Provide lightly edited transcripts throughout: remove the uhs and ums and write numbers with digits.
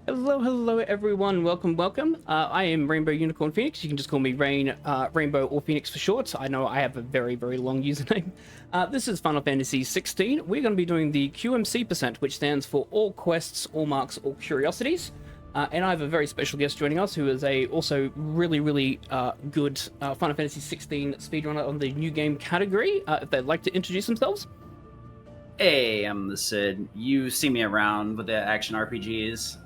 Hello everyone, welcome. I am Rainbowunicornphoenix. You can just call me Rain, Rainbow or Phoenix for short. I know I have a very long username. This is Final Fantasy 16. We're going to be doing the QMC percent, which stands for all quests, all marks, all curiosities. And I have a very special guest joining us who is a also really good Final Fantasy 16 speedrunner on the new game category. If they'd like to introduce themselves. Hey, I'm the Sid. You see me around with the action RPGs.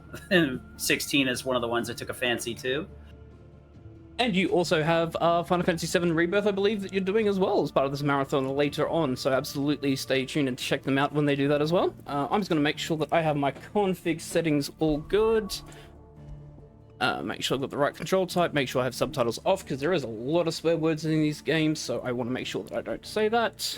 16 is one of the ones I took a fancy to. And you also have Final Fantasy 7 Rebirth, I believe, that you're doing as well as part of this marathon later on. So absolutely stay tuned and check them out when they do that as well. I'm just going to make sure that I have my config settings all good. Make sure I've got the right control type. Make sure I have subtitles off because there is a lot of swear words in these games. So I want to make sure that I don't say that.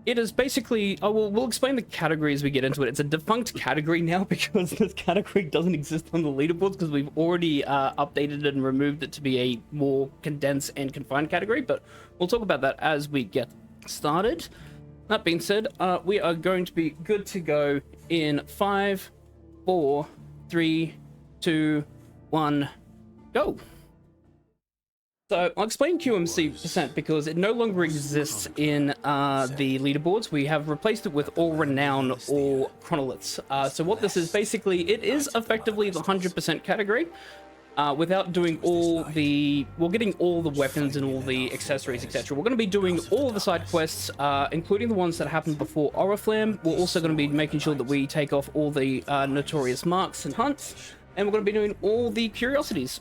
It is basically, we'll explain the category as we get into it. It's a defunct category now because this category doesn't exist on the leaderboards because we've already updated it and removed it to be a more condensed and confined category, but we'll talk about that as we get started. That being said, we are going to be good to go in 5, 4, 3, 2, 1, go. So I'll explain QMC percent because it no longer exists in the leaderboards. We have replaced it with all renown or chronoliths. So what this is basically, it is effectively the 100% category without doing all the, getting all the weapons and all the accessories, etc. We're going to be doing all the side quests, including the ones that happened before Oriflamme. We're also going to be making sure that we take off all the notorious marks and hunts, and we're going to be doing all the curiosities,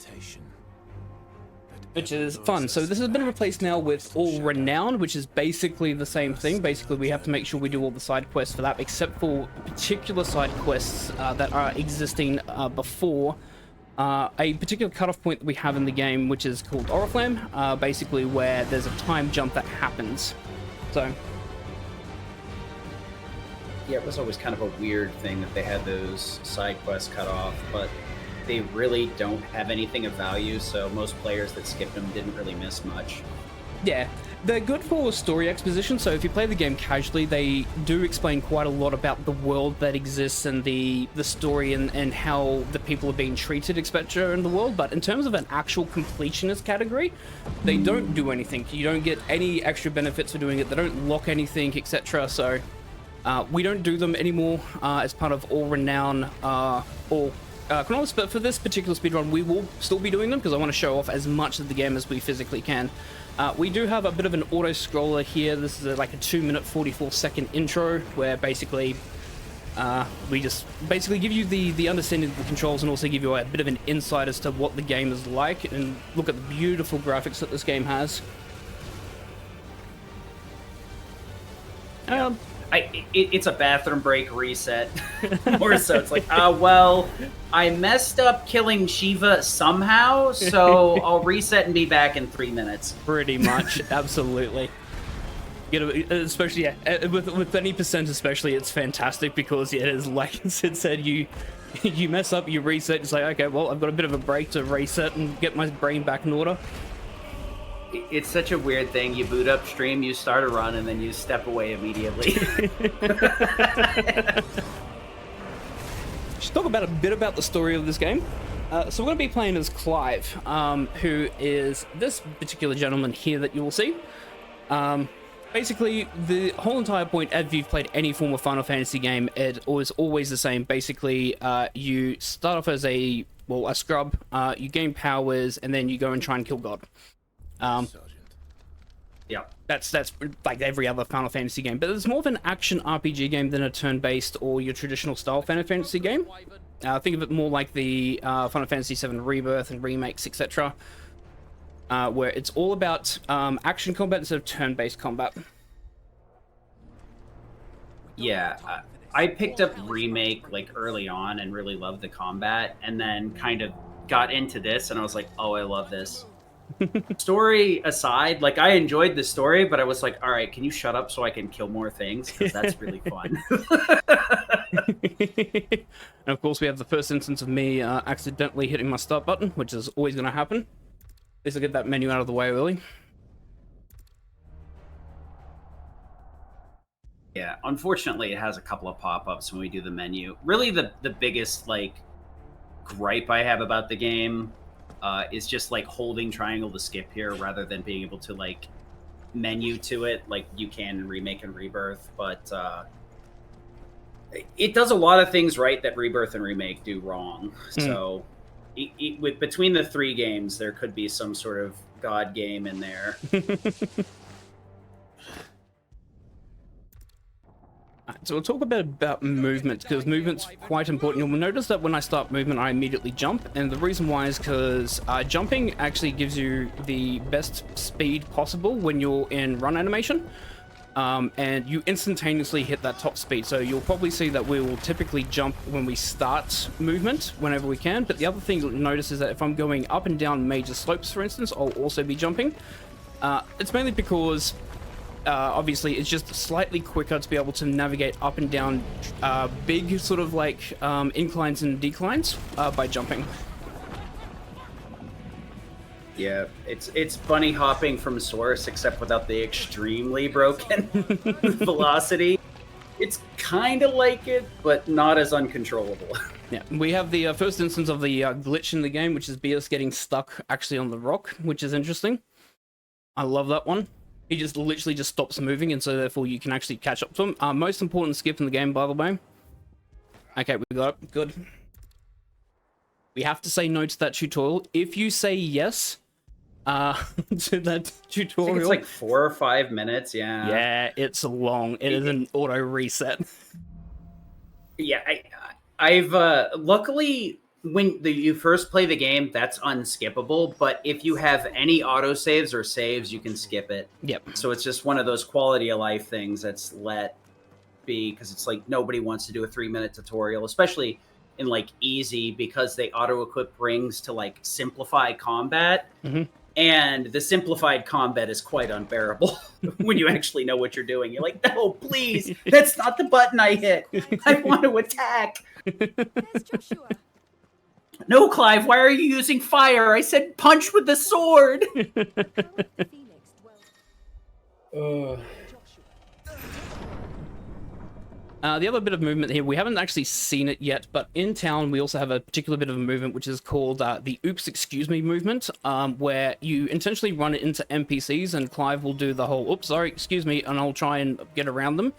which is fun. So this has been replaced now with all renown, which is basically the same thing. Basically, we have to make sure we do all the side quests for that, except for particular side quests that are existing before a particular cutoff point that we have in the game, which is called Oriflamme, basically where there's a time jump that happens. So yeah, it was always kind of a weird thing that they had those side quests cut off, but they really don't have anything of value, so most players that skipped them didn't really miss much. Yeah, they're good for story exposition, so if you play the game casually, they do explain quite a lot about the world that exists and the story and how the people are being treated, etc. in the world. But in terms of an actual completionist category, they don't do anything. You don't get any extra benefits for doing it. They don't lock anything, etc. So we don't do them anymore as part of all renown or chronologists, but for this particular speedrun, we will still be doing them because I want to show off as much of the game as we physically can. We do have a bit of an auto-scroller here. This is like a 2-minute 44-second intro where basically we just give you the understanding of the controls and also give you a bit of an insight as to what the game is like, and look at the beautiful graphics that this game has. It's a bathroom break reset. More so, it's like, well, I messed up killing Shiva somehow, so I'll reset and be back in 3 minutes. Pretty much, absolutely. You know, especially with any percent, especially, it's fantastic because it is like Sid said, you mess up, you reset, it's like, okay, well, I've got a bit of a break to reset and get my brain back in order. It's such a weird thing. You boot up stream, you start a run, and then you step away immediately. Let's talk about a bit about the story of this game. So we're going to be playing as Clive, who is this particular gentleman here that you will see. Basically, the whole entire point, if you've played any form of Final Fantasy game, it was always the same. Basically, you start off as a scrub, you gain powers, and then you go and try and kill God. Yeah, that's like every other Final Fantasy game, but it's more of an action RPG game than a turn-based or your traditional style Final Fantasy game. Think of it more like the Final Fantasy 7 Rebirth and remakes, etc., where it's all about action combat instead of turn-based combat. Yeah, I picked up Remake like early on and really loved the combat, and then kind of got into this and I was like, oh, I love this. Story aside, like, I enjoyed the story, but I was like, all right, can you shut up so I can kill more things, because that's really fun. And of course we have the first instance of me accidentally hitting my start button, which is always going to happen. At least I'll get that menu out of the way early. Yeah, unfortunately, it has a couple of pop-ups when we do the menu. Really, the biggest like gripe I have about the game is just like holding triangle to skip here rather than being able to like menu to it like you can in Remake and Rebirth. But it does a lot of things right that Rebirth and Remake do wrong. So with between the three games, there could be some sort of god game in there. So we'll talk a bit about movement, because movement's quite important. You'll notice that when I start movement, I immediately jump, and the reason why is because jumping actually gives you the best speed possible when you're in run animation, and you instantaneously hit that top speed. So you'll probably see that we will typically jump when we start movement whenever we can, but the other thing you'll notice is that if I'm going up and down major slopes, for instance, I'll also be jumping. It's mainly because obviously it's just slightly quicker to be able to navigate up and down big sort of like inclines and declines by jumping. Yeah, it's bunny hopping from source, except without the extremely broken velocity. It's kind of like it, but not as uncontrollable. Yeah, we have the first instance of the glitch in the game, which is Beerus getting stuck actually on the rock, which is interesting. I love that one. He just literally just stops moving, and so therefore you can actually catch up to him. Most important skip in the game, by the way. Okay, we got it. Good. We have to say no to that tutorial. If you say yes to that tutorial... I think it's like 4 or 5 minutes, yeah. Yeah, it's long. It is an auto reset. Yeah, I've luckily... when you first play the game, that's unskippable, but if you have any autosaves or saves, you can skip it. Yep. So it's just one of those quality of life things that's let be, because it's like nobody wants to do a 3-minute tutorial, especially in like easy, because they auto-equip rings to like simplify combat. And the simplified combat is quite unbearable when you actually know what you're doing. You're like, no, please, that's not the button I hit. I want to attack. There's Joshua. No, Clive, why are you using fire? I said punch with the sword. The other bit of movement here, we haven't actually seen it yet, but in town we also have a particular bit of movement which is called the oops excuse me movement, where you intentionally run it into NPCs and Clive will do the whole oops sorry excuse me, and I'll try and get around them.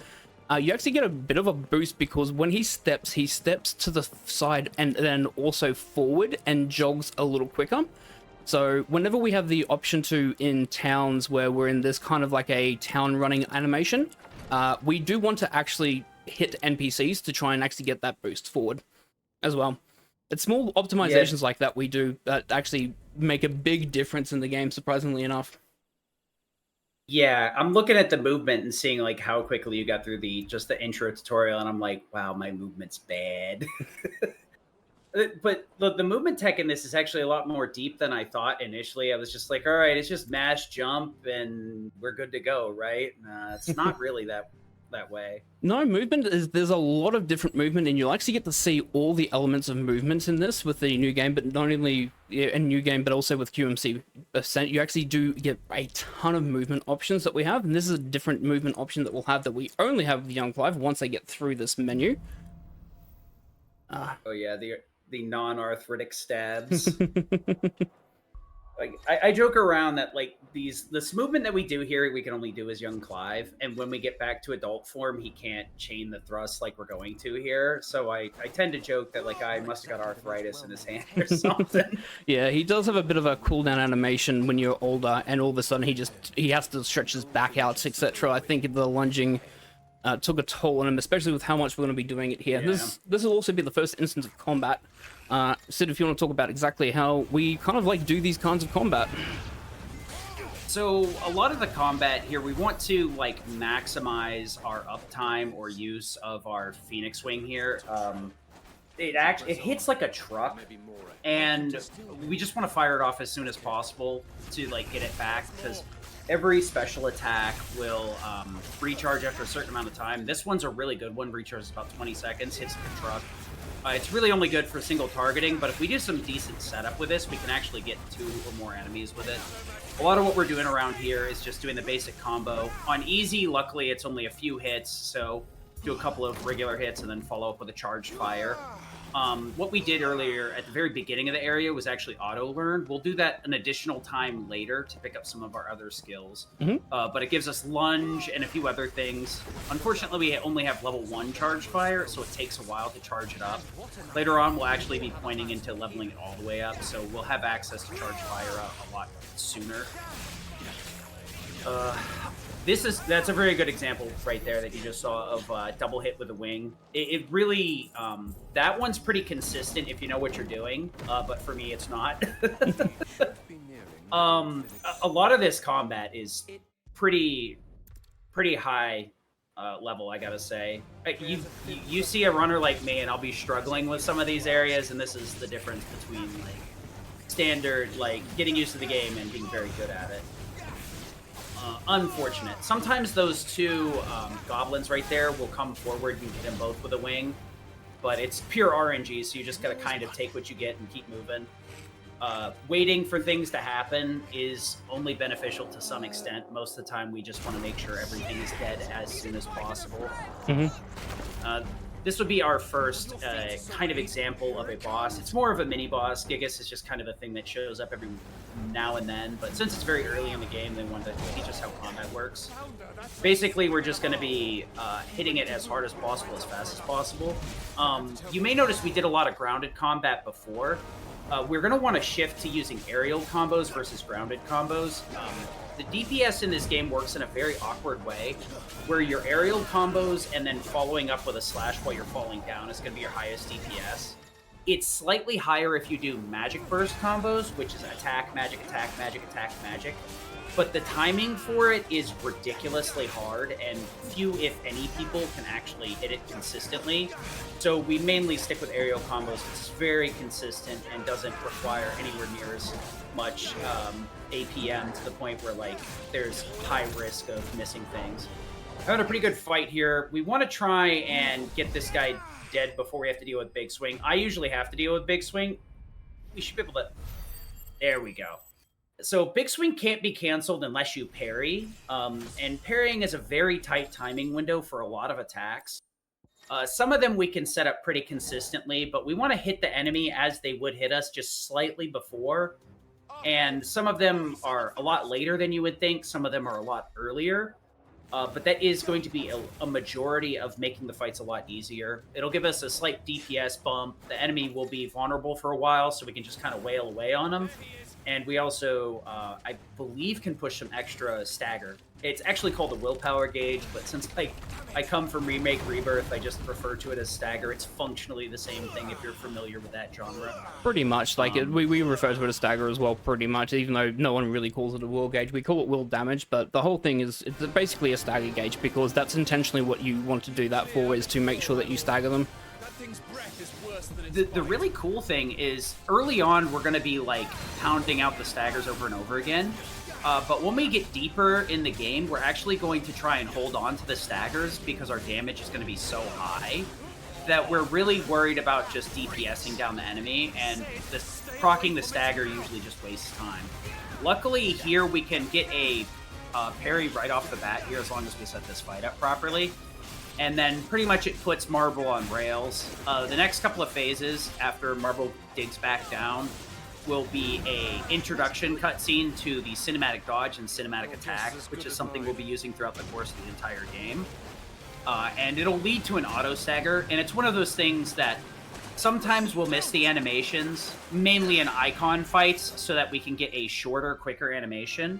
You actually get a bit of a boost because when he steps to the side and then also forward and jogs a little quicker. So whenever we have the option to in towns where we're in this kind of like a town running animation, we do want to actually hit NPCs to try and actually get that boost forward as well. It's small optimizations like that we do that actually make a big difference in the game, surprisingly enough. Yeah, I'm looking at the movement and seeing like how quickly you got through just the intro tutorial, and I'm like, wow, my movement's bad. But the movement tech in this is actually a lot more deep than I thought initially. I was just like, all right, it's just mash, jump, and we're good to go, right? It's not really that way. No, movement is, there's a lot of different movement, and you'll actually get to see all the elements of movement in this with the new game, but not only a new game, but also with QMC Ascent. You actually do get a ton of movement options that we have, and this is a different movement option that we'll have that we only have with Young Clive once they get through this menu. Oh yeah, the non-arthritic stabs. Like I joke around that like this movement that we do here, we can only do as Young Clive, and when we get back to adult form, he can't chain the thrust like we're going to here. So I tend to joke that like I must have got arthritis in his hand or something. Yeah, he does have a bit of a cooldown animation when you're older, and all of a sudden he has to stretch his back out, etc. I think the lunging took a toll on him, especially with how much we're going to be doing it here. Yeah. This will also be the first instance of combat. Sid, if you want to talk about exactly how we kind of like do these kinds of combat. So a lot of the combat here, we want to like maximize our uptime or use of our Phoenix Wing here. it hits like a truck, and we just want to fire it off as soon as possible to like get it back, because every special attack will recharge after a certain amount of time. This one's a really good one, recharges about 20 seconds, hits like a truck. It's really only good for single targeting, but if we do some decent setup with this, we can actually get 2 or more enemies with it. A lot of what we're doing around here is just doing the basic combo. On easy, luckily, it's only a few hits, so do a couple of regular hits and then follow up with a charged fire. What we did earlier at the very beginning of the area was actually auto-learn. We'll do that an additional time later to pick up some of our other skills. But it gives us lunge and a few other things. Unfortunately, we only have level 1 charged fire, so it takes a while to charge it up. Later on, we'll actually be pointing into leveling it all the way up, so we'll have access to charged fire a lot sooner. That's a very good example right there that you just saw of double hit with a wing. It really, that one's pretty consistent if you know what you're doing, but for me it's not. A lot of this combat is pretty high level, I gotta say. You see a runner like me and I'll be struggling with some of these areas, and this is the difference between like standard, like getting used to the game and being very good at it. Unfortunate. Sometimes those 2 goblins right there will come forward and get them both with a wing, but it's pure RNG, so you just gotta kind of take what you get and keep moving. Waiting for things to happen is only beneficial to some extent. Most of the time, we just want to make sure everything is dead as soon as possible. This would be our first kind of example of a boss. It's more of a mini-boss. Gigas is just kind of a thing that shows up every now and then, but since it's very early in the game, they wanted to teach us how combat works. Basically, we're just going to be hitting it as hard as possible, as fast as possible. You may notice we did a lot of grounded combat before. We're going to want to shift to using aerial combos versus grounded combos. The DPS in this game works in a very awkward way, where your aerial combos and then following up with a slash while you're falling down is going to be your highest DPS. It's slightly higher if you do magic burst combos, which is attack, magic, attack, magic, attack, magic. But the timing for it is ridiculously hard, and few, if any, people can actually hit it consistently. So we mainly stick with aerial combos. It's very consistent and doesn't require anywhere near as much APM to the point where like there's high risk of missing things. Having a pretty good fight here. We want to try and get this guy dead before we have to deal with Big Swing. I usually have to deal with Big Swing. We should be able to... There we go. So Big Swing can't be canceled unless you parry, and parrying is a very tight timing window for a lot of attacks. Some of them we can set up pretty consistently, but we want to hit the enemy as they would hit us, just slightly before. And some of them are a lot later than you would think. Some of them are a lot earlier. But that is going to be a majority of making the fights a lot easier. It'll give us a slight DPS bump. The enemy will be vulnerable for a while, so we can just kind of wail away on them. And we also, I believe, can push some extra stagger. It's actually called the willpower gauge, but since I come from Remake Rebirth, I just refer to it as stagger. It's functionally the same thing if you're familiar with that genre. Pretty much. Like we refer to it as stagger as well, pretty much, even though no one really calls it a will gauge. We call it will damage, but the whole thing is it's basically a stagger gauge, because that's intentionally what you want to do that for, is to make sure that you stagger them. The really cool thing is, early on, we're going to be, like, pounding out the staggers over and over again. But when we get deeper in the game, we're actually going to try and hold on to the staggers, because our damage is going to be so high that we're really worried about just DPSing down the enemy, and proccing the stagger usually just wastes time. Luckily, here we can get a parry right off the bat here, as long as we set this fight up properly. And then pretty much it puts Marble on rails. The next couple of phases after Marble digs back down will be a introduction cutscene to the cinematic dodge and cinematic attack, which is something we'll be using throughout the course of the entire game. And it'll lead to an auto stagger, and it's one of those things that sometimes we'll miss the animations, mainly in icon fights, so that we can get a shorter, quicker animation.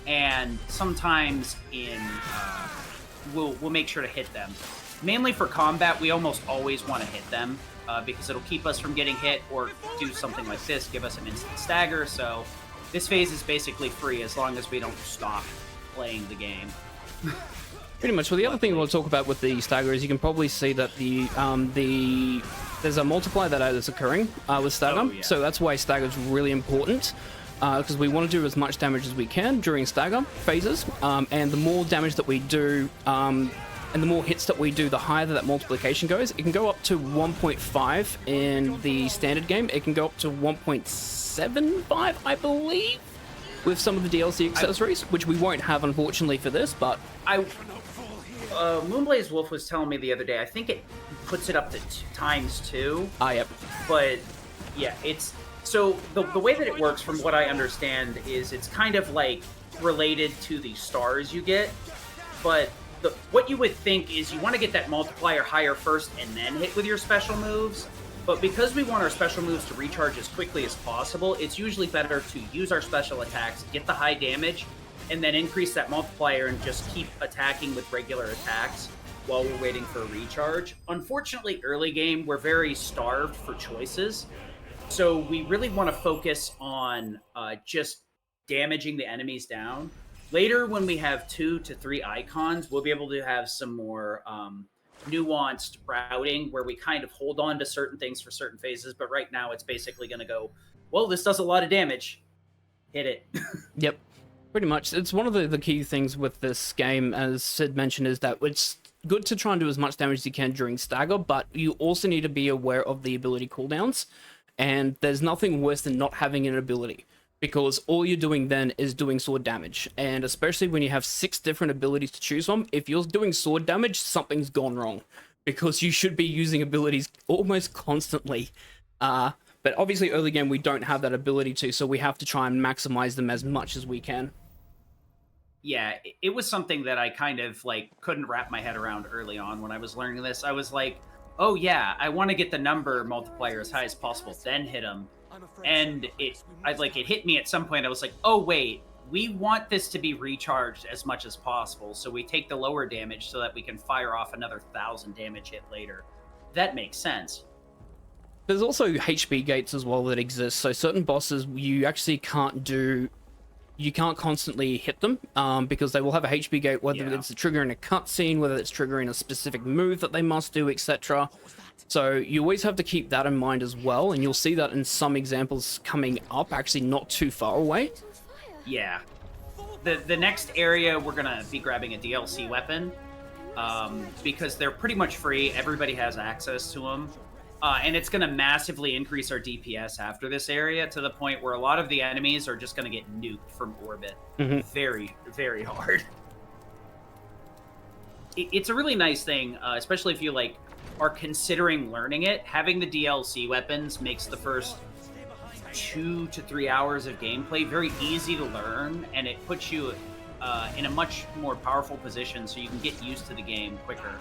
And sometimes in... We'll make sure to hit them. Mainly for combat, we almost always want to hit them, because it'll keep us from getting hit, or do something like this, give us an instant stagger. So this phase is basically free as long as we don't stop playing the game. Pretty much. Well, the other thing we'll talk about with the stagger is you can probably see that the there's a multiplier that is occurring with stagger, Oh, yeah. so that's why stagger is really important. Because we want to do as much damage as we can during stagger phases, and the more damage that we do, and the more hits that we do, the higher that multiplication goes. It can go up to 1.5 in the standard game. It can go up to 1.75, I believe, with some of the DLC accessories, which we won't have, unfortunately, for this, but... Moonblaze Wolf was telling me the other day, I think it puts it up to ×2. Yep. But, yeah, it's... So, the way that it works, from what I understand, is it's kind of, like, related to the stars you get, but what you would think is you want to get that multiplier higher first and then hit with your special moves, but because we want our special moves to recharge as quickly as possible, it's usually better to use our special attacks, get the high damage, and then increase that multiplier and just keep attacking with regular attacks while we're waiting for a recharge. Unfortunately, early game, we're very starved for choices, so we really want to focus on just damaging the enemies down. Later, when we have 2 to 3 icons, we'll be able to have some more nuanced routing where we kind of hold on to certain things for certain phases, but right now it's basically going to go, well, this does a lot of damage. Hit it. Yep. Pretty much. It's one of the key things with this game, as Sid mentioned, is that it's good to try and do as much damage as you can during stagger, but you also need to be aware of the ability cooldowns, and there's nothing worse than not having an ability, because all you're doing then is doing sword damage, and especially when you have 6 different abilities to choose from, if you're doing sword damage, something's gone wrong, because you should be using abilities almost constantly. But obviously early game we don't have that ability to, so we have to try and maximize them as much as we can. Yeah, it was something that I kind of like couldn't wrap my head around early on when I was learning this. I was like, oh yeah, I want to get the number multiplier as high as possible, then hit them. And it hit me at some point. I was like, oh wait, we want this to be recharged as much as possible, so we take the lower damage so that we can fire off another 1,000 damage hit later. That makes sense. There's also HP gates as well that exist, so certain bosses you actually you can't constantly hit them, because they will have a HP gate, whether it's triggering a cutscene, whether it's triggering a specific move that they must do, etc. So you always have to keep that in mind as well, and you'll see that in some examples coming up, actually not too far away. Yeah. The next area, we're going to be grabbing a DLC weapon, because they're pretty much free. Everybody has access to them. And it's going to massively increase our DPS after this area, to the point where a lot of the enemies are just going to get nuked from orbit. Very, very hard. It's a really nice thing, especially if you are considering learning it. Having the DLC weapons makes the first 2 to 3 hours of gameplay very easy to learn, and it puts you in a much more powerful position so you can get used to the game quicker.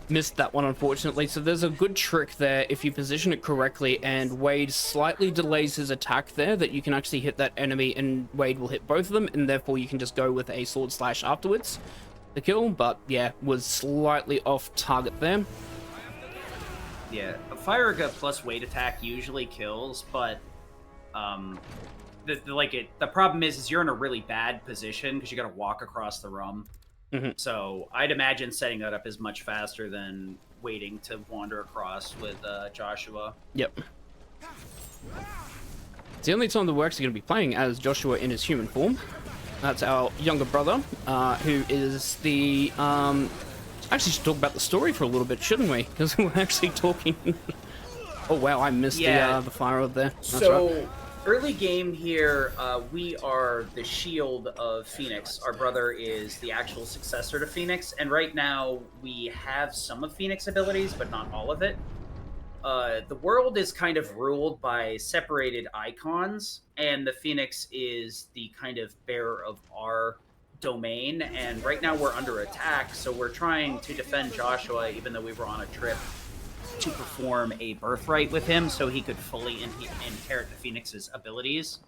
Missed that one, unfortunately. So there's a good trick there if you position it correctly, and Wade slightly delays his attack there, that you can actually hit that enemy and Wade will hit both of them, and therefore you can just go with a sword slash afterwards to kill. But yeah, was slightly off target there. Yeah, a Firaga plus weight attack usually kills, but the problem is you're in a really bad position because you got to walk across the room. So I'd imagine setting that up is much faster than waiting to wander across with Joshua. Yep. It's the only time that we're actually going to be playing as Joshua in his human form. That's our younger brother, who is the... Actually, should talk about the story for a little bit, shouldn't we? Because we're actually talking... Oh, wow, I missed the fire up there. That's right. Early game here, we are the shield of Phoenix. Our brother is the actual successor to Phoenix, and right now we have some of Phoenix abilities, but not all of it. The world is kind of ruled by separated icons, and the Phoenix is the kind of bearer of our domain, and right now we're under attack, so we're trying to defend Joshua, even though we were on a trip to perform a birthright with him so he could fully inherit the Phoenix's abilities.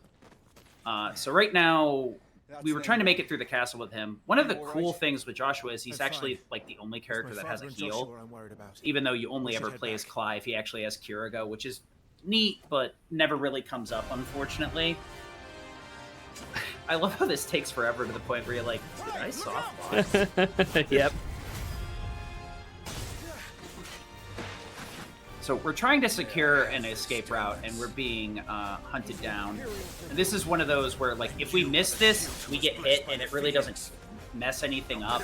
So right now, we were trying to make it through the castle with him. One of the cool things with Joshua is he's actually the only character that has a heal. Even though you only ever play as Clive, he actually has Kirigo, which is neat, but never really comes up, unfortunately. I love how this takes forever to the point where you're like, did I soft lock? Yep. So we're trying to secure an escape route, and we're being hunted down. And this is one of those where, like, if we miss this, we get hit, and it really doesn't mess anything up,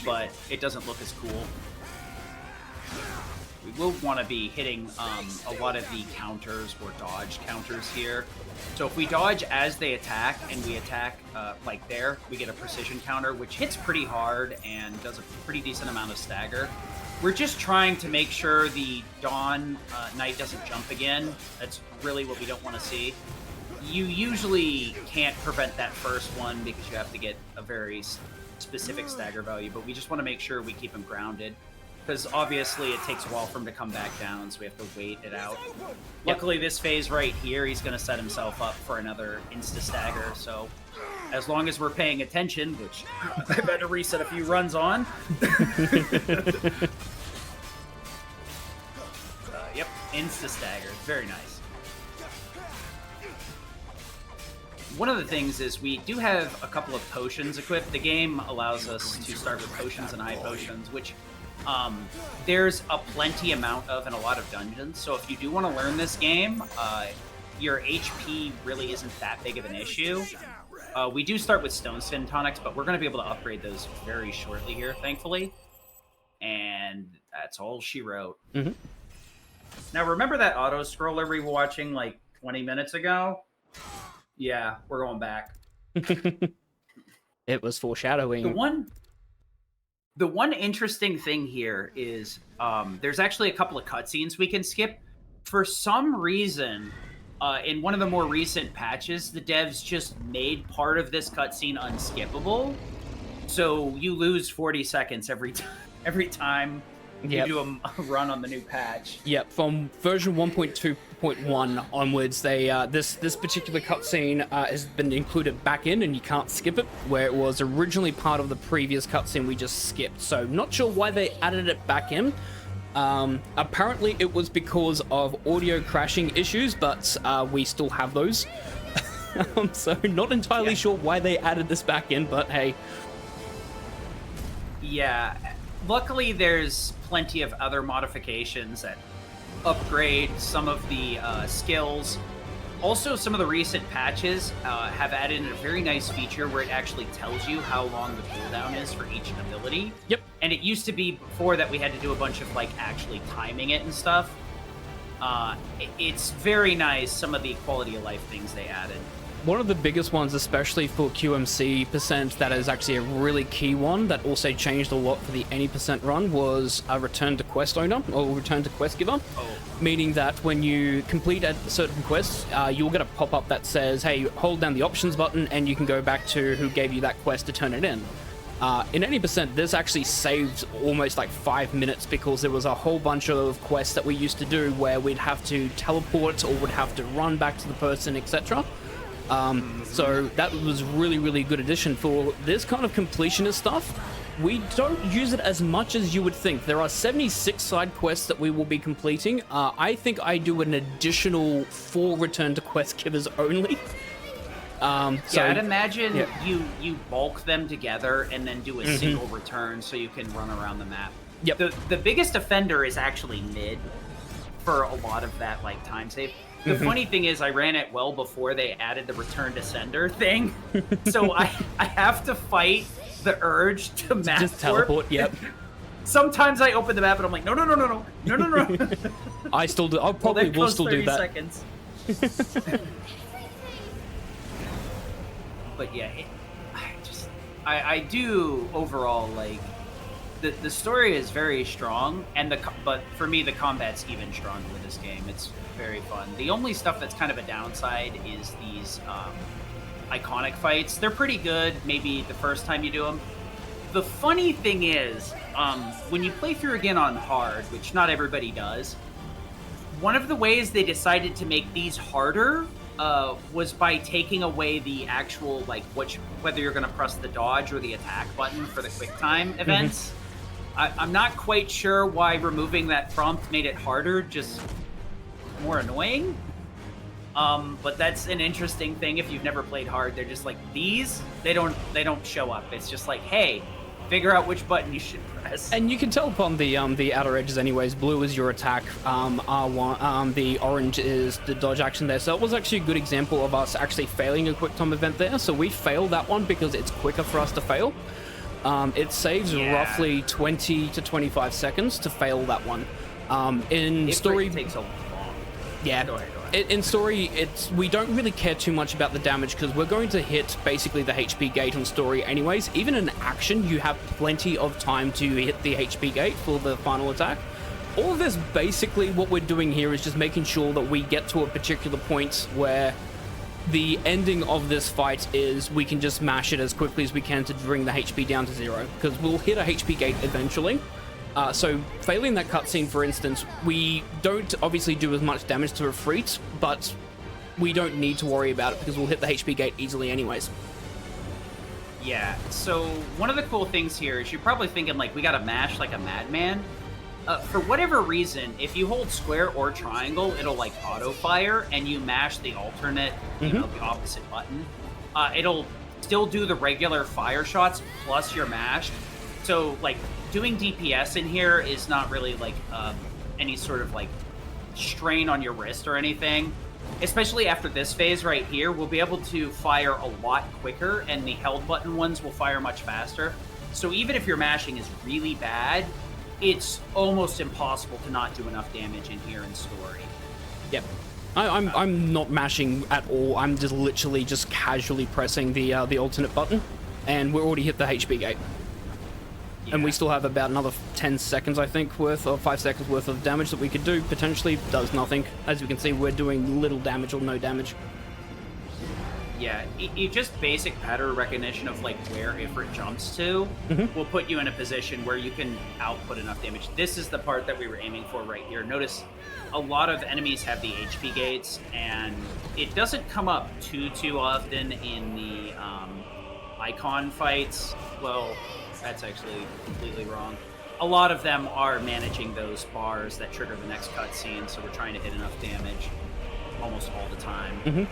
but it doesn't look as cool. We will want to be hitting a lot of the counters or dodge counters here. So if we dodge as they attack, and we attack like there, we get a precision counter, which hits pretty hard and does a pretty decent amount of stagger. We're just trying to make sure the Dawn Knight doesn't jump again. That's really what we don't want to see. You usually can't prevent that first one because you have to get a very specific stagger value, but we just want to make sure we keep him grounded. Because obviously it takes a while for him to come back down, so we have to wait it out. Luckily, this phase right here, he's going to set himself up for another insta-stagger, so as long as we're paying attention, which I've had to reset a few runs on. Yep, insta-stagger. Very nice. One of the things is we do have a couple of potions equipped. The game allows us to start with potions and high potions, which there's a plenty amount of in a lot of dungeons. So if you do want to learn this game, your HP really isn't that big of an issue. We do start with Stone Spin tonics, but we're going to be able to upgrade those very shortly here, thankfully. And that's all she wrote. Mm-hmm. Now, remember that auto-scroller we were watching like 20 minutes ago? Yeah, we're going back. It was foreshadowing. The one interesting thing here is there's actually a couple of cutscenes we can skip. For some reason, in one of the more recent patches, the devs just made part of this cutscene unskippable. So you lose 40 seconds every time you do a run on the new patch. Yep, from version 1.2.1 onwards, they this particular cutscene has been included back in, and you can't skip it, where it was originally part of the previous cutscene we just skipped. So not sure why they added it back in. Apparently it was because of audio crashing issues, but we still have those. So not entirely sure why they added this back in, but hey. Yeah, luckily there's plenty of other modifications that upgrade some of the skills. Also, some of the recent patches have added in a very nice feature where it actually tells you how long the cooldown is for each ability. Yep. And it used to be before that we had to do a bunch of like actually timing it and stuff. It's very nice, some of the quality of life things they added. One of the biggest ones, especially for QMC percent, that is actually a really key one that also changed a lot for the any percent run, was a return to quest owner or return to quest giver. Meaning that when you complete a certain quest, you'll get a pop-up that says, hey, hold down the options button and you can go back to who gave you that quest to turn it in. In any percent, this actually saved almost like 5 minutes, because there was a whole bunch of quests that we used to do where we'd have to teleport or would have to run back to the person, etc. So that was really, really good addition for this kind of completionist stuff. We don't use it as much as you would think. There are 76 side quests that we will be completing. I think I do an additional 4 return to quest givers only. So I'd imagine you bulk them together and then do a single return so you can run around the map. Yep. The biggest offender is actually mid for a lot of that like time save. The funny thing is I ran it well before they added the return to sender thing. So I have to fight the urge to map just teleport, yep. Sometimes I open the map and I'm like, no. I still do. I probably will still do that. Seconds. But yeah, I do overall like the story is very strong, and but for me the combat's even stronger with this game. It's very fun. The only stuff that's kind of a downside is these iconic fights. They're pretty good maybe the first time you do them. The funny thing is, when you play through again on hard, which not everybody does, one of the ways they decided to make these harder was by taking away the actual, like, whether you're going to press the dodge or the attack button for the quick time events. I'm not quite sure why removing that prompt made it harder, just more annoying. But that's an interesting thing. If you've never played hard, they're just like, these, they don't show up. It's just like, hey, figure out which button you should press. And you can tell upon the outer edges anyways. Blue is your attack, R1, the orange is the dodge action there. So it was actually a good example of us actually failing a quick time event there. So we failed that one because it's quicker for us to fail. It saves roughly 20 to 25 seconds to fail that one. In story, it takes a long. Yeah. Go ahead. In story, we don't really care too much about the damage because we're going to hit basically the HP gate on story anyways. Even in action, you have plenty of time to hit the HP gate for the final attack. All of this, basically, what we're doing here is just making sure that we get to a particular point where the ending of this fight is we can just mash it as quickly as we can to bring the HP down to 0, because we'll hit a HP gate eventually. So failing that cutscene, for instance, we don't obviously do as much damage to Ifrit, but we don't need to worry about it because we'll hit the HP gate easily anyways. Yeah, so one of the cool things here is you're probably thinking, like, we gotta mash like a madman. For whatever reason, if you hold square or triangle, it'll, like, auto-fire, and you mash the alternate, you know, the opposite button. It'll still do the regular fire shots, plus you're mashed. So, like, doing DPS in here is not really, like, any sort of, like, strain on your wrist or anything. Especially after this phase right here, we'll be able to fire a lot quicker, and the held button ones will fire much faster. So even if your mashing is really bad, it's almost impossible to not do enough damage in here in story. Yep. I'm not mashing at all. I'm just literally just casually pressing the alternate button, and we're already hit the HP gate. Yeah. And we still have about another 10 seconds, I think, worth, or 5 seconds worth of damage that we could do. Potentially does nothing. As you can see, we're doing little damage or no damage. Yeah, just basic pattern recognition of, like, where Ifrit jumps to will put you in a position where you can output enough damage. This is the part that we were aiming for right here. Notice a lot of enemies have the HP gates, and it doesn't come up too often in the icon fights. Well, that's actually completely wrong. A lot of them are managing those bars that trigger the next cutscene, so we're trying to hit enough damage almost all the time. And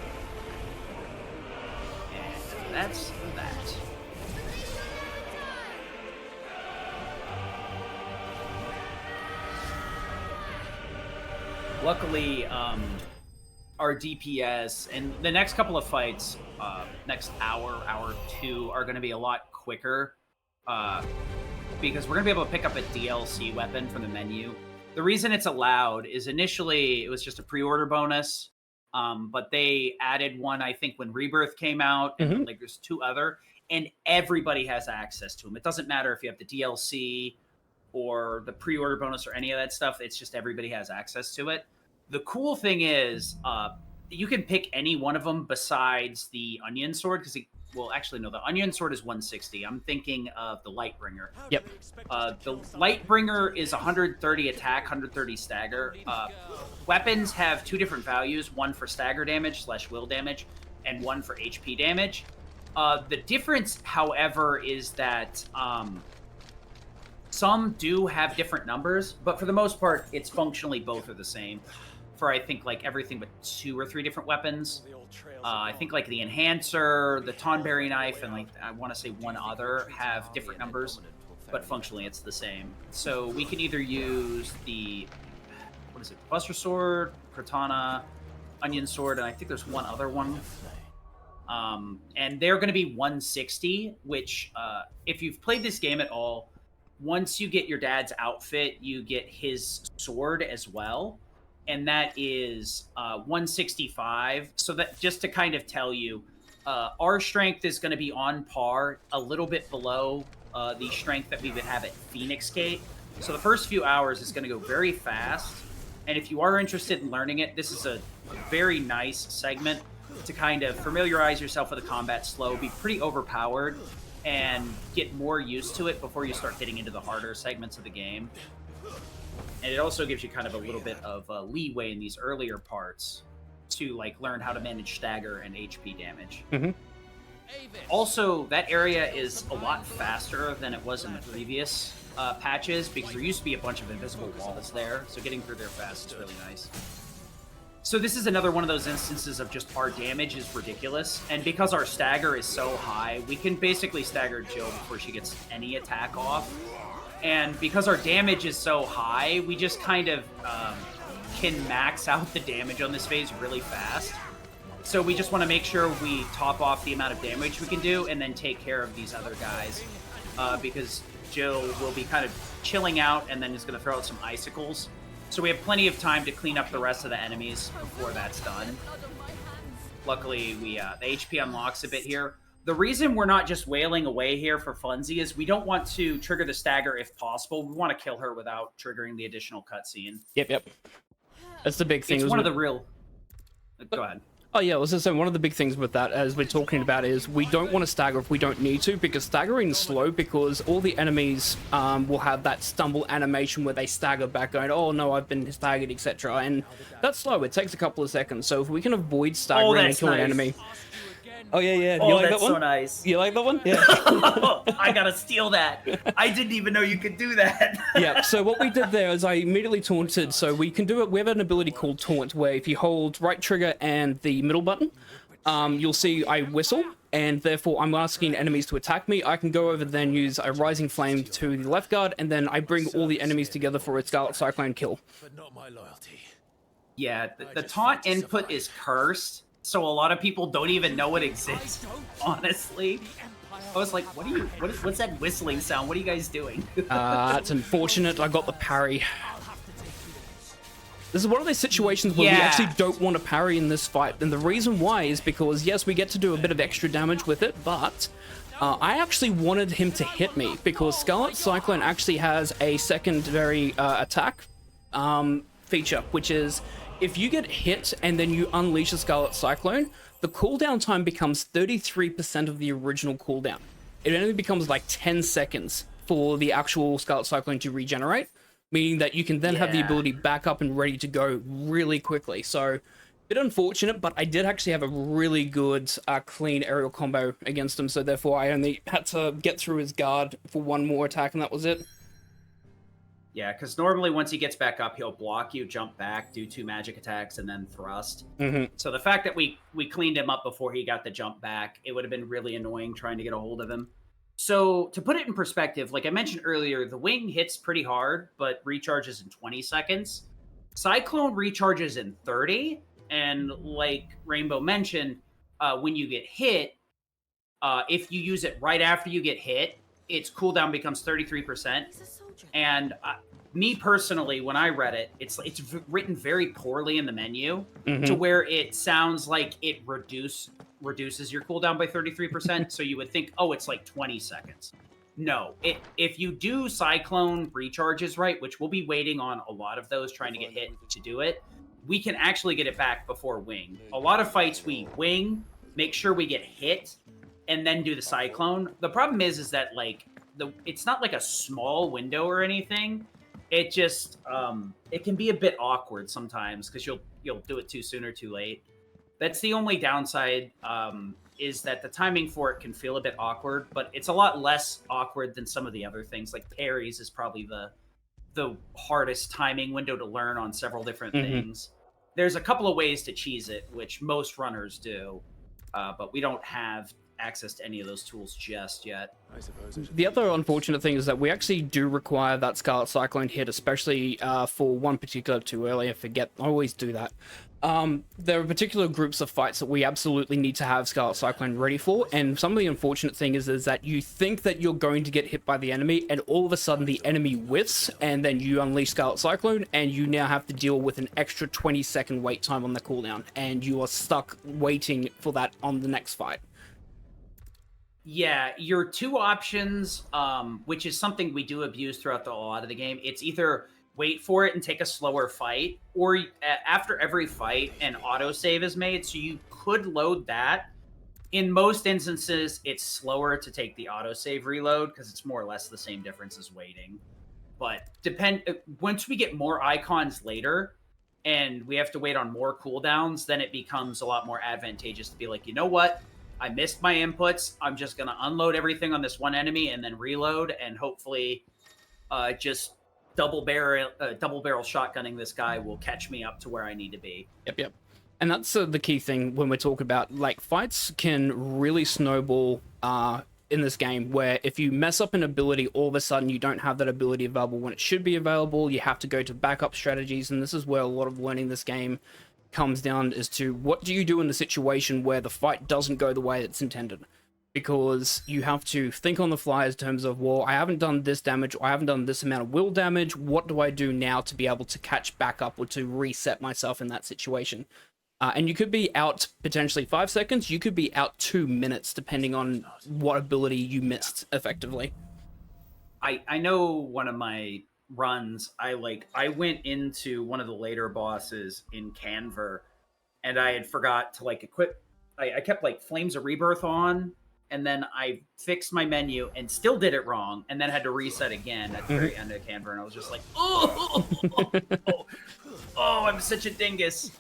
that's that. Luckily, our DPS and the next couple of fights, next hour or two, are going to be a lot quicker. Because we're going to be able to pick up a DLC weapon from the menu. The reason it's allowed is initially it was just a pre-order bonus, but they added one, I think, when Rebirth came out, and like there's 2 other, and everybody has access to them. It doesn't matter if you have the DLC or the pre-order bonus or any of that stuff. It's just everybody has access to it. The cool thing is you can pick any one of them besides the Onion Sword, because well, actually, no, the Onion Sword is 160. I'm thinking of the Lightbringer. Yep. The Lightbringer is 130 attack, 130 stagger. Weapons have 2 different values, one for stagger damage / will damage, and one for HP damage. The difference, however, is that some do have different numbers, but for the most part, it's functionally both are the same. For, I think, like, everything but 2 or 3 different weapons. I think, like, the Enhancer, the Tonberry Knife, and, like, I want to say one other have different numbers, but functionally it's the same. So we can either use the, what is it, Buster Sword, Katana, Onion Sword, and I think there's one other one. And they're going to be 160, which, if you've played this game at all, once you get your dad's outfit, you get his sword as well. And that is 165. So that, just to kind of tell you, our strength is going to be on par, a little bit below the strength that we would have at Phoenix Gate. So the first few hours is going to go very fast. And if you are interested in learning it, this is a very nice segment to kind of familiarize yourself with the combat slow, be pretty overpowered, and get more used to it before you start getting into the harder segments of the game. And it also gives you kind of a little bit of leeway in these earlier parts to, like, learn how to manage stagger and HP damage. Also, that area is a lot faster than it was in the previous patches, because there used to be a bunch of invisible walls there, so getting through there fast is really nice. So this is another one of those instances of just our damage is ridiculous, and because our stagger is so high, we can basically stagger Jill before she gets any attack off. And because our damage is so high, we just kind of can max out the damage on this phase really fast. So we just want to make sure we top off the amount of damage we can do and then take care of these other guys. Because Jill will be kind of chilling out and then is going to throw out some icicles. So we have plenty of time to clean up the rest of the enemies before that's done. Luckily, the HP unlocks a bit here. The reason we're not just wailing away here for funsies is we don't want to trigger the stagger if possible. We want to kill her without triggering the additional cutscene. Yep. That's the big thing. It's one of the real... Go ahead. Oh yeah, I was just saying, one of the big things with that, as we're talking about, is we don't want to stagger if we don't need to, because staggering is slow, because all the enemies will have that stumble animation where they stagger back going, oh no, I've been staggered, etc. And that's slow, it takes a couple of seconds, so if we can avoid staggering and kill an enemy... Oh yeah. Oh, you like that's that one? So nice. You like that one? Yeah. I gotta steal that. I didn't even know you could do that. Yeah, so what we did there is I immediately taunted, so we can do it, we have an ability called taunt, where if you hold right trigger and the middle button, you'll see I whistle, and therefore I'm asking enemies to attack me. I can go over then use a rising flame to the left guard, and then I bring all the enemies together for a Scarlet Cyclone kill. But not my loyalty. Yeah, the taunt input is cursed. So a lot of people don't even know it exists, honestly. I was like, what's that whistling sound? What are you guys doing? It's unfortunate I got the parry. This is one of those situations where we actually don't want to parry in this fight. And the reason why is because, yes, we get to do a bit of extra damage with it, but I actually wanted him to hit me because Scarlet Cyclone actually has a secondary attack feature, which is... if you get hit and then you unleash a Scarlet Cyclone, the cooldown time becomes 33% of the original cooldown. It only becomes like 10 seconds for the actual Scarlet Cyclone to regenerate, meaning that you can then have the ability back up and ready to go really quickly. So, a bit unfortunate, but I did actually have a really good clean aerial combo against him, so therefore I only had to get through his guard for one more attack and that was it. Yeah, because normally once he gets back up, he'll block you, jump back, do 2 magic attacks, and then thrust. So the fact that we cleaned him up before he got the jump back, it would have been really annoying trying to get a hold of him. So to put it in perspective, like I mentioned earlier, the wing hits pretty hard, but recharges in 20 seconds. Cyclone recharges in 30, and like Rainbow mentioned, when you get hit, if you use it right after you get hit, its cooldown becomes 33%. And me personally, when I read it, it's written very poorly in the menu to where it sounds like it reduces your cooldown by 33%. So you would think, oh, it's like 20 seconds. No, if you do Cyclone recharges right, which we'll be waiting on a lot of those trying to get hit to do it, we can actually get it back before wing. A lot of fights we wing, make sure we get hit, and then do the Cyclone. The problem is that like it's not like a small window or anything. It just it can be a bit awkward sometimes because you'll do it too soon or too late. That's the only downside, is that the timing for it can feel a bit awkward, but it's a lot less awkward than some of the other things. Like parries is probably the hardest timing window to learn on several different things. There's a couple of ways to cheese it, which most runners do, but we don't have access to any of those tools just yet. The other unfortunate thing is that we actually do require that Scarlet Cyclone hit, especially for one particular too early. I always do that. There are particular groups of fights that we absolutely need to have Scarlet Cyclone ready for, and some of the unfortunate thing is that you think that you're going to get hit by the enemy, and all of a sudden the enemy whiffs, and then you unleash Scarlet Cyclone, and you now have to deal with an extra 20-second wait time on the cooldown, and you are stuck waiting for that on the next fight. Yeah, your 2 options, which is something we do abuse throughout a lot of the game, it's either wait for it and take a slower fight, or after every fight, an autosave is made, so you could load that. In most instances, it's slower to take the autosave reload, because it's more or less the same difference as waiting. But once we get more icons later, and we have to wait on more cooldowns, then it becomes a lot more advantageous to be like, you know what? I missed my inputs. I'm just going to unload everything on this one enemy and then reload and hopefully just double barrel shotgunning this guy will catch me up to where I need to be. Yep. And that's the key thing when we're talking about, like, fights can really snowball in this game, where if you mess up an ability, all of a sudden you don't have that ability available when it should be available. You have to go to backup strategies, and this is where a lot of learning this game comes down, as to what do you do in the situation where the fight doesn't go the way it's intended. Because you have to think on the fly in terms of, well, I haven't done this damage, or I haven't done this amount of will damage, what do I do now to be able to catch back up or to reset myself in that situation? And you could be out potentially 5 seconds, you could be out 2 minutes, depending on what ability you missed, effectively. I know one of my runs, I went into one of the later bosses in Canver, and I had forgot to like equip, I kept like Flames of Rebirth on, and then I fixed my menu and still did it wrong, and then had to reset again at the very end of Canver, and I was just like, oh, I'm such a dingus.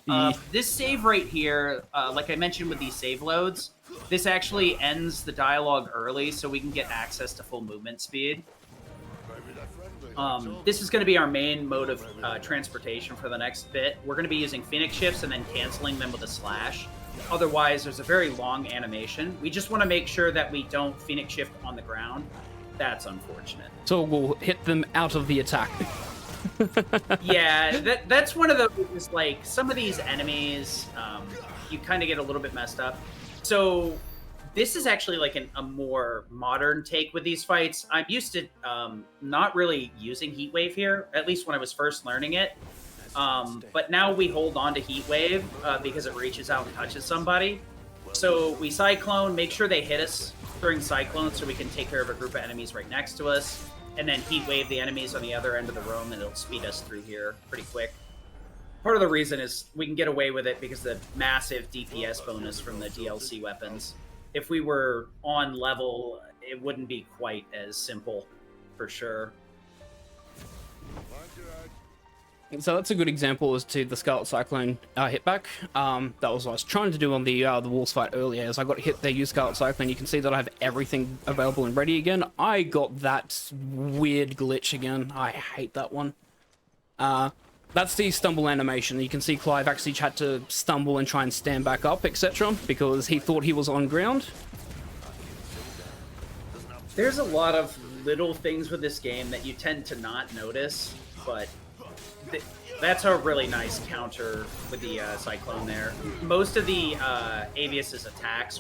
This save right here, like I mentioned with these save loads, this actually ends the dialogue early so we can get access to full movement speed. This is going to be our main mode of transportation for the next bit. We're going to be using Phoenix shifts and then canceling them with a slash. Otherwise, there's a very long animation. We just want to make sure that we don't Phoenix shift on the ground. That's unfortunate. So we'll hit them out of the attack. Yeah, that's one of those, like, some of these enemies, you kind of get a little bit messed up. So this is actually like a more modern take with these fights. I'm used to not really using Heat Wave here, at least when I was first learning it. But now we hold on to Heat Wave because it reaches out and touches somebody. So we Cyclone, make sure they hit us during Cyclone so we can take care of a group of enemies right next to us. And then Heat Wave the enemies on the other end of the room, and it'll speed us through here pretty quick. Part of the reason is we can get away with it because of the massive DPS bonus from the DLC weapons. If we were on level, it wouldn't be quite as simple, for sure. So that's a good example as to the Scarlet Cyclone hitback. That was what I was trying to do on the Wolves fight earlier. As I got hit, they used Scarlet Cyclone. You can see that I have everything available and ready again. I got that weird glitch again. I hate that one. That's the stumble animation. You can see Clive actually had to stumble and try and stand back up, etc., because he thought he was on ground. There's a lot of little things with this game that you tend to not notice, but that's a really nice counter with the Cyclone there. Most of the Avius's attacks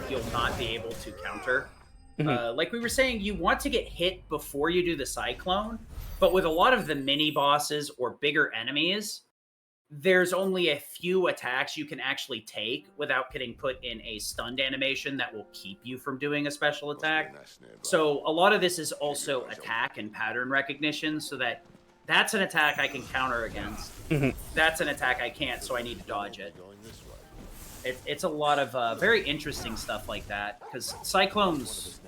you'll not be able to counter. Like we were saying, you want to get hit before you do the Cyclone, but with a lot of the mini bosses or bigger enemies, there's only a few attacks you can actually take without getting put in a stunned animation that will keep you from doing a special attack. So a lot of this is also attack and pattern recognition, so that's an attack I can counter against. That's an attack I can't, so I need to dodge it. It's a lot of very interesting stuff like that, because Cyclone's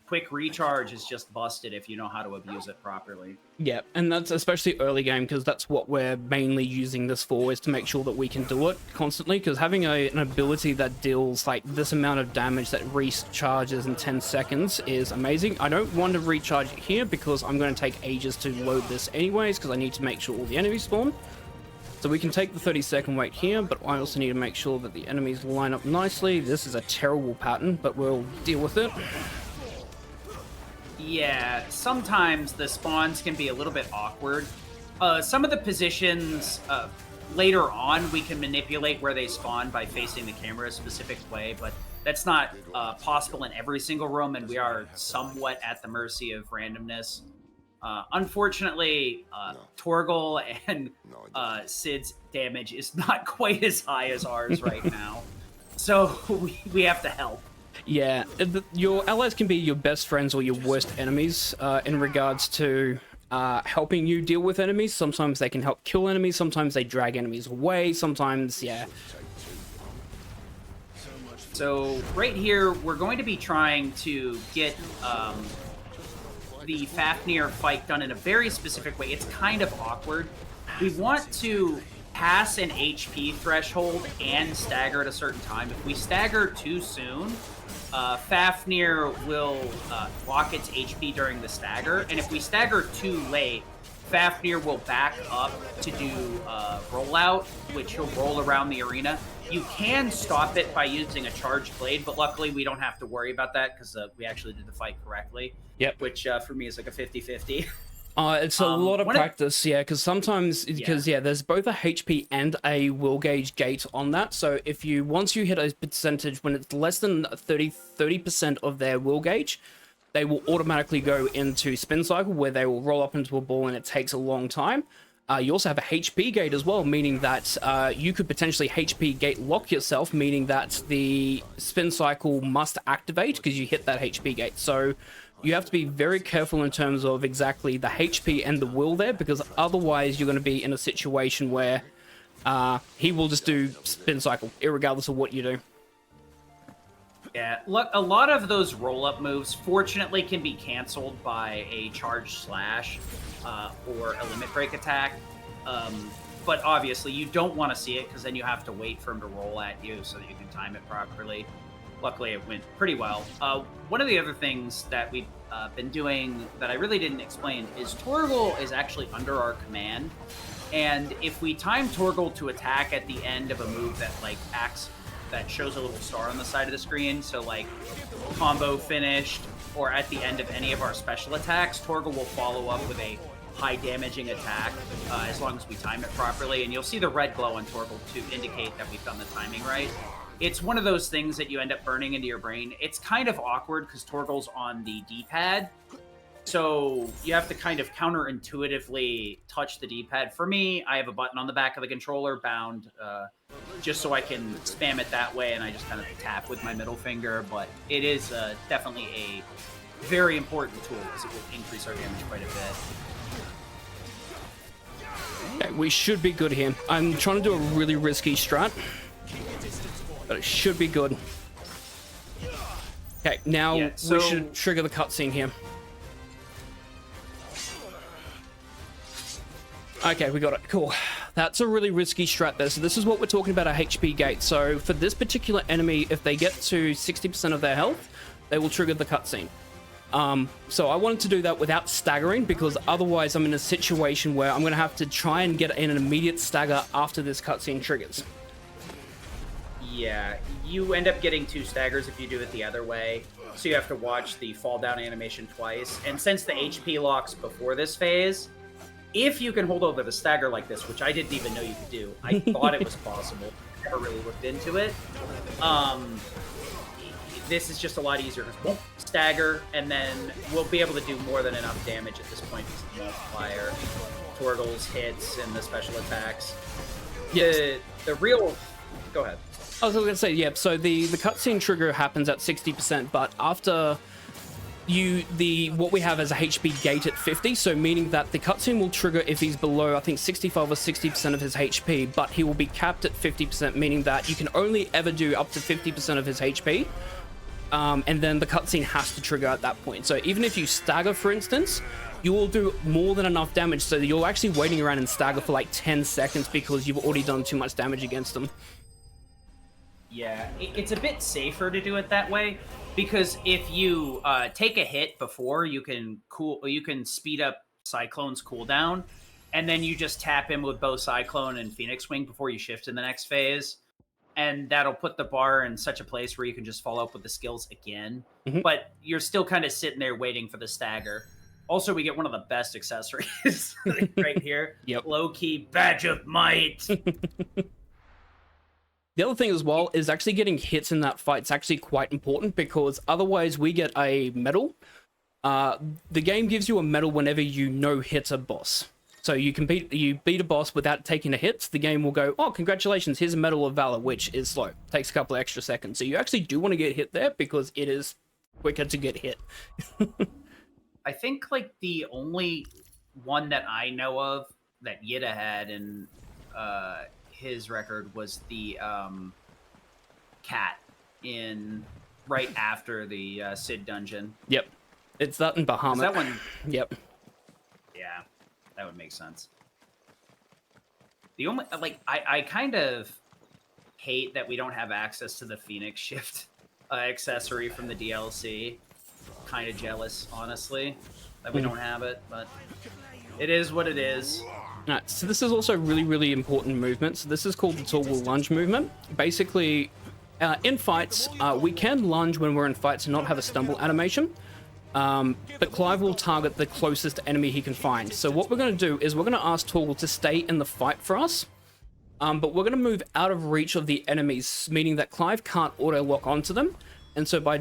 quick recharge is just busted if you know how to abuse it properly. Yeah, and that's especially early game, because that's what we're mainly using this for, is to make sure that we can do it constantly, because having an ability that deals like this amount of damage that recharges in 10 seconds is amazing. I don't want to recharge it here because I'm going to take ages to load this anyways, because I need to make sure all the enemies spawn. So we can take the 30-second wait here, but I also need to make sure that the enemies line up nicely. This is a terrible pattern, but we'll deal with it. Yeah, sometimes the spawns can be a little bit awkward. Some of the positions later on we can manipulate where they spawn by facing the camera a specific way, but that's not possible in every single room, and we are somewhat at the mercy of randomness. Unfortunately, Torgal and Sid's damage is not quite as high as ours right now, so we have to help. Yeah, your allies can be your best friends or your worst enemies in regards to helping you deal with enemies. Sometimes they can help kill enemies, sometimes they drag enemies away, sometimes, yeah. So right here, we're going to be trying to get the Fafnir fight done in a very specific way. It's kind of awkward. We want to pass an HP threshold and stagger at a certain time. If we stagger too soon, Fafnir will block its HP during the stagger, and if we stagger too late, Fafnir will back up to do rollout, which he'll roll around the arena. You can stop it by using a charged blade, but luckily we don't have to worry about that because we actually did the fight correctly. Yep. Which for me is like a 50-50. It's a lot of practice, yeah, because sometimes, there's both a HP and a will gauge gate on that. So if once you hit a percentage, when it's less than 30% of their will gauge, they will automatically go into spin cycle where they will roll up into a ball and it takes a long time. You also have a HP gate as well, meaning that you could potentially HP gate lock yourself, meaning that the spin cycle must activate because you hit that HP gate. So you have to be very careful in terms of exactly the HP and the will there, because otherwise you're going to be in a situation where he will just do spin cycle, irregardless of what you do. Yeah, look, a lot of those roll-up moves, fortunately, can be canceled by a charge slash or a limit break attack. But obviously, you don't want to see it because then you have to wait for him to roll at you so that you can time it properly. Luckily, it went pretty well. One of the other things that we've been doing that I really didn't explain is Torgal is actually under our command. And if we time Torgal to attack at the end of a move that acts, that shows a little star on the side of the screen, so like combo finished, or at the end of any of our special attacks, Torgal will follow up with a high damaging attack as long as we time it properly. And you'll see the red glow on Torgal to indicate that we've done the timing right. It's one of those things that you end up burning into your brain. It's kind of awkward because Torgal's on the D-pad, so you have to kind of counterintuitively touch the D-pad. For me, I have a button on the back of the controller bound just so I can spam it that way, and I just kind of tap with my middle finger. But it is definitely a very important tool because it will increase our damage quite a bit. Okay, we should be good here. I'm trying to do a really risky strat, but it should be good. Okay, now we should trigger the cutscene here. Okay, we got it. Cool. That's a really risky strat there. So this is what we're talking about, a HP gate. So for this particular enemy, if they get to 60% of their health, they will trigger the cutscene. So I wanted to do that without staggering, because otherwise I'm in a situation where I'm going to have to try and get in an immediate stagger after this cutscene triggers. Yeah, you end up getting 2 staggers if you do it the other way. So you have to watch the fall down animation twice. And since the HP locks before this phase, if you can hold over the stagger like this, which I didn't even know you could do, I thought it was possible. Never really looked into it. This is just a lot easier. We'll stagger, and then we'll be able to do more than enough damage at this point because of the multiplier, Torgal's hits, and the special attacks. Yes. The real... Go ahead. I was going to say, yeah, so the cutscene trigger happens at 60%, but after... what we have as a HP gate at 50, so meaning that the cutscene will trigger if he's below, I think, 65 or 60% of his HP, but he will be capped at 50%, meaning that you can only ever do up to 50% of his HP, and then the cutscene has to trigger at that point. So even if you stagger, for instance, you will do more than enough damage so that you're actually waiting around and stagger for like 10 seconds because you've already done too much damage against them. Yeah, it's a bit safer to do it that way, because if you take a hit before, you can speed up Cyclone's cooldown, and then you just tap him with both Cyclone and Phoenix Wing before you shift in the next phase, and that'll put the bar in such a place where you can just follow up with the skills again. Mm-hmm. But you're still kind of sitting there waiting for the stagger. Also, we get one of the best accessories right here. Yep. Low-key Badge of Might. The other thing as well is actually getting hits in that fight is actually quite important, because otherwise we get a medal. The game gives you a medal whenever you no-hit a boss. So you beat a boss without taking a hit, the game will go, oh, congratulations, here's a Medal of Valor, which is slow. Takes a couple of extra seconds. So you actually do want to get hit there because it is quicker to get hit. I think like the only one that I know of that Yida had in his record was the cat in right after the Sid dungeon. Yep, it's that in Bahamut. Is that one? Yep. Yeah, that would make sense. The only I kind of hate that we don't have access to the Phoenix shift accessory from the DLC. Kind of jealous, honestly, that we don't have it, but it is what it is. Alright, so this is also really, really important movement. So this is called the toggle lunge movement. Basically, in fights, we can lunge when we're in fights and not have a stumble animation. But Clive will target the closest enemy he can find. So what we're going to do is we're going to ask Toggle to stay in the fight for us. But we're going to move out of reach of the enemies, meaning that Clive can't auto-lock onto them. And so by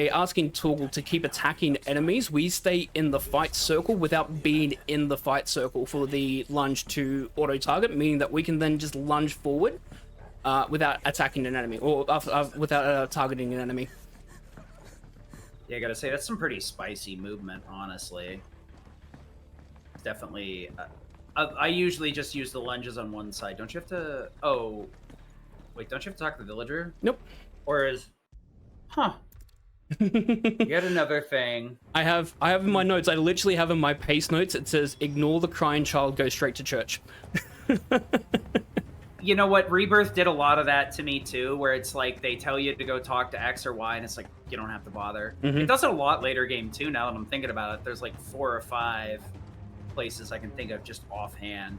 asking Toggle to keep attacking enemies, we stay in the fight circle without being in the fight circle for the lunge to auto-target, meaning that we can then just lunge forward without attacking an enemy, or without targeting an enemy. Yeah, I gotta say, that's some pretty spicy movement, honestly. Definitely. I usually just use the lunges on one side. Don't you have to... Oh. Wait, don't you have to talk to the villager? Nope. Or is... Huh. Yet another thing. I have in my notes, I literally have in my pace notes, it says, ignore the crying child, go straight to church. You know what? Rebirth did a lot of that to me too, where it's like they tell you to go talk to X or Y, and it's like you don't have to bother. It does it a lot later game too. Now that I'm thinking about it, there's like 4 or 5 places I can think of just offhand.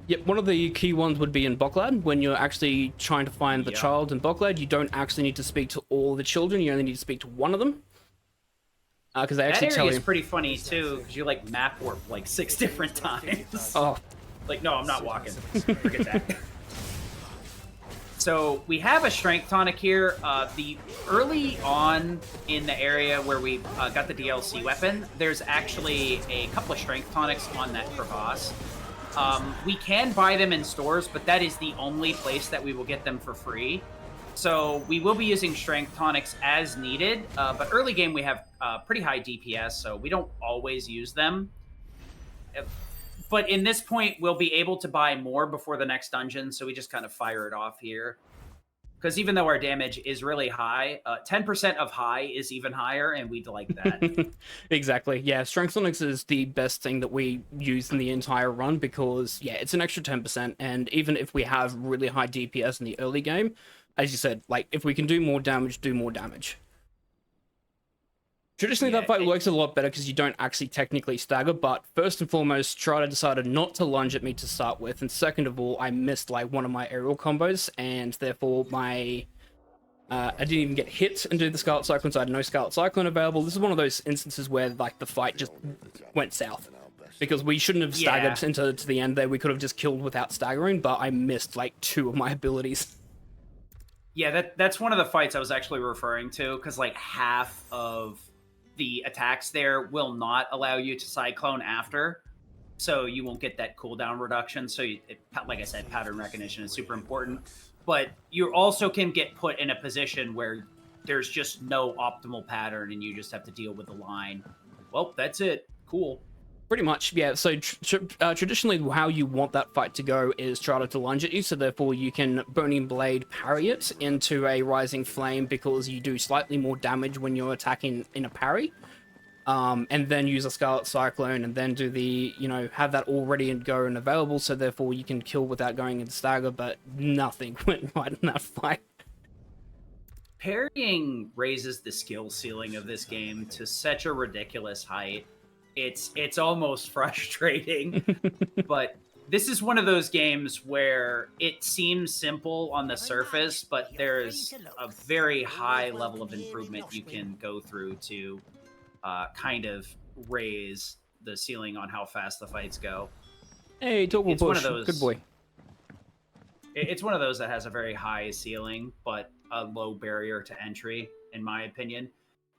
Yep, one of the key ones would be in Boklad. When you're actually trying to find the child in Boklad, you don't actually need to speak to all the children. You only need to speak to one of them. Because they actually tell you. That area is pretty funny too, because you like map warp like 6 different times. Oh, like no, I'm not walking. Forget that. So we have a strength tonic here. The early on in the area where we got the DLC weapon, there's actually a couple of strength tonics on that crevasse. We can buy them in stores, but that is the only place that we will get them for free. So we will be using strength tonics as needed, but early game we have pretty high DPS, so we don't always use them. But in this point, we'll be able to buy more before the next dungeon, so we just kind of fire it off here. Because even though our damage is really high, 10% of high is even higher, and we'd like that. Exactly. Yeah, Strength Tonics is the best thing that we use in the entire run because, yeah, it's an extra 10%, and even if we have really high DPS in the early game, as you said, like, if we can do more damage, do more damage. Traditionally, that fight works a lot better because you don't actually technically stagger, but first and foremost, Strider decided not to lunge at me to start with, and second of all, I missed, like, one of my aerial combos, and therefore my... I didn't even get hit and do the Scarlet Cyclone, so I had no Scarlet Cyclone available. This is one of those instances where, like, the fight just went south. Because we shouldn't have staggered into the end there. We could have just killed without staggering, but I missed, like, 2 of my abilities. Yeah, that's one of the fights I was actually referring to, because, like, half of the attacks there will not allow you to cyclone after, so you won't get that cooldown reduction. So, like I said, pattern recognition is super important. But you also can get put in a position where there's just no optimal pattern, and you just have to deal with the line. Well, that's it. Cool. Pretty much, yeah. So traditionally, how you want that fight to go is try to lunge at you, so therefore you can Burning Blade parry it into a Rising Flame because you do slightly more damage when you're attacking in a parry. And then use a Scarlet Cyclone, and then do the, you know, have that all ready and go and available, so therefore you can kill without going into stagger, but nothing went right in that fight. Parrying raises the skill ceiling of this game to such a ridiculous height. It's almost frustrating, but this is one of those games where it seems simple on the surface, but there's a very high level of improvement you can go through to kind of raise the ceiling on how fast the fights go. Hey, Toggle Push, good boy. It's one of those that has a very high ceiling, but a low barrier to entry, in my opinion.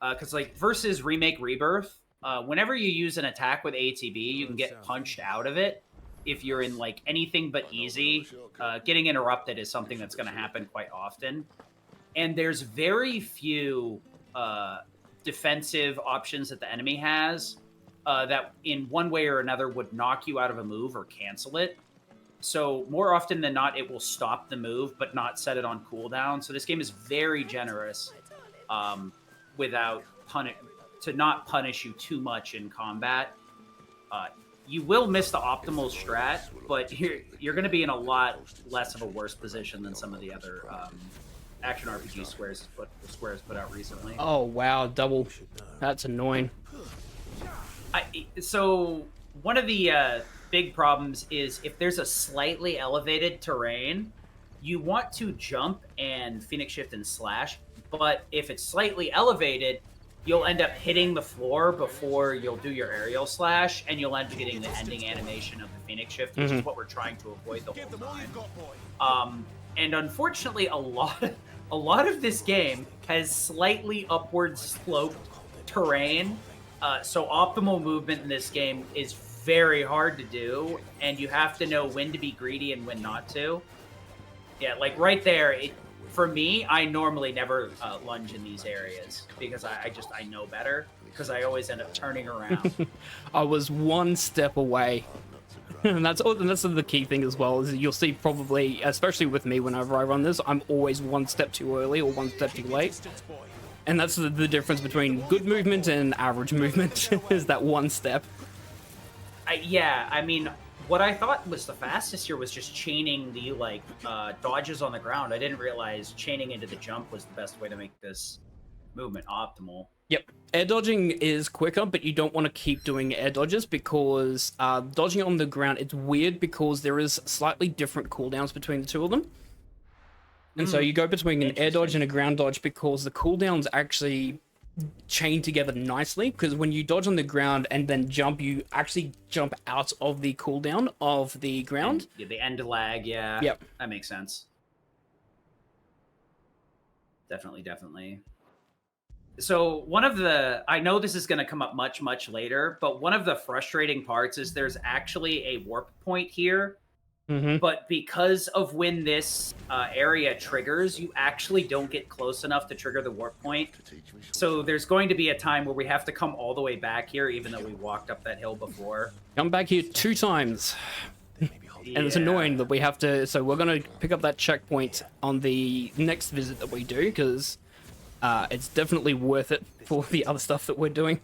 Because, like, versus Remake Rebirth, whenever you use an attack with ATB, you can get punched out of it. If you're in, like, anything but easy, getting interrupted is something that's going to happen quite often. And there's very few defensive options that the enemy has that in one way or another would knock you out of a move or cancel it. So more often than not, it will stop the move, but not set it on cooldown. So this game is very generous to not punish you too much in combat. You will miss the optimal strat, but you're going to be in a lot less of a worse position than some of the other action RPG Square's put out recently. Oh wow, double. That's annoying. So one of the big problems is if there's a slightly elevated terrain, you want to jump and Phoenix Shift and slash, but if it's slightly elevated, you'll end up hitting the floor before you'll do your aerial slash, and you'll end up getting the ending animation of the Phoenix Shift, which is what we're trying to avoid the whole time. And unfortunately, a lot of this game has slightly upward sloped terrain, so optimal movement in this game is very hard to do, and you have to know when to be greedy and when not to. Yeah, like right there, for me, I normally never lunge in these areas because I know better, because I always end up turning around. I was one step away. And that's the key thing as well, is you'll see probably, especially with me whenever I run this, I'm always one step too early or one step too late. And that's the difference between good movement and average movement, is that one step. Yeah, I mean, what I thought was the fastest here was just chaining the, like, dodges on the ground. I didn't realize chaining into the jump was the best way to make this movement optimal. Yep. Air dodging is quicker, but you don't want to keep doing air dodges because dodging on the ground, it's weird because there is slightly different cooldowns between the two of them. And so you go between an air dodge and a ground dodge because the cooldowns actually chain together nicely, because when you dodge on the ground and then jump, you actually jump out of the cooldown of the ground. Yeah, the end lag, yeah. Yep. That makes sense. Definitely. So one of the, I know this is going to come up much later, but one of the frustrating parts is there's actually a warp point here. But because of when this area triggers, you actually don't get close enough to trigger the warp point. So there's going to be a time where we have to come all the way back here, even though we walked up that hill before. Come back here 2 times. And it's annoying that we have to, so we're going to pick up that checkpoint on the next visit that we do, because it's definitely worth it for the other stuff that we're doing.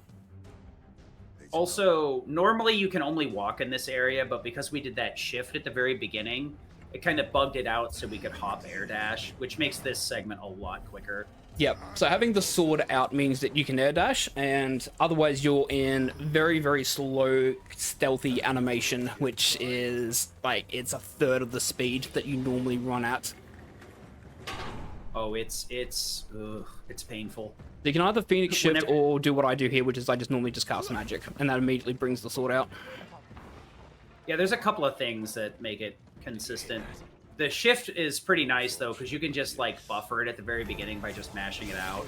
Also, normally you can only walk in this area, but because we did that shift at the very beginning, it kind of bugged it out so we could hop air dash, which makes this segment a lot quicker. Yep, so having the sword out means that you can air dash, and otherwise you're in very slow, stealthy animation, which is, like, it's a third of the speed that you normally run at. Oh, it's painful. You can either Phoenix Shift or do what I do here, which is I just normally just cast magic, and that immediately brings the sword out. Yeah, there's a couple of things that make it consistent. The shift is pretty nice, though, because you can just, like, buffer it at the very beginning by just mashing it out.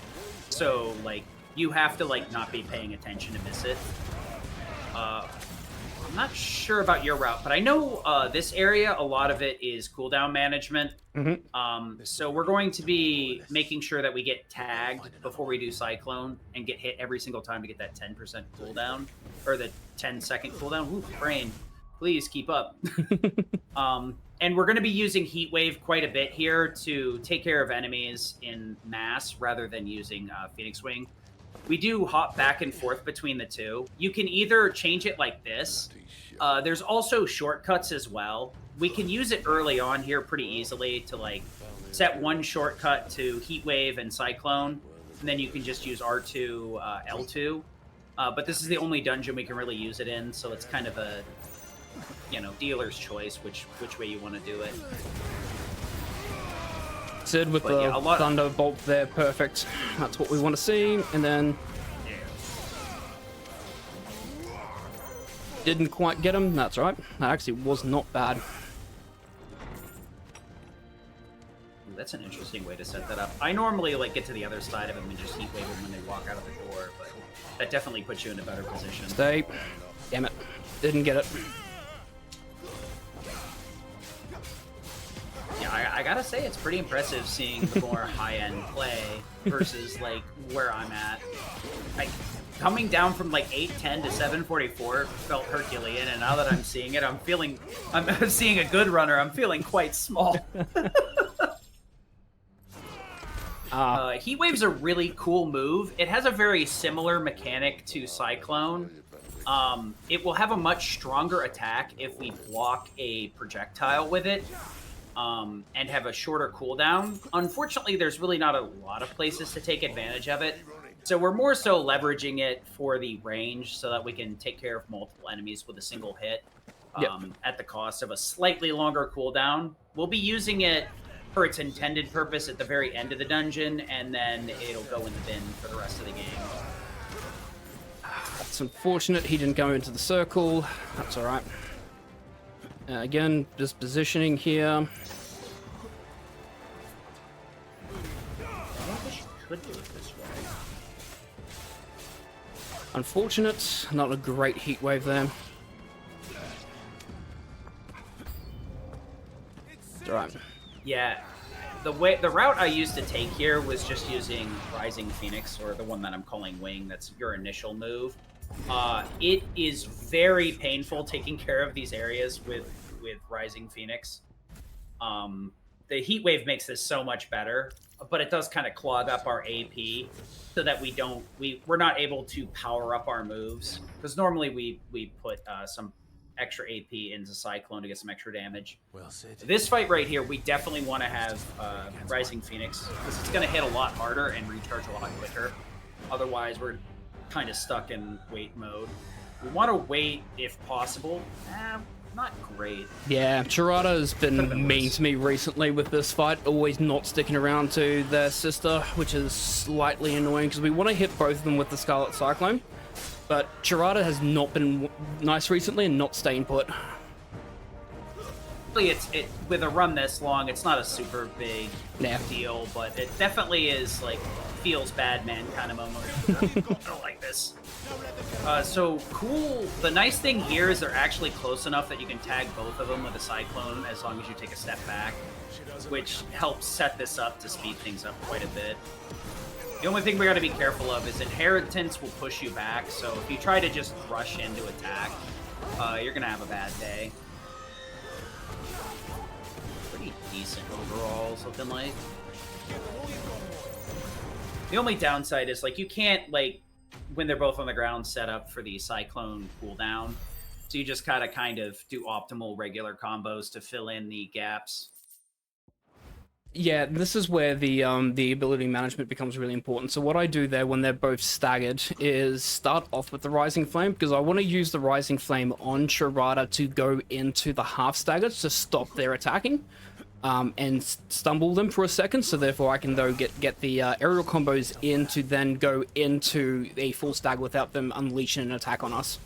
So, like, you have to, like, not be paying attention to miss it. I'm not sure about your route, but I know this area, a lot of it is cooldown management. So we're going to be making sure that we get tagged before we do Cyclone and get hit every single time to get that 10% cooldown, or the 10-second cooldown. Ooh, brain, please keep up. And we're going to be using Heat Wave quite a bit here to take care of enemies in mass rather than using Phoenix Wing. We do hop back and forth between the two. You can either change it like this. There's also shortcuts as well. We can use it early on here pretty easily to, like, set one shortcut to Heat Wave and Cyclone, and then you can just use R2, L2. But this is the only dungeon we can really use it in, so it's kind of a, you know, dealer's choice which way you want to do it. Sid with the Thunderbolt there, perfect. That's what we want to see, and then... Didn't quite get him, that's right. That actually was not bad. That's an interesting way to set that up. I normally, like, get to the other side of them and just Heat Wave them when they walk out of the door, but that definitely puts you in a better position. Stay. Damn it. Didn't get it. Yeah, I gotta say, it's pretty impressive seeing the more high-end play versus, like, where I'm at. Coming down from, like, 810 to 744 felt Herculean, and now that I'm seeing it, I'm seeing a good runner, I'm feeling quite small. Heat Wave's a really cool move. It has a very similar mechanic to Cyclone. It will have a much stronger attack if we block a projectile with it. and have a shorter cooldown. Unfortunately, there's really not a lot of places to take advantage of it. So we're more so leveraging it for the range so that we can take care of multiple enemies with a single hit at the cost of a slightly longer cooldown. We'll be using it for its intended purpose at the very end of the dungeon, and then it'll go in the bin for the rest of the game. That's unfortunate. He didn't go into the circle. That's all right. Again, just positioning here. I wish you could do it this way. Unfortunate. Not a great heat wave there. It's all right. Yeah, the route I used to take here was just using Rising Phoenix, or the one that I'm calling Wing. That's your initial move. It is very painful taking care of these areas with Rising Phoenix. The heat wave makes this so much better, but it does kind of clog up our AP so that we're not able to power up our moves, because normally we put some extra AP into Cyclone to get some extra damage. Well said. This fight right here, we definitely want to have Rising Phoenix, because it's going to hit a lot harder and recharge a lot quicker. Otherwise, we're kind of stuck in wait mode. We want to wait if possible. Not great. Yeah, Chirata has been mean to me recently with this fight, always not sticking around to their sister, which is slightly annoying because we want to hit both of them with the Scarlet Cyclone. But Chirata has not been nice recently and not staying put. With a run this long, it's not a super big Yeah. deal, but it definitely is like feels bad man kind of moment. I don't like this. So cool. The nice thing here is they're actually close enough that you can tag both of them with a Cyclone as long as you take a step back, which helps set this up to speed things up quite a bit. The only thing we got to be careful of is Inheritance will push you back, so if you try to just rush into attack, you're going to have a bad day. Pretty decent overalls, looking like. The only downside is, like, you can't, like, when they're both on the ground, set up for the Cyclone cooldown. So you just gotta kind of do optimal regular combos to fill in the gaps. Yeah, this is where the ability management becomes really important. So what I do there when they're both staggered is start off with the Rising Flame, because I want to use the Rising Flame on Chirata to go into the half staggers to stop their attacking. And stumble them for a second, so therefore I can though get the aerial combos in to then go into a full stag without them unleashing an attack on us.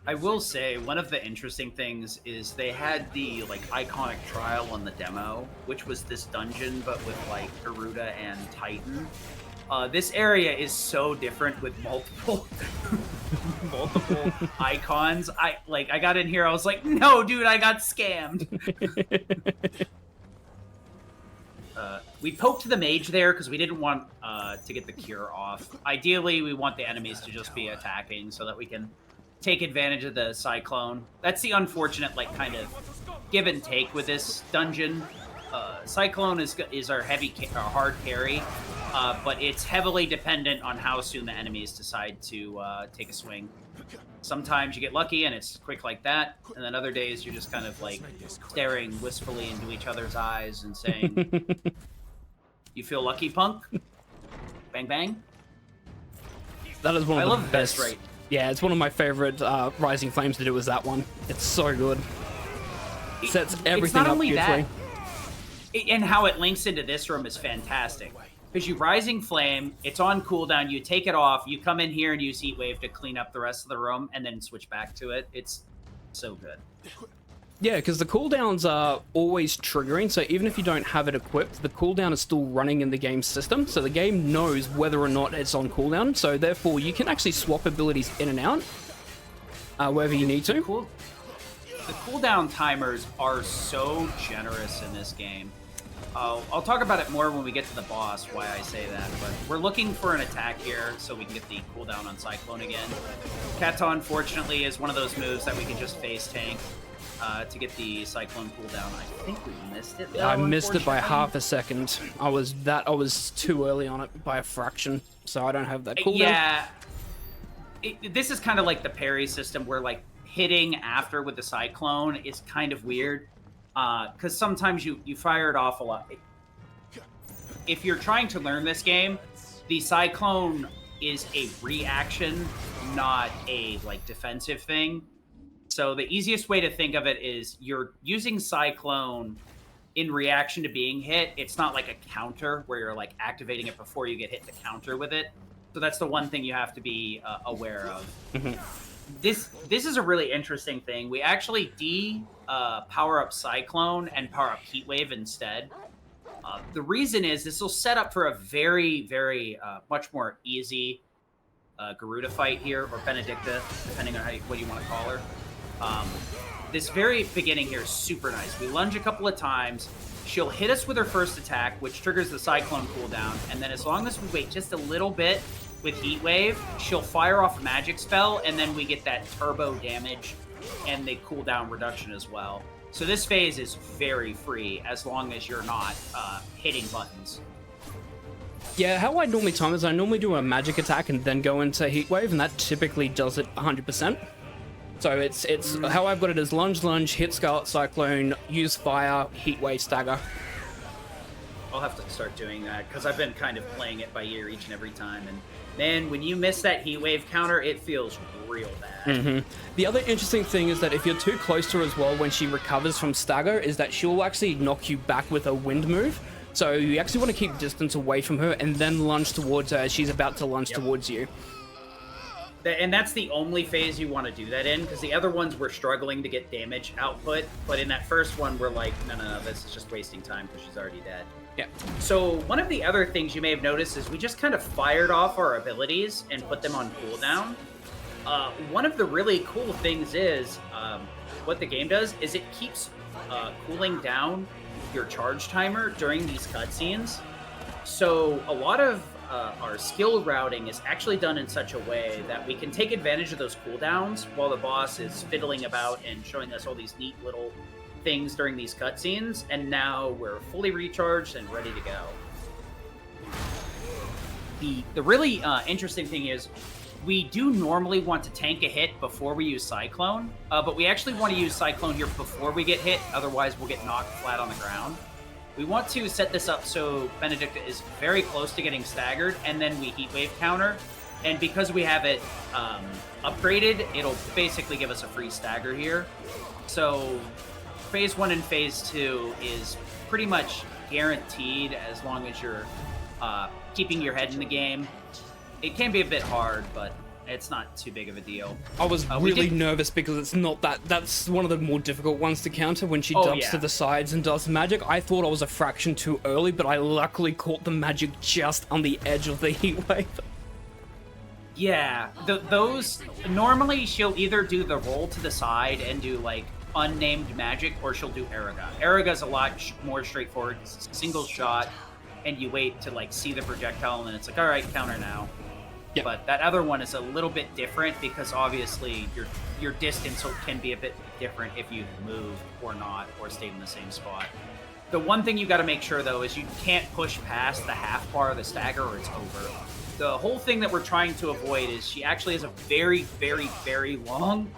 I will say, one of the interesting things is they had the, like, iconic trial on the demo, which was this dungeon, but with, like, Garuda and Titan. This area is so different with multiple icons. I got in here, I was like, no, dude, I got scammed. We poked the mage there because we didn't want to get the cure off. Ideally, we want the enemies to just be attacking so that we can take advantage of the Cyclone. That's the unfortunate, like, kind of give and take with this dungeon. Cyclone is our hard carry, but it's heavily dependent on how soon the enemies decide to take a swing. Sometimes you get lucky and it's quick like that, and then other days you're just kind of like staring wistfully into each other's eyes and saying, "You feel lucky, punk?" Bang bang. That is one of the best. Right? Yeah, it's one of my favorite Rising Flames to do is that one. It's so good. Sets everything up beautifully. And how it links into this room is fantastic. Because you Rising Flame, it's on cooldown, you take it off, you come in here and use Heat Wave to clean up the rest of the room, and then switch back to it. It's so good. Yeah, because the cooldowns are always triggering, so even if you don't have it equipped, the cooldown is still running in the game system, so the game knows whether or not it's on cooldown, so therefore you can actually swap abilities in and out, wherever you need to. The cooldown timers are so generous in this game. I'll talk about it more when we get to the boss, why I say that, but we're looking for an attack here so we can get the cooldown on Cyclone again. Kata, unfortunately, is one of those moves that we can just face tank to get the Cyclone cooldown. I think we missed it, though, I missed it by half a second. I was too early on it by a fraction, so I don't have that cooldown. Yeah. This is kind of like the parry system where, like, hitting after with the Cyclone is kind of weird, because sometimes you fire it off a lot. If you're trying to learn this game, the Cyclone is a reaction, not a like defensive thing. So the easiest way to think of it is you're using Cyclone in reaction to being hit. It's not like a counter where you're like activating it before you get hit to counter with it. So that's the one thing you have to be aware of. This is a really interesting thing. We actually power up Cyclone and power up Heat Wave instead. The reason is this will set up for a very, very much more easy Garuda fight here, or Benedicta, depending on what you want to call her. This very beginning here is super nice. We lunge a couple of times. She'll hit us with her first attack, which triggers the Cyclone cooldown, and then as long as we wait just a little bit with Heat Wave, she'll fire off a magic spell, and then we get that turbo damage and the cooldown reduction as well. So this phase is very free as long as you're not hitting buttons. Yeah, how I normally time is I normally do a magic attack and then go into Heat Wave, and that typically does it 100%. So it's how I've got it is lunge, hit Scarlet Cyclone, use fire, Heat Wave, stagger. I'll have to start doing that because I've been kind of playing it by ear each and every time, and man, when you miss that Heat Wave counter, it feels real bad. The other interesting thing is that if you're too close to her as well, when she recovers from stagger, is that she'll actually knock you back with a wind move. So you actually want to keep distance away from her and then lunge towards her as she's about to lunge towards you. And that's the only phase you want to do that in, because the other ones we're struggling to get damage output, but in that first one we're like, no, this is just wasting time because she's already dead. Yeah. So one of the other things you may have noticed is we just kind of fired off our abilities and put them on cooldown. One of the really cool things is what the game does is it keeps cooling down your charge timer during these cutscenes. So a lot of our skill routing is actually done in such a way that we can take advantage of those cooldowns while the boss is fiddling about and showing us all these neat little things during these cutscenes, and now we're fully recharged and ready to go. The really interesting thing is we do normally want to tank a hit before we use Cyclone, but we actually want to use Cyclone here before we get hit, otherwise we'll get knocked flat on the ground. We want to set this up so Benedicta is very close to getting staggered, and then we Heat Wave counter, and because we have it upgraded, it'll basically give us a free stagger here. So Phase 1 and Phase 2 is pretty much guaranteed as long as you're keeping your head in the game. It can be a bit hard, but it's not too big of a deal. I was really nervous because it's not that's one of the more difficult ones to counter when she dumps to the sides and does magic. I thought I was a fraction too early, but I luckily caught the magic just on the edge of the Heat Wave. Yeah, those normally she'll either do the roll to the side and do like unnamed magic, or she'll do Eriga. Eriga's a lot more straightforward. It's a single shot, and you wait to like see the projectile, and then it's like, all right, counter now. Yep. But that other one is a little bit different because obviously your distance can be a bit different if you move or not, or stayed in the same spot. The one thing you got to make sure though is you can't push past the half bar of the stagger or it's over. The whole thing that we're trying to avoid is she actually has a very, very, very long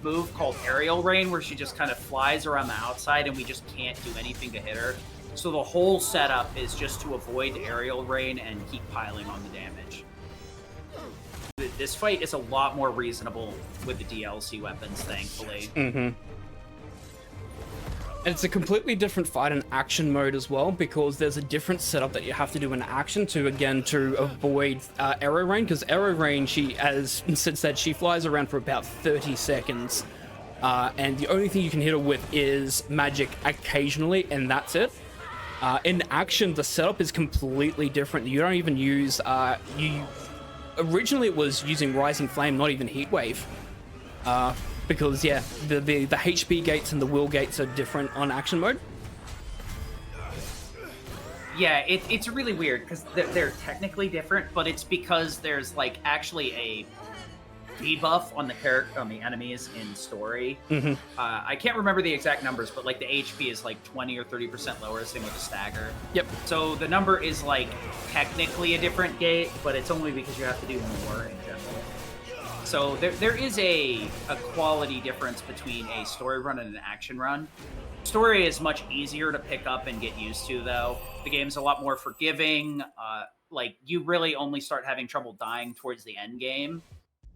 move called Aerial Rain, where she just kind of flies around the outside and we just can't do anything to hit her. So the whole setup is just to avoid Aerial Rain and keep piling on the damage. This fight is a lot more reasonable with the DLC weapons, thankfully. And it's a completely different fight in action mode as well, because there's a different setup that you have to do in action to avoid Arrow Rain, because Arrow Rain, she, as Sid said, she flies around for about 30 seconds. And the only thing you can hit her with is magic occasionally, and that's it. In action, the setup is completely different. You don't even use... Originally, it was using Rising Flame, not even Heat Wave. Because, yeah, the HP gates and the will gates are different on action mode. Yeah, it's really weird, because they're technically different, but it's because there's, like, actually a debuff on the enemies in story. I can't remember the exact numbers, but like the HP is like 20 or 30% lower, same with the stagger. Yep. So the number is like technically a different gate, but it's only because you have to do more in general. So there is a quality difference between a story run and an action run. Story is much easier to pick up and get used to, though. The game's a lot more forgiving. Like, you really only start having trouble dying towards the end game.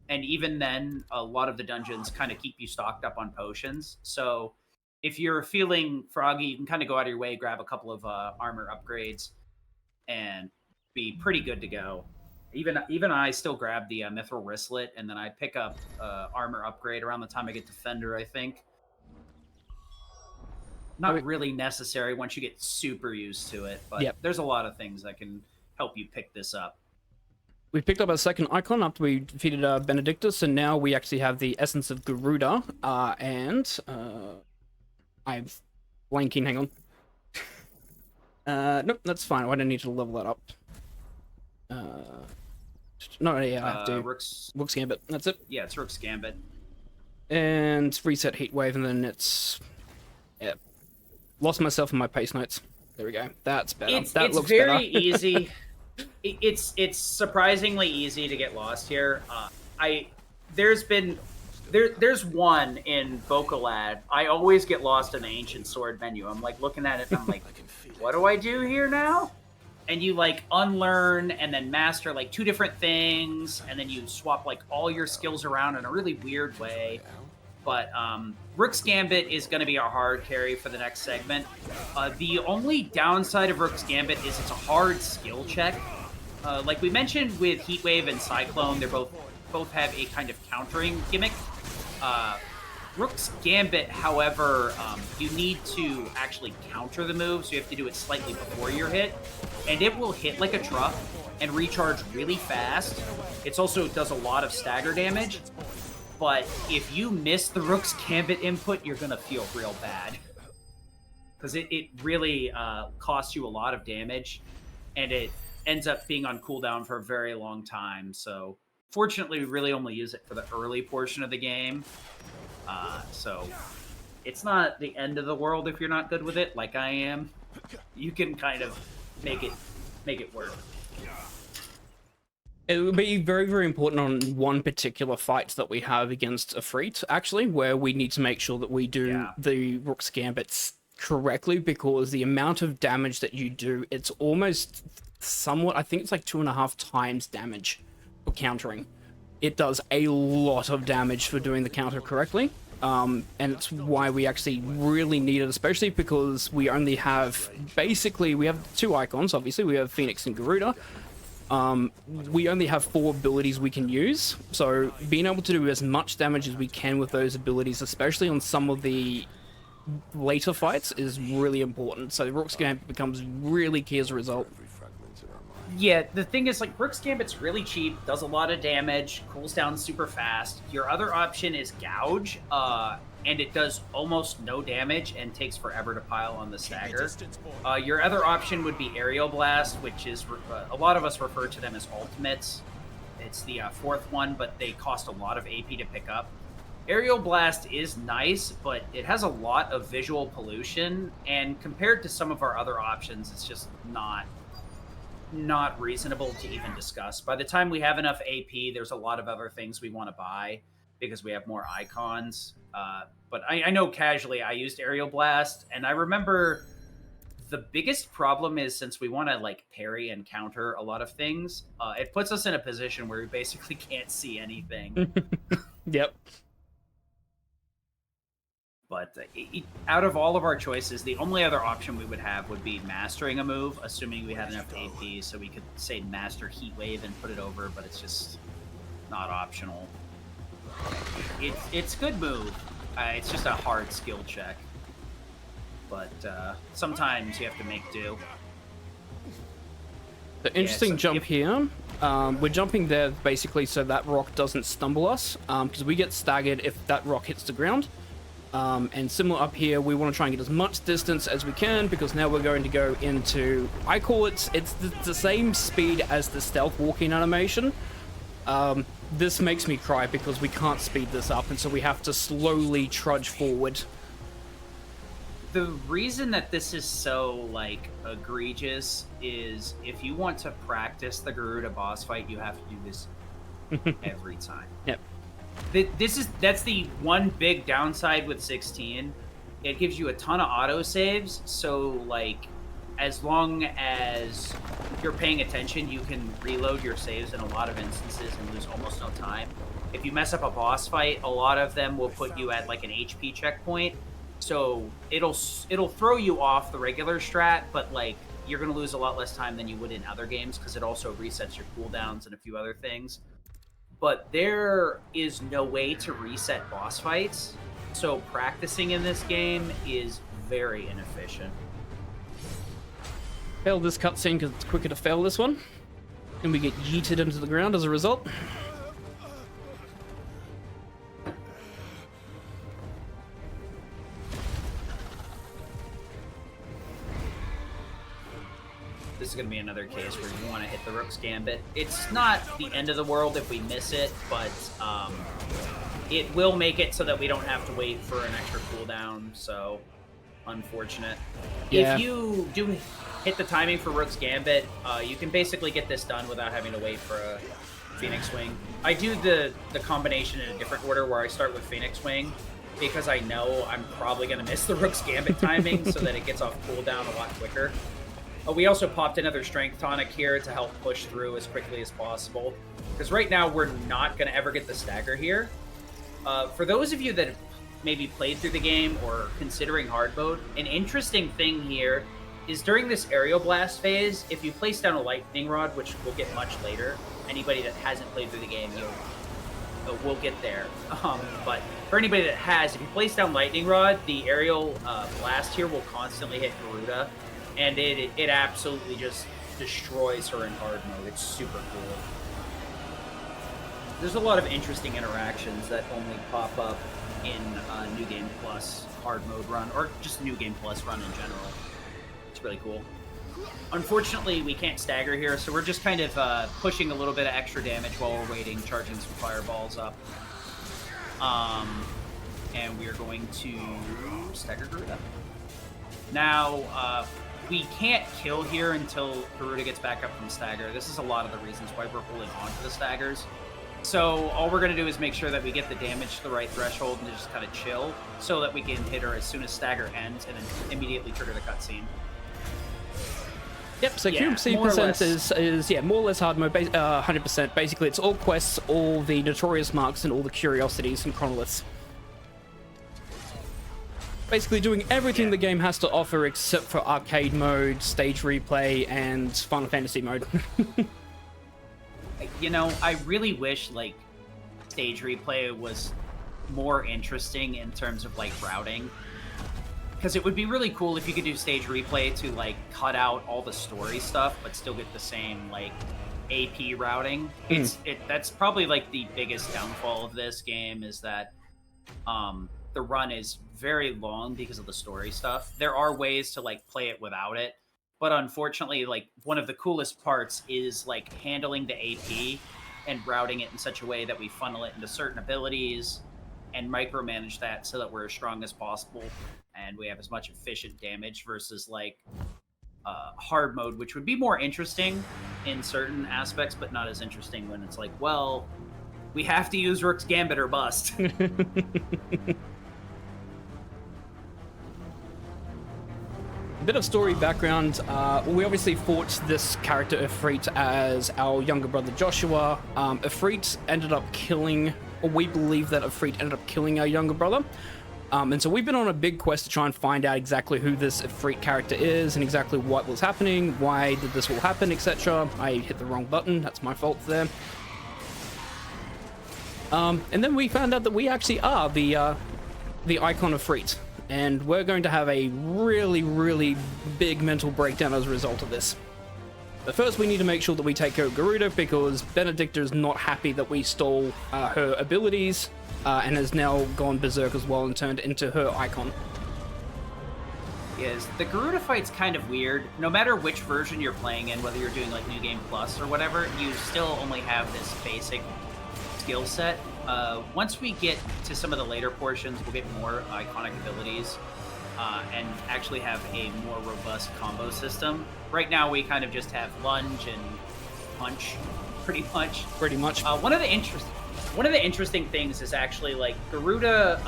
And even then, a lot of the dungeons kind of keep you stocked up on potions. So if you're feeling froggy, you can kind of go out of your way, grab a couple of armor upgrades, and be pretty good to go. Even I still grab the mithril wristlet, and then I pick up armor upgrade around the time I get to Fender, I think. Not really necessary once you get super used to it, but there's a lot of things that can help you pick this up. We picked up our second icon after we defeated Benedictus, and now we actually have the Essence of Garuda, and I'm blanking, hang on. Nope, that's fine, I don't need to level that up. No, yeah, I have to. Rook's Gambit, that's it. Yeah, it's Rook's Gambit. And reset Heatwave, and then it's... Yeah. Lost myself in my pace notes. There we go. That's better. It's looks very better. easy. It's surprisingly easy to get lost here. There's one in Bokalad. I always get lost in the Ancient Sword menu. I'm like looking at it and I'm like, what do I do here now? And you like unlearn and then master like 2 different things, and then you swap like all your skills around in a really weird way. But Rook's Gambit is going to be our hard carry for the next segment. The only downside of Rook's Gambit is it's a hard skill check. Like we mentioned with Heatwave and Cyclone, they're both have a kind of countering gimmick. Rook's Gambit, however, you need to actually counter the move, so you have to do it slightly before your hit. And it will hit like a truck and recharge really fast. It also does a lot of stagger damage. But if you miss the Rook's Gambit input, you're going to feel real bad. Because it really costs you a lot of damage, and it ends up being on cooldown for a very long time. So fortunately, we really only use it for the early portion of the game. So it's not the end of the world if you're not good with it, like I am. You can kind of make it work. It would be very, very important on one particular fight that we have against Ifrit, actually, where we need to make sure that we do the Rook's Gambits correctly, because the amount of damage that you do, it's almost somewhat, I think it's like 2.5 times damage for countering. It does a lot of damage for doing the counter correctly, and it's why we actually really need it, especially because we only have, basically, we have 2 icons, obviously, we have Phoenix and Garuda. We only have 4 abilities we can use, so being able to do as much damage as we can with those abilities, especially on some of the later fights, is really important. So the Rook's Gambit becomes really key as a result. Yeah, the thing is, like, Rook's Gambit's really cheap, does a lot of damage, cools down super fast. Your other option is Gouge, and it does almost no damage and takes forever to pile on the stagger. Your other option would be Aerial Blast, which is, a lot of us refer to them as ultimates. It's the 4th one, but they cost a lot of AP to pick up. Aerial Blast is nice, but it has a lot of visual pollution, and compared to some of our other options, it's just not reasonable to even discuss. By the time we have enough AP, there's a lot of other things we want to buy because we have more icons. But I know casually I used Aerial Blast, and I remember the biggest problem is, since we want to like parry and counter a lot of things, it puts us in a position where we basically can't see anything. Yep. But out of all of our choices, the only other option we would have would be mastering a move, assuming we had enough AP, so we could, say, master Heatwave and put it over, but it's just not optional. It's a good move. It's just a hard skill check. But sometimes you have to make do. The interesting jump here. We're jumping there basically so that rock doesn't stumble us, because we get staggered if that rock hits the ground. And similar up here, we want to try and get as much distance as we can, because now we're going to go into, I call it's the same speed as the stealth walking animation. This makes me cry because we can't speed this up, and so we have to slowly trudge forward. The reason that this is so, like, egregious is if you want to practice the Garuda boss fight, you have to do this every time. Yep. That's the one big downside with 16. It gives you a ton of auto saves, so like as long as you're paying attention, you can reload your saves in a lot of instances and lose almost no time. If you mess up a boss fight, a lot of them will put you at like an HP checkpoint, so it'll throw you off the regular strat, but like you're gonna lose a lot less time than you would in other games because it also resets your cooldowns and a few other things. But there is no way to reset boss fights, so practicing in this game is very inefficient. Fail this cutscene because it's quicker to fail this one. And we get yeeted into the ground as a result. This is going to be another case where you want to hit the Rook's Gambit. It's not the end of the world if we miss it, but it will make it so that we don't have to wait for an extra cooldown, so unfortunate. Yeah. If you do hit the timing for Rook's Gambit, you can basically get this done without having to wait for a Phoenix Wing. I do the combination in a different order where I start with Phoenix Wing because I know I'm probably going to miss the Rook's Gambit timing so that it gets off cooldown a lot quicker. We also popped another Strength Tonic here to help push through as quickly as possible. Because right now, we're not going to ever get the stagger here. For those of you that have maybe played through the game or considering hard mode, an interesting thing here is during this Aerial Blast phase, if you place down a Lightning Rod, which we'll get much later, anybody that hasn't played through the game, we'll get there. But for anybody that has, if you place down Lightning Rod, the Aerial Blast here will constantly hit Garuda. And it absolutely just destroys her in hard mode. It's super cool. There's a lot of interesting interactions that only pop up in New Game Plus hard mode run, or just New Game Plus run in general. It's really cool. Unfortunately, we can't stagger here, so we're just kind of pushing a little bit of extra damage while we're waiting, charging some fireballs up. And we are going to stagger Garuda. Now, we can't kill here until Garuda gets back up from stagger. This is a lot of the reasons why we're holding on to the staggers. So all we're going to do is make sure that we get the damage to the right threshold and just kind of chill so that we can hit her as soon as stagger ends and then immediately trigger the cutscene. Yep, so QMC percent is more or less hard mode, 100%. Basically, it's all quests, all the notorious marks, and all the curiosities and chronoliths. Basically doing everything the game has to offer except for arcade mode, stage replay, and Final Fantasy mode. You know, I really wish, like, stage replay was more interesting in terms of, like, routing. Because it would be really cool if you could do stage replay to, like, cut out all the story stuff, but still get the same, like, AP routing. That's probably, like, the biggest downfall of this game is that, the run is very long because of the story stuff. There are ways to like play it without it, but unfortunately, like one of the coolest parts is like handling the AP and routing it in such a way that we funnel it into certain abilities and micromanage that so that we're as strong as possible and we have as much efficient damage versus like hard mode, which would be more interesting in certain aspects, but not as interesting when it's like, well, we have to use Rook's Gambit or bust. Bit of story background. We obviously fought this character Ifrit as our younger brother Joshua. Ifrit ended up killing, or we believe that Ifrit ended up killing our younger brother. And so we've been on a big quest to try and find out exactly who this Ifrit character is and exactly what was happening, why did this all happen, etc. I hit the wrong button, that's my fault there. And then we found out that we actually are the icon of Ifrit. And we're going to have a really, really big mental breakdown as a result of this. But first we need to make sure that we take care of Garuda because Benedicta is not happy that we stole her abilities and has now gone berserk as well and turned into her icon. Yes, the Garuda fight's kind of weird. No matter which version you're playing in, whether you're doing like New Game Plus or whatever, you still only have this basic skill set. Once we get to some of the later portions, we'll get more iconic abilities and actually have a more robust combo system. Right now, we kind of just have lunge and punch, pretty much. Pretty much. One of the one of the interesting things is actually like Garuda.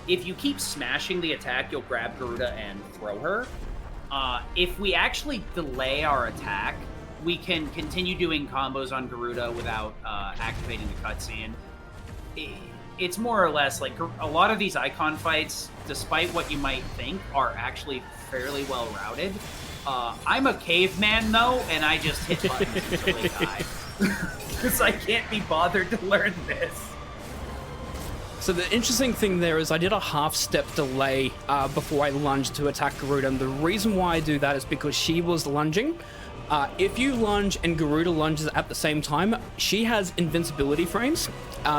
If you keep smashing the attack, you'll grab Garuda and throw her. If we actually delay our attack, we can continue doing combos on Garuda without activating the cutscene. It's more or less like a lot of these icon fights, despite what you might think, are actually fairly well routed. I'm a caveman though, and I just hit buttons until they die. Because I can't be bothered to learn this. So the interesting thing there is I did a half-step delay before I lunged to attack Garuda, and the reason why I do that is because she was lunging. If you lunge and Garuda lunges at the same time, she has invincibility frames,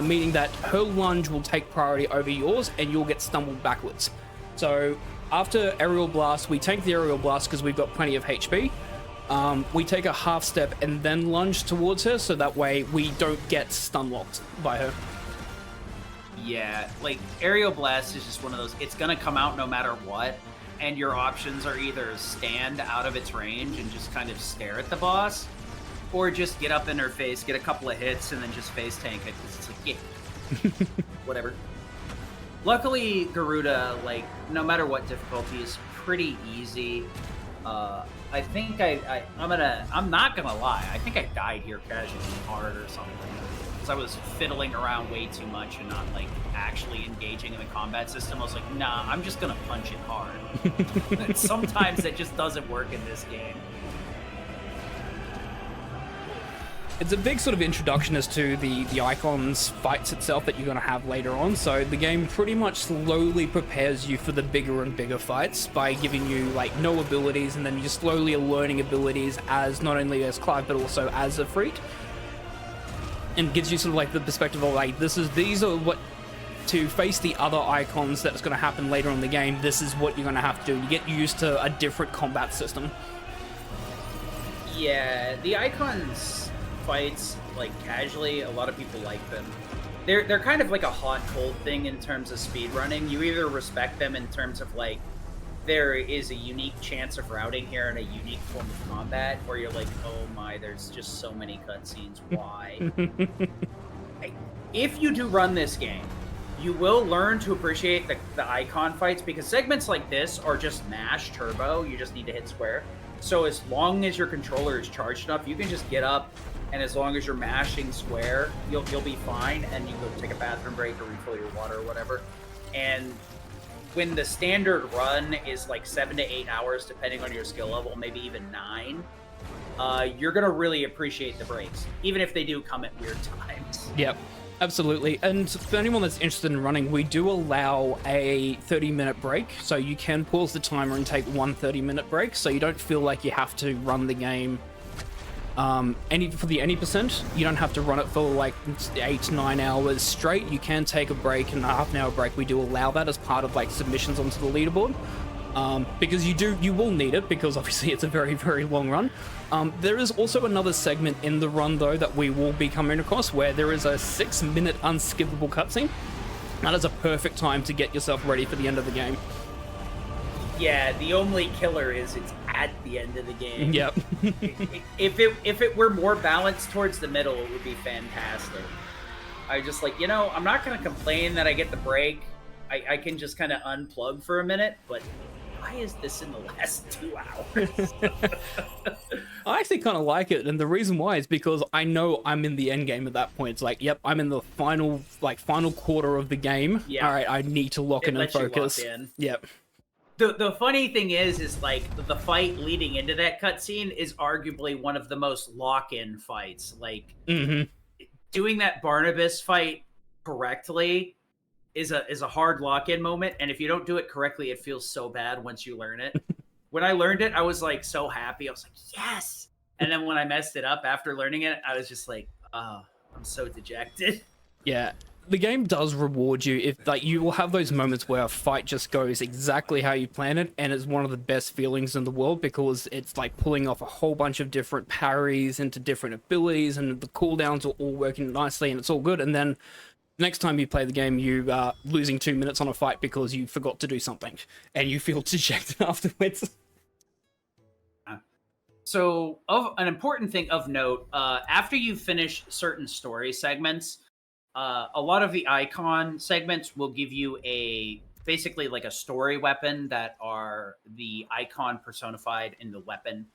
meaning that her lunge will take priority over yours and you'll get stumbled backwards. So after Aerial Blast, we take the Aerial Blast because we've got plenty of HP. We take a half step and then lunge towards her, so that way we don't get stun locked by her. Yeah, like Aerial Blast is just one of those, it's gonna come out no matter what, and your options are either stand out of its range and just kind of stare at the boss, or just get up in her face, get a couple of hits, and then just face tank it, because it's like, yeah, whatever. Luckily, Garuda, like, no matter what difficulty, is pretty easy. I think I'm not gonna lie, I think I died here casually hard or something. I was fiddling around way too much and not like actually engaging in the combat system. I was like, nah, I'm just gonna punch it hard. And sometimes that just doesn't work in this game. It's a big sort of introduction as to the icons fights itself that you're going to have later on. So the game pretty much slowly prepares you for the bigger and bigger fights by giving you like no abilities, and then you're slowly learning abilities as not only as Clive but also as a Freak. And gives you sort of like the perspective of like, these are what, to face the other icons that's going to happen later in the game, this is what you're going to have to do. You get used to a different combat system. Yeah, the icons fights, like casually, a lot of people like them. They're kind of like a hot cold thing in terms of speedrunning. You either respect them in terms of like, there is a unique chance of routing here and a unique form of combat, or you're like, oh my, there's just so many cutscenes, why? If you do run this game, you will learn to appreciate the icon fights, because segments like this are just mash turbo, you just need to hit square. So as long as your controller is charged enough, you can just get up, and as long as you're mashing square, you'll be fine, and you go take a bathroom break or refill your water or whatever. And when the standard run is like 7 to 8 hours, depending on your skill level, maybe even 9, you're going to really appreciate the breaks, even if they do come at weird times. Yep, absolutely. And for anyone that's interested in running, we do allow a 30-minute break, so you can pause the timer and take one 30-minute break, so you don't feel like you have to run the game for the any percent. You don't have to run it for like 8 to 9 hours straight. You can take a break, and a half an hour break. We do allow that as part of like submissions onto the leaderboard, because you will need it, because obviously it's a very, very long run. There is also another segment in the run though that we will be coming across where there is a 6-minute unskippable cutscene. That is a perfect time to get yourself ready for the end of the game. Yeah, the only killer is it's at the end of the game. Yep. If it were more balanced towards the middle, it would be fantastic. I just like, I'm not going to complain that I get the break. I can just kind of unplug for a minute, but why is this in the last 2 hours? I actually kind of like it, and the reason why is because I know I'm in the end game at that point. It's like, yep, I'm in the final quarter of the game. Yeah. All right, I need to lock in and focus. Yep. The funny thing is like the fight leading into that cutscene is arguably one of the most lock-in fights. Like doing that Barnabas fight correctly is a hard lock-in moment, and if you don't do it correctly, it feels so bad once you learn it. When I learned it, I was like so happy. I was like, yes. And then when I messed it up after learning it, I was just like, oh, I'm so dejected. Yeah. The game does reward you if like you will have those moments where a fight just goes exactly how you planned it, and it's one of the best feelings in the world, because it's like pulling off a whole bunch of different parries into different abilities, and the cooldowns are all working nicely, and it's all good. And then next time you play the game, you are losing 2 minutes on a fight because you forgot to do something, and you feel dejected afterwards. So, an important thing of note, after you finish certain story segments, a lot of the icon segments will give you basically like a story weapon that are the icon personified in the weapon.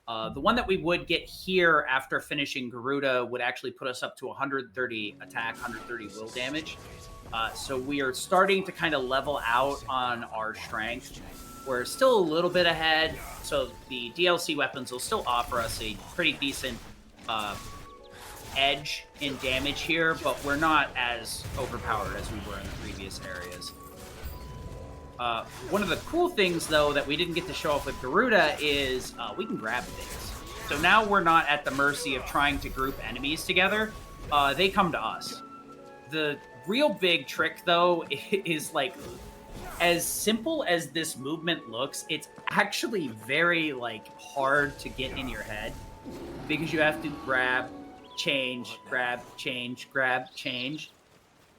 The one that we would get here after finishing Garuda would actually put us up to 130 attack, 130 will damage. So we are starting to kind of level out on our strength. We're still a little bit ahead, so the DLC weapons will still offer us a pretty decent edge in damage here, but we're not as overpowered as we were in the previous areas. One of the cool things, though, that we didn't get to show off with Garuda is we can grab things. So now we're not at the mercy of trying to group enemies together. They come to us. The real big trick, though, is like, as simple as this movement looks, it's actually very like hard to get in your head because you have to grab, change, grab, change, grab, change.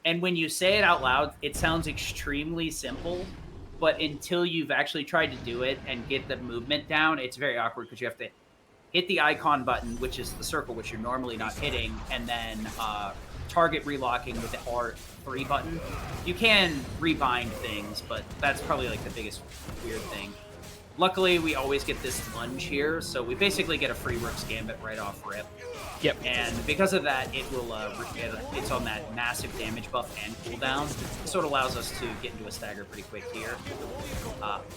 And when you say it out loud, it sounds extremely simple, but until you've actually tried to do it and get the movement down, it's very awkward because you have to hit the icon button, which is the circle, which you're normally not hitting, and then target relocking with the R3 button. You can rebind things, but that's probably like the biggest weird thing. Luckily, we always get this lunge here, so we basically get a free Rook's Gambit right off rip. Yep. And because of that, it will it's on that massive damage buff and cooldown, so it allows us to get into a stagger pretty quick here.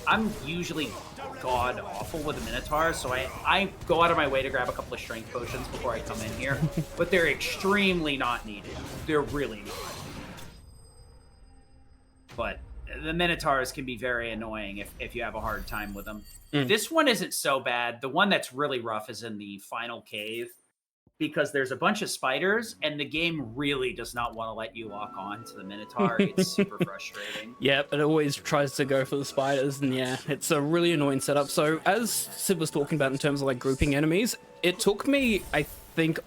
I'm usually god awful with the Minotaur, so I go out of my way to grab a couple of strength potions before I come in here, but they're extremely not needed. They're really not. But the Minotaurs can be very annoying if you have a hard time with them. This one isn't so bad. The one that's really rough is in the final cave, because there's a bunch of spiders, and the game really does not want to let you lock on to the Minotaur. It's super frustrating. Yeah, it always tries to go for the spiders, and yeah, it's a really annoying setup. So, as Sid was talking about in terms of like grouping enemies, it took me, I think,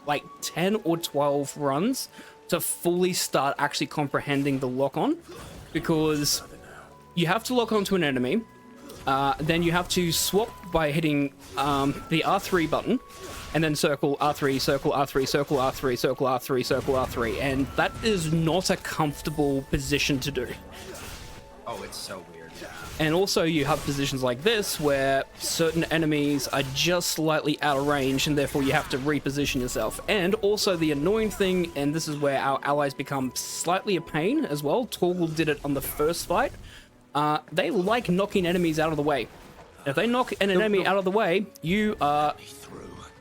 like 10 or 12 runs to fully start actually comprehending the lock-on, because you have to lock onto an enemy, then you have to swap by hitting the R3 button, and then circle R3, circle R3, circle R3, circle R3, circle R3, and that is not a comfortable position to do. Oh, it's so weird. Yeah. And also you have positions like this where certain enemies are just slightly out of range, and therefore you have to reposition yourself. And also the annoying thing, and this is where our allies become slightly a pain as well, Torgal did it on the first fight, they like knocking enemies out of the way. If they knock an enemy out of the way, you are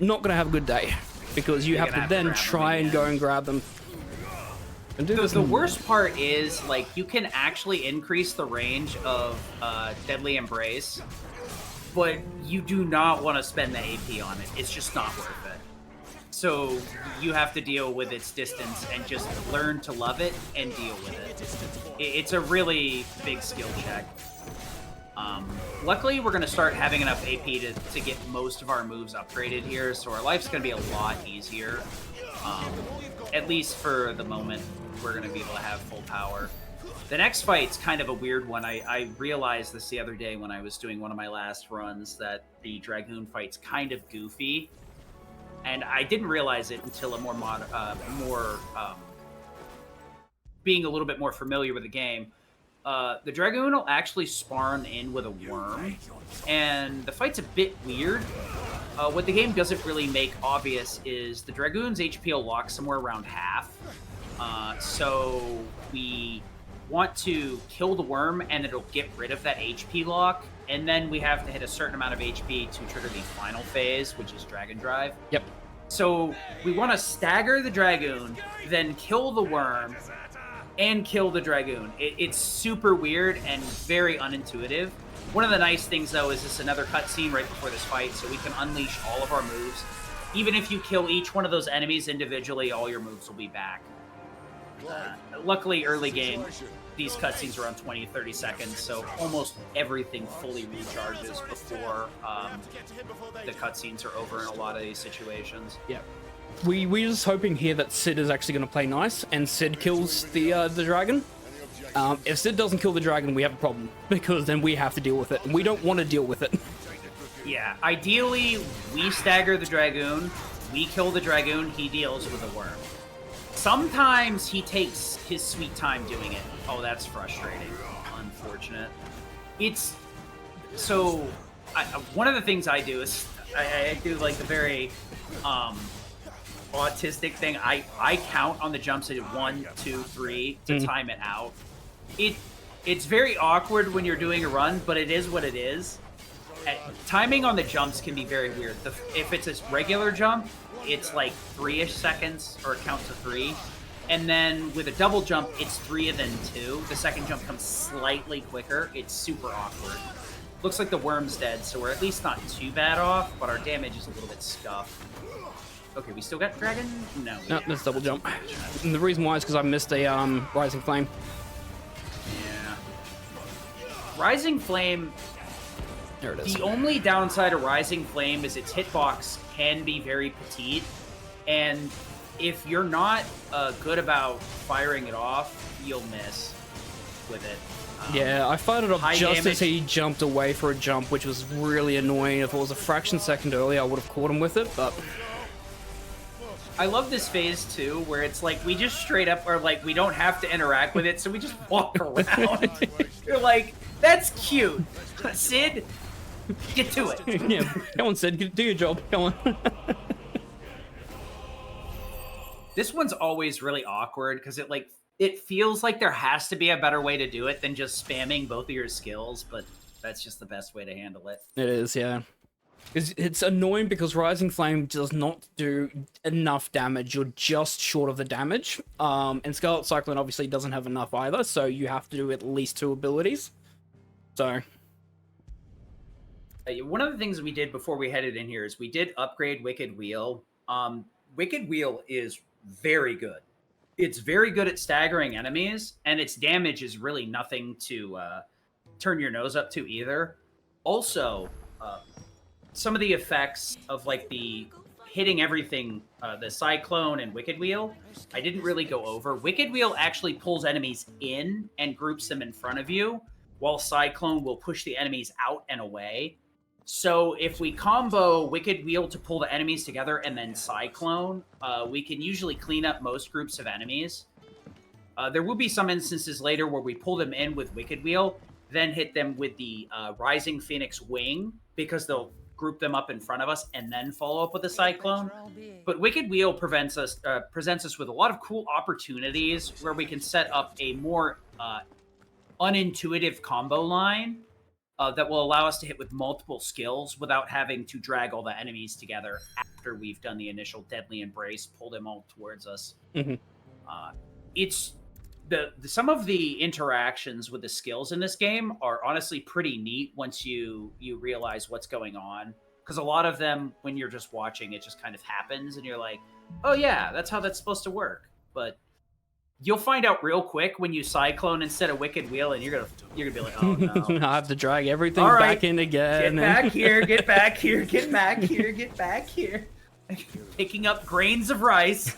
not going to have a good day, because you have to then try and go and grab them. And do the worst part is, like, you can actually increase the range of Deadly Embrace, but you do not want to spend the AP on it. It's just not worth it. So you have to deal with its distance and just learn to love it and deal with it. It's a really big skill check. Luckily, we're going to start having enough AP to get most of our moves upgraded here, so our life's going to be a lot easier. At least for the moment, we're going to be able to have full power. The next fight's kind of a weird one. I realized this the other day when I was doing one of my last runs, that the Dragoon fight's kind of goofy. And I didn't realize it until being a little bit more familiar with the game. The Dragoon will actually spawn in with a worm, and the fight's a bit weird. What the game doesn't really make obvious is the Dragoon's HP will lock somewhere around half. So we want to kill the worm, and it'll get rid of that HP lock, and then we have to hit a certain amount of HP to trigger the final phase, which is Dragon Drive. Yep. So we want to stagger the Dragoon, then kill the worm, and kill the Dragoon. It's super weird and very unintuitive. One of the nice things, though, is this another cutscene right before this fight, so we can unleash all of our moves. Even if you kill each one of those enemies individually, all your moves will be back. Luckily, early game, these cutscenes are on 20-30 seconds, so almost everything fully recharges before the cutscenes are over in a lot of these situations. Yeah. We're just hoping here that Sid is actually going to play nice, and Sid kills the dragon. If Sid doesn't kill the dragon, we have a problem, because then we have to deal with it, and we don't want to deal with it. Yeah, ideally, we stagger the Dragoon, we kill the Dragoon, he deals with the worm. Sometimes he takes his sweet time doing it. Oh, that's frustrating. Unfortunate. It's so. One of the things I do is I do like the very autistic thing. I count on the jumps. I do 1, 2, 3 to time it out. It's very awkward when you're doing a run, but it is what it is. Timing on the jumps can be very weird. If it's a regular jump, it's like 3-ish seconds, or it counts to 3. And then with a double jump, it's 3 and then 2. The second jump comes slightly quicker. It's super awkward. Looks like the worm's dead, so we're at least not too bad off, but our damage is a little bit scuffed. Okay, we still got dragon? No. No, that's double jump. And the reason why is because I missed a rising flame. Yeah. Rising flame. There it is. The only downside of Rising Flame is its hitbox can be very petite, and if you're not good about firing it off, you'll miss with it. Yeah, I fired it off just damage. as he jumped away for a jump, which was really annoying. If it was a fraction second earlier, I would have caught him with it, but... I love this phase too, where it's like we just straight up are like we don't have to interact with it, so we just walk around. You're like, that's cute. Sid, get to it. Yeah, come on, Sid, do your job. Come on. This one's always really awkward because it feels like there has to be a better way to do it than just spamming both of your skills, but that's just the best way to handle it. It is, yeah. It's annoying because Rising Flame does not do enough damage. You're just short of the damage. And Scarlet Cyclone obviously doesn't have enough either, so you have to do at least 2 abilities. So... One of the things we did before we headed in here is we did upgrade Wicked Wheel. Wicked Wheel is very good. It's very good at staggering enemies, and its damage is really nothing to turn your nose up to either. Also, some of the effects of like the hitting everything, the Cyclone and Wicked Wheel, I didn't really go over. Wicked Wheel actually pulls enemies in and groups them in front of you, while Cyclone will push the enemies out and away. So if we combo Wicked Wheel to pull the enemies together and then Cyclone, we can usually clean up most groups of enemies. There will be some instances later where we pull them in with Wicked Wheel, then hit them with the Rising Phoenix Wing, because they'll group them up in front of us and then follow up with a Cyclone. But Wicked Wheel presents us with a lot of cool opportunities where we can set up a more unintuitive combo line that will allow us to hit with multiple skills without having to drag all the enemies together after we've done the initial Deadly Embrace, pull them all towards us. Mm-hmm. It's some of the interactions with the skills in this game are honestly pretty neat once you realize what's going on. Because a lot of them, when you're just watching, it just kind of happens, and you're like, oh yeah, that's how that's supposed to work. But you'll find out real quick when you Cyclone instead of Wicked Wheel, and you're gonna be like, oh no. I have to drag everything All right, back in again. Get back here, get back here, get back here, get back here. Picking up grains of rice.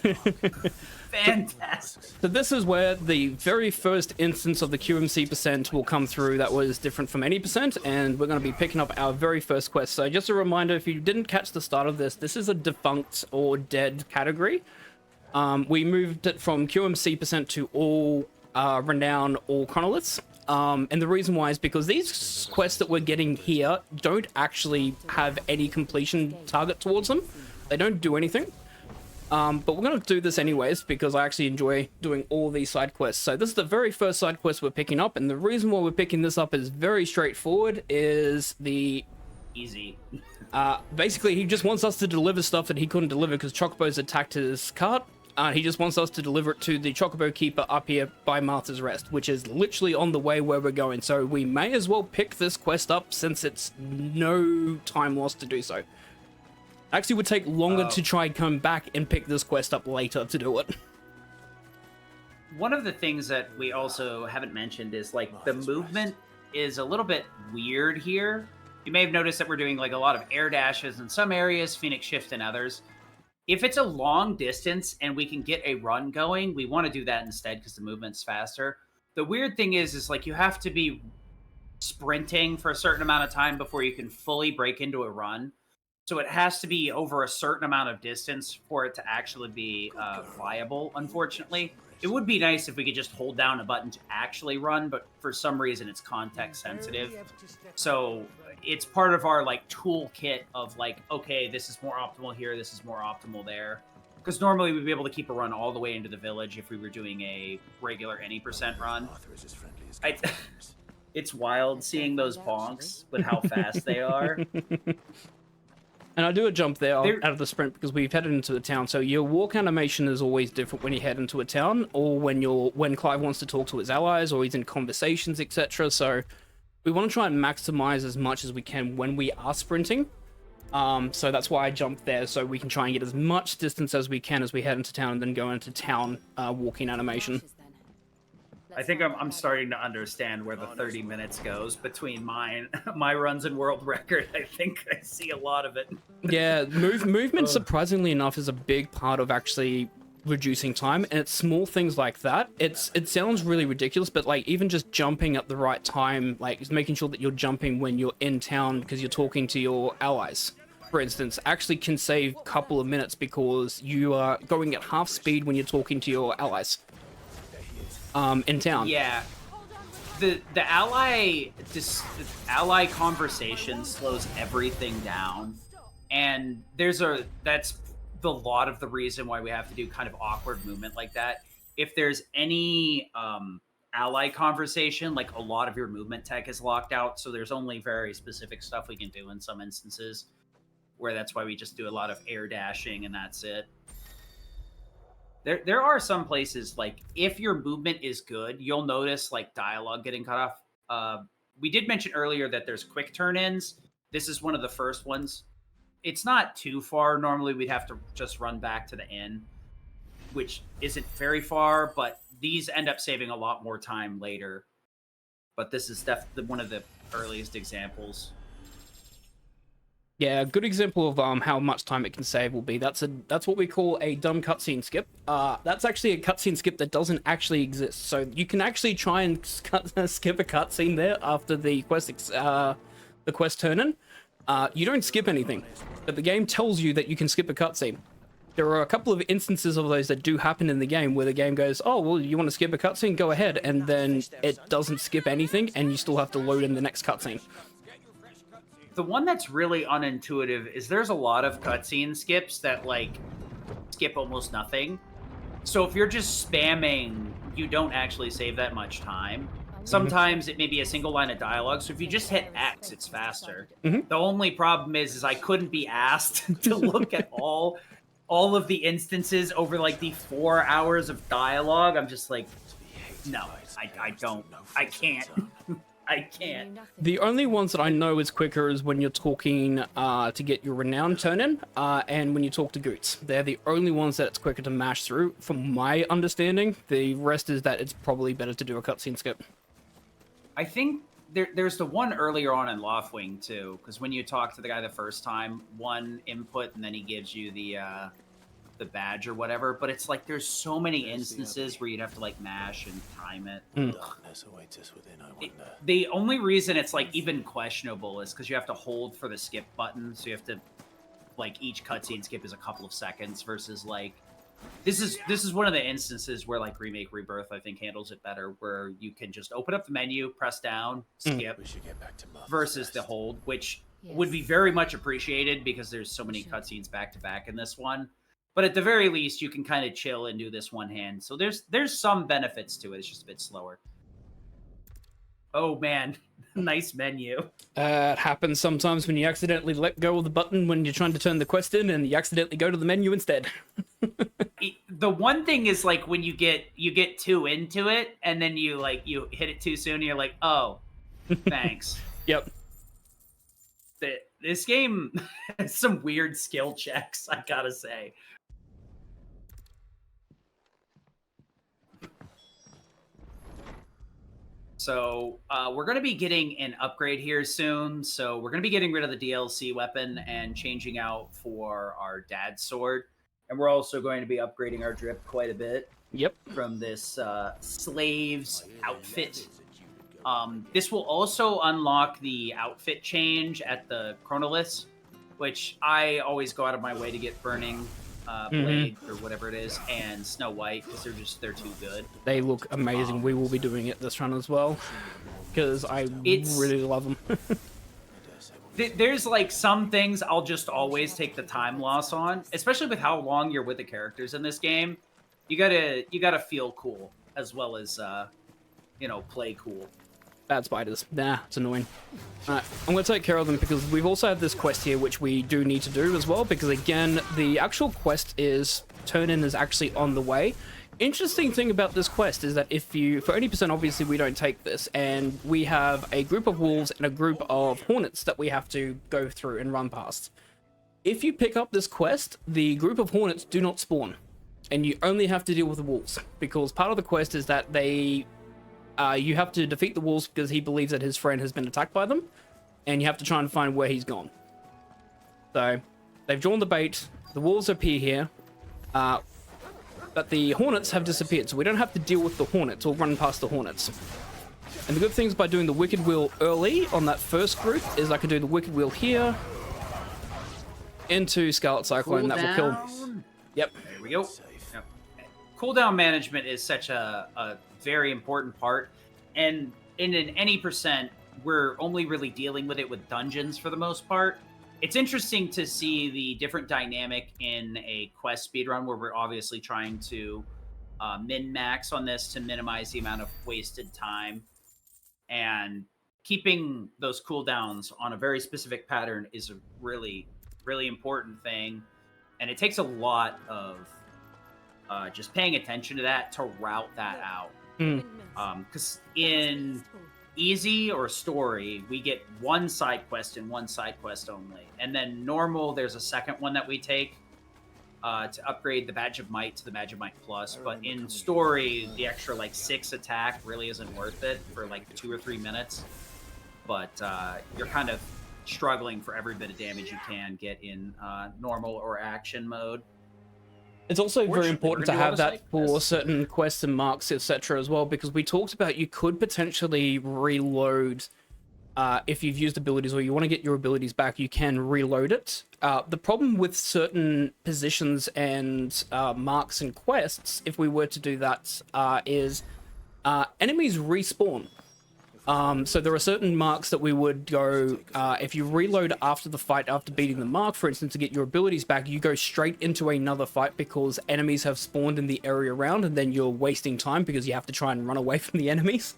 Fantastic. So this is where the very first instance of the QMC percent will come through that was different from any percent, and we're going to be picking up our very first quest. So just a reminder, if you didn't catch the start of this is a defunct or dead category. We moved it from QMC percent to all renown, all chronoliths. And the reason why is because these quests that we're getting here don't actually have any completion target towards them. They don't do anything. But we're going to do this anyways because I actually enjoy doing all these side quests. So this is the very first side quest we're picking up, and the reason why we're picking this up is very straightforward, is the... Easy. Basically, he just wants us to deliver stuff that he couldn't deliver because Chocobos attacked his cart. He just wants us to deliver it to the Chocobo Keeper up here by Martha's Rest, which is literally on the way where we're going. So we may as well pick this quest up since it's no time lost to do so. Actually, would take longer to try and come back and pick this quest up later to do it. One of the things that we also haven't mentioned is like the movement is a little bit weird here. You may have noticed that we're doing like a lot of air dashes in some areas, Phoenix Shift in others. If it's a long distance and we can get a run going, we want to do that instead because the movement's faster. The weird thing is like you have to be sprinting for a certain amount of time before you can fully break into a run. So it has to be over a certain amount of distance for it to actually be viable, unfortunately. It would be nice if we could just hold down a button to actually run, but for some reason it's context sensitive. So it's part of our like toolkit of like, okay, this is more optimal here, this is more optimal there. Because normally we'd be able to keep a run all the way into the village if we were doing a regular any percent run. It's wild seeing those bonks with how fast they are. And I do a jump there out of the sprint because we've headed into the town. So your walk animation is always different when you head into a town, or when Clive wants to talk to his allies, or he's in conversations, etc. So we want to try and maximize as much as we can when we are sprinting. So that's why I jumped there, so we can try and get as much distance as we can as we head into town, and then go into town walking animation. I think I'm starting to understand where the 30 minutes goes between my runs and world record. I think I see a lot of it. Yeah, movement, surprisingly enough, is a big part of actually reducing time, and it's small things like that. It sounds really ridiculous, but like even just jumping at the right time, like making sure that you're jumping when you're in town because you're talking to your allies, for instance, actually can save a couple of minutes because you are going at half speed when you're talking to your allies. In town. Yeah, the ally conversation slows everything down, and that's the lot of the reason why we have to do kind of awkward movement like that. If there's any ally conversation, like a lot of your movement tech is locked out, so there's only very specific stuff we can do in some instances, where that's why we just do a lot of air dashing and that's it. There are some places, like, if your movement is good, you'll notice, like, dialogue getting cut off. We did mention earlier that there's quick turn-ins. This is one of the first ones. It's not too far. Normally, we'd have to just run back to the inn, which isn't very far, but these end up saving a lot more time later. But this is definitely one of the earliest examples. Yeah, a good example of how much time it can save will be that's what we call a dumb cutscene skip. That's actually a cutscene skip that doesn't actually exist. So you can actually try and skip a cutscene there after the quest turn-in. You don't skip anything, but the game tells you that you can skip a cutscene. There are a couple of instances of those that do happen in the game where the game goes, oh, well, you want to skip a cutscene? Go ahead. And then it doesn't skip anything, and you still have to load in the next cutscene. The one that's really unintuitive is there's a lot of cutscene skips that, like, skip almost nothing. So if you're just spamming, you don't actually save that much time. Sometimes it may be a single line of dialogue, so if you just hit X, it's faster. The only problem is I couldn't be asked to look at all of the instances over, like, the 4 hours of dialogue. I'm just like, no, I can't. I can't. The only ones that I know is quicker is when you're talking to get your renown turn-in, and when you talk to Goots. They're the only ones that it's quicker to mash through, from my understanding. The rest is that it's probably better to do a cutscene skip. I think there's the one earlier on in Loftwing, too, because when you talk to the guy the first time, one input, and then he gives you the badge or whatever, but it's like there's so many instances where you'd have to like mash and time it. The only reason it's like even questionable is because you have to hold for the skip button, so you have to, like, each cutscene skip is a couple of seconds versus like this is one of the instances where like Remake Rebirth I think handles it better, where you can just open up the menu, press down, skip, versus the hold, which would be very much appreciated because there's so many cutscenes back to back in this one. But at the very least, you can kind of chill and do this one hand. So there's some benefits to it. It's just a bit slower. Oh, man. Nice menu. It happens sometimes when you accidentally let go of the button when you're trying to turn the quest in, and you accidentally go to the menu instead. The one thing is, like, when you get too into it, and then you hit it too soon, and you're like, oh, thanks. Yep. This game has some weird skill checks, I gotta say. So we're going to be getting an upgrade here soon. So we're going to be getting rid of the DLC weapon and changing out for our dad's sword. And we're also going to be upgrading our drip quite a bit. Yep. From this slave's outfit. This will also unlock the outfit change at the Chronoliths, which I always go out of my way to get Burning Blade or whatever it is, and Snow White, because they're too good. They look amazing. We will be doing it this run as well, because I really love them. There's like some things I'll just always take the time loss on, especially with how long you're with the characters in this game. You gotta feel cool as well as play cool. Bad spiders. Nah, it's annoying. Alright, I'm going to take care of them because we've also had this quest here which we do need to do as well, because again, the actual quest is turn-in is actually on the way. Interesting thing about this quest is that if you, for 80% obviously we don't take this, and we have a group of wolves and a group of hornets that we have to go through and run past. If you pick up this quest, the group of hornets do not spawn, and you only have to deal with the wolves, because part of the quest is that you have to defeat the wolves because he believes that his friend has been attacked by them, and you have to try and find where he's gone. So, they've drawn the bait, the wolves appear here, but the hornets have disappeared, so we don't have to deal with the hornets or run past the hornets. And the good things by doing the Wicked Wheel early on that first group is I can do the Wicked Wheel here, into Scarlet Cyclone, that will kill. Yep. There we go. Yep. Cooldown management is such a very important part, and in an any percent, we're only really dealing with it with dungeons for the most part. It's interesting to see the different dynamic in a quest speedrun where we're obviously trying to min-max on this to minimize the amount of wasted time, and keeping those cooldowns on a very specific pattern is a really, really important thing, and it takes a lot of just paying attention to that to route that out. Because in easy or story, we get one side quest and one side quest only, and then normal there's a second one that we take to upgrade the Badge of Might to the Badge of Might Plus. But in story, the extra like 6 attack really isn't worth it for like 2 or 3 minutes, but you're kind of struggling for every bit of damage you can get in normal or action mode. It's also very important to have that for certain quests and marks, etc. as well, because we talked about you could potentially reload if you've used abilities or you want to get your abilities back, you can reload it. The problem with certain positions and marks and quests, if we were to do that, is enemies respawn. So there are certain marks that we would go, if you reload after the fight, after beating the mark, for instance, to get your abilities back, you go straight into another fight because enemies have spawned in the area around, and then you're wasting time because you have to try and run away from the enemies.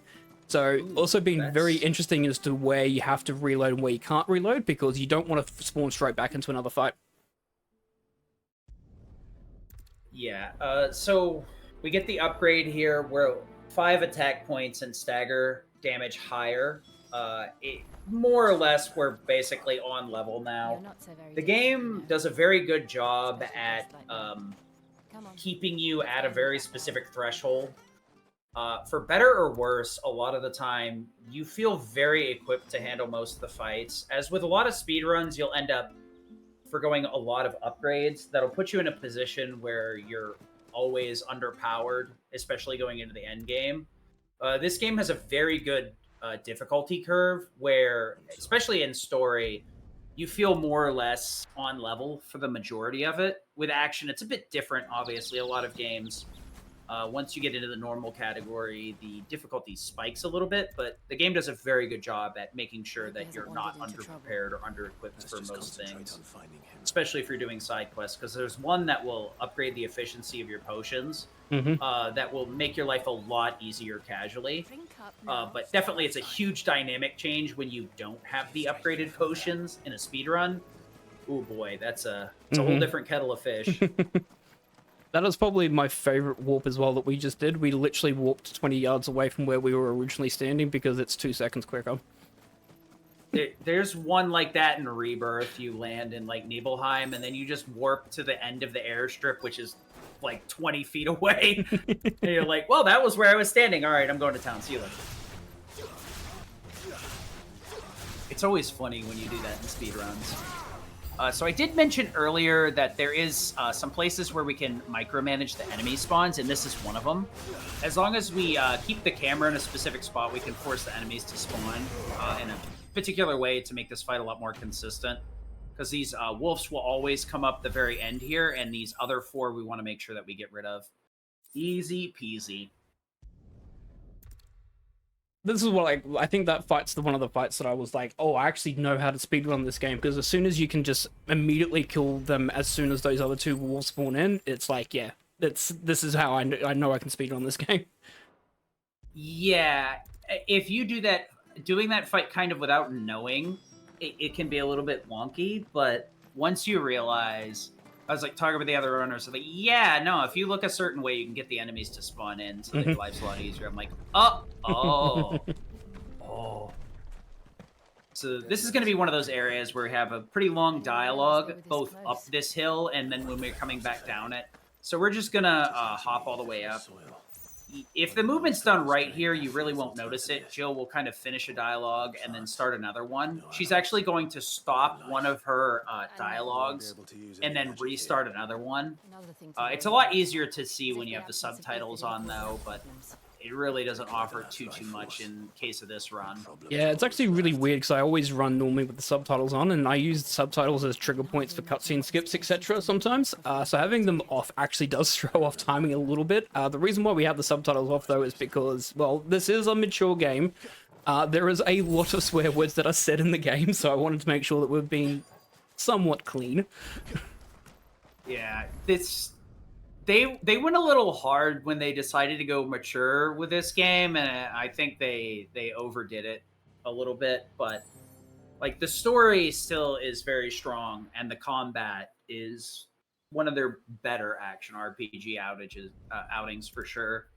So also being very interesting as to where you have to reload and where you can't reload, because you don't want to spawn straight back into another fight. Yeah, so we get the upgrade here where 5 attack points and stagger damage higher. More or less, we're basically on level now. The game does a very good job at keeping you at a very specific threshold. For better or worse, a lot of the time, you feel very equipped to handle most of the fights. As with a lot of speedruns, you'll end up forgoing a lot of upgrades that'll put you in a position where you're always underpowered, especially going into the end game. This game has a very good difficulty curve where, especially in story, you feel more or less on level for the majority of it. With action, it's a bit different, obviously. A lot of games, once you get into the normal category, the difficulty spikes a little bit, but the game does a very good job at making sure that you're not underprepared or under-equipped for most things, especially if you're doing side quests, because there's one that will upgrade the efficiency of your potions, that will make your life a lot easier casually. But definitely it's a huge dynamic change when you don't have the upgraded potions in a speedrun. Oh boy, it's a whole different kettle of fish. That is probably my favorite warp as well that we just did. We literally warped 20 yards away from where we were originally standing because it's 2 seconds quicker. There's one like that in Rebirth. You land in like Nibelheim and then you just warp to the end of the airstrip, which is like 20 feet away. And you're like, well, that was where I was standing. All right, I'm going to town. See you later. It's always funny when you do that in speedruns. So I did mention earlier that there is some places where we can micromanage the enemy spawns, and this is one of them. As long as we keep the camera in a specific spot, we can force the enemies to spawn in a particular way to make this fight a lot more consistent. because these wolves will always come up the very end here, and these other 4 we want to make sure that we get rid of. Easy peasy. This is what I think that fight's one of the fights that I was like, oh, I actually know how to speedrun this game, because as soon as you can just immediately kill them as soon as those other 2 wolves spawn in, it's like, yeah, this is how I know I can speedrun this game. Yeah, if you do that, doing that fight kind of without knowing, it can be a little bit wonky, but once you realize, I was like talking with the other runners, like, yeah, no, if you look a certain way, you can get the enemies to spawn in, so that your life's a lot easier. I'm like, oh. So this is going to be one of those areas where we have a pretty long dialogue, both up this hill and then when we're coming back down it. So we're just going to hop all the way up. If the movement's done right here, you really won't notice it. Jill will kind of finish a dialogue and then start another one. She's actually going to stop one of her dialogues and then restart another one. It's a lot easier to see when you have the subtitles on, though, but it really doesn't offer too much in case of this run. Yeah, it's actually really weird because I always run normally with the subtitles on, and I use subtitles as trigger points for cutscene skips, etc. sometimes. So having them off actually does throw off timing a little bit. The reason why we have the subtitles off, though, is because, well, this is a mature game. There is a lot of swear words that are said in the game, so I wanted to make sure that we're being somewhat clean. Yeah, They went a little hard when they decided to go mature with this game, and I think they overdid it a little bit. But like the story still is very strong, and the combat is one of their better action RPG outings for sure.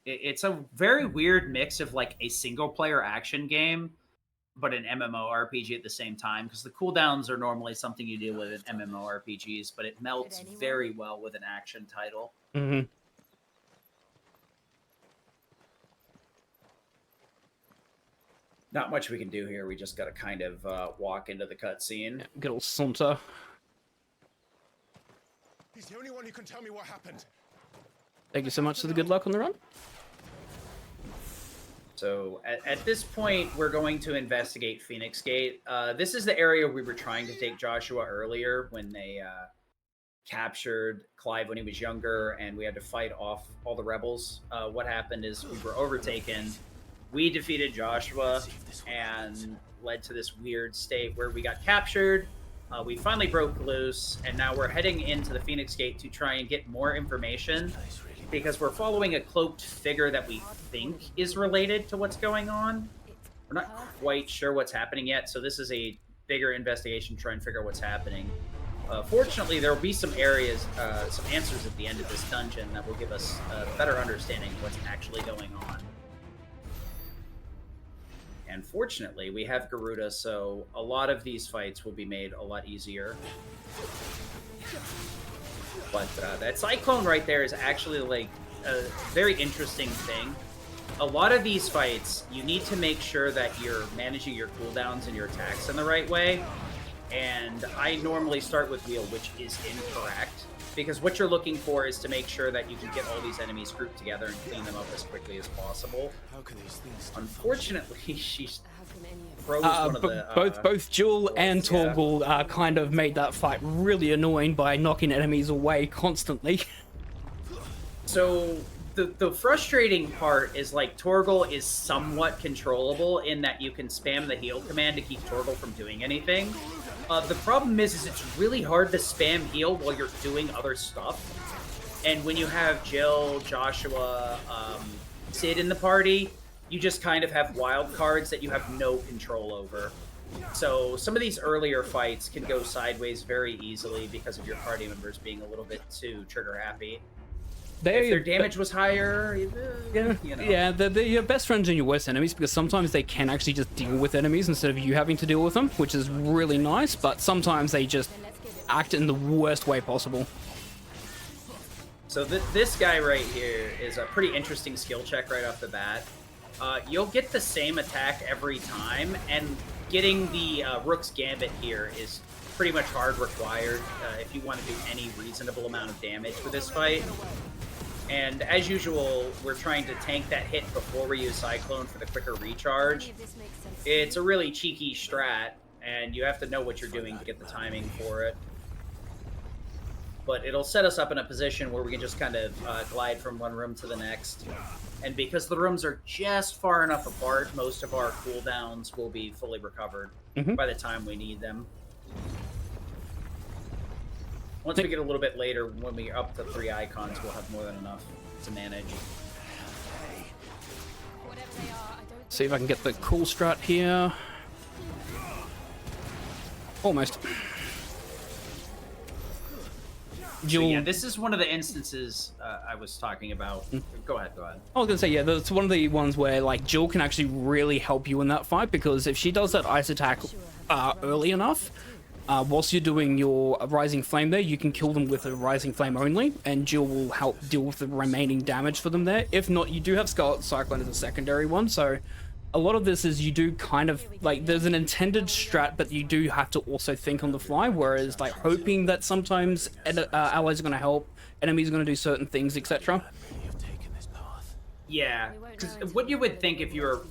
It's a very weird mix of like a single player action game, but an MMORPG at the same time, because the cooldowns are normally something you deal with in MMORPGs, but it melts very well with an action title. Mm-hmm. Not much we can do here. We just got to kind of walk into the cutscene. Yeah, good old saunter. He's the only one who can tell me what happened. Thank you so much for the good luck on the run. So at this point, we're going to investigate Phoenix Gate. This is the area we were trying to take Joshua earlier when they captured Clive when he was younger, and we had to fight off all the rebels. What happened is we were overtaken. We defeated Joshua and led to this weird state where we got captured. We finally broke loose, and now we're heading into the Phoenix Gate to try and get more information, because we're following a cloaked figure that we think is related to what's going on. We're not quite sure what's happening yet, so this is a bigger investigation to try and figure out what's happening. Fortunately, there will be some areas, some answers at the end of this dungeon that will give us a better understanding of what's actually going on. And fortunately, we have Garuda, so a lot of these fights will be made a lot easier. But that Cyclone right there is actually like a very interesting thing. A lot of these fights, you need to make sure that you're managing your cooldowns and your attacks in the right way. And I normally start with wheel, which is incorrect, because what you're looking for is to make sure that you can get all these enemies grouped together and clean them up as quickly as possible. Unfortunately, she froze one of the... Both Jewel and Torgal kind of made that fight really annoying by knocking enemies away constantly. So the frustrating part is like Torgal is somewhat controllable in that you can spam the heal command to keep Torgal from doing anything. The problem is it's really hard to spam heal while you're doing other stuff. And when you have Jill, Joshua, Sid in the party, you just kind of have wild cards that you have no control over. So some of these earlier fights can go sideways very easily because of your party members being a little bit too trigger happy. If their damage was higher, yeah, you know. Yeah, they're your best friends and your worst enemies, because sometimes they can actually just deal with enemies instead of you having to deal with them, which is really nice, but sometimes they just act in the worst way possible. So this guy right here is a pretty interesting skill check right off the bat. You'll get the same attack every time, and getting the Rook's Gambit here is pretty much hard required if you want to do any reasonable amount of damage for this fight. And as usual, we're trying to tank that hit before we use Cyclone for the quicker recharge. It's a really cheeky strat, and you have to know what you're doing to get the timing for it. But it'll set us up in a position where we can just kind of glide from one room to the next. And because the rooms are just far enough apart, most of our cooldowns will be fully recovered by the time we need them. Once we get a little bit later, when we're up to 3 icons, we'll have more than enough to manage. See if I can get the cool strat here. Almost. So yeah, this is one of the instances I was talking about. Go ahead. I was gonna say, yeah, that's one of the ones where like Jill can actually really help you in that fight, because if she does that ice attack early enough, whilst you're doing your rising flame there, you can kill them with a rising flame only, and Jill will help deal with the remaining damage for them there. If not, you do have Scarlet Cyclone as a secondary one, so a lot of this is you do kind of like, there's an intended strat, but you do have to also think on the fly, whereas like hoping that sometimes allies are going to help, enemies are going to do certain things, etc. Yeah, because what you would think if you're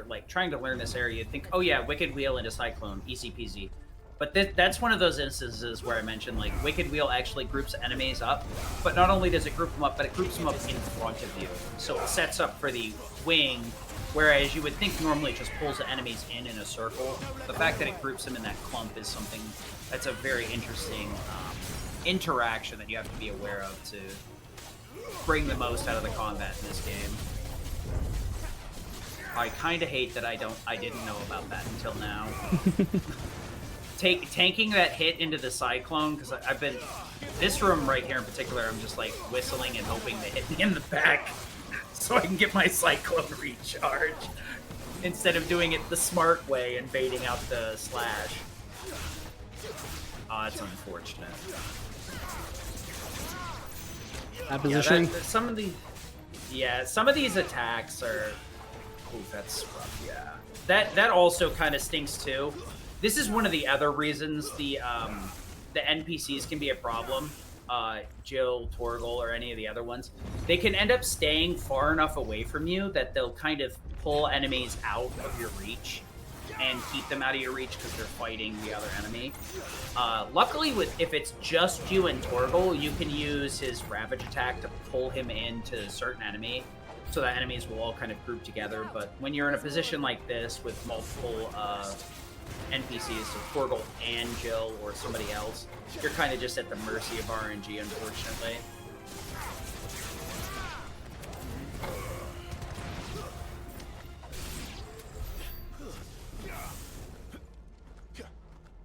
like trying to learn this area, you'd think, oh yeah, Wicked Wheel into Cyclone, easy peasy. But that's one of those instances where I mentioned like Wicked Wheel actually groups enemies up, but not only does it group them up, but it groups them up in front of you. So it sets up for the wing, whereas you would think normally it just pulls the enemies in a circle. The fact that it groups them in that clump is something that's a very interesting interaction that you have to be aware of to bring the most out of the combat in this game. I kind of hate that I didn't know about that until now. Tanking that hit into the Cyclone, because I've been... This room right here in particular, I'm just like whistling and hoping they hit me in the back so I can get my Cyclone recharged, instead of doing it the smart way and baiting out the slash. Oh, it's unfortunate. Positioning. Some of these attacks are... Ooh, that's rough, yeah. That also kind of stinks too. This is one of the other reasons the NPCs can be a problem. Jill, Torgal, or any of the other ones. They can end up staying far enough away from you that they'll kind of pull enemies out of your reach and keep them out of your reach because they're fighting the other enemy. Luckily, if it's just you and Torgal, you can use his Ravage attack to pull him into a certain enemy, so that enemies will all kind of group together. But when you're in a position like this with multiple NPCs, so Torgal and Jill or somebody else, you're kind of just at the mercy of RNG, unfortunately.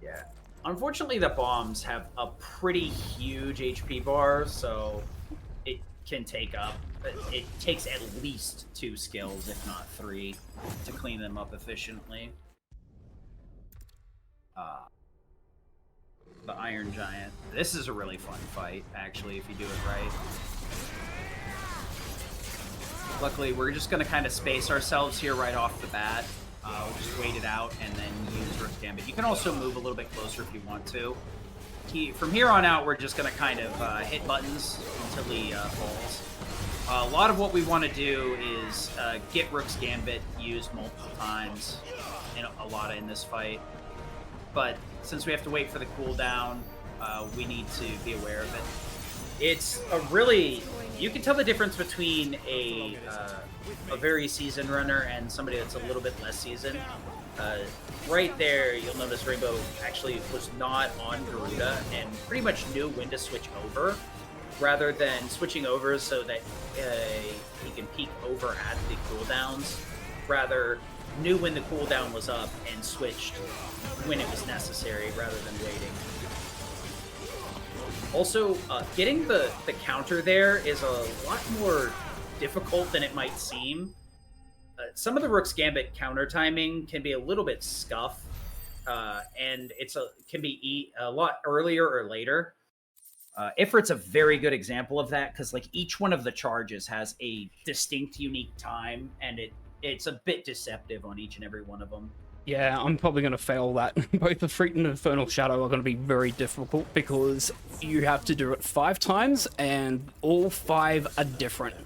Yeah. Unfortunately, the bombs have a pretty huge HP bar, so it can take up... It takes at least 2 skills, if not 3, to clean them up efficiently. The Iron Giant. This is a really fun fight, actually, if you do it right. Luckily, we're just going to kind of space ourselves here right off the bat. We'll just wait it out and then use Rook's Gambit. You can also move a little bit closer if you want to. From here on out, we're just going to kind of hit buttons until he falls. A lot of what we want to do is get Rook's Gambit used multiple times in a lot in this fight. But since we have to wait for the cooldown, we need to be aware of it. It's a really... You can tell the difference between a very seasoned runner and somebody that's a little bit less seasoned. Right there, you'll notice Rainbow actually was not on Garuda and pretty much knew when to switch over, rather than switching over so that he can peek over at the cooldowns. Rather, knew when the cooldown was up and switched when it was necessary rather than waiting. Also, getting the counter there is a lot more difficult than it might seem. Some of the Rook's Gambit counter timing can be a little bit scuff, and can be a lot earlier or later. Ifrit's a very good example of that, because like each one of the charges has a distinct, unique time, and it's a bit deceptive on each and every one of them. Yeah, I'm probably going to fail that. Both the Freak and Infernal Shadow are going to be very difficult, because you have to do it 5 times, and all 5 are different.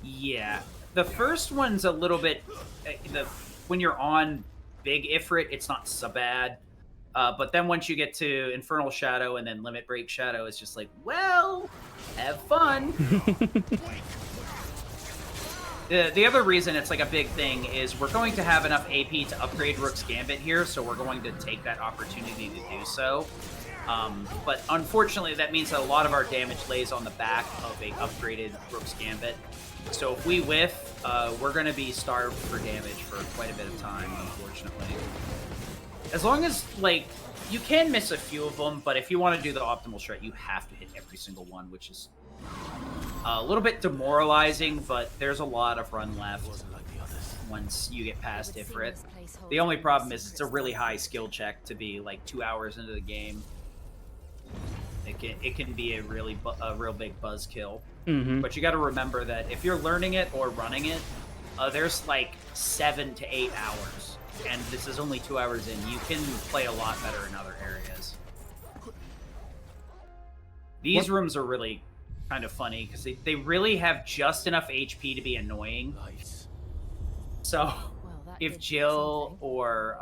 Yeah. The first one's a little bit... when you're on big Ifrit, it's not so bad. But then once you get to Infernal Shadow and then Limit Break Shadow, it's just like, well, have fun. The other reason it's like a big thing is we're going to have enough AP to upgrade Rook's Gambit here, so we're going to take that opportunity to do so. But unfortunately, that means that a lot of our damage lays on the back of a upgraded Rook's Gambit. So if we whiff, we're going to be starved for damage for quite a bit of time, unfortunately. As long as, like, you can miss a few of them, but if you want to do the optimal strat, you have to hit every single one, which is a little bit demoralizing, but there's a lot of run left once you get past Ifrit. The only problem is it's a really high skill check to be, like, 2 hours into the game. It can be a real big buzzkill. But you got to remember that if you're learning it or running it, there's like 7 to 8 hours, and this is only 2 hours in. You can play a lot better in other areas. These rooms are really kind of funny because they really have just enough HP to be annoying. So if Jill or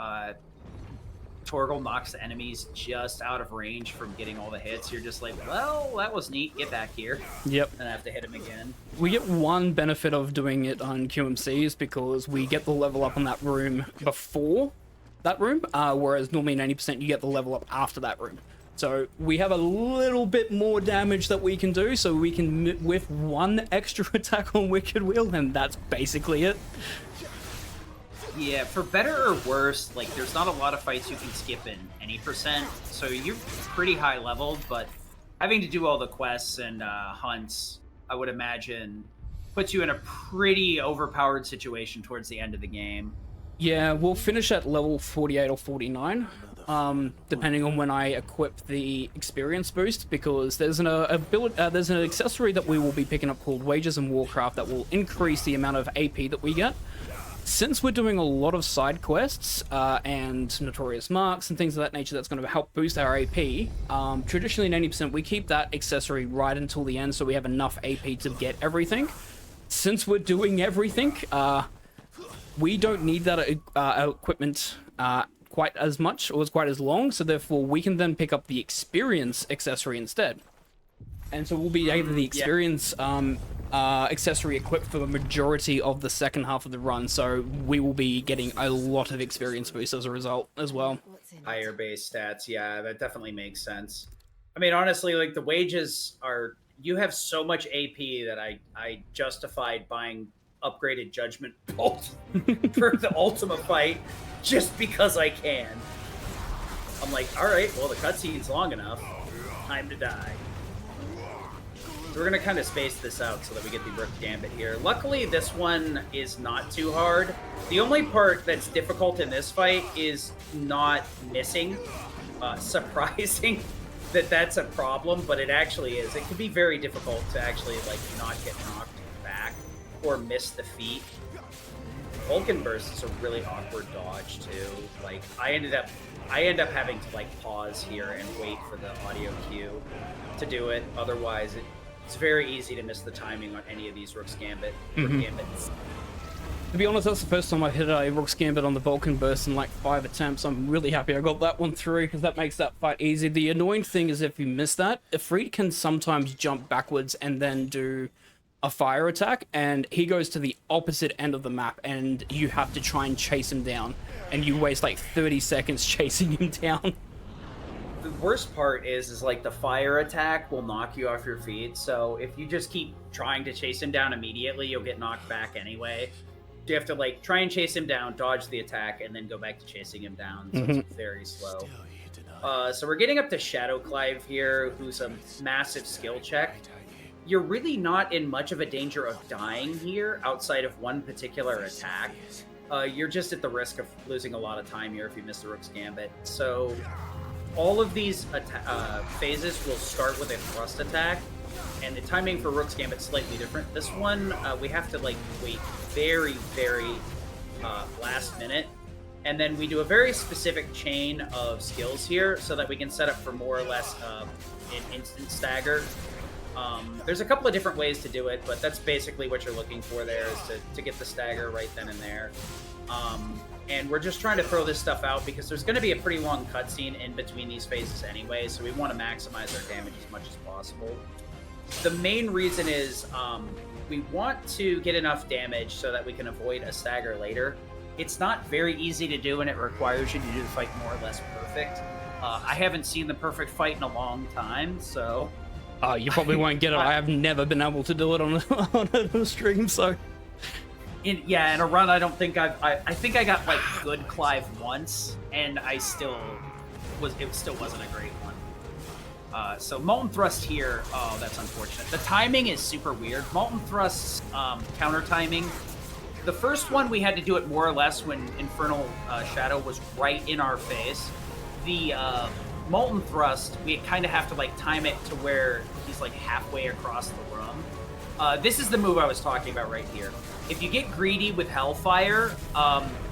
Torgal knocks the enemies just out of range from getting all the hits, you're just like, well, that was neat, get back here. Yep. And I have to hit him again. We get one benefit of doing it on QMCs because we get the level up on that room before that room, whereas normally 90% you get the level up after that room. So we have a little bit more damage that we can do, so we can whiff one extra attack on Wicked Wheel, and that's basically it. Yeah, for better or worse, like, there's not a lot of fights you can skip in any percent, so you're pretty high leveled, but having to do all the quests and hunts, I would imagine, puts you in a pretty overpowered situation towards the end of the game. Yeah, we'll finish at level 48 or 49, depending on when I equip the experience boost, because there's an accessory that we will be picking up called Wages in Warcraft that will increase the amount of AP that we get. Since we're doing a lot of side quests and notorious marks and things of that nature, that's going to help boost our AP. Traditionally, 90%, we keep that accessory right until the end, so we have enough AP to get everything. Since we're doing everything, we don't need that equipment quite as much or quite as long, so therefore we can then pick up the experience accessory instead. And so we'll be able to the experience accessory equipped for the majority of the second half of the run, so we will be getting a lot of experience boost as a result as well. Higher base stats, yeah, that definitely makes sense. I mean, honestly, like, the wages are, you have so much AP that I justified buying upgraded Judgment Bolt for the Ultima fight just because I can. I'm like, alright, well, the cutscene's long enough, time to die. So we're going to kind of space this out so that we get the Rook Gambit here. Luckily, this one is not too hard. The only part that's difficult in this fight is not missing. Surprising that that's a problem, but it actually is. It can be very difficult to actually, like, not get knocked back or miss the feat. Vulcan Burst is a really awkward dodge, too. Like, I end up having to, like, pause here and wait for the audio cue to do it. Otherwise, it's very easy to miss the timing on any of these Rook's Gambits. To be honest, that's the first time I've hit a Rook's Gambit on the Vulcan Burst in like 5 attempts. I'm really happy I got that one through because that makes that fight easy. The annoying thing is if you miss that, Ifrit can sometimes jump backwards and then do a fire attack, and he goes to the opposite end of the map, and you have to try and chase him down, and you waste like 30 seconds chasing him down. The worst part is like the fire attack will knock you off your feet, so if you just keep trying to chase him down immediately, you'll get knocked back anyway. You have to, like, try and chase him down, dodge the attack, and then go back to chasing him down, so it's very slow. So we're getting up to Shadow Clive here, who's a massive skill check. You're really not in much of a danger of dying here, outside of one particular attack. You're just at the risk of losing a lot of time here if you miss the Rook's Gambit. So all of these phases will start with a thrust attack, and the timing for Rook's Gambit is slightly different. This one, we have to, like, wait very, very last minute, and then we do a very specific chain of skills here so that we can set up for more or less an instant stagger. There's a couple of different ways to do it, but that's basically what you're looking for there, is to get the stagger right then and there. and we're just trying to throw this stuff out because there's going to be a pretty long cutscene in between these phases anyway, so we want to maximize our damage as much as possible. The main reason is we want to get enough damage so that we can avoid a stagger later. It's not very easy to do, and it requires you to do the fight more or less perfect. I haven't seen the perfect fight in a long time, so... You probably won't get it. I have never been able to do it on a stream, so... In a run, I don't think I think I got, like, good Clive once, and it still wasn't a great one. So Molten Thrust here, oh, that's unfortunate. The timing is super weird. Molten Thrust's counter timing, the first one we had to do it more or less when Infernal Shadow was right in our face. The Molten Thrust, we kind of have to like time it to where he's like halfway across the room. This is the move I was talking about right here. If you get greedy with Hellfire,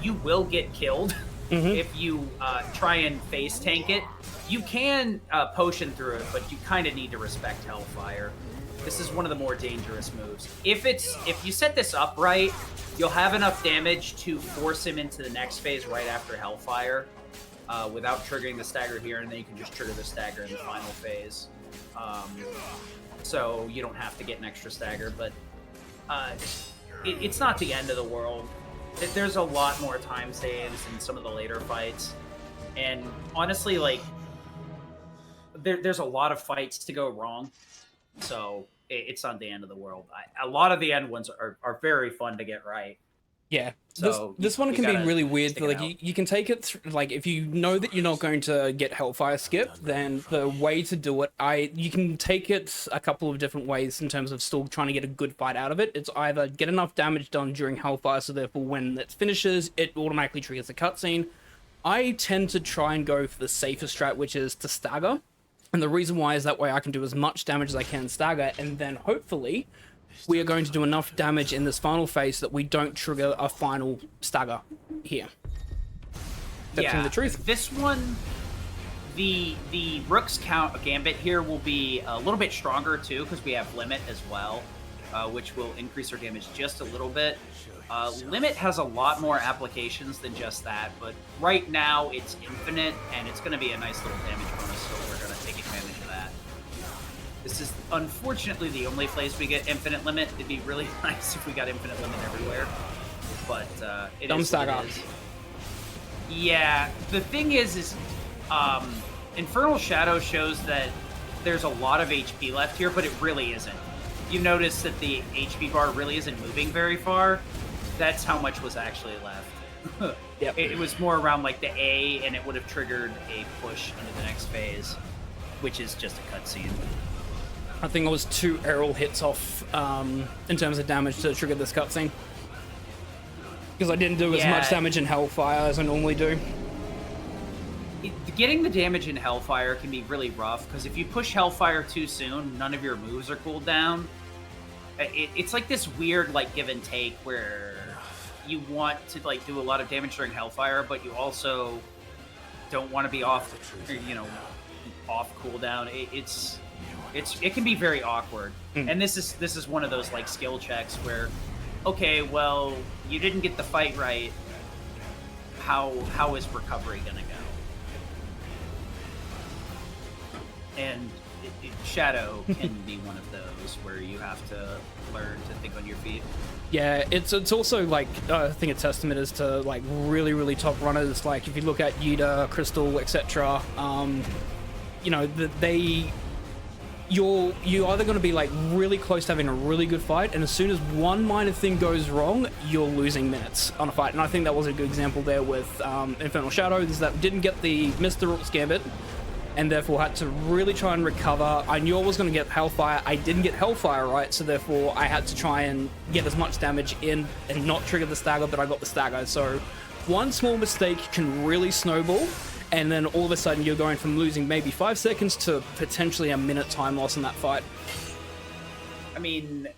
you will get killed if you try and face tank it. You can potion through it, but you kind of need to respect Hellfire. This is one of the more dangerous moves. If you set this up right, you'll have enough damage to force him into the next phase right after Hellfire. Without triggering the stagger here, and then you can just trigger the stagger in the final phase. So you don't have to get an extra stagger, but it's not the end of the world. There's a lot more time saves in some of the later fights, and honestly, like, there's a lot of fights to go wrong, so it's not the end of the world. A lot of the end ones are very fun to get right. Yeah, so this one can be really weird. Like you can take it like if you know that you're not going to get Hellfire skip, then the way to do it, you can take it a couple of different ways in terms of still trying to get a good fight out of it. It's either get enough damage done during Hellfire, so therefore when it finishes, it automatically triggers the cutscene. I tend to try and go for the safer strat, which is to stagger, and the reason why is that way I can do as much damage as I can stagger, and then hopefully we are going to do enough damage in this final phase that we don't trigger a final stagger here. That's the truth. This one, the Rook's Gambit here will be a little bit stronger too, because we have Limit as well, which will increase our damage just a little bit. Limit has a lot more applications than just that, but right now it's infinite, and it's going to be a nice little damage bonus, so we're going to take advantage of that. This is unfortunately the only place we get infinite limit. It'd be really nice if we got infinite limit everywhere, but it is what it is. Yeah, the thing is Infernal Shadow shows that there's a lot of HP left here, but it really isn't. You notice that the HP bar really isn't moving very far. That's how much was actually left. Yep. It was more around like the A, and it would have triggered a push into the next phase, which is just a cutscene. I think it was 2 aerial hits off in terms of damage to trigger this cutscene. Because I didn't do as much damage in Hellfire as I normally do. Getting the damage in Hellfire can be really rough, because if you push Hellfire too soon, none of your moves are cooled down. It's like this weird like give and take where you want to like do a lot of damage during Hellfire, but you also don't want to be off cooldown. It can be very awkward, and this is one of those like skill checks where, okay, well, you didn't get the fight right. How is recovery gonna go? And Shadow can be one of those where you have to learn to think on your feet. Yeah, it's also like I think a testament is to like really top runners. Like if you look at Yida, Crystal, etc. You're either going to be like really close to having a really good fight, and as soon as one minor thing goes wrong, you're losing minutes on a fight. And I think that was a good example there with Infernal Shadow, is that didn't get the Mr. Rook's Gambit, and therefore had to really try and recover. I knew I was going to get Hellfire. I didn't get Hellfire right, so therefore I had to try and get as much damage in and not trigger the stagger, but I got the stagger. So one small mistake can really snowball, and then all of a sudden you're going from losing maybe 5 seconds to potentially a minute time loss in that fight. I mean,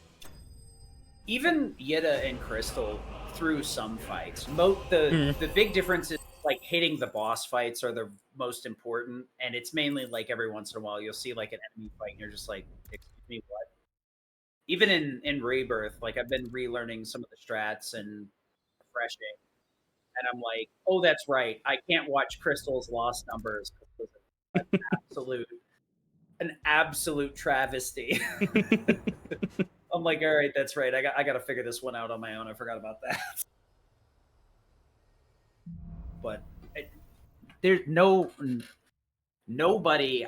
even Yida and Crystal through some fights. The big difference is like hitting the boss fights are the most important, and it's mainly like every once in a while you'll see like an enemy fight and you're just like, excuse me, what? Even in Rebirth, like I've been relearning some of the strats and refreshing, and I'm like, oh, that's right. I can't watch Crystal's Lost Numbers. It was an absolute travesty. I'm like, all right, that's right. I got to figure this one out on my own. I forgot about that. But there's nobody.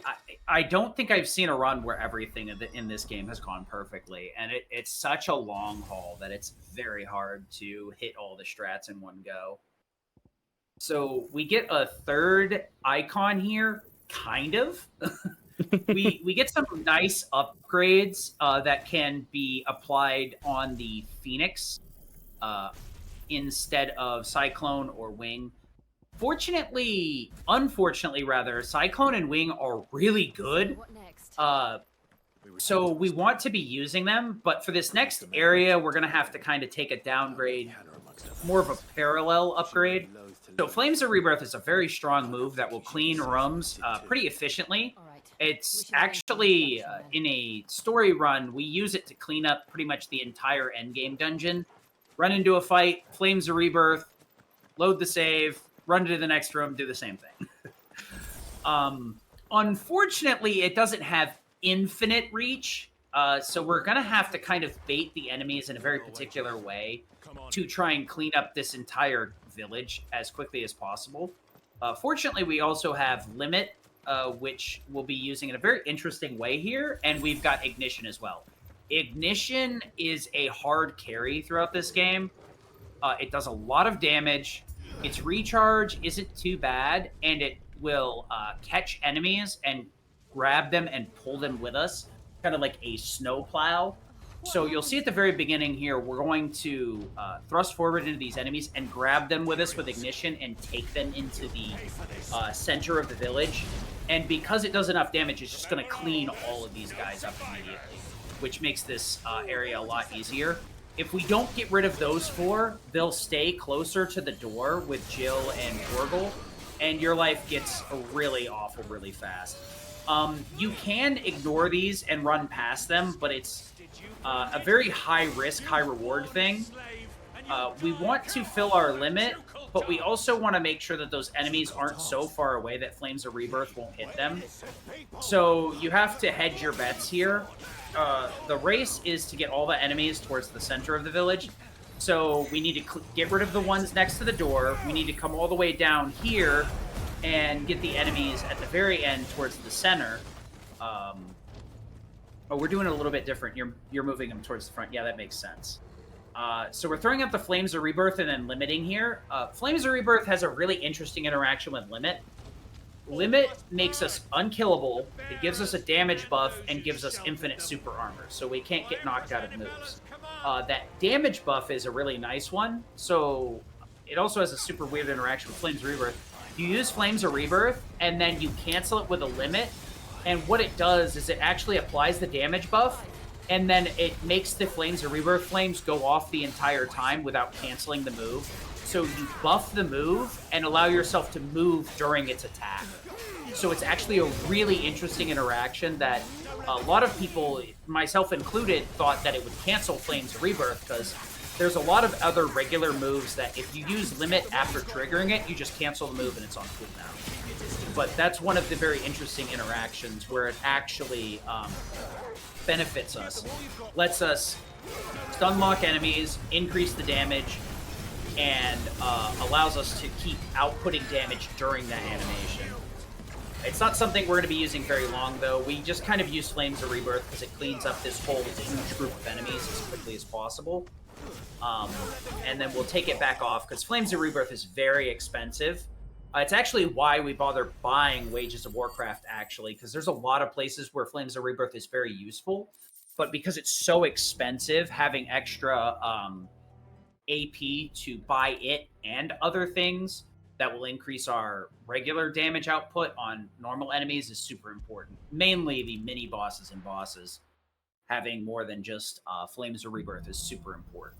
I don't think I've seen a run where everything in this game has gone perfectly, and it's such a long haul that it's very hard to hit all the strats in one go. So we get a third icon here, kind of. we get some nice upgrades that can be applied on the Phoenix instead of Cyclone or Wing. Unfortunately, rather, Cyclone and Wing are really good. So we want to be using them, but for this next area, we're going to have to kind of take a downgrade, more of a parallel upgrade. So Flames of Rebirth is a very strong move that will clean rooms pretty efficiently. It's actually, in a story run, we use it to clean up pretty much the entire endgame dungeon. Run into a fight, Flames of Rebirth, load the save, run to the next room, do the same thing. Unfortunately, it doesn't have infinite reach, so we're going to have to kind of bait the enemies in a very particular way to try and clean up this entire village as quickly as possible. Fortunately, we also have Limit, which we'll be using in a very interesting way here, and we've got Ignition as well. Ignition is a hard carry throughout this game. It does a lot of damage. Its recharge isn't too bad, and it will catch enemies and grab them and pull them with us, kind of like a snowplow. So you'll see at the very beginning here, we're going to thrust forward into these enemies and grab them with us with Ignition and take them into the center of the village. And because it does enough damage, it's just going to clean all of these guys up immediately, which makes this area a lot easier. If we don't get rid of those four, they'll stay closer to the door with Jill and Torgal, and your life gets really awful really fast. You can ignore these and run past them, but it's a very high-risk, high-reward thing. We want to fill our limit, but we also want to make sure that those enemies aren't so far away that Flames of Rebirth won't hit them. So you have to hedge your bets here. The race is to get all the enemies towards the center of the village. So we need to get rid of the ones next to the door. We need to come all the way down here and get the enemies at the very end towards the center. Oh, we're doing it a little bit different. You're moving them towards the front. Yeah, that makes sense. So we're throwing up the Flames of Rebirth and then limiting here. Flames of Rebirth has a really interesting interaction with Limit. Limit makes us unkillable, it gives us a damage buff, and gives us infinite super armor, so we can't get knocked out of moves. That damage buff is a really nice one, so it also has a super weird interaction with Flames of Rebirth. You use Flames of Rebirth, and then you cancel it with a Limit, and what it does is it actually applies the damage buff, and then it makes the Flames of Rebirth flames go off the entire time without canceling the move. So you buff the move and allow yourself to move during its attack. So it's actually a really interesting interaction that a lot of people, myself included, thought that it would cancel Flames of Rebirth because there's a lot of other regular moves that if you use Limit after triggering it, you just cancel the move and it's on cooldown. But that's one of the very interesting interactions where it actually benefits us. Lets us stun lock enemies, increase the damage, and allows us to keep outputting damage during that animation. It's not something we're going to be using very long, though. We just kind of use Flames of Rebirth because it cleans up this whole huge group of enemies as quickly as possible. And then we'll take it back off because Flames of Rebirth is very expensive. It's actually why we bother buying Wages of Warcraft, actually, because there's a lot of places where Flames of Rebirth is very useful. But because it's so expensive, having extra AP to buy it and other things that will increase our regular damage output on normal enemies is super important. Mainly the mini bosses and bosses. Having more than just Flames of Rebirth is super important.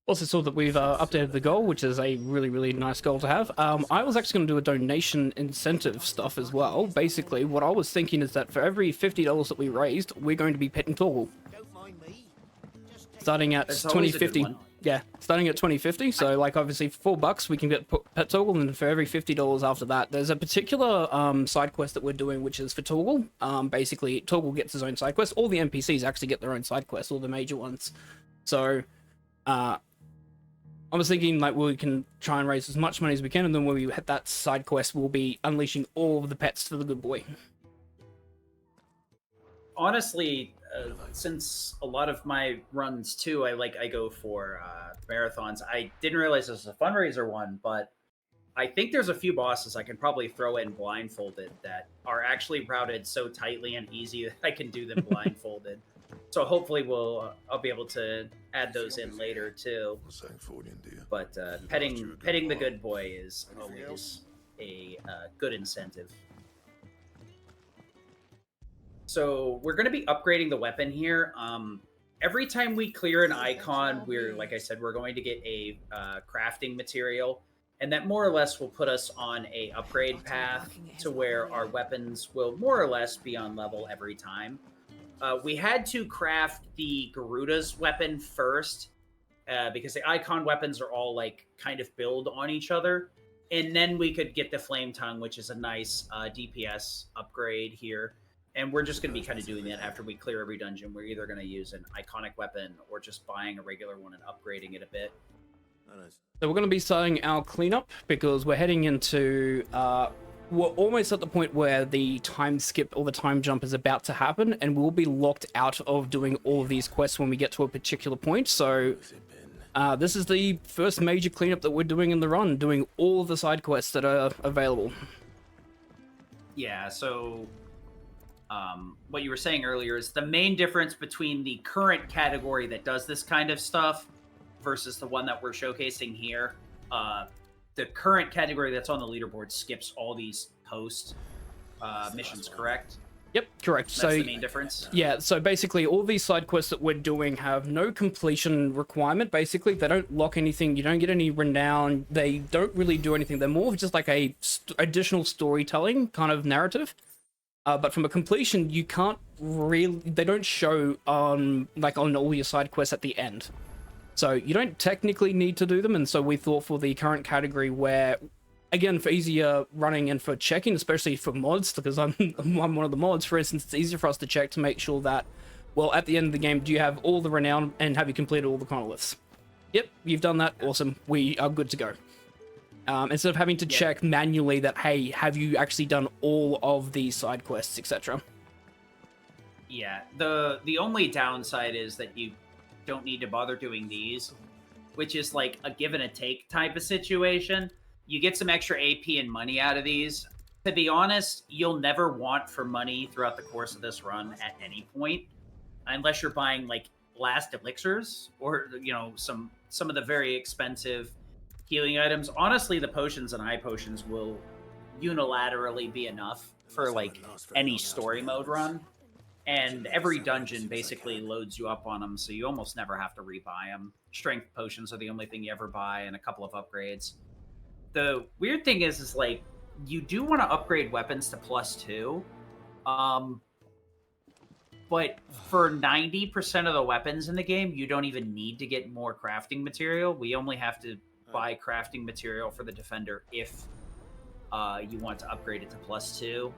Also saw that we've updated the goal, which is a really, really nice goal to have. I was actually going to do a donation incentive stuff as well. Basically, what I was thinking is that for every $50 that we raised, we're going to be petting Torgal. Starting at 2050. Yeah, starting at 2050. So, like, obviously, for $4 we can get pet toggle, and for every $50 after that, there's a particular side quest that we're doing, which is for toggle. Basically, toggle gets his own side quest. All the NPCs actually get their own side quests, all the major ones. So, I was thinking, like, we can try and raise as much money as we can, and then when we hit that side quest, we'll be unleashing all of the pets for the good boy. Honestly, since a lot of my runs too, I go for marathons. I didn't realize this was a fundraiser one, but I think there's a few bosses I can probably throw in blindfolded that are actually routed so tightly and easy that I can do them blindfolded. So hopefully I'll be able to add those in later too. But petting the good boy is always a good incentive. So we're going to be upgrading the weapon here. Every time we clear an icon, like I said, we're going to get a crafting material, and that more or less will put us on a upgrade path to where our weapons will more or less be on level every time. We had to craft the Garuda's weapon first because the icon weapons are all like kind of build on each other, and then we could get the Flame Tongue, which is a nice DPS upgrade here. And we're just going to be kind of doing that after we clear every dungeon. We're either going to use an iconic weapon or just buying a regular one and upgrading it a bit. So we're going to be starting our cleanup because we're heading into... we're almost at the point where the time skip or the time jump is about to happen, and we'll be locked out of doing all of these quests when we get to a particular point. So this is the first major cleanup that we're doing in the run, doing all of the side quests that are available. Yeah, so... what you were saying earlier is the main difference between the current category that does this kind of stuff versus the one that we're showcasing here. The current category that's on the leaderboard skips all these post missions, correct? Yep, correct. That's the main difference? Yeah, so basically all these side quests that we're doing have no completion requirement, basically. They don't lock anything, you don't get any renown, they don't really do anything. They're more of just like a additional storytelling kind of narrative. But from a completion, you can't really... They don't show on all your side quests at the end. So you don't technically need to do them, and so we thought for the current category where, again, for easier running and for checking, especially for mods, because I'm one of the mods, for instance, it's easier for us to check to make sure that, well, at the end of the game, do you have all the renown and have you completed all the chronoliths? Yep, you've done that. Awesome. We are good to go. Instead of having to check manually that, hey, have you actually done all of these side quests, etc. Yeah, the only downside is that you don't need to bother doing these, which is like a give and a take type of situation. You get some extra AP and money out of these. To be honest, you'll never want for money throughout the course of this run at any point, unless you're buying like last elixirs or, you know, some of the very expensive healing items. Honestly, the potions and high potions will unilaterally be enough for like any story mode run, and every dungeon basically loads you up on them, so you almost never have to rebuy them. Strength potions are the only thing you ever buy, and a couple of upgrades. The weird thing is like you do want to upgrade weapons to +2, but for 90% of the weapons in the game, you don't even need to get more crafting material. We only have to buy crafting material for the defender if you want to upgrade it to +2.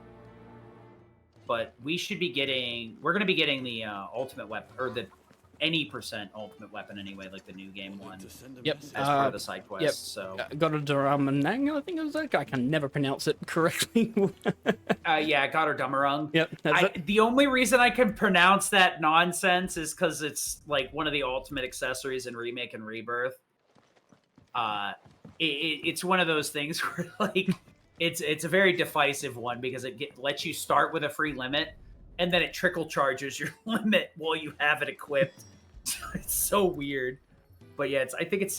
But we're going to be getting the ultimate weapon, or the any percent ultimate weapon anyway, like the new game one. Yep. As part of the side quest. Yep. So Gotterdammerung, I think it was that. I can never pronounce it correctly. yeah, Gotterdammerung. Yep. The only reason I can pronounce that nonsense is because it's like one of the ultimate accessories in Remake and Rebirth. It's one of those things where like it's a very divisive one because it lets you start with a free limit and then it trickle charges your limit while you have it equipped. It's so weird. But yeah, I think it's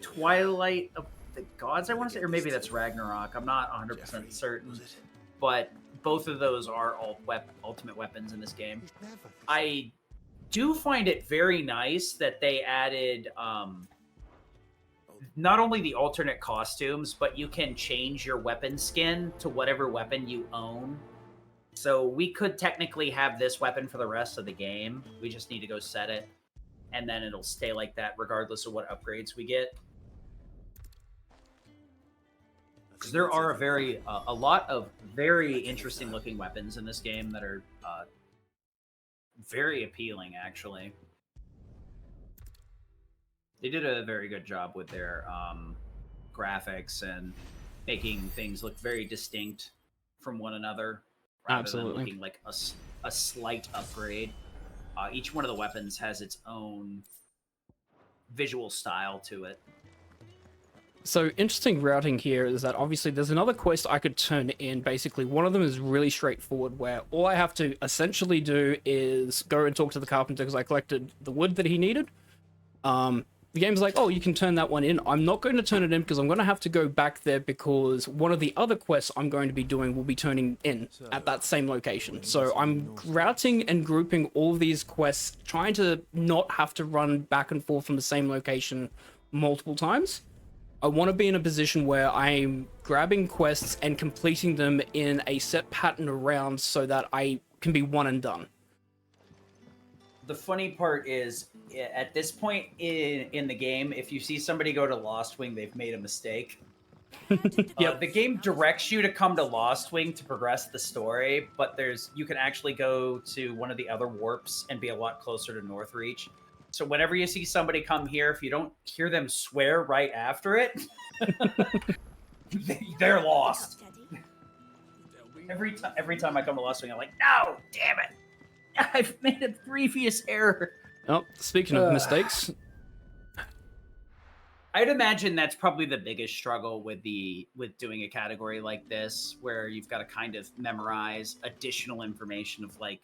Twilight of the Gods, I want to say, or maybe that's Ragnarok. I'm not 100% certain. But both of those are ultimate weapons in this game. I do find it very nice that they added not only the alternate costumes, but you can change your weapon skin to whatever weapon you own. So we could technically have this weapon for the rest of the game. We just need to go set it. and then it'll stay like that regardless of what upgrades we get. Because there are a lot of very interesting looking weapons in this game that are very appealing, actually. They did a very good job with their graphics and making things look very distinct from one another, rather than looking like a slight upgrade. Each one of the weapons has its own visual style to it. So interesting routing here is that obviously there's another quest I could turn in. Basically, one of them is really straightforward, where all I have to essentially do is go and talk to the carpenter because I collected the wood that he needed. The game's like, oh, you can turn that one in. I'm not going to turn it in because I'm going to have to go back there because one of the other quests I'm going to be doing will be turning in at that same location. So I'm routing and grouping all of these quests, trying to not have to run back and forth from the same location multiple times. I want to be in a position where I'm grabbing quests and completing them in a set pattern around so that I can be one and done. The funny part is, at this point in the game, if you see somebody go to Lost Wing, they've made a mistake. Yep. The game directs you to come to Lost Wing to progress the story, but you can actually go to one of the other warps and be a lot closer to Northreach. So whenever you see somebody come here, if you don't hear them swear right after it, they're lost. Every time I come to Lost Wing, I'm like, no, damn it. I've made a previous error. Oh, speaking of mistakes. I'd imagine that's probably the biggest struggle with doing a category like this, where you've got to kind of memorize additional information of like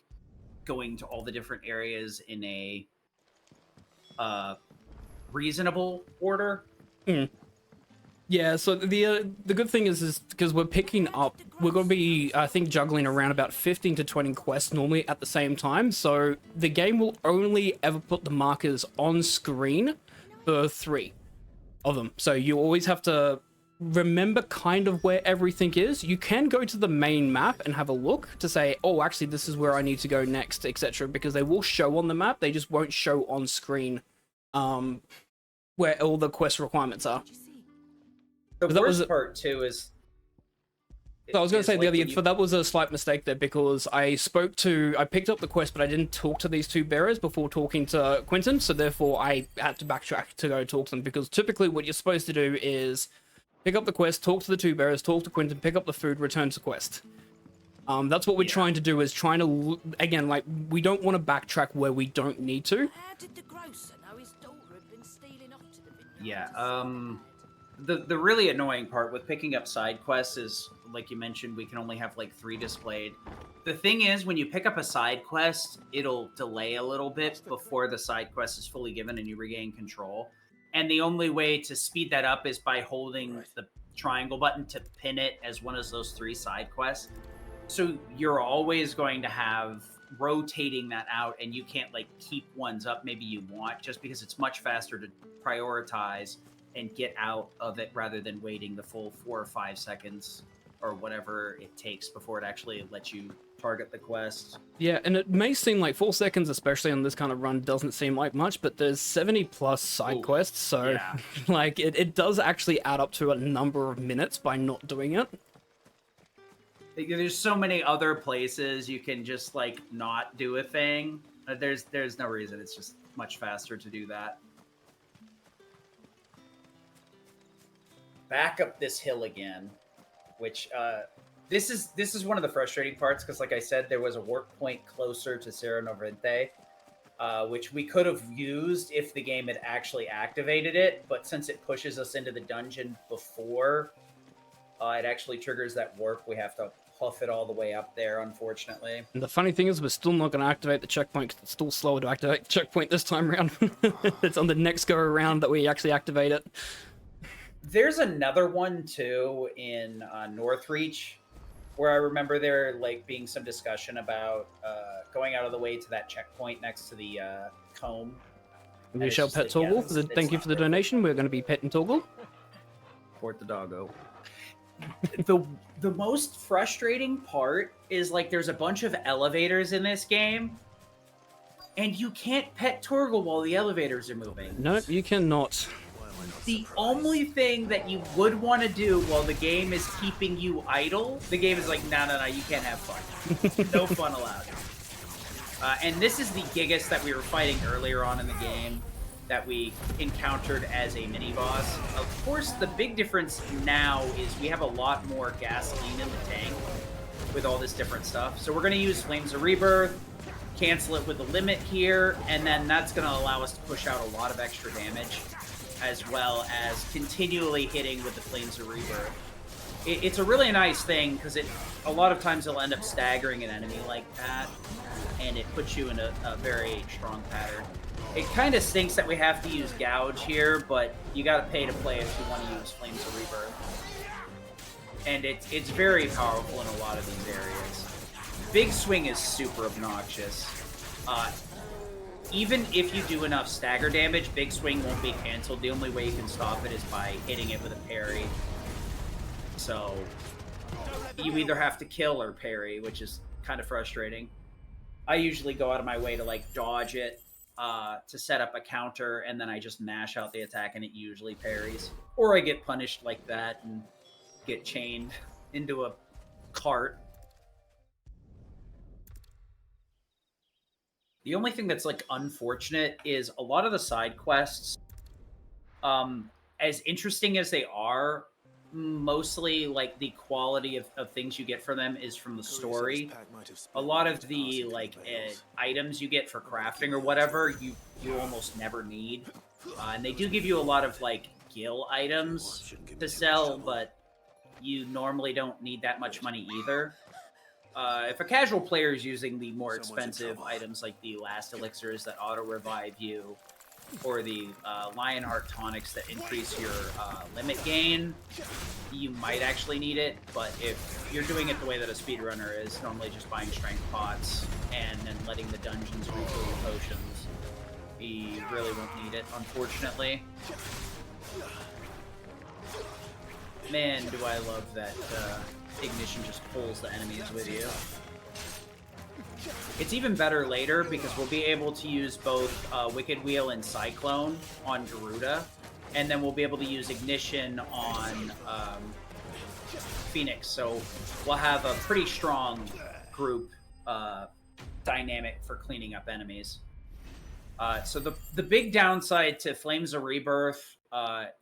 going to all the different areas in a reasonable order. Yeah, so the good thing is because we're picking up, we're going to be, I think, juggling around about 15 to 20 quests normally at the same time. So the game will only ever put the markers on screen for 3 of them. So you always have to remember kind of where everything is. You can go to the main map and have a look to say, oh, actually, this is where I need to go next, etc. Because they will show on the map. They just won't show on screen where all the quest requirements are. The worst part too is. So I was going to say that was a slight mistake there because I picked up the quest, but I didn't talk to these 2 bearers before talking to Quentin. So therefore, I had to backtrack to go talk to them because typically what you're supposed to do is pick up the quest, talk to the 2 bearers, talk to Quentin, pick up the food, return to quest. That's what we're trying to do. Is trying to again, like we don't want to backtrack where we don't need to. Yeah. The really annoying part with picking up side quests is, like you mentioned, we can only have like 3 displayed. The thing is, when you pick up a side quest, it'll delay a little bit before the side quest is fully given and you regain control. And the only way to speed that up is by holding the triangle button to pin it as one of those 3 side quests. So you're always going to have rotating that out, and you can't like keep ones up maybe you want, just because it's much faster to prioritize and get out of it rather than waiting the full 4 or 5 seconds or whatever it takes before it actually lets you target the quest. Yeah, and it may seem like 4 seconds, especially on this kind of run, doesn't seem like much, but there's 70 plus side quests, so yeah. like it does actually add up to a number of minutes by not doing it. There's so many other places you can just like not do a thing. There's no reason. It's just much faster to do that. Back up this hill again, which this is one of the frustrating parts because, like I said, there was a work point closer to Cerro Novente, which we could have used if the game had actually activated it. But since it pushes us into the dungeon before it actually triggers that warp, we have to huff it all the way up there, unfortunately. And the funny thing is, we're still not going to activate the checkpoint because it's still slower to activate the checkpoint this time around. It's on the next go around that we actually activate it. There's another one too in Northreach where I remember there like being some discussion about going out of the way to that checkpoint next to the comb. We shall pet Torgal. Thank you for the donation. We're going to be petting Torgal. Port the doggo. The most frustrating part is like there's a bunch of elevators in this game, And you can't pet Torgal while the elevators are moving. No, you cannot. The only thing that you would want to do while the game is keeping you idle, the game is like, no, you can't have fun. No fun allowed. And this is the Gigas that we were fighting earlier on in the game that we encountered as a mini-boss. Of course, the big difference now is we have a lot more gasoline in the tank with all this different stuff. So we're going to use Flames of Rebirth, cancel it with a limit here, and then that's going to allow us to push out a lot of extra damage, as well as continually hitting with the Flames of Rebirth. It's a really nice thing, because a lot of times it'll end up staggering an enemy like that, and it puts you in a very strong pattern. It kind of stinks that we have to use Gouge here, but you got to pay to play if you want to use Flames of Rebirth. And it's very powerful in a lot of these areas. Big Swing is super obnoxious. Even if you do enough stagger damage, Big Swing won't be canceled. The only way you can stop it is by hitting it with a parry. So you either have to kill or parry, which is kind of frustrating. I usually go out of my way to like dodge it to set up a counter, and then I just mash out the attack and it usually parries. Or I get punished like that and get chained into a cart. The only thing that's like unfortunate is a lot of the side quests, as interesting as they are, mostly like the quality of things you get from them is from the story. A lot of the like items you get for crafting or whatever, you almost never need. And they do give you a lot of like gil items to sell, but you normally don't need that much money either. If a casual player is using the more expensive items like the last elixirs that auto-revive you, or the Lionheart tonics that increase your limit gain, you might actually need it, but if you're doing it the way that a speedrunner is, normally just buying strength pots and then letting the dungeons refill your potions, you really won't need it, unfortunately. Man, do I love that Ignition just pulls the enemies with you. It's even better later because we'll be able to use both Wicked Wheel and Cyclone on Garuda, and then we'll be able to use Ignition on Phoenix. So we'll have a pretty strong group dynamic for cleaning up enemies. So the big downside to Flames of Rebirth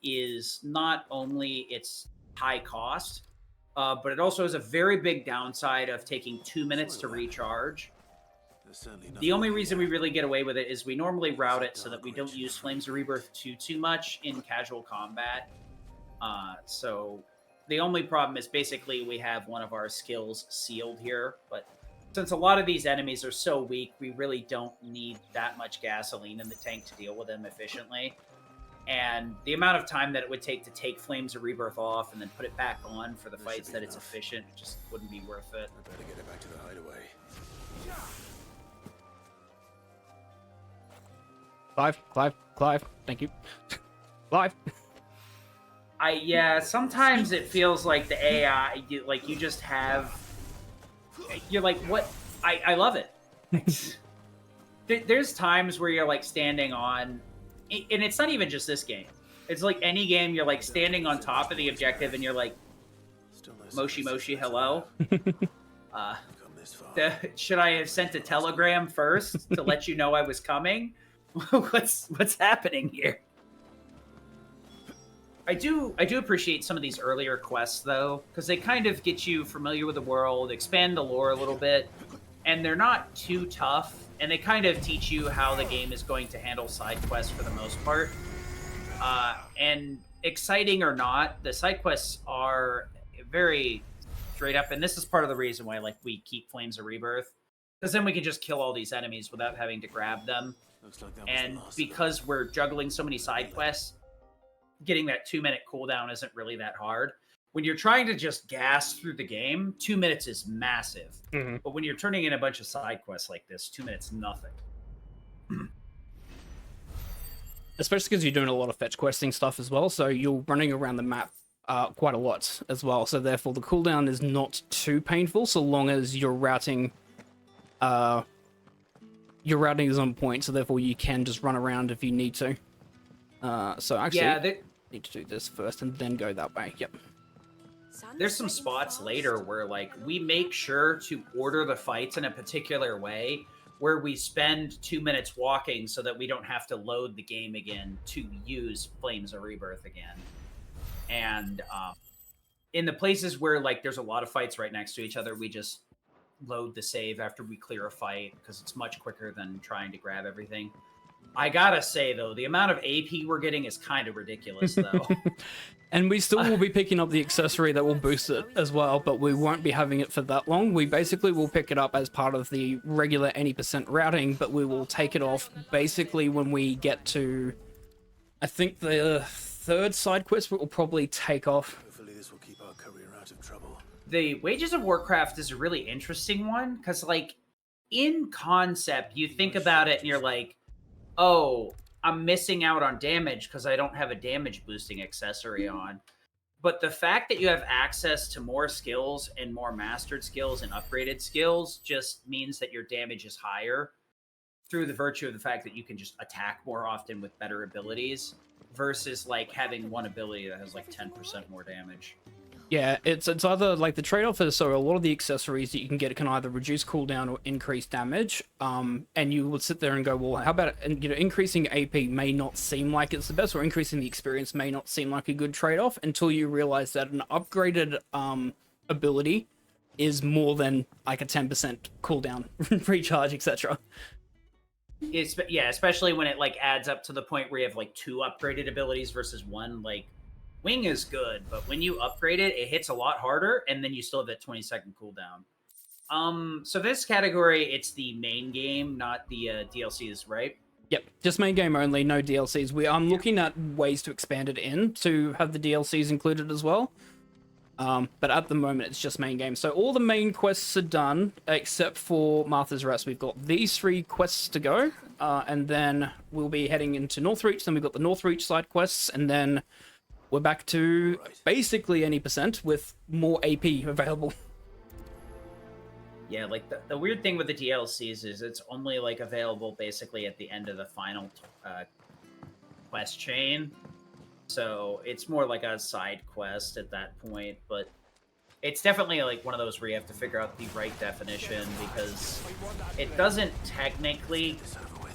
is not only its high cost, but it also has a very big downside of taking 2 minutes to recharge. The only reason we really get away with it is we normally route it so that we don't use Flames of Rebirth too much in casual combat. So the only problem is basically we have one of our skills sealed here, but since a lot of these enemies are so weak, we really don't need that much gasoline in the tank to deal with them efficiently. And the amount of time that it would take to take Flames of Rebirth off and then put it back on for the fights that it's efficient just wouldn't be worth it. I better get it back to the hideaway. Clive, thank you. Clive. Yeah, sometimes it feels like the AI, you just have, you're like, what? I love it. There's times where you're like standing on, and it's not even just this game. It's like any game, you're like standing on top of the objective and you're like, Moshi, hello? Should I have sent a telegram first to let you know I was coming? What's happening here? I do appreciate some of these earlier quests though, because they kind of get you familiar with the world, expand the lore a little bit, and they're not too tough, and they kind of teach you how the game is going to handle side quests for the most part. And exciting or not, the side quests are very straight up, and this is part of the reason why we keep Flames of Rebirth, because then we can just kill all these enemies without having to grab them. And because we're juggling so many side quests, getting that 2-minute cooldown isn't really that hard. When you're trying to just gas through the game, 2 minutes is massive. Mm-hmm. But when you're turning in a bunch of side quests like this, 2 minutes, nothing. Especially because you're doing a lot of fetch questing stuff as well, so you're running around the map quite a lot as well. So therefore, the cooldown is not too painful, so long as you're routing your routing is on point, so therefore you can just run around if you need to. So actually, Yeah, need to do this first and then go that way. Yep. there's some spots later where like we make sure to order the fights in a particular way where we spend 2 minutes walking so that we don't have to load the game again to use Flames of Rebirth again. And in the places where like there's a lot of fights right next to each other, we just load the save after we clear a fight because it's much quicker than trying to grab everything. I gotta say though, the amount of AP we're getting is kind of ridiculous though. And we still will be picking up the accessory that will boost it as well, but we won't be having it for that long. We basically will pick it up as part of the regular 80% routing, but we will take it off basically when we get to, I think the third side quest will probably take off. Hopefully this will keep our career out of trouble. The Wages of Warcraft is a really interesting one because like in concept, you think about it and you're like, oh, I'm missing out on damage because I don't have a damage boosting accessory on. But the fact that you have access to more skills and more mastered skills and upgraded skills just means that your damage is higher through the virtue of the fact that you can just attack more often with better abilities versus like having one ability that has like 10% more damage. Yeah, it's either like the trade-off is so a lot of the accessories that you can get can either reduce cooldown or increase damage. And you would sit there and go, well, how about it? And increasing AP may not seem like it's the best, or increasing the experience may not seem like a good trade-off until you realize that an upgraded ability is more than like a 10% cooldown, recharge, etc. Yeah, especially when it like adds up to the point where you have like 2 upgraded abilities versus 1. Like Wing is good, but when you upgrade it, it hits a lot harder, and then you still have that 20-second cooldown. So this category, it's the main game, not the DLCs, right? Yep, just main game only, no DLCs. I'm looking at ways to expand it in to have the DLCs included as well. But at the moment, it's just main game. So all the main quests are done, except for Martha's Rest. We've got these 3 quests to go, and then we'll be heading into Northreach. Then we've got the Northreach side quests, and then we're back to basically any percent with more AP available. Yeah, like the weird thing with the DLCs is it's only like available basically at the end of the final quest chain. So it's more like a side quest at that point, but it's definitely like one of those where you have to figure out the right definition because it doesn't technically,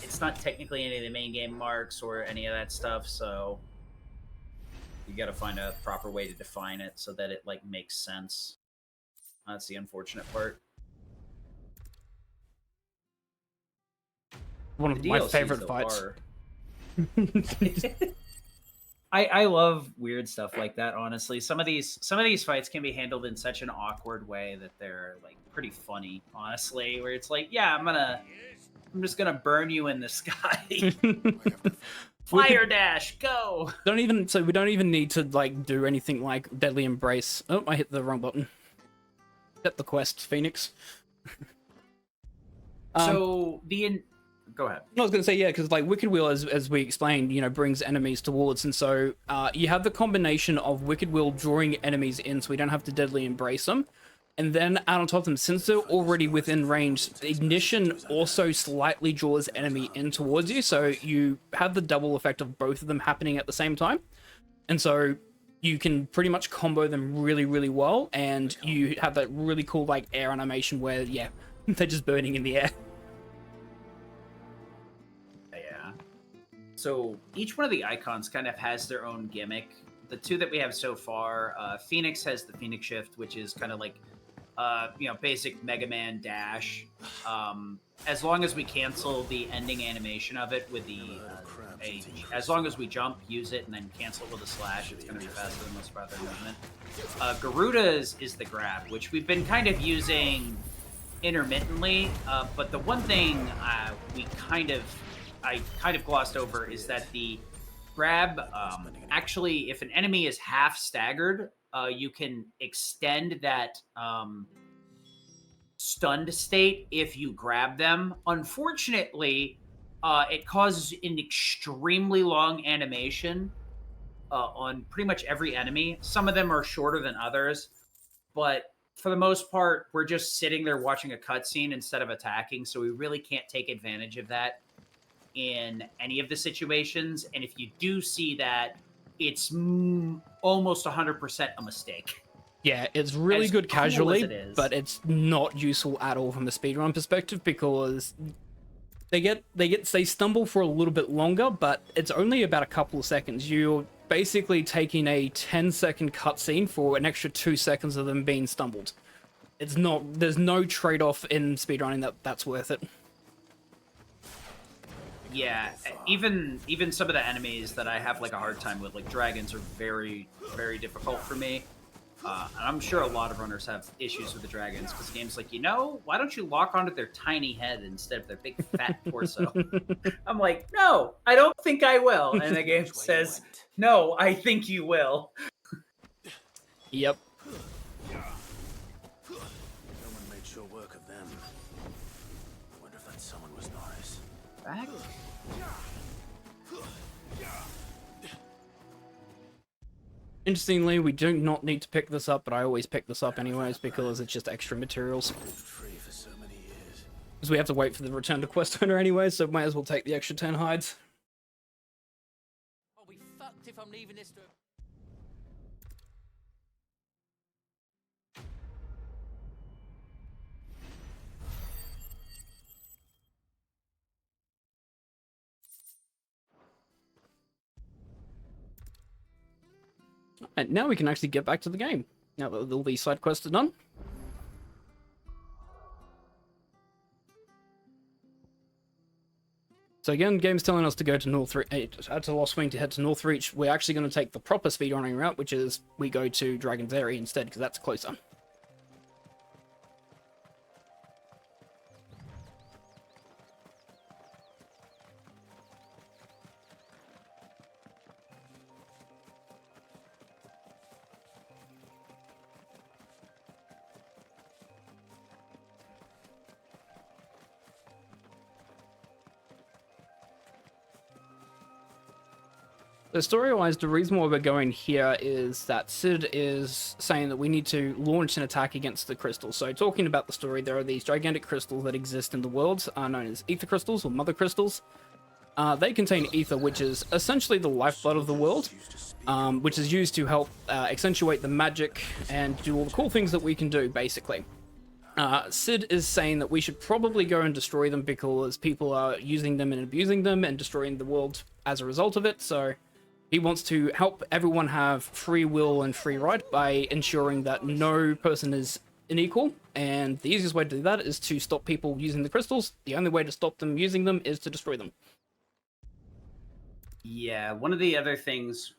it's not technically any of the main game marks or any of that stuff, so you got to find a proper way to define it so that it like makes sense. That's the unfortunate part. One of my favorite fights. I love weird stuff like that, honestly. Some of these fights can be handled in such an awkward way that they're like pretty funny, honestly, where it's like, yeah, I'm just gonna burn you in the sky. Fire dash, go! We don't even need to like do anything like Deadly Embrace. Oh, I hit the wrong button. Set the quest, Phoenix. Go ahead. I was going to say, yeah, because like Wicked Wheel, as we explained, brings enemies towards, and so you have the combination of Wicked Wheel drawing enemies in, so we don't have to Deadly Embrace them, and then out on top of them, since they're already within range, Ignition also slightly draws enemy in towards you, so you have the double effect of both of them happening at the same time, and so you can pretty much combo them really, really well, and you have that really cool like air animation where, yeah, they're just burning in the air. So each one of the icons kind of has their own gimmick. The 2 that we have so far, Phoenix has the Phoenix Shift, which is kind of like, basic Mega Man dash. As long as we cancel the ending animation of it with the, as long as we jump, use it, and then cancel it with a slash, it's going to be faster than most of our other movement. Garuda's is the grab, which we've been kind of using intermittently, but the one thing I kind of glossed over is that the grab, actually, if an enemy is half staggered, you can extend that stunned state if you grab them. Unfortunately, it causes an extremely long animation on pretty much every enemy. Some of them are shorter than others, but for the most part, we're just sitting there watching a cutscene instead of attacking, so we really can't take advantage of that in any of the situations. And if you do see that, it's almost 100% a mistake. Yeah, it's really As good cool as casually, it is. but it's not useful at all from a speedrun perspective because they stumble for a little bit longer, but it's only about a couple of seconds. You're basically taking a 10-second cutscene for an extra 2 seconds of them being stumbled. It's not, there's no trade-off in speedrunning that's worth it. Yeah, even some of the enemies that I have like a hard time with, like dragons, are very, very difficult for me. And I'm sure a lot of runners have issues with the dragons because the game's like, why don't you lock onto their tiny head instead of their big fat torso? I'm like, no, I don't think I will. And the game says, no, I think you will. Yep. No one made sure work of them. I wonder if that someone was Norris. Back? Interestingly, we do not need to pick this up, but I always pick this up anyways because it's just extra materials. Free for so many years. Because we have to wait for the return to quest owner anyway, so might as well take the extra 10 hides. I'll be fucked if I'm leaving this to... And now we can actually get back to the game. Now that all these side quests are done. So again, game's telling us to go to to Lost Wing to head to Northreach. We're actually going to take the proper speedrunning route, which is we go to Dragon's Area instead, because that's closer. So story-wise, the reason why we're going here is that Cid is saying that we need to launch an attack against the crystals. So talking about the story, there are these gigantic crystals that exist in the world, known as ether crystals or mother crystals. They contain ether, which is essentially the lifeblood of the world, which is used to help accentuate the magic and do all the cool things that we can do, basically. Cid is saying that we should probably go and destroy them because people are using them and abusing them and destroying the world as a result of it, so he wants to help everyone have free will and free right by ensuring that no person is unequal, and the easiest way to do that is to stop people using the crystals. The only way to stop them using them is to destroy them. Yeah, one of the other things,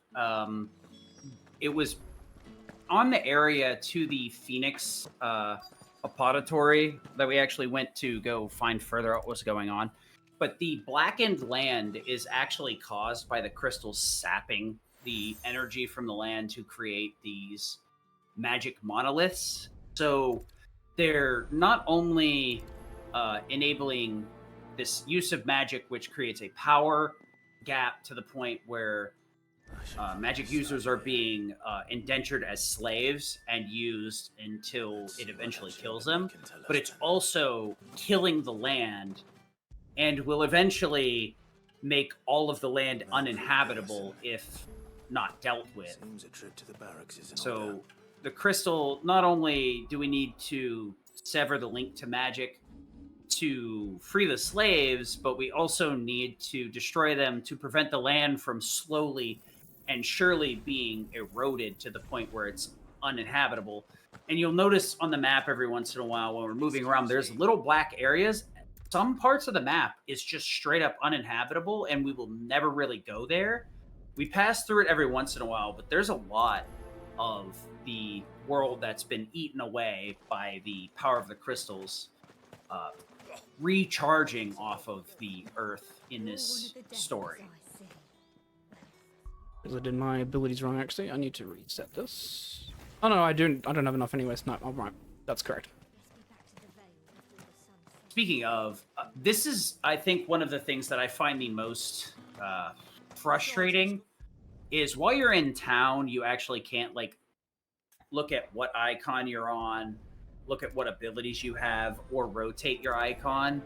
it was on the area to the Phoenix apodatory that we actually went to go find further out what was going on. But the blackened land is actually caused by the crystals sapping the energy from the land to create these magic monoliths. So they're not only enabling this use of magic, which creates a power gap to the point where magic users are being indentured as slaves and used until it eventually kills them, but it's also killing the land and will eventually make all of the land uninhabitable if not dealt with. So the crystal, not only do we need to sever the link to magic to free the slaves, but we also need to destroy them to prevent the land from slowly and surely being eroded to the point where it's uninhabitable. And you'll notice on the map every once in a while when we're moving around, there's little black areas. Some parts of the map is just straight up uninhabitable, and we will never really go there. We pass through it every once in a while, but there's a lot of the world that's been eaten away by the power of the crystals, recharging off of the earth in this story. Because I did my abilities wrong, actually. I need to reset this. Oh no, I don't have enough anyways. No, I'm right. That's correct. Speaking of, this is, I think, one of the things that I find the most frustrating is while you're in town, you actually can't, like, look at what icon you're on, look at what abilities you have, or rotate your icon.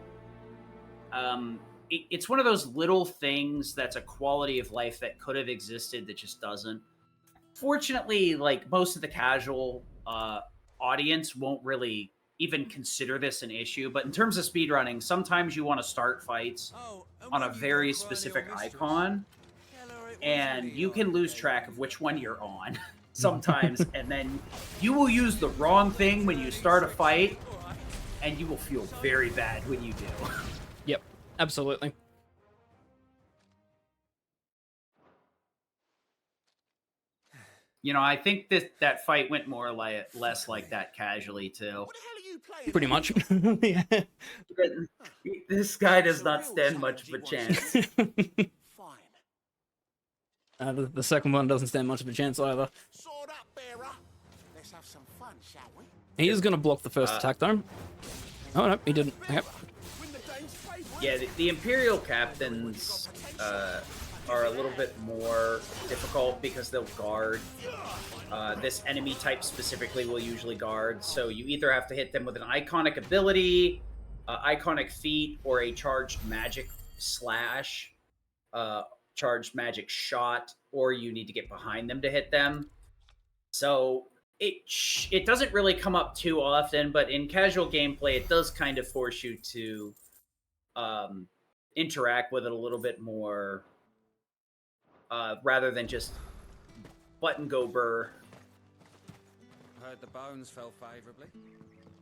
It's one of those little things that's a quality of life that could have existed that just doesn't. Fortunately, like most of the casual audience won't really even consider this an issue. But in terms of speedrunning, sometimes you want to start fights on a very specific icon, and you can lose track of which one you're on sometimes, and then you will use the wrong thing when you start a fight, and you will feel very bad when you do. Yep, absolutely. You know, I think that fight went more less like that casually too. What the hell are you playing? Pretty much. Yeah. This guy does not stand much of a chance. Fine. The second one doesn't stand much of a chance either. Sword up, bearer. Let's have some fun, shall we? He is going to block the first attack, though. Oh, no, he didn't. Yep. Win the game's favourite. Yeah, the Imperial captains are a little bit more difficult because they'll guard. This enemy type specifically will usually guard, so you either have to hit them with an iconic ability, iconic feat, or a charged magic slash, charged magic shot, or you need to get behind them to hit them. So it doesn't really come up too often, but in casual gameplay, it does kind of force you to interact with it a little bit more, rather than just button go burr. Heard the bones fell favorably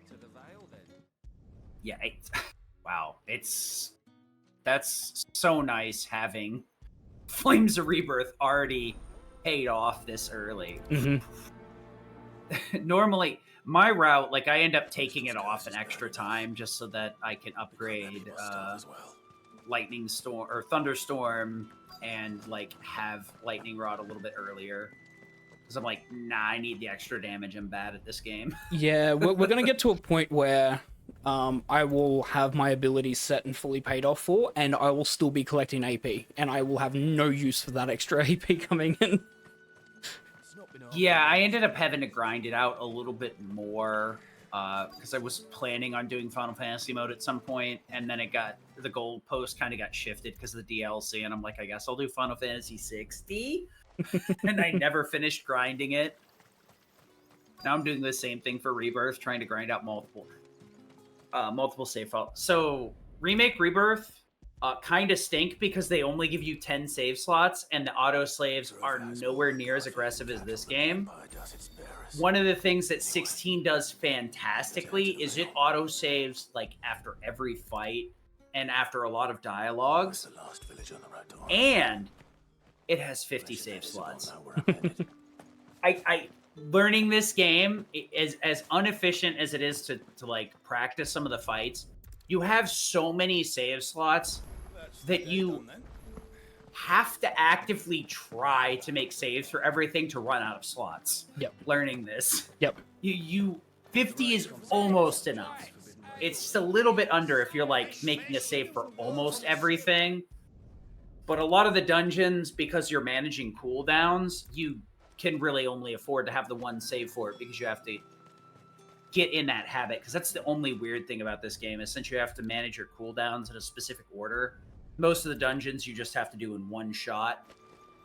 to the Vale then. Yeah, wow, that's so nice having Flames of Rebirth already paid off this early. Mm-hmm. Normally, my route, like, I end up taking it off an extra time just so that I can upgrade Lightning Storm or Thunderstorm and like have Lightning Rod a little bit earlier. Because I'm like, nah, I need the extra damage. I'm bad at this game. Yeah, we're going to get to a point where I will have my abilities set and fully paid off for, and I will still be collecting AP, and I will have no use for that extra AP coming in. Yeah, I ended up having to grind it out a little bit more because I was planning on doing Final Fantasy mode at some point, and then the goalpost kind of got shifted because of the DLC, and I'm like, I guess I'll do Final Fantasy 60. And I never finished grinding it. Now I'm doing the same thing for Rebirth, trying to grind out multiple save files. So Remake Rebirth kind of stink because they only give you 10 save slots, and the auto saves are nowhere near as aggressive as this game. One of the things that 16 does fantastically is it auto saves like after every fight and after a lot of dialogues, and it has 50 save slots. I learning this game is as inefficient as it is to like practice some of the fights. You have so many save slots that you have to actively try to make saves for everything to run out of slots. Yep. Learning this. Yep. You 50 is almost enough. It's just a little bit under if you're like making a save for almost everything. But a lot of the dungeons, because you're managing cooldowns, you can really only afford to have the one save for it because you have to get in that habit. Because that's the only weird thing about this game is since you have to manage your cooldowns in a specific order, most of the dungeons you just have to do in one shot.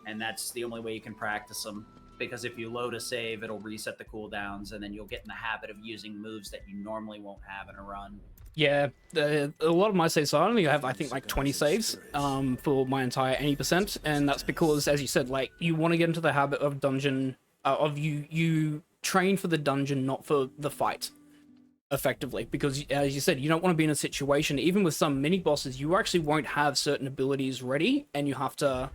And that's the only way you can practice them. Because if you load a save, it'll reset the cooldowns, and then you'll get in the habit of using moves that you normally won't have in a run. Yeah, a lot of my saves, I only have, I think, like 20 saves for my entire any %, and that's because, as you said, like, you want to get into the habit of dungeon, you train for the dungeon, not for the fight, effectively, because, as you said, you don't want to be in a situation, even with some mini-bosses, you actually won't have certain abilities ready, and you have to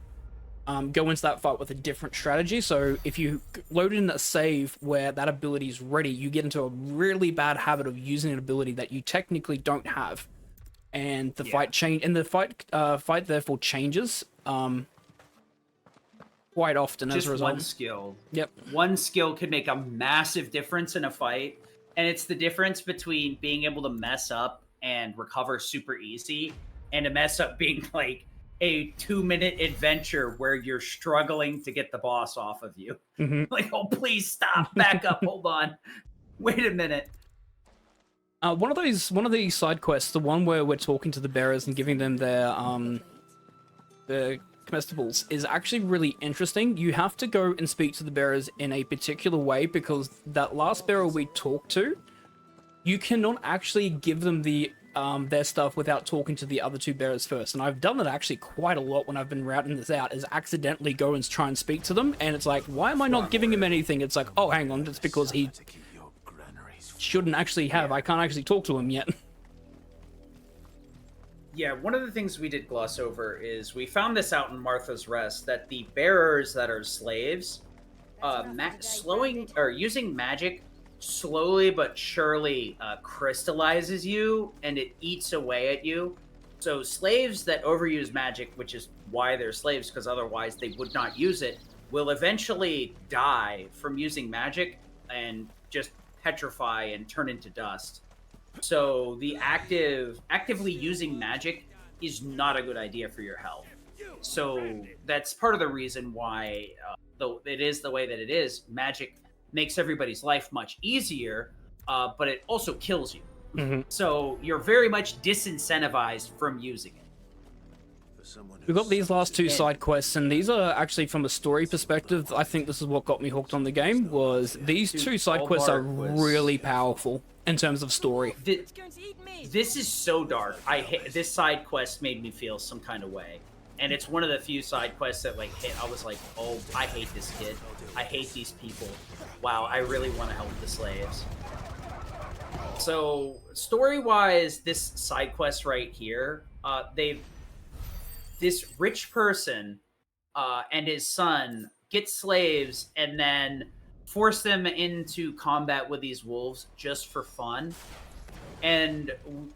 go into that fight with a different strategy. So if you load in a save where that ability is ready, you get into a really bad habit of using an ability that you technically don't have, and the fight fight therefore changes quite often as a result. One skill. Yep. One skill could make a massive difference in a fight, and it's the difference between being able to mess up and recover super easy, and to mess up being like a 2-minute adventure where you're struggling to get the boss off of you. Like, oh, please stop, back up, hold on, wait a minute. One of these side quests, the one where we're talking to the bearers and giving them their comestibles, is actually really interesting. You have to go and speak to the bearers in a particular way, because that last bearer we talked to, you cannot actually give them the their stuff without talking to the other two bearers first. And I've done it actually quite a lot when I've been routing this out, is accidentally go and try and speak to them, and it's like, why am I not giving him anything? It's like, oh, hang on, that's because he shouldn't actually have. I can't actually talk to him yet. Yeah, one of the things we did gloss over is we found this out in Martha's Rest, that the bearers that are slaves, using magic slowly but surely crystallizes you, and it eats away at you. So slaves that overuse magic, which is why they're slaves, because otherwise they would not use it, will eventually die from using magic and just petrify and turn into dust. So the actively using magic is not a good idea for your health. So that's part of the reason why, though it is the way that it is, magic makes everybody's life much easier, but it also kills you. So you're very much disincentivized from using it. We've got these last two side quests, and these are actually, from a story perspective, I think this is what got me hooked on the game, was these two side quests are really powerful in terms of story. This is so dark. This side quest made me feel some kind of way. And it's one of the few side quests that, like, hit. I was like, oh, I hate this kid. I hate these people. Wow, I really want to help the slaves. So, story-wise, this side quest right here, this rich person and his son get slaves and then force them into combat with these wolves just for fun. And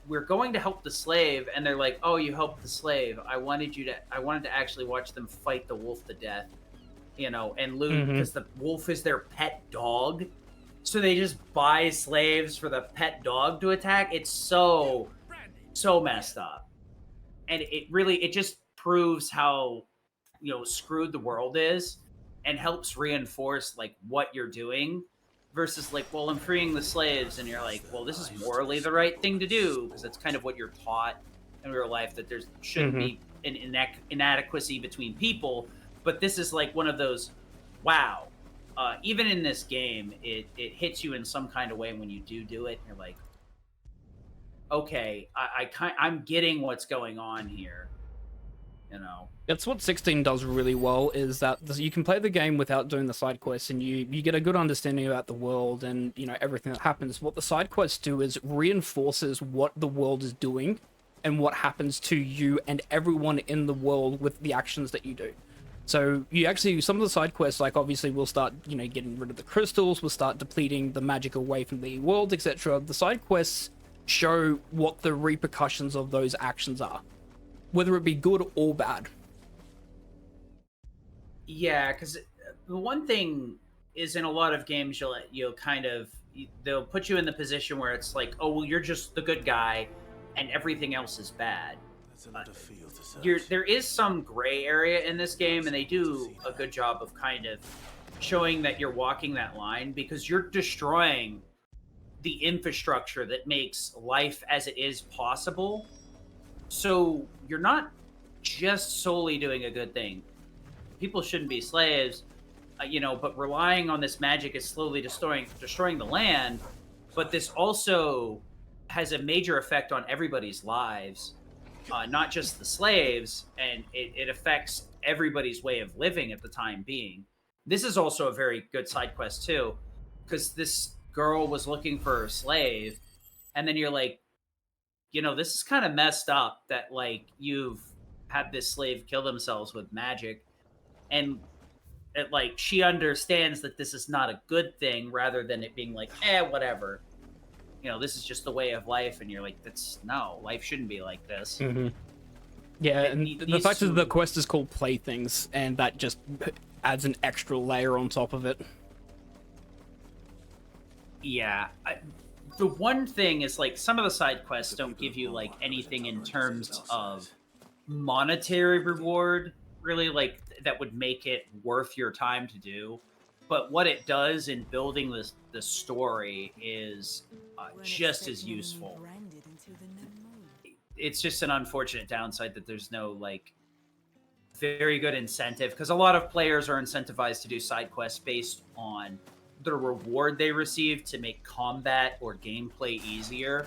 we're going to help the slave, and they're like, oh, you helped the slave. I wanted to actually watch them fight the wolf to death, and loot, because the wolf is their pet dog. So they just buy slaves for the pet dog to attack. It's so messed up. And it just proves how, screwed the world is, and helps reinforce, like, what you're doing. Versus, like, well, I'm freeing the slaves, and you're like, well, this is morally the right thing to do, because that's kind of what you're taught in real life, that there shouldn't be an inadequacy between people. But this is like one of those, wow. Even in this game, it hits you in some kind of way when you do it. And you're like, okay, I'm getting what's going on here. That's what 16 does really well, is that you can play the game without doing the side quests, and you get a good understanding about the world and everything that happens. What the side quests do is reinforces what the world is doing and what happens to you and everyone in the world with the actions that you do. So you actually, some of the side quests, like, obviously we'll start getting rid of the crystals, we'll start depleting the magic away from the world, etc. The side quests show what the repercussions of those actions are, whether it be good or bad. Yeah, because the one thing is, in a lot of games, they'll put you in the position where it's like, oh, well, you're just the good guy, and everything else is bad. There is some gray area in this game, and they do a good job of kind of showing that you're walking that line, because you're destroying the infrastructure that makes life as it is possible. So you're not just solely doing a good thing. People shouldn't be slaves, but relying on this magic is slowly destroying the land. But this also has a major effect on everybody's lives, not just the slaves, and it affects everybody's way of living at the time being. This is also a very good side quest too, because this girl was looking for her slave, and then you're like, this is kind of messed up that, like, you've had this slave kill themselves with magic, and she understands that this is not a good thing, rather than it being like, whatever. This is just the way of life, and you're like, life shouldn't be like this. Yeah, and the fact that the quest is called Playthings, and that just adds an extra layer on top of it. Yeah. The one thing is, like, some of the side quests don't give you, like, anything in terms of monetary reward, really, like that would make it worth your time to do. But what it does in building the story is just as useful. It's just an unfortunate downside that there's no like very good incentive, because a lot of players are incentivized to do side quests based on the reward they receive to make combat or gameplay easier.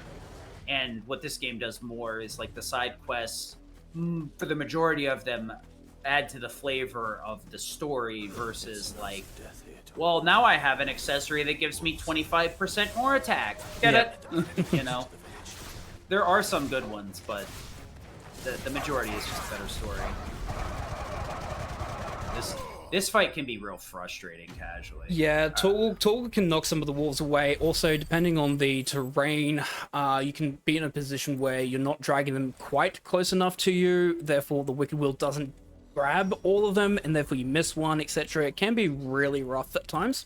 And what this game does more is like the side quests, for the majority of them, add to the flavor of the story versus like, well, now I have an accessory that gives me 25% more attack. Get it? You know, there are some good ones, but the majority is just a better story. This fight can be real frustrating casually. Yeah, Tall can knock some of the wolves away. Also, depending on the terrain, you can be in a position where you're not dragging them quite close enough to you. Therefore, the Wicked Will doesn't grab all of them, and therefore you miss one, etc. It can be really rough at times.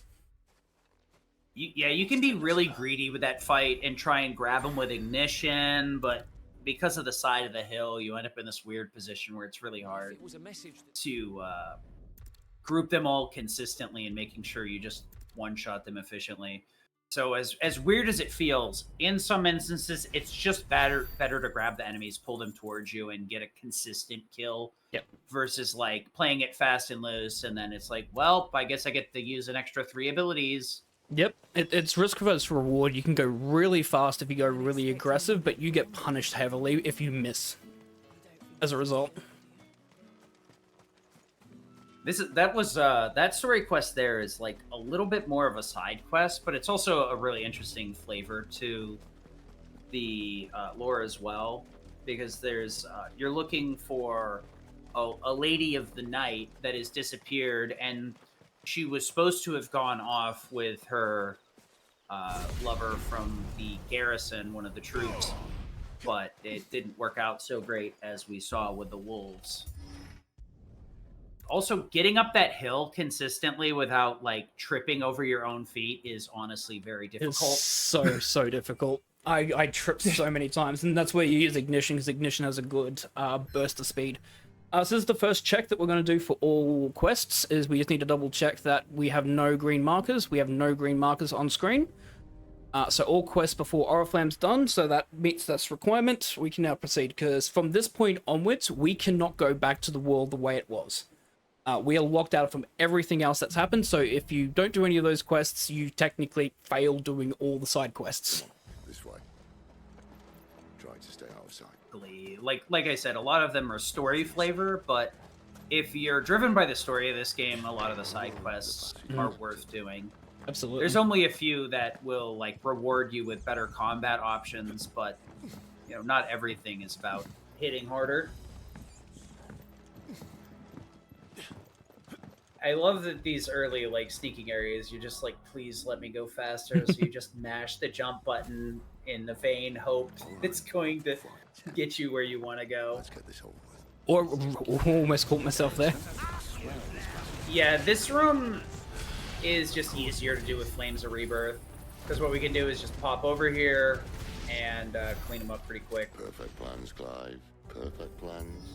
You can be really greedy with that fight and try and grab them with ignition, but because of the side of the hill, you end up in this weird position where it's really hard to group them all consistently and making sure you just one-shot them efficiently. So as weird as it feels, in some instances, it's just better to grab the enemies, pull them towards you, and get a consistent kill. Yep. Versus like playing it fast and loose, and then it's like, well, I guess I get to use an extra 3 abilities. Yep, it's risk versus reward. You can go really fast if you go really aggressive, but you get punished heavily if you miss as a result. That story quest there is like a little bit more of a side quest, but it's also a really interesting flavor to the lore as well, because there's you're looking for a lady of the night that has disappeared, and she was supposed to have gone off with her lover from the garrison, one of the troops, but it didn't work out so great as we saw with the wolves. Also, getting up that hill consistently without like tripping over your own feet is honestly very difficult. It's so difficult. I tripped so many times, and that's where you use ignition, because ignition has a good burst of speed. So this is the first check that we're going to do for all quests, is we just need to double check that we have no green markers. We have no green markers on screen. So all quests before Oriflamme's done, so that meets this requirement. We can now proceed, because from this point onwards, we cannot go back to the world the way it was. We are locked out from everything else that's happened, so if you don't do any of those quests, you technically fail doing all the side quests. This way. Trying to stay out of sight. Like I said, a lot of them are story flavor, but if you're driven by the story of this game, a lot of the side quests are worth doing. Absolutely. There's only a few that will like reward you with better combat options, but you know, not everything is about hitting harder. I love that these early like sneaking areas, you're just like, please let me go faster. So you just mash the jump button in the vain hope it's going to get you where you want to go. Let's get this over with. Or almost caught myself there. Yeah, this room is just easier to do with Flames of Rebirth, because what we can do is just pop over here and clean them up pretty quick. Perfect plans, Clive. Perfect plans.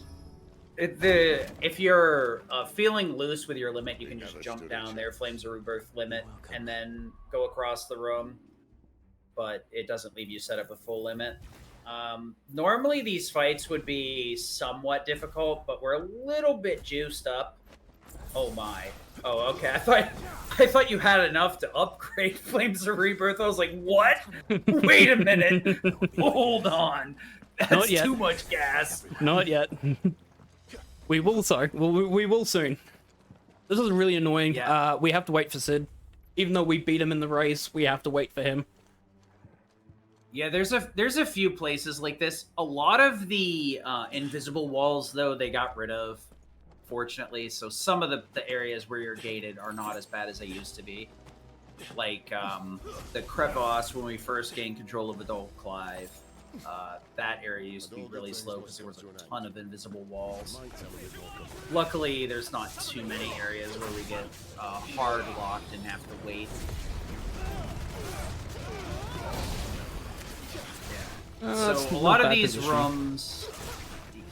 If you're feeling loose with your limit, you can just jump down there, Flames of Rebirth limit, and then go across the room. But it doesn't leave you set up a full limit. Normally these fights would be somewhat difficult, but we're a little bit juiced up. Oh my. Oh, okay. I thought you had enough to upgrade Flames of Rebirth. I was like, what? Wait a minute. Hold on. That's too much gas. Not yet. We will, sorry. We will soon. This is really annoying. Yeah. We have to wait for Sid. Even though we beat him in the race, we have to wait for him. Yeah, there's a few places like this. A lot of the invisible walls, though, they got rid of, fortunately. So some of the areas where you're gated are not as bad as they used to be. Like the crevasse when we first gained control of Adult Clive. That area used to be really slow because there was a ton of invisible walls. Luckily, there's not too many areas where we get hard locked and have to wait. So a lot of these rooms,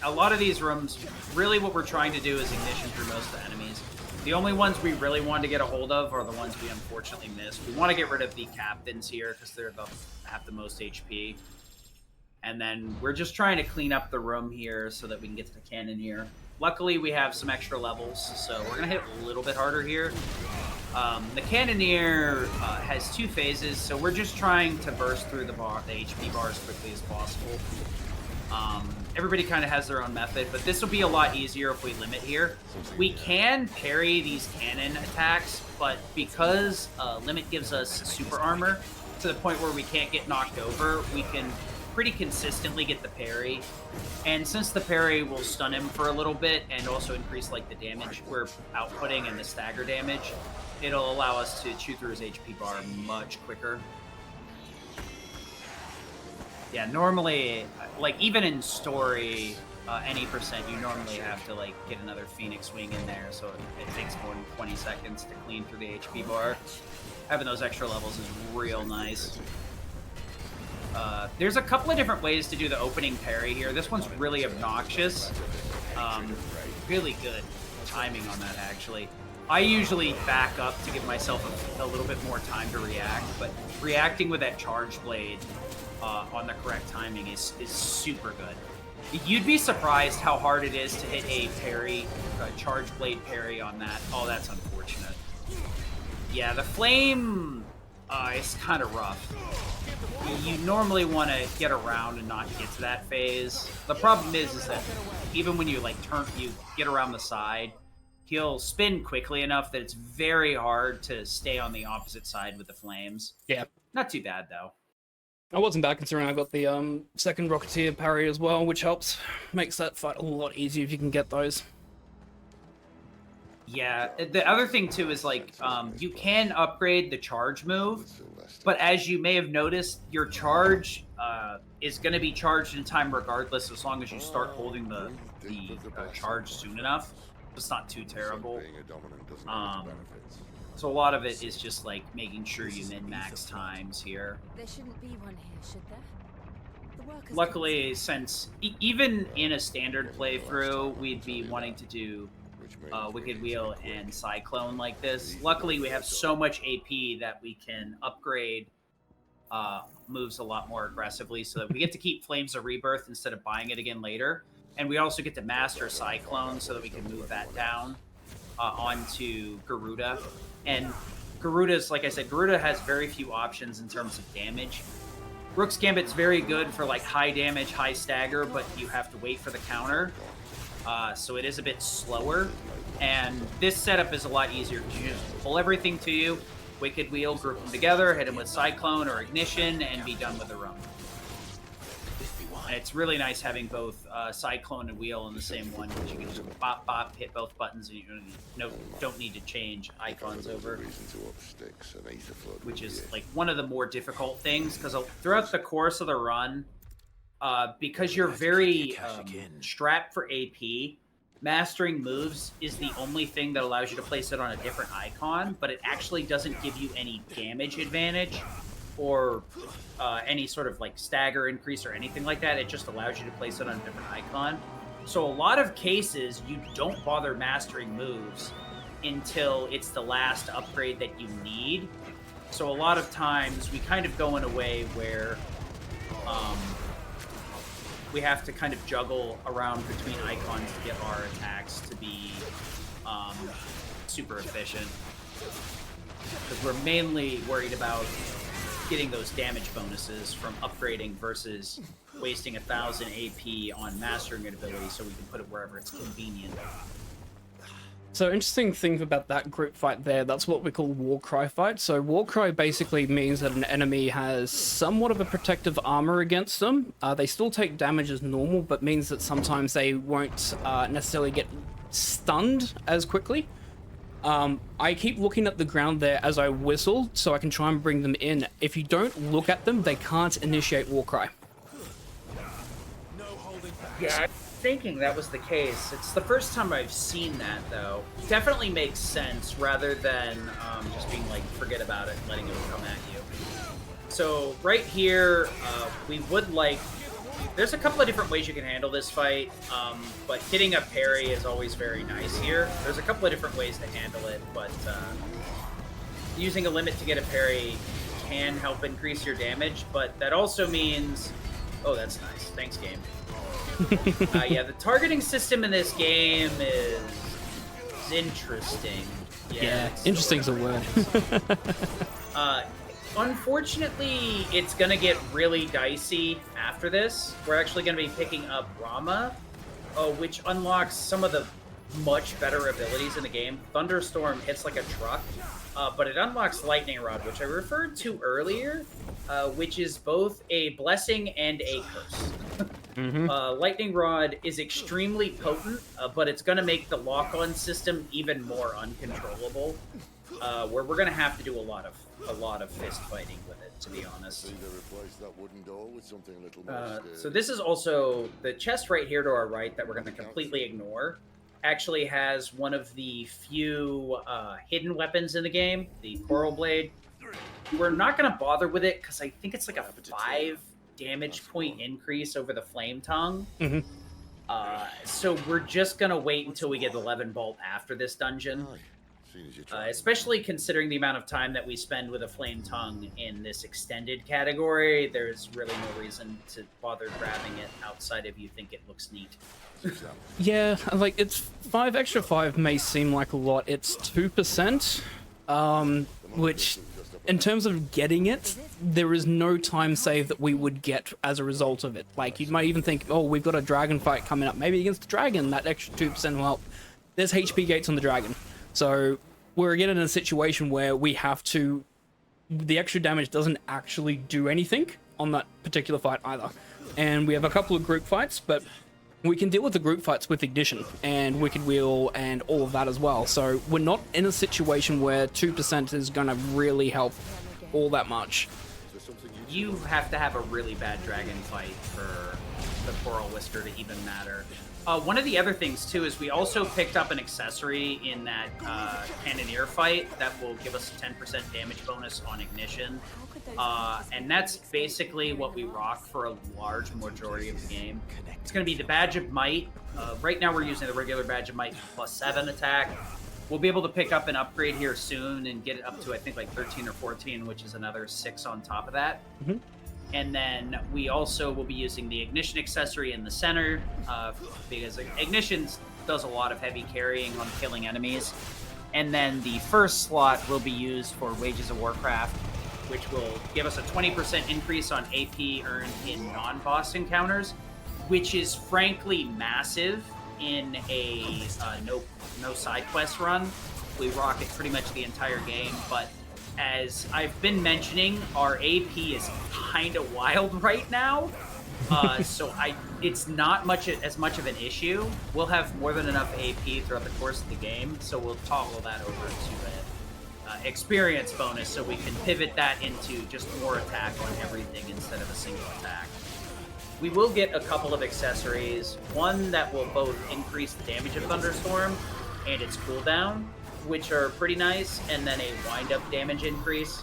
a lot of these rooms, really what we're trying to do is ignition through most of the enemies. The only ones we really want to get a hold of are the ones we unfortunately missed. We want to get rid of the captains here because they're have the most HP. And then we're just trying to clean up the room here so that we can get to the cannoneer. Luckily, we have some extra levels, so we're going to hit a little bit harder here. The cannoneer has 2 phases, so we're just trying to burst through the HP bar as quickly as possible. Everybody kind of has their own method, but this will be a lot easier if we limit here. We can parry these cannon attacks, but because limit gives us super armor to the point where we can't get knocked over, we can pretty consistently get the parry. And since the parry will stun him for a little bit and also increase like the damage we're outputting and the stagger damage, it'll allow us to chew through his HP bar much quicker. Yeah, normally, like, even in story, any percent, you normally have to, like, get another Phoenix Wing in there, so it takes more than 20 seconds to clean through the HP bar. Having those extra levels is real nice. There's a couple of different ways to do the opening parry here. This one's really obnoxious. Really good timing on that, actually. I usually back up to give myself a little bit more time to react, but reacting with that charge blade on the correct timing is super good. You'd be surprised how hard it is to hit a parry, a charge blade parry on that. Oh, that's unfortunate. Yeah, the flame is kind of rough. You normally want to get around and not get to that phase. The problem is that even when you like you get around the side, he'll spin quickly enough that it's very hard to stay on the opposite side with the flames. Yeah. Not too bad though. I wasn't bad considering I got the second Rocketeer parry as well, which helps. Makes that fight a lot easier if you can get those. Yeah, the other thing too is like you can upgrade the charge move, but as you may have noticed, your charge is going to be charged in time regardless, as long as you start holding the charge soon enough. It's not too terrible. So a lot of it is just like making sure you min-max times here. There shouldn't be one here, should there? The workers Luckily, since even in a standard playthrough, we'd be wanting to do Wicked Wheel and Cyclone like this. Luckily, we have so much AP that we can upgrade moves a lot more aggressively so that we get to keep Flames of Rebirth instead of buying it again later. And we also get to master Cyclone so that we can move that down onto Garuda. And Garuda's, like I said, Garuda has very few options in terms of damage. Rook's Gambit's very good for like high damage, high stagger, but you have to wait for the counter. So it is a bit slower. And this setup is a lot easier because you just pull everything to you, Wicked Wheel, group them together, hit them with Cyclone or Ignition, and be done with the run. And it's really nice having both Cyclone and Wheel in the same one, because you can just bop, bop, hit both buttons, and you don't need to change icons over. Which is like one of the more difficult things, because throughout the course of the run, because you're very strapped for AP, mastering moves is the only thing that allows you to place it on a different icon, but it actually doesn't give you any damage advantage or any sort of like stagger increase or anything like that. It just allows you to place it on a different icon. So a lot of cases, you don't bother mastering moves until it's the last upgrade that you need. So a lot of times we kind of go in a way where we have to kind of juggle around between icons to get our attacks to be super efficient. Because we're mainly worried about getting those damage bonuses from upgrading versus wasting 1,000 AP on mastering an ability so we can put it wherever it's convenient. So interesting thing about that group fight there, that's what we call Warcry fight. So Warcry basically means that an enemy has somewhat of a protective armor against them. They still take damage as normal, but means that sometimes they won't necessarily get stunned as quickly. I keep looking at the ground there as I whistle, so I can try and bring them in. If you don't look at them, they can't initiate Warcry. Yeah, I'm thinking that was the case. It's the first time I've seen that, though. Definitely makes sense, rather than just being like, forget about it, letting it come at you. So right here, we would like there's a couple of different ways you can handle this fight, but hitting a parry is always very nice here. There's a couple of different ways to handle it, but using a limit to get a parry can help increase your damage, but that also means... Oh, that's nice. Thanks, game. Yeah, the targeting system in this game is interesting. Yeah, interesting's a word. Unfortunately, it's going to get really dicey after this. We're actually going to be picking up Rama, which unlocks some of the much better abilities in the game. Thunderstorm hits like a truck, but it unlocks Lightning Rod, which I referred to earlier, which is both a blessing and a curse. Lightning Rod is extremely potent, but it's going to make the lock-on system even more uncontrollable, where we're going to have to do a lot of fist fighting with it, to be honest. So this is also the chest right here to our right that we're going to completely ignore. Actually has one of the few hidden weapons in the game, the Coral Blade. We're not going to bother with it because I think it's like a 5 damage point increase over the Flame Tongue. So we're just going to wait until we get 11 Bolt after this dungeon. Especially considering the amount of time that we spend with a Flame Tongue in this extended category, there's really no reason to bother grabbing it outside if you think it looks neat. Yeah, like, it's 5 extra 5 may seem like a lot. It's 2%, which, in terms of getting it, there is no time save that we would get as a result of it. Like, you might even think, oh, we've got a dragon fight coming up. Maybe against the dragon, that extra 2% will help. There's HP gates on the dragon. So we're again in a situation where we have to... The extra damage doesn't actually do anything on that particular fight either. And we have a couple of group fights, but we can deal with the group fights with Ignition and Wicked Wheel and all of that as well. So we're not in a situation where 2% is going to really help all that much. You have to have a really bad dragon fight for the Coral Whisker to even matter. One of the other things, too, is we also picked up an accessory in that Cannoneer fight that will give us a 10% damage bonus on Ignition. And that's basically what we rock for a large majority of the game. It's going to be the Badge of Might. Right now we're using the regular Badge of Might plus 7 attack. We'll be able to pick up an upgrade here soon and get it up to, I think, like 13 or 14, which is another 6 on top of that. And then we also will be using the Ignition accessory in the center, because Ignition does a lot of heavy carrying on killing enemies. And then the first slot will be used for Wages of Warcraft, which will give us a 20% increase on AP earned in non-boss encounters, which is frankly massive in a no side quest run. We rock it pretty much the entire game, but as I've been mentioning, our AP is kind of wild right now, so it's not as much of an issue. We'll have more than enough AP throughout the course of the game, so we'll toggle that over to an experience bonus, so we can pivot that into just more attack on everything instead of a single attack. We will get a couple of accessories, one that will both increase the damage of Thunderstorm and its cooldown, which are pretty nice, and then a wind-up damage increase.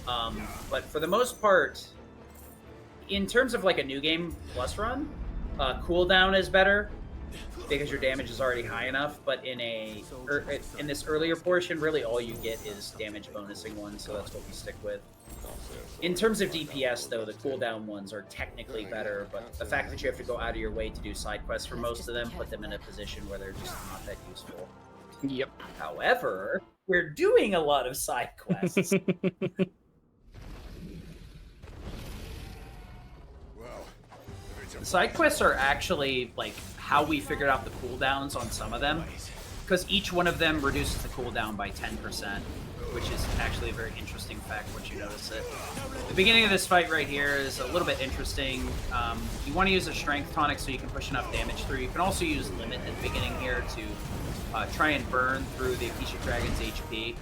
But for the most part, in terms of like a new game plus run, cooldown is better because your damage is already high enough. But in this earlier portion, really all you get is damage bonusing ones, so that's what we stick with. In terms of DPS, though, the cooldown ones are technically better, but the fact that you have to go out of your way to do side quests for most of them put them in a position where they're just not that useful. Yep. However, we're doing a lot of side quests. Side quests are actually like how we figured out the cooldowns on some of them, because each one of them reduces the cooldown by 10%, which is actually a very interesting fact once you notice it. The beginning of this fight right here is a little bit interesting. You want to use a strength tonic so you can push enough damage through. You can also use limit at the beginning here to try and burn through the Akisha Dragon's HP.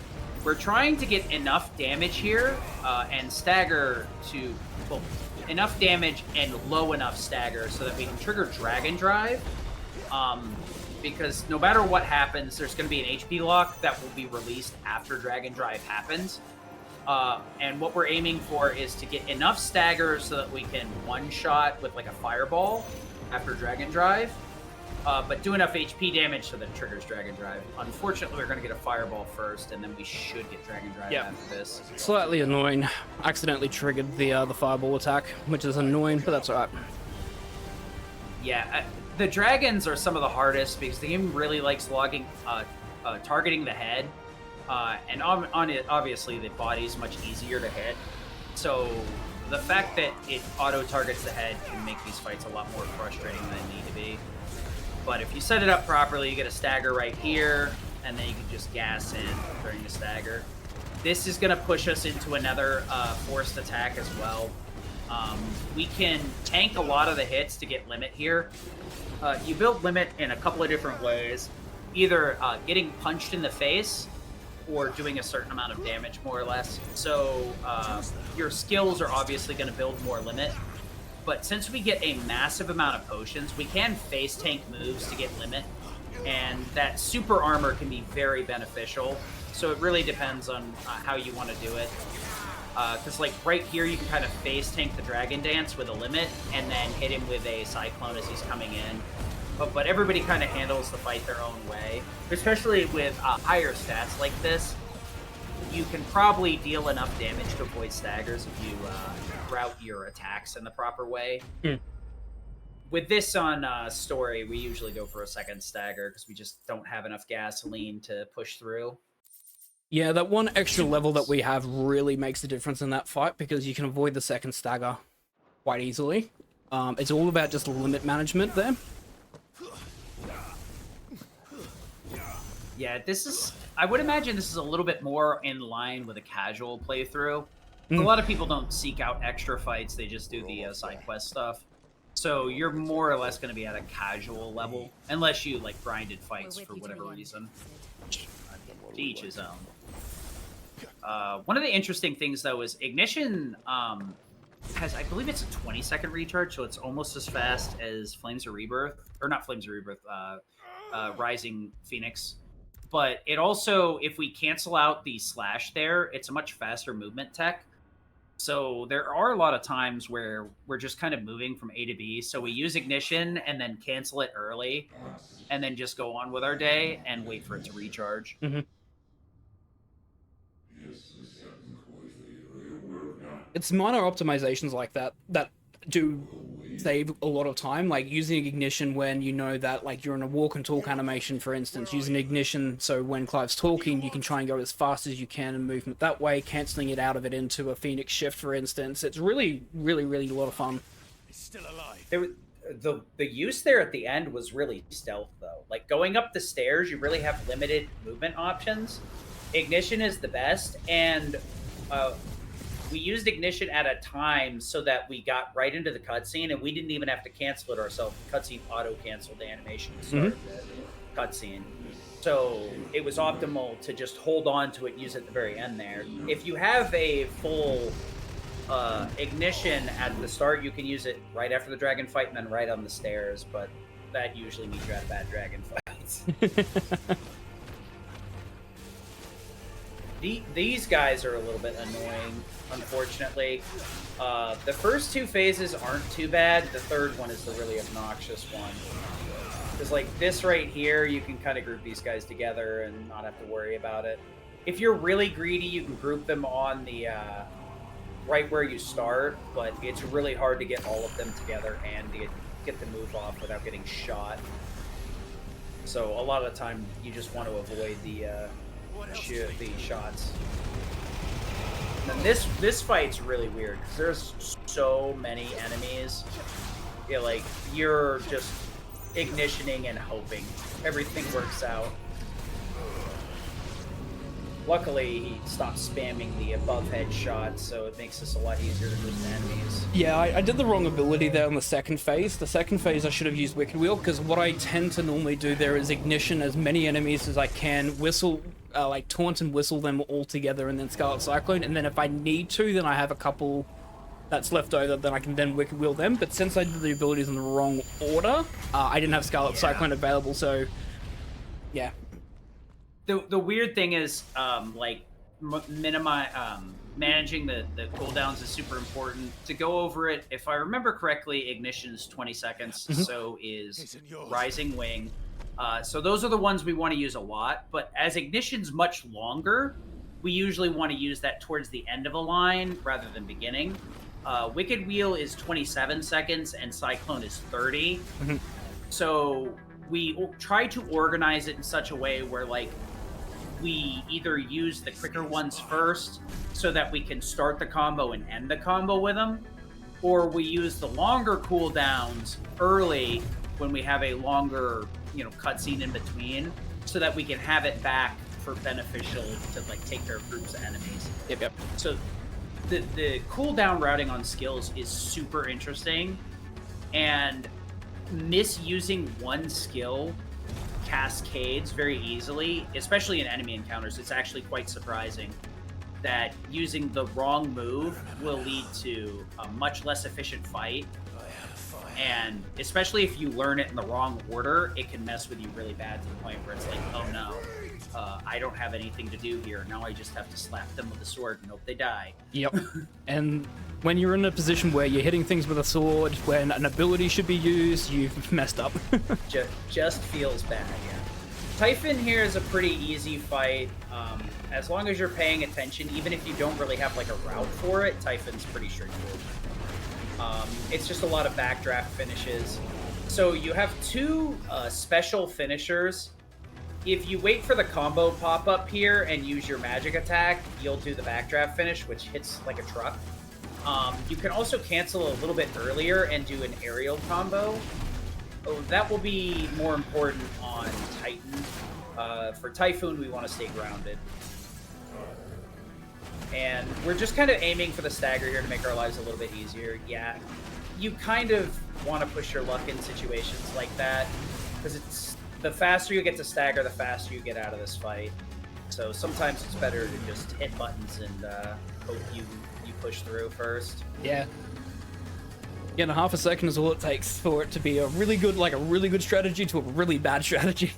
We're trying to get enough damage here and stagger to... Well, enough damage and low enough stagger so that we can trigger Dragon Drive. Because no matter what happens, there's going to be an HP lock that will be released after Dragon Drive happens. And what we're aiming for is to get enough stagger so that we can one-shot with like a fireball after Dragon Drive, but do enough HP damage so that it triggers Dragon Drive. Unfortunately, we're going to get a fireball first, and then we should get Dragon Drive after this. Slightly annoying. Accidentally triggered the fireball attack, which is annoying, but that's alright. Yeah, the dragons are some of the hardest because the game really likes targeting the head, and on it, obviously the body's much easier to hit. So the fact that it auto-targets the head can make these fights a lot more frustrating than they need to be. But if you set it up properly, you get a stagger right here, and then you can just gas in during the stagger. This is going to push us into another forced attack as well. We can tank a lot of the hits to get limit here. You build limit in a couple of different ways. Either getting punched in the face or doing a certain amount of damage, more or less. So your skills are obviously going to build more limit. But since we get a massive amount of potions, we can face tank moves to get limit. And that super armor can be very beneficial. So it really depends on how you want to do it. Because like right here, you can kind of face tank the Dragon Dance with a limit and then hit him with a Cyclone as he's coming in. But everybody kind of handles the fight their own way. Especially with higher stats like this, you can probably deal enough damage to avoid staggers if you route your attacks in the proper way. With this on story, we usually go for a second stagger because we just don't have enough gasoline to push through. Yeah, that one extra level that we have really makes a difference in that fight because you can avoid the second stagger quite easily. It's all about just limit management there. Yeah, I would imagine this is a little bit more in line with a casual playthrough. A lot of people don't seek out extra fights, they just do the side quest stuff. So you're more or less going to be at a casual level, unless you like grinded fights for whatever reason. To each his own. One of the interesting things though is Ignition has, I believe it's a 20-second recharge, so it's almost as fast as Flames of Rebirth, or not Flames of Rebirth, Rising Phoenix. But it also, if we cancel out the slash there, it's a much faster movement tech. So there are a lot of times where we're just kind of moving from A to B. So we use Ignition and then cancel it early, and then just go on with our day and wait for it to recharge. It's minor optimizations like that that do save a lot of time, like using Ignition when you know that like you're in a walk and talk animation, for instance, using Ignition so when Clive's talking you can try and go as fast as you can and movement that way, cancelling it out of it into a Phoenix shift, for instance. It's really a lot of fun. He's still alive. The use there at the end was really stealth though. Like going up the stairs, you really have limited movement options. Ignition is the best, and we used Ignition at a time so that we got right into the cutscene, and we didn't even have to cancel it ourselves. The cutscene auto-canceled the animation to start the cutscene. So it was optimal to just hold on to it and use it at the very end there. If you have a full Ignition at the start, you can use it right after the dragon fight and then right on the stairs, but that usually means you have bad dragon fights. These guys are a little bit annoying, unfortunately. The first two phases aren't too bad. The third one is the really obnoxious one. Because like this right here, you can kind of group these guys together and not have to worry about it. If you're really greedy, you can group them on the right where you start, but it's really hard to get all of them together and to get the move off without getting shot. So a lot of the time, you just want to avoid the shots. And this fight's really weird because there's so many enemies. Yeah, like you're just ignitioning and hoping everything works out. Luckily, he stopped spamming the above head shots, so it makes this a lot easier to move the enemies. Yeah, I did the wrong ability there on the second phase. The second phase I should have used Wicked Wheel, because what I tend to normally do there is Ignition as many enemies as I can, whistle, like taunt and whistle them all together, and then Scarlet Cyclone, and then if I need to, then I have a couple that's left over, then I can then Wicked Wheel them. But since I did the abilities in the wrong order, I didn't have Scarlet Cyclone available, so yeah. The weird thing is, like, managing the cooldowns is super important. To go over it, if I remember correctly, Ignition is 20 seconds, so is Rising Wing. So those are the ones we want to use a lot, but as Ignition's much longer, we usually want to use that towards the end of a line rather than beginning. Wicked Wheel is 27 seconds and Cyclone is 30. So we try to organize it in such a way where, like, we either use the quicker ones first so that we can start the combo and end the combo with them, or we use the longer cooldowns early when we have a longer, cutscene in between, so that we can have it back for beneficial to, like, take care of groups of enemies. Yep. So the cooldown routing on skills is super interesting, and misusing one skill cascades very easily, especially in enemy encounters. It's actually quite surprising that using the wrong move will lead to a much less efficient fight, and especially if you learn it in the wrong order, it can mess with you really bad to the point where it's like, oh no, I don't have anything to do here. Now I just have to slap them with a sword and hope they die. Yep. And when you're in a position where you're hitting things with a sword, when an ability should be used, you've messed up. just feels bad, yeah. Typhon here is a pretty easy fight. As long as you're paying attention, even if you don't really have like a route for it, Typhon's pretty straightforward. It's just a lot of backdraft finishes. So you have two special finishers. If you wait for the combo pop-up here and use your magic attack, you'll do the backdraft finish, which hits like a truck. You can also cancel a little bit earlier and do an aerial combo. Oh, that will be more important on Titan. For Typhoon, we want to stay grounded. And we're just kind of aiming for the stagger here to make our lives a little bit easier. Yeah, you kind of want to push your luck in situations like that, because it's the faster you get to stagger, the faster you get out of this fight. So sometimes it's better to just hit buttons and hope you push through first. Yeah. Yeah, and half a second is all it takes for it to be a really good strategy to a really bad strategy.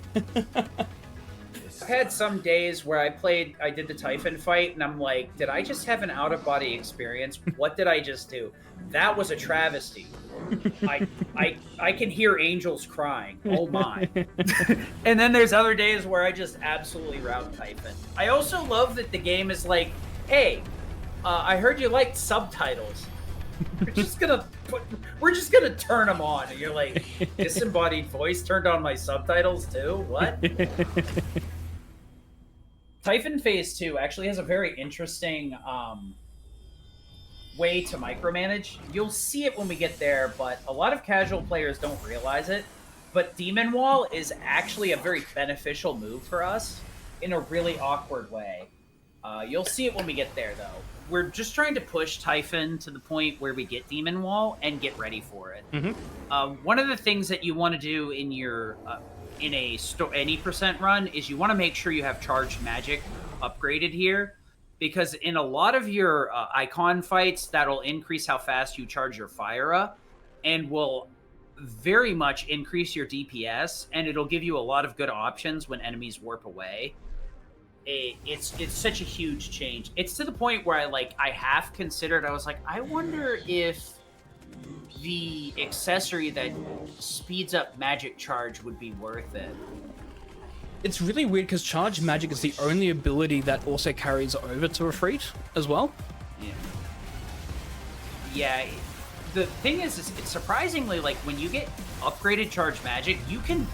I've had some days where I did the Typhon fight, and I'm like, did I just have an out-of-body experience? What did I just do? That was a travesty. I can hear angels crying. Oh my. And then there's other days where I just absolutely route Typhon. I also love that the game is like, hey, I heard you liked subtitles. We're just gonna turn them on. And you're like, disembodied voice turned on my subtitles too? What? Typhon Phase 2 actually has a very interesting way to micromanage. You'll see it when we get there, but a lot of casual players don't realize it. But Demon Wall is actually a very beneficial move for us in a really awkward way. You'll see it when we get there, though. We're just trying to push Typhon to the point where we get Demon Wall and get ready for it. One of the things that you want to do in your any percent run is you want to make sure you have charged magic upgraded here, because in a lot of your icon fights, that'll increase how fast you charge your fire up and will very much increase your DPS, and it'll give you a lot of good options when enemies warp away. It's such a huge change. It's to the point where I half considered, I was like, I wonder if the accessory that speeds up magic charge would be worth it. It's really weird because charge magic is the only ability that also carries over to Refreat as well. Yeah. The thing is it's surprisingly, like, when you get upgraded charge magic, you can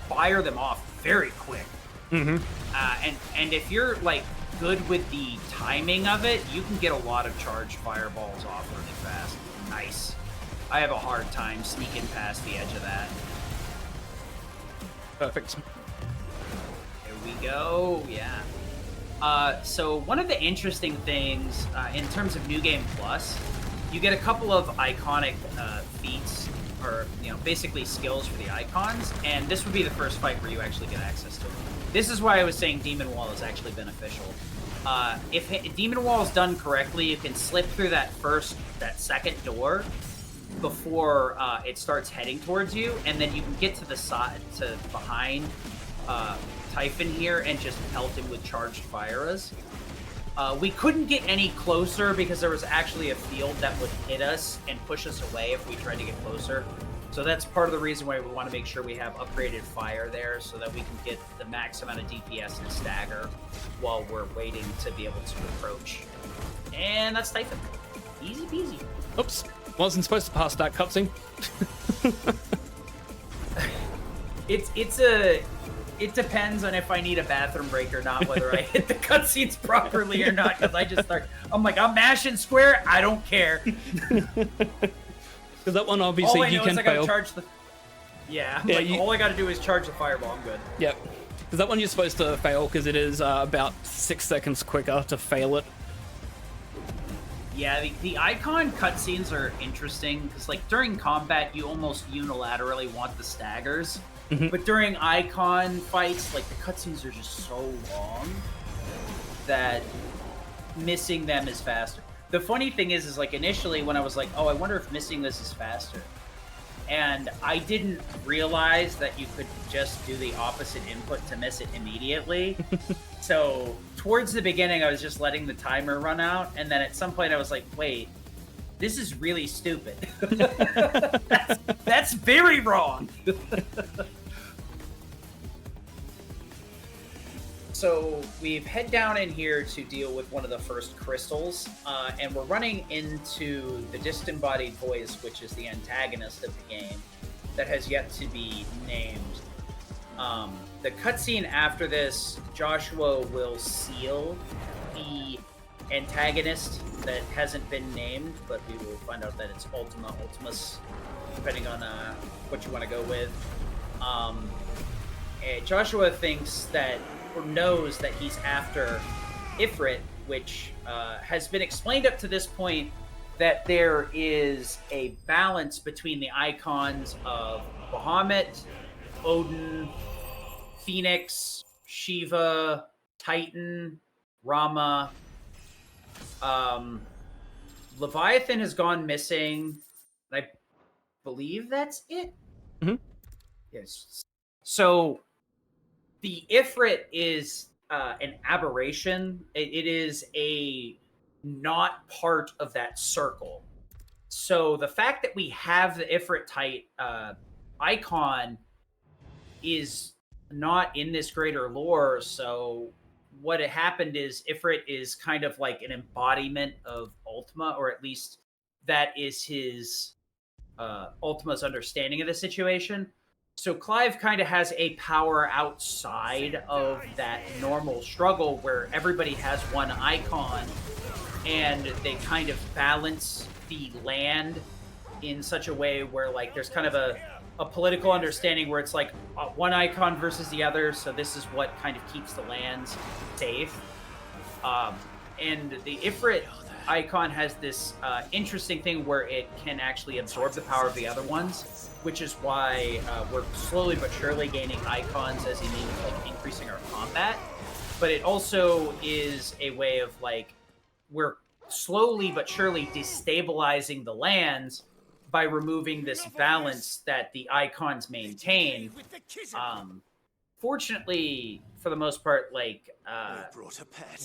fire them off very quick. And if you're like good with the timing of it, you can get a lot of charged fireballs off really fast. Nice. I have a hard time sneaking past the edge of that. Perfect. There we go. Yeah. So one of the interesting things in terms of New Game Plus, you get a couple of iconic feats, or basically skills for the icons, and this would be the first fight where you actually get access to them. This is why I was saying Demon Wall is actually beneficial. If Demon Wall is done correctly, you can slip through that second door before it starts heading towards you, and then you can get to the side, behind Typhon here, and just pelt him with charged firas. We couldn't get any closer because there was actually a field that would hit us and push us away if we tried to get closer. So that's part of the reason why we want to make sure we have upgraded fire there so that we can get the max amount of DPS and stagger while we're waiting to be able to approach. And that's Typhon. Easy peasy. Oops. Wasn't supposed to pass that cutscene. It depends on if I need a bathroom break or not, whether I hit the cutscenes properly or not, because I just start, I'm like, I'm mashing square, I don't care. Because that one, obviously, all I you know can is I gotta fail. charge the... Yeah, Yeah, all I gotta do is charge the fireball, I'm good. Yep. Because that one you're supposed to fail because it is about 6 seconds quicker to fail it. Yeah, the icon cutscenes are interesting, because like during combat, you almost unilaterally want the staggers. But during icon fights, like the cutscenes are just so long that missing them is faster. The funny thing is like initially when I was like, oh, I wonder if missing this is faster. And I didn't realize that you could just do the opposite input to miss it immediately. So towards the beginning, I was just letting the timer run out. And then at some point I was like, wait, this is really stupid. That's very wrong. So we've head down in here to deal with one of the first crystals, and we're running into the disembodied voice, which is the antagonist of the game, that has yet to be named. The cutscene after this, Joshua will seal the antagonist that hasn't been named, but we will find out that it's Ultimus, depending on what you want to go with. And Joshua thinks that, or knows that he's after Ifrit, which has been explained up to this point that there is a balance between the icons of Bahamut, Odin, Phoenix, Shiva, Titan, Rama. Leviathan has gone missing. I believe that's it. Yes. So the Ifrit is an aberration. It is a not part of that circle. So the fact that we have the Ifrit icon is not in this greater lore. So what had happened is Ifrit is kind of like an embodiment of Ultima, or at least that is his Ultima's understanding of the situation. So Clive kind of has a power outside of that normal struggle where everybody has one icon and they kind of balance the land in such a way where like there's kind of a political understanding where it's like one icon versus the other. So this is what kind of keeps the lands safe. And the Ifrit icon has this interesting thing where it can actually absorb the power of the other ones, which is why we're slowly but surely gaining icons as a means of like increasing our combat. But it also is a way of like we're slowly but surely destabilizing the lands by removing this balance that the icons maintain. Fortunately, for the most part, like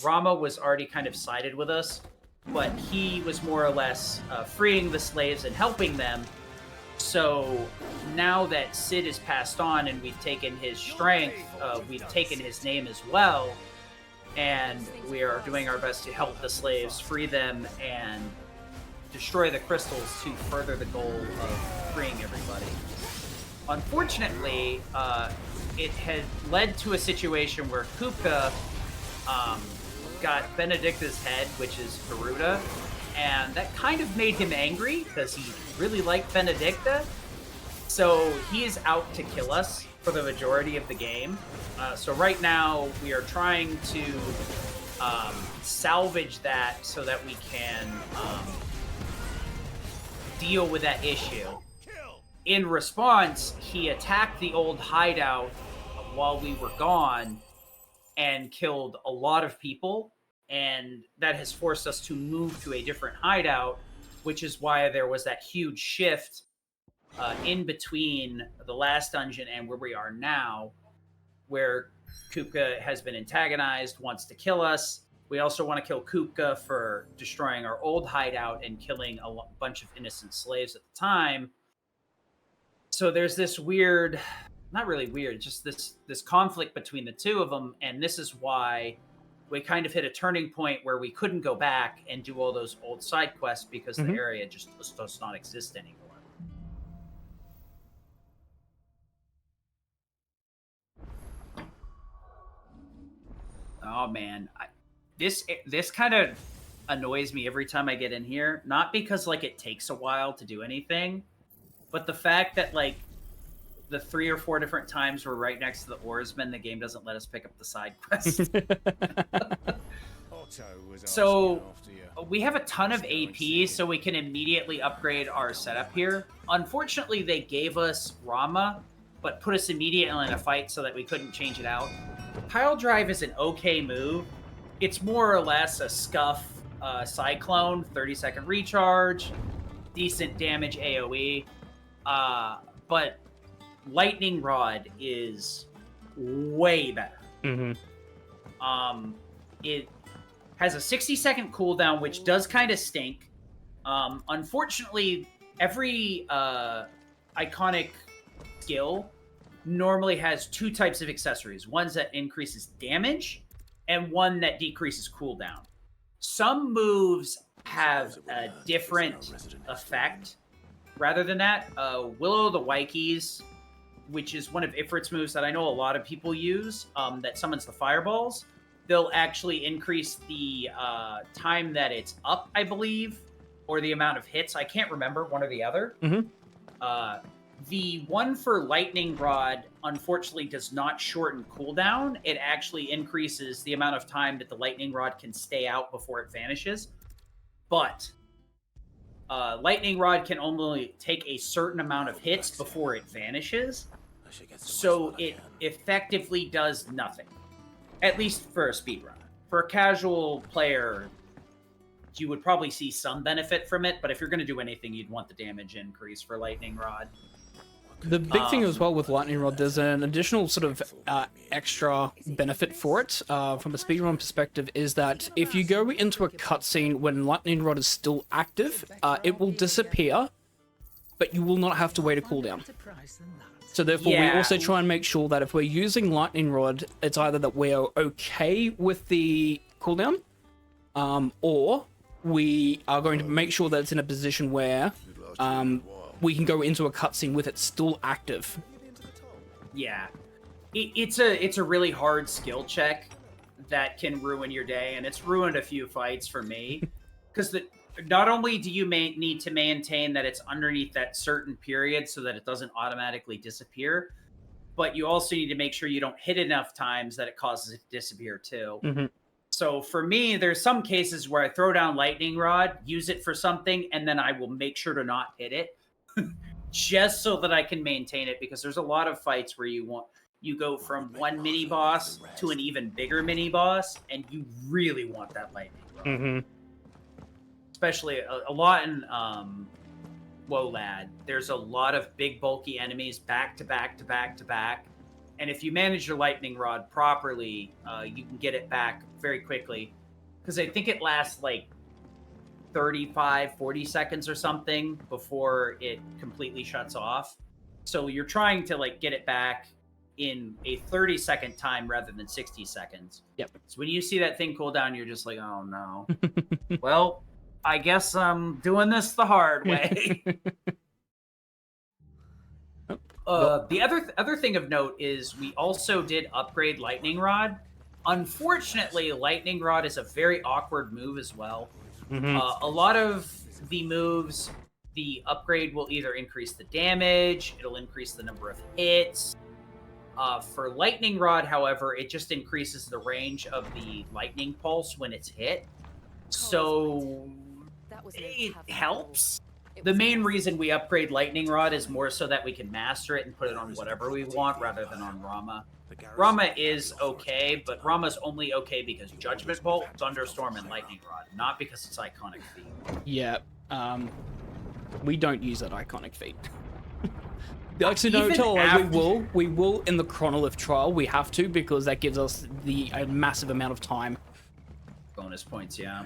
Rama was already kind of sided with us, but he was more or less freeing the slaves and helping them. So now that Sid is passed on and we've taken his strength, we've taken his name as well, and we are doing our best to help the slaves, free them, and destroy the crystals to further the goal of freeing everybody. Unfortunately, it had led to a situation where Kupka got Benedicta's head, which is Garuda, and that kind of made him angry because he really liked Benedicta. So he is out to kill us for the majority of the game. So right now we are trying to salvage that so that we can deal with that issue. In response, he attacked the old hideout while we were gone and killed a lot of people, and that has forced us to move to a different hideout, which is why there was that huge shift in between the last dungeon and where we are now, where Kupka has been antagonized, wants to kill us, We also want to kill Kupka for destroying our old hideout and killing a bunch of innocent slaves at the time. So there's this weird, not really weird, just this conflict between the two of them, and this is why we kind of hit a turning point where we couldn't go back and do all those old side quests because the area just does not exist anymore. Oh man, this kind of annoys me every time I get in here. Not because like it takes a while to do anything, but the fact that like the 3 or 4 different times we're right next to the oarsman, the game doesn't let us pick up the side quest. So we have a ton of AP, so we can immediately upgrade our setup here. Unfortunately, they gave us Rama, but put us immediately in a fight so that we couldn't change it out. Pile Drive is an okay move. It's more or less a scuff Cyclone, 30-second recharge, decent damage AoE, but Lightning Rod is way better. It has a 60-second cooldown, which does kind of stink. Unfortunately, every iconic skill normally has 2 types of accessories. One that increases damage, and one that decreases cooldown. Some moves have a different effect rather than that. Willow the Wikes, which is one of Ifrit's moves that I know a lot of people use, that summons the fireballs. They'll actually increase the time that it's up, I believe, or the amount of hits. I can't remember, one or the other. The one for Lightning Rod, unfortunately, does not shorten cooldown. It actually increases the amount of time that the Lightning Rod can stay out before it vanishes. But Lightning Rod can only take a certain amount of hits before it vanishes. So it effectively does nothing. At least for a speedrunner. For a casual player, you would probably see some benefit from it, but if you're going to do anything, you'd want the damage increase for Lightning Rod. The big thing as well with Lightning Rod, there's an additional sort of extra benefit for it from a speedrun perspective, is that if you go into a cutscene when Lightning Rod is still active, it will disappear, but you will not have to wait a cooldown. So therefore, we also try and make sure that if we're using Lightning Rod, it's either that we're okay with the cooldown, or we are going to make sure that it's in a position where we can go into a cutscene with it still active. Yeah. It's a really hard skill check that can ruin your day, and it's ruined a few fights for me. Because not only do you need to maintain that it's underneath that certain period so that it doesn't automatically disappear, but you also need to make sure you don't hit enough times that it causes it to disappear too. So for me, there's some cases where I throw down Lightning Rod, use it for something, and then I will make sure to not hit it. Just so that I can maintain it, because there's a lot of fights where you go from one mini boss to an even bigger mini boss, and you really want that Lightning Rod. Especially a lot in WoLAD. There's a lot of big bulky enemies back to back to back to back, and if you manage your Lightning Rod properly, you can get it back very quickly, because I think it lasts like 35-40 seconds or something before it completely shuts off. So you're trying to like get it back in a 30-second time rather than 60 seconds. Yep. So when you see that thing cool down, you're just like, oh no. Well, I guess I'm doing this the hard way. The other thing of note is we also did upgrade Lightning Rod. Unfortunately, Lightning Rod is a very awkward move as well. A lot of the moves, the upgrade will either increase the damage, it'll increase the number of hits. For Lightning Rod, however, it just increases the range of the lightning pulse when it's hit. So it helps. The main reason we upgrade Lightning Rod is more so that we can master it and put it on whatever we want rather than on Rama. Rama is okay, but Rama's only okay because Judgment Bolt, Thunderstorm, and Lightning Rod, not because it's iconic feat. Yeah, we don't use that iconic feat. Actually, no, tell us, we will in the Chronolith trial. We have to, because that gives us a massive amount of time. bonus points, yeah.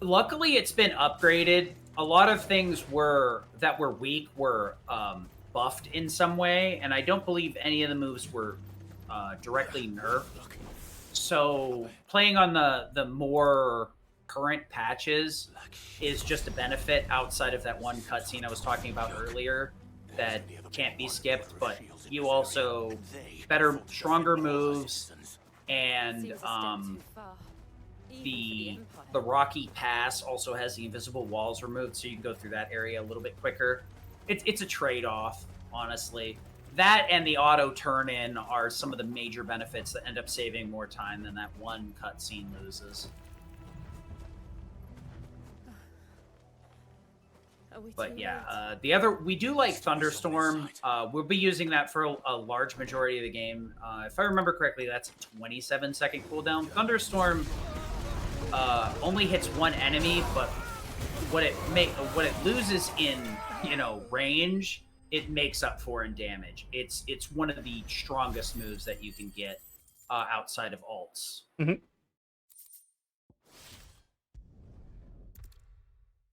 Luckily it's been upgraded. A lot of things that were weak were buffed in some way, and I don't believe any of the moves were directly nerfed. So playing on the more current patches is just a benefit outside of that one cutscene I was talking about earlier that can't be skipped, but you also stronger moves, and the Rocky Pass also has the invisible walls removed, so you can go through that area a little bit quicker. It's a trade-off, honestly. That and the auto turn-in are some of the major benefits that end up saving more time than that one cutscene loses. But yeah, we do like Thunderstorm. We'll be using that for a large majority of the game. If I remember correctly, that's a 27-second cooldown. Thunderstorm only hits one enemy, but what it loses in range, it makes up for in damage. It's one of the strongest moves that you can get outside of ults. Mm-hmm.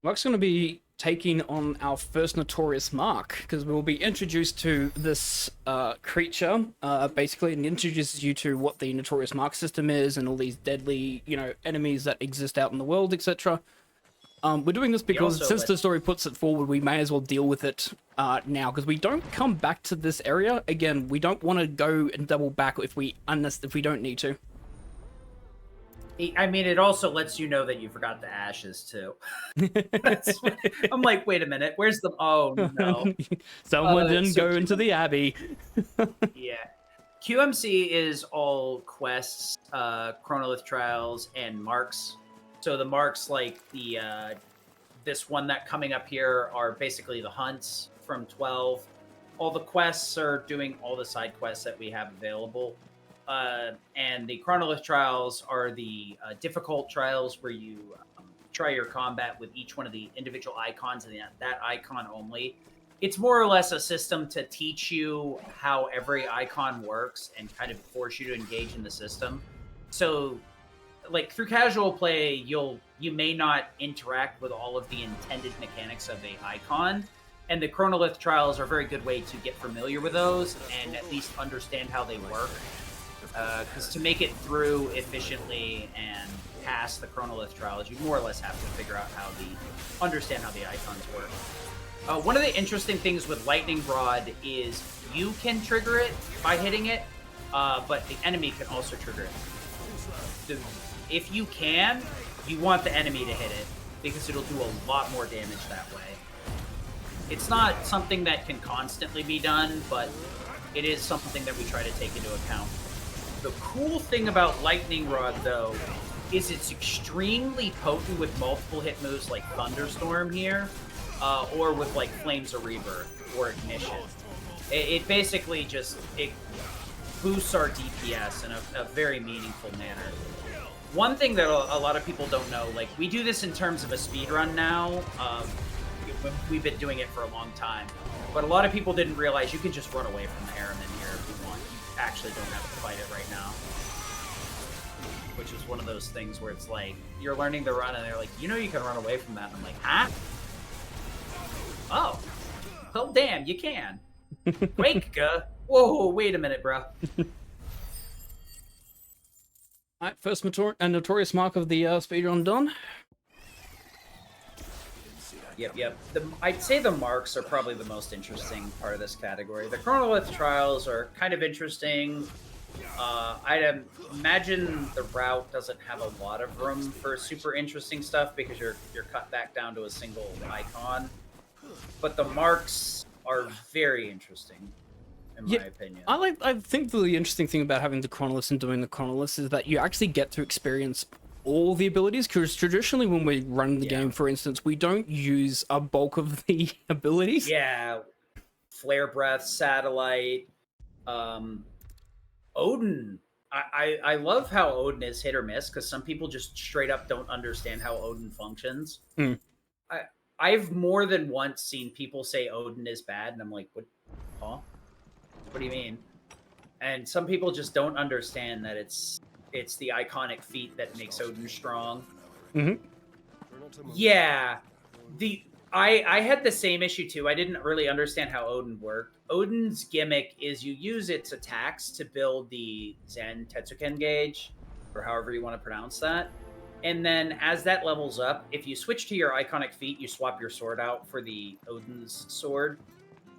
Mark's going to be taking on our first Notorious Mark, because we'll be introduced to this creature, basically, and introduces you to what the Notorious Mark system is and all these deadly, enemies that exist out in the world, etc. We're doing this because since the story puts it forward, we may as well deal with it now, because we don't come back to this area again. We don't want to go and double back if we don't need to. I mean, it also lets you know that you forgot the ashes too. I'm like, wait a minute, where's the? Oh no, someone didn't go into the abbey. Yeah, QMC is all quests, chronolith trials, and marks. So the marks, like this one that coming up here, are basically the hunts from 12. All the quests are doing all the side quests that we have available. And the chronolith trials are the difficult trials where you try your combat with each one of the individual icons and that icon only. It's more or less a system to teach you how every icon works and kind of force you to engage in the system. So, like, through casual play, you may not interact with all of the intended mechanics of a icon, and the chronolith trials are a very good way to get familiar with those and at least understand how they work. Because to make it through efficiently and pass the chronolith trials, you more or less have to figure out understand how the icons work. One of the interesting things with Lightning Rod is you can trigger it by hitting it, but the enemy can also trigger it. If you can, you want the enemy to hit it, because it'll do a lot more damage that way. It's not something that can constantly be done, but it is something that we try to take into account. The cool thing about Lightning Rod, though, is it's extremely potent with multiple hit moves like Thunderstorm here, or with like Flames of Rebirth or Ignition. It basically it boosts our DPS in a very meaningful manner. One thing that a lot of people don't know, like, we do this in terms of a speedrun now. We've been doing it for a long time, but a lot of people didn't realize you can just run away from the Harriman here if you want. You actually don't have to fight it right now, which is one of those things where it's like you're learning to run and they're like, you can run away from that, and I'm like, huh? Oh, well, damn, you can. Wake, whoa, wait a minute, bro. Alright, first Notorious Mark of the speedrun done. Yep. I'd say the marks are probably the most interesting part of this category. The chronolith trials are kind of interesting. I'd imagine the route doesn't have a lot of room for super interesting stuff because you're cut back down to a single icon. But the marks are very interesting, in my opinion. I think the interesting thing about having the chronoliths and doing the chronoliths is that you actually get to experience all the abilities, because traditionally when we run the game, for instance, we don't use a bulk of the abilities. Yeah, Flare Breath, Satellite, Odin. I love how Odin is hit or miss, because some people just straight up don't understand how Odin functions. I've more than once seen people say Odin is bad, and I'm like, what? Huh? What do you mean? And some people just don't understand that it's It's the iconic feat that makes Odin strong. Mm-hmm. Yeah, I had the same issue too. I didn't really understand how Odin worked. Odin's gimmick is you use its attacks to build the Zen Tetsuken gauge, or however you want to pronounce that. And then as that levels up, if you switch to your iconic feat, you swap your sword out for the Odin's sword.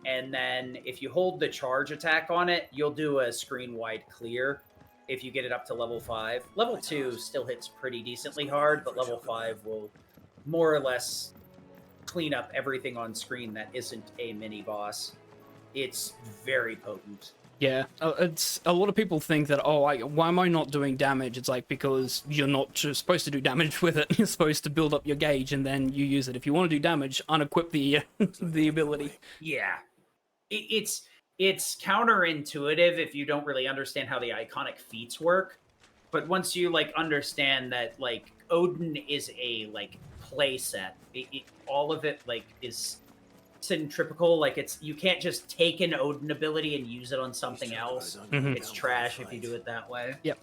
And then if you hold the charge attack on it, you'll do a screen-wide clear if you get it up to level 5. Level 2 still hits pretty decently hard, but level 5 will more or less clean up everything on screen that isn't a mini-boss. It's very potent. Yeah, it's a lot of people think that, oh, why am I not doing damage? It's like, because you're not just supposed to do damage with it. You're supposed to build up your gauge and then you use it. If you want to do damage, unequip the the ability. Yeah. It's counterintuitive if you don't really understand how the iconic feats work. But once you, like, understand that, like, Odin is a, like, play set, all of it, like, is centripetal. Like, it's, you can't just take an Odin ability and use it on something else. Mhm. It's trash if you do it that way. Yep.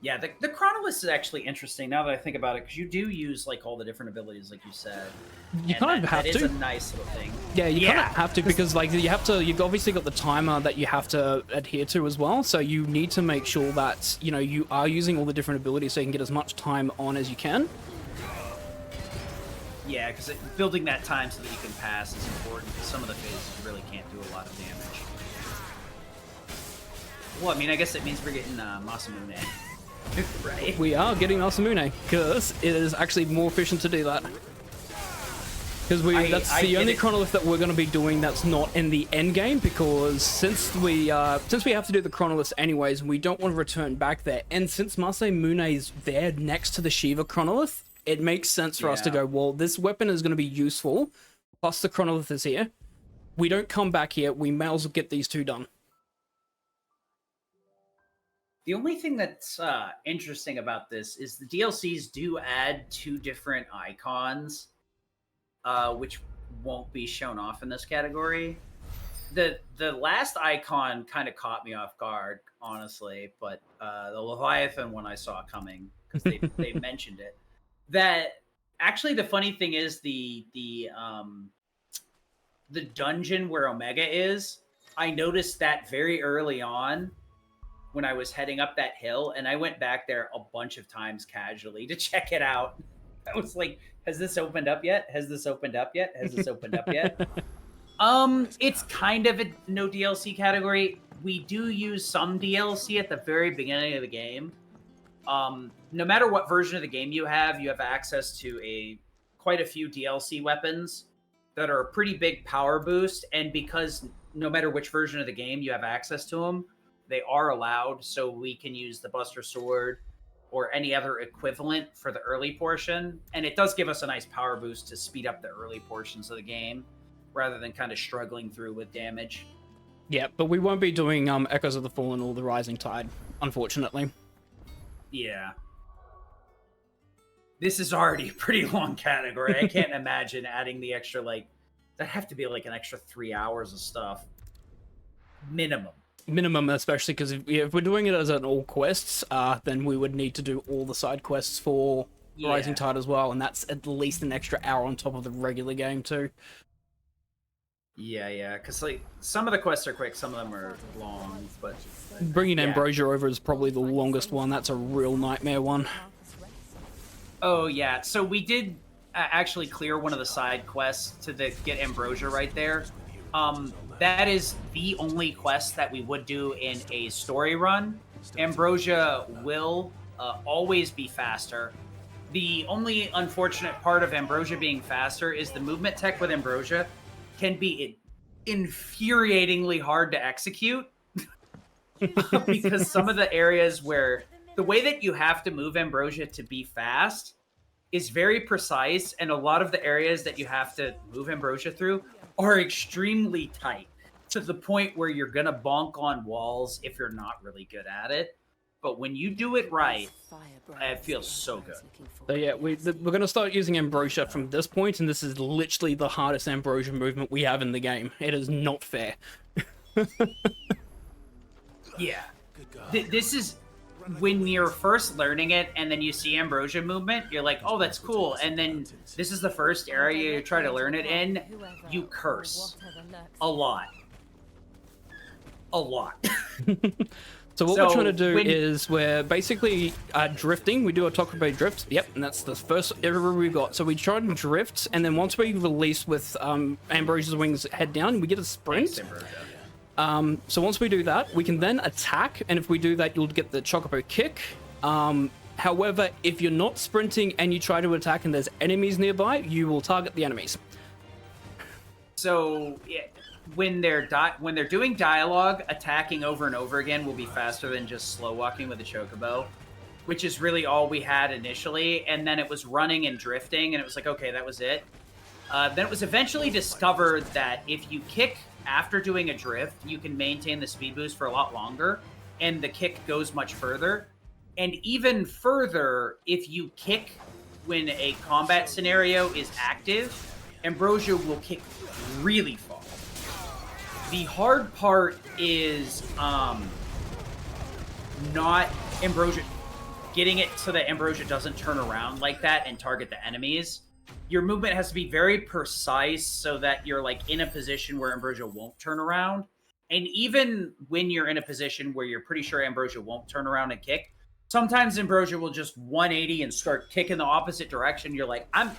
Yeah, the Chronolist is actually interesting now that I think about it, because you do use, like, all the different abilities, like you said. You And kind of have that to. is a nice little thing. Yeah, you Yeah. kind of have to, because like you've obviously got the timer that you have to adhere to as well. So you need to make sure that, you know, you are using all the different abilities so you can get as much time on as you can. Yeah, because building that time so that you can pass is important, because some of the phases you really can't do a lot of damage. Well, I mean, I guess it means we're getting Masamune. Right? We are getting Masamune, because it is actually more efficient to do that. Because that's the only chronolith that we're going to be doing that's not in the end game, because since we have to do the chronoliths anyways, we don't want to return back there. And since Masamune is there next to the Shiva chronolith, it makes sense for us to go, well, this weapon is going to be useful, plus the chronolith is here. We don't come back here, we may as well get these two done. The only thing that's interesting about this is the DLCs do add 2 different icons, which won't be shown off in this category. The last icon kind of caught me off guard, honestly, but the Leviathan one I saw coming, because they mentioned it. That actually, the funny thing is the dungeon where Omega is, I noticed that very early on when I was heading up that hill, and I went back there a bunch of times casually to check it out. I was like, has this opened up yet? Has this opened up yet? Has this opened up yet? It's kind of a no DLC category. We do use some DLC at the very beginning of the game. No matter what version of the game you have access to quite a few DLC weapons that are a pretty big power boost, and because no matter which version of the game you have access to them, they are allowed, so we can use the Buster Sword or any other equivalent for the early portion. And it does give us a nice power boost to speed up the early portions of the game, rather than kind of struggling through with damage. Yeah, but we won't be doing Echoes of the Fallen or the Rising Tide, unfortunately. Yeah. This is already a pretty long category. I can't imagine adding the extra, like, that'd have to be like an extra 3 hours of stuff. Minimum, especially because if we're doing it as an all quests, then we would need to do all the side quests for Rising Tide as well, and that's at least an extra hour on top of the regular game too. Yeah, because like some of the quests are quick, some of them are long, but bringing Ambrosia over is probably the longest one. That's a real nightmare one. Oh yeah, so we did actually clear one of the side quests to get Ambrosia right there. That is the only quest that we would do in a story run. Ambrosia will always be faster. The only unfortunate part of Ambrosia being faster is the movement tech with Ambrosia can be infuriatingly hard to execute. Because some of the areas where the way that you have to move Ambrosia to be fast is very precise, and a lot of the areas that you have to move Ambrosia through are extremely tight, to the point where you're gonna bonk on walls if you're not really good at it. But when you do it right, it feels so good. So yeah, we're gonna start using Ambrosia from this point, and this is literally the hardest Ambrosia movement we have in the game. It is not fair. Yeah, this is when you're first learning it, and then you see Ambrosia movement, you're like, oh, that's cool. And then this is the first area you try to learn it in, you curse a lot. A lot. So what we're trying to do is we're basically drifting. We do a Taco drift. Yep, and that's the first area we got. So we try to drift, and then once we release with Ambrosia's wings head down, we get a sprint. So once we do that, we can then attack, and if we do that, you'll get the Chocobo kick. However, if you're not sprinting and you try to attack and there's enemies nearby, you will target the enemies. So yeah, when they're doing dialogue, attacking over and over again will be faster than just slow walking with a Chocobo, which is really all we had initially. And then it was running and drifting, and it was like, okay, that was it. Then it was eventually discovered that if you kick after doing a drift, you can maintain the speed boost for a lot longer, and the kick goes much further. And even further, if you kick when a combat scenario is active, Ambrosia will kick really far. The hard part is not Ambrosia, getting it so that Ambrosia doesn't turn around like that and target the enemies. Your movement has to be very precise so that you're like in a position where Ambrosia won't turn around. And even when you're in a position where you're pretty sure Ambrosia won't turn around and kick, sometimes Ambrosia will just 180 and start kicking the opposite direction. You're like, I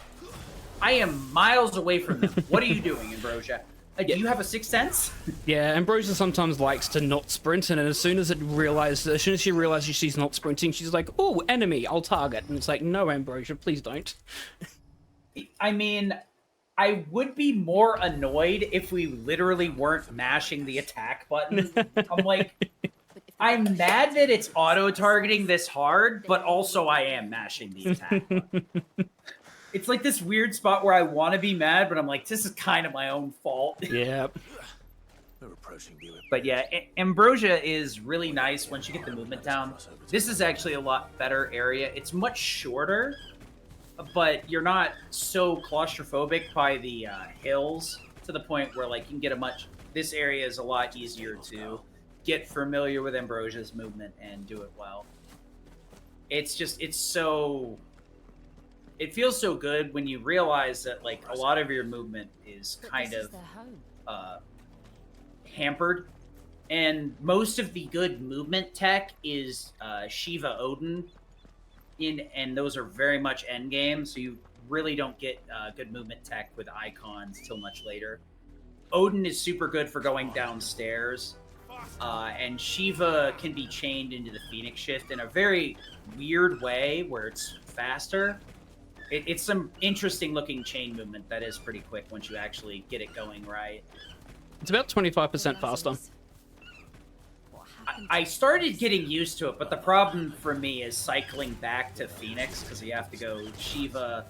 am miles away from them. What are you doing, Ambrosia? Do you have a sixth sense? Yeah, Ambrosia sometimes likes to not sprint, and as soon as she realizes she's not sprinting, she's like, oh, enemy, I'll target. And it's like, no, Ambrosia, please don't. I mean, I would be more annoyed if we literally weren't mashing the attack button. I'm like, I'm mad that it's auto-targeting this hard, but also I am mashing the attack button. It's like this weird spot where I want to be mad, but I'm like, this is kind of my own fault. Yeah. But yeah, Ambrosia is really nice once you get the movement down. This is actually a lot better area. It's much shorter, but you're not so claustrophobic by the hills to the point where like you can get this area is a lot easier to get familiar with Ambrosia's movement and do it well. It feels so good when you realize that like a lot of your movement is kind of hampered, and most of the good movement tech is Shiva Odin and those are very much endgame, so you really don't get good movement tech with icons till much later. Odin is super good for going downstairs, and Shiva can be chained into the Phoenix Shift in a very weird way where it's faster. It's some interesting looking chain movement that is pretty quick once you actually get it going right. It's about 25% faster. I started getting used to it, but the problem for me is cycling back to Phoenix because you have to go Shiva,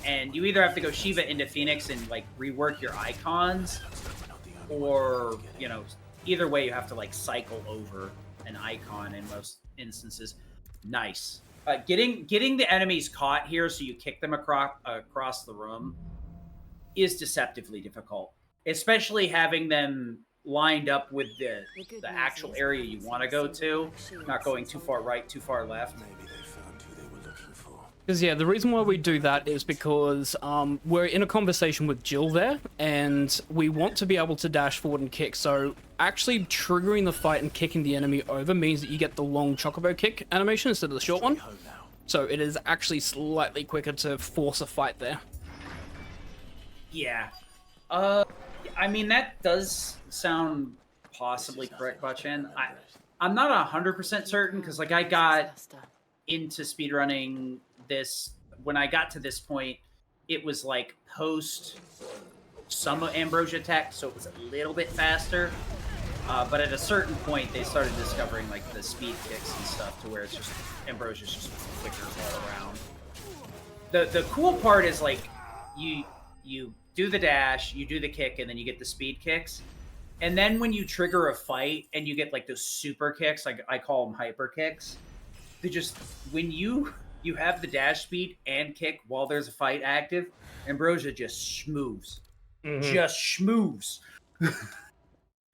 and you either have to go Shiva into Phoenix and like rework your icons, or either way you have to like cycle over an icon in most instances. Nice. Getting the enemies caught here so you kick them across the room is deceptively difficult, especially having them lined up with the actual area you want to go to, not going too far right, too far left. Because yeah, the reason why we do that is because we're in a conversation with Jill there, and we want to be able to dash forward and kick. So actually triggering the fight and kicking the enemy over means that you get the long Chocobo kick animation instead of the short one. So it is actually slightly quicker to force a fight there. Yeah. I mean, that does sound possibly correct, Bachin. I'm not 100% certain, because like I got into speedrunning this, when I got to this point, it was like post some Ambrosia tech, so it was a little bit faster. But at a certain point, they started discovering like the speed kicks and stuff to where it's just Ambrosia's just quicker all around. The cool part is like you do the dash, you do the kick, and then you get the speed kicks. And then when you trigger a fight and you get like those super kicks, like I call them hyper kicks, they just, when you have the dash speed and kick while there's a fight active, Ambrosia just schmoves. Mm-hmm. Just schmoves.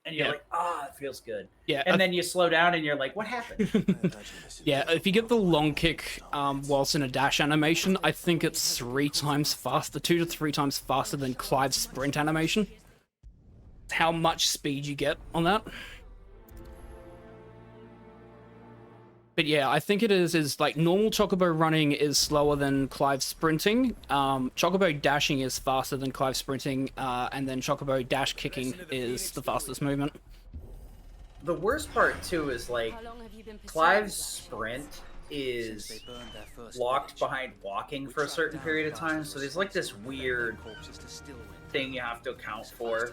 and you're Yeah. like, ah, it feels good. Yeah, And then you slow down, and you're like, what happened? yeah, if you get the long kick whilst in a dash animation, I think it's 3 times faster, 2 to 3 times faster than Clive's sprint animation. How much speed you get on that. But yeah, I think it is like normal Chocobo running is slower than Clive sprinting. Chocobo dashing is faster than Clive sprinting, and then Chocobo dash kicking is the fastest movement. The worst part too is like How long have you been pursuing Clive's that? sprint is They burned their first locked village. behind walking for a certain period of time, so there's like this weird thing you have to account for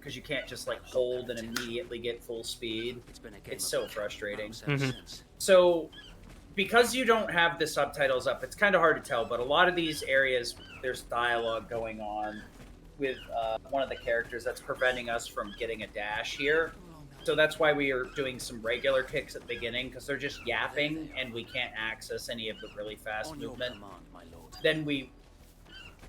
because you can't just like hold and immediately get full speed. It's so frustrating. So because you don't have the subtitles up, it's kind of hard to tell, but a lot of these areas there's dialogue going on with one of the characters that's preventing us from getting a dash here. So that's why we are doing some regular kicks at the beginning, because they're just yapping and we can't access any of the really fast movement. Then we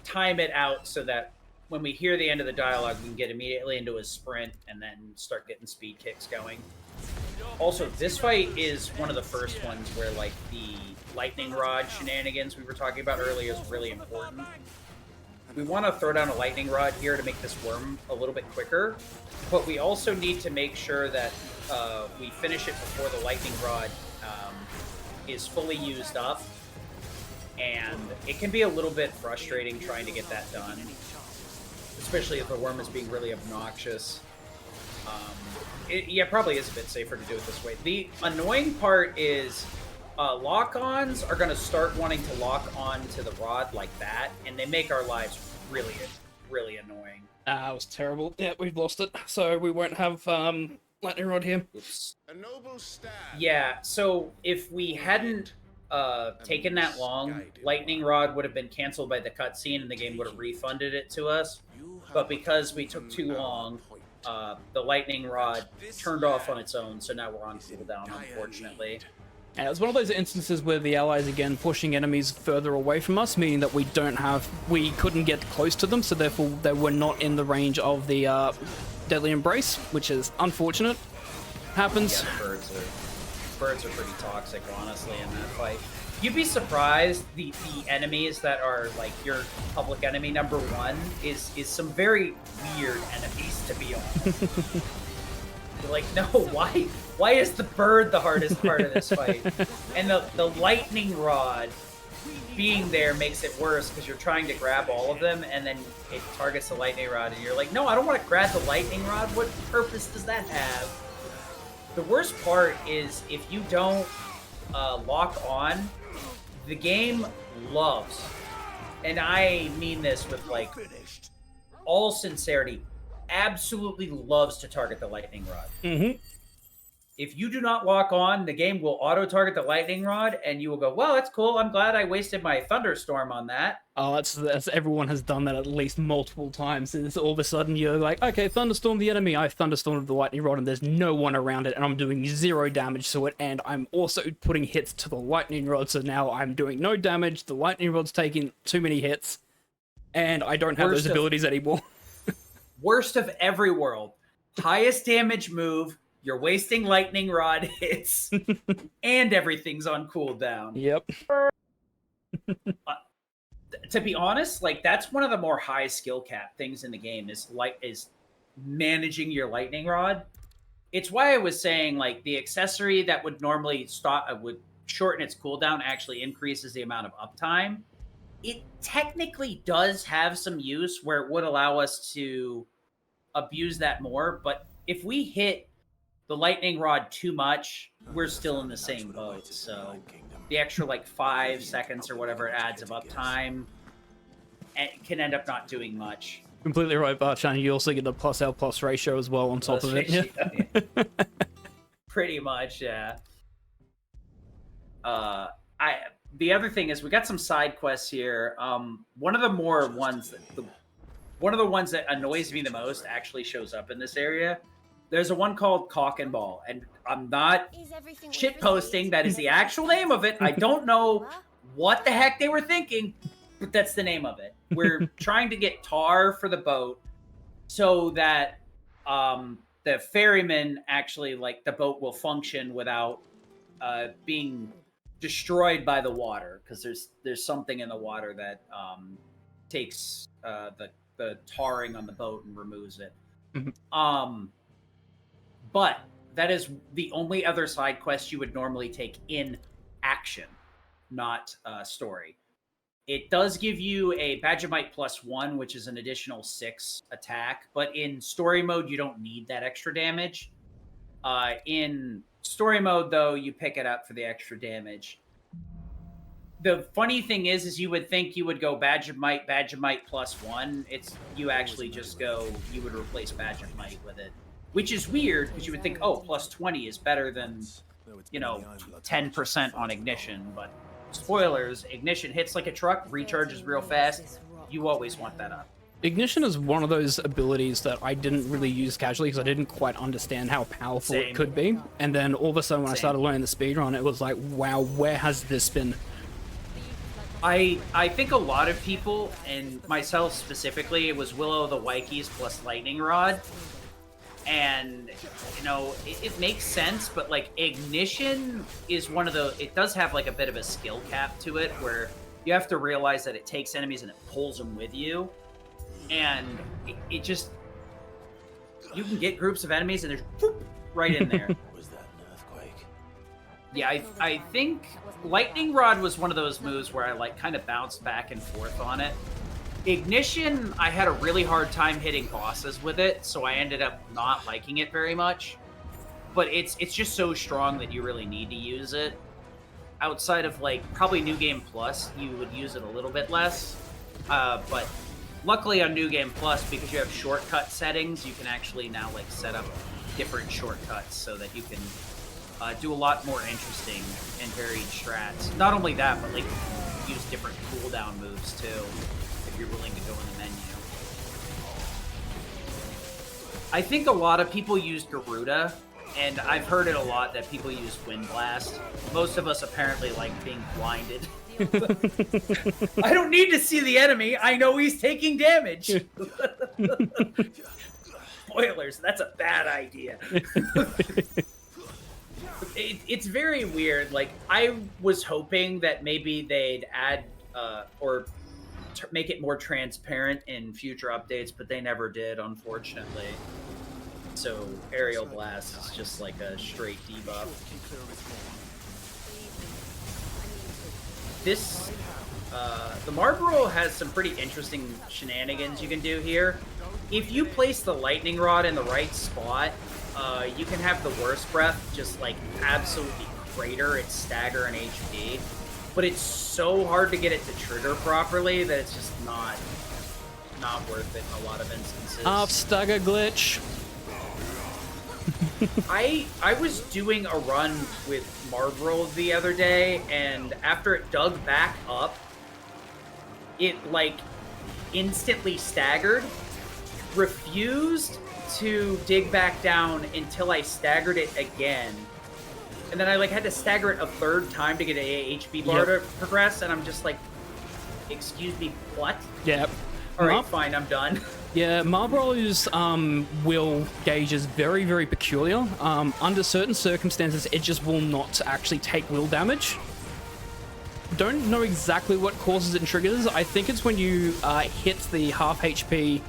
time it out so that when we hear the end of the dialogue, we can get immediately into a sprint and then start getting speed kicks going. Also, this fight is one of the first ones where like the lightning rod shenanigans we were talking about earlier is really important. We want to throw down a lightning rod here to make this worm a little bit quicker, but we also need to make sure that we finish it before the lightning rod is fully used up, and it can be a little bit frustrating trying to get that done, especially if the worm is being really obnoxious. Yeah, probably is a bit safer to do it this way. The annoying part is lock-ons are going to start wanting to lock on to the rod like that, and they make our lives really, really annoying. That was terrible. Yeah, we've lost it, so we won't have lightning rod here. Oops. A noble stand. Yeah, so if we hadn't taken that long, lightning rod would have been canceled by the cutscene and the game would have refunded it to us. But because we took too long, the lightning rod turned off on its own, so now we're on cooldown, unfortunately. And it's one of those instances where the allies again pushing enemies further away from us, meaning that we couldn't get close to them, so therefore they were not in the range of the deadly embrace, which is unfortunate. Happens. Yeah, birds are pretty toxic, honestly, in that fight. You'd be surprised the enemies that are like your public enemy number 1 is some very weird enemies, to be honest. You're like, no, why is the bird the hardest part of this fight? And the lightning rod being there makes it worse because you're trying to grab all of them and then it targets the lightning rod and you're like, no, I don't want to grab the lightning rod. What purpose does that have? The worst part is if you don't lock on, the game loves, and I mean this with like all sincerity, absolutely loves to target the lightning rod. Mm-hmm. If you do not lock on, the game will auto-target the lightning rod, and you will go, well, that's cool. I'm glad I wasted my thunderstorm on that. Oh, that's everyone has done that at least multiple times. It's all of a sudden you're like, okay, thunderstorm the enemy. I thunderstormed the lightning rod, and there's no one around it, and I'm doing 0 damage to it, and I'm also putting hits to the lightning rod. So now I'm doing no damage. The lightning rod's taking too many hits, and I don't have those abilities anymore. Worst of every world, highest damage move. You're wasting lightning rod hits, and everything's on cooldown. Yep. To be honest, like that's one of the more high skill cap things in the game is managing your lightning rod. It's why I was saying like the accessory that would normally would shorten its cooldown actually increases the amount of uptime. It technically does have some use where it would allow us to abuse that more, but if we hit the lightning rod too much, we're still in the same boat. So the extra like 5 seconds or whatever it adds of uptime can end up not doing much. Completely right, Barchan. You also get the +L+ ratio as well on top of it. Yeah. Pretty much, yeah. The other thing is we got some side quests here. One of the ones that annoys me the most actually shows up in this area. There's a one called Cock and Ball, and I'm not shit posting. That is the actual name of it. I don't know what the heck they were thinking, but that's the name of it. We're trying to get tar for the boat so that the ferryman actually, like, the boat will function without being destroyed by the water, because there's something in the water that takes the tarring on the boat and removes it. But that is the only other side quest you would normally take in action, not story. It does give you a Badge of Might +1, which is an additional 6 attack, but in story mode, you don't need that extra damage. In story mode, though, you pick it up for the extra damage. The funny thing is you would think you would go Badge of Might +1. You actually just go, you would replace Badge of Might with it, which is weird because you would think, oh, +20 is better than, 10% on ignition, but spoilers, ignition hits like a truck, recharges real fast. You always want that up. Ignition is one of those abilities that I didn't really use casually because I didn't quite understand how powerful it could be. And then all of a sudden when I started learning the speedrun, it was like, wow, where has this been? I think a lot of people, and myself specifically, it was Willow the Wikis plus Lightning Rod. And, it makes sense, but, like, Ignition is one of the... It does have, like, a bit of a skill cap to it, where you have to realize that it takes enemies and it pulls them with you. And it just... You can get groups of enemies and there's... Whoop, right in there. Was that an earthquake? Yeah, I think Lightning Rod was one of those moves where I, like, kind of bounced back and forth on it. Ignition, I had a really hard time hitting bosses with it, so I ended up not liking it very much. But it's just so strong that you really need to use it. Outside of, like, probably New Game Plus, you would use it a little bit less. But luckily on New Game Plus, because you have shortcut settings, you can actually now, like, set up different shortcuts so that you can do a lot more interesting and varied strats. Not only that, but, like, use different cooldown moves, too, if you're willing to go in the menu. I think a lot of people use Garuda, and I've heard it a lot that people use Wind Blast. Most of us apparently like being blinded. I don't need to see the enemy. I know he's taking damage. Spoilers, that's a bad idea. It's very weird. Like, I was hoping that maybe they'd add or make it more transparent in future updates, but they never did, unfortunately. So Aerial Blast is just like a straight debuff. This, the Marlboro has some pretty interesting shenanigans you can do here. If you place the Lightning Rod in the right spot, you can have the Worst Breath just like absolutely crater its stagger and HP. But it's so hard to get it to trigger properly that it's just not worth it in a lot of instances. Stagger glitch. I was doing a run with Marlboro the other day, and after it dug back up, it like instantly staggered, refused to dig back down until I staggered it again. And then I like had to stagger it a third time to get a HP bar to progress, and I'm just like, excuse me, what? Yep. All right, fine, I'm done. Yeah, Marlboro's will gauge is very, very peculiar. Under certain circumstances, it just will not actually take will damage. Don't know exactly what causes it and triggers. I think it's when you hit the half HP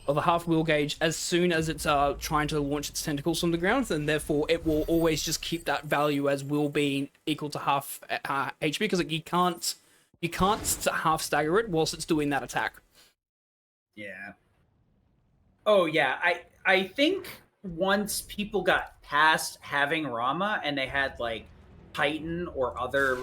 or the half will gauge as soon as it's trying to launch its tentacles from the ground, and therefore it will always just keep that value as will being equal to half HP, because you can't half stagger it whilst it's doing that attack. Yeah. Oh yeah, I think once people got past having Rama and they had like Titan or other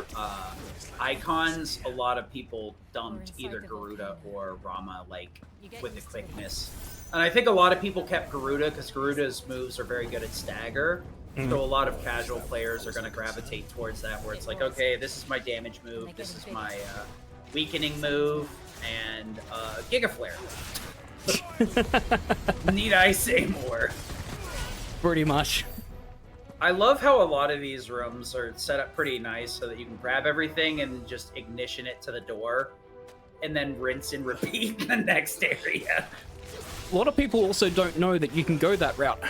icons, a lot of people dumped either Garuda or Rama, like with the quickness. And I think a lot of people kept Garuda because Garuda's moves are very good at stagger. So a lot of casual players are going to gravitate towards that, where it's like, okay, this is my damage move, this is my weakening move, and Giga Flare. Need I say more? Pretty much. I love how a lot of these rooms are set up pretty nice so that you can grab everything and just ignition it to the door, and then rinse and repeat in the next area. A lot of people also don't know that you can go that route.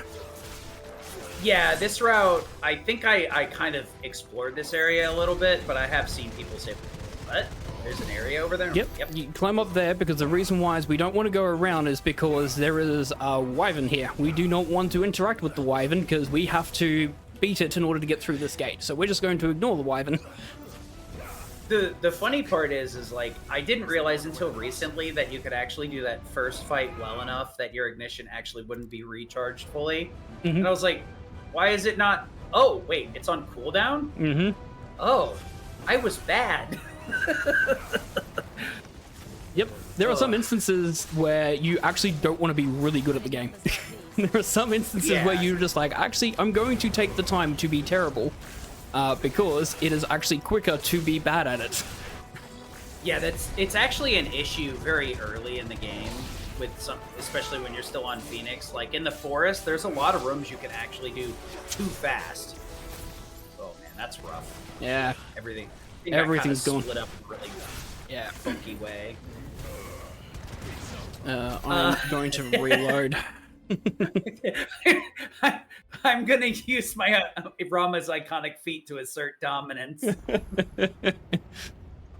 Yeah, this route, I think I kind of explored this area a little bit, but I have seen people say, what? There's an area over there? Yep. You climb up there because the reason why is we don't want to go around is because there is a wyvern here. We do not want to interact with the wyvern because we have to beat it in order to get through this gate. So we're just going to ignore the wyvern. The funny part is like, I didn't realize until recently that you could actually do that first fight well enough that your ignition actually wouldn't be recharged fully. And I was like, why is it not? Oh, wait, it's on cooldown? Oh, I was bad. Yep. There are some instances where you actually don't want to be really good at the game. There are some instances where you're just like, actually, I'm going to take the time to be terrible because it is actually quicker to be bad at it. Yeah, it's actually an issue very early in the game with some, especially when you're still on Phoenix. Like in the forest, there's a lot of rooms you can actually do too fast. Oh man, that's rough. Yeah. Everything's gone. Split up in a really funky way. I'm going to reload. I'm gonna use my Rama's iconic feat to assert dominance.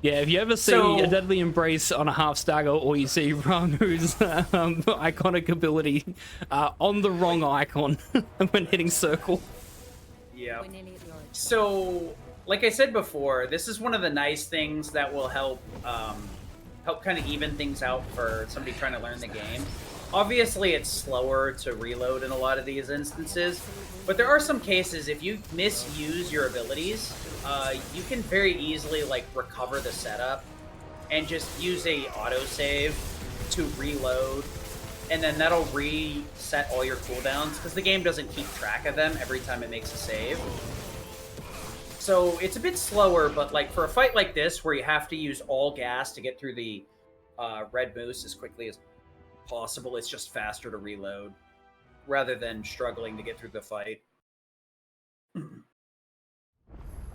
Yeah, if you ever see a Deadly Embrace on a half stagger, or you see Ramu's iconic ability on the wrong icon when hitting circle. Yeah. So, like I said before, this is one of the nice things that will help kind of even things out for somebody trying to learn the game. Obviously, it's slower to reload in a lot of these instances, but there are some cases if you misuse your abilities, you can very easily like recover the setup and just use a autosave to reload, and then that'll reset all your cooldowns because the game doesn't keep track of them every time it makes a save. So it's a bit slower, but like for a fight like this where you have to use all gas to get through the red moose as quickly as possible, it's just faster to reload rather than struggling to get through the fight.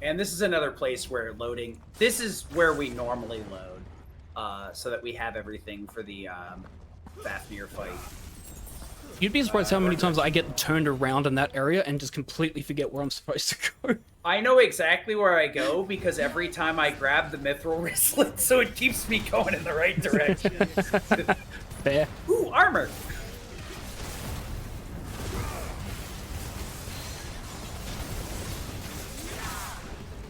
And this is another place where loading, this is where we normally load, so that we have everything for the Fafnir fight. You'd be surprised how many times I get turned around in that area and just completely forget where I'm supposed to go. I know exactly where I go because every time I grab the mithril wristlet, so it keeps me going in the right direction. Fair. Ooh, armor!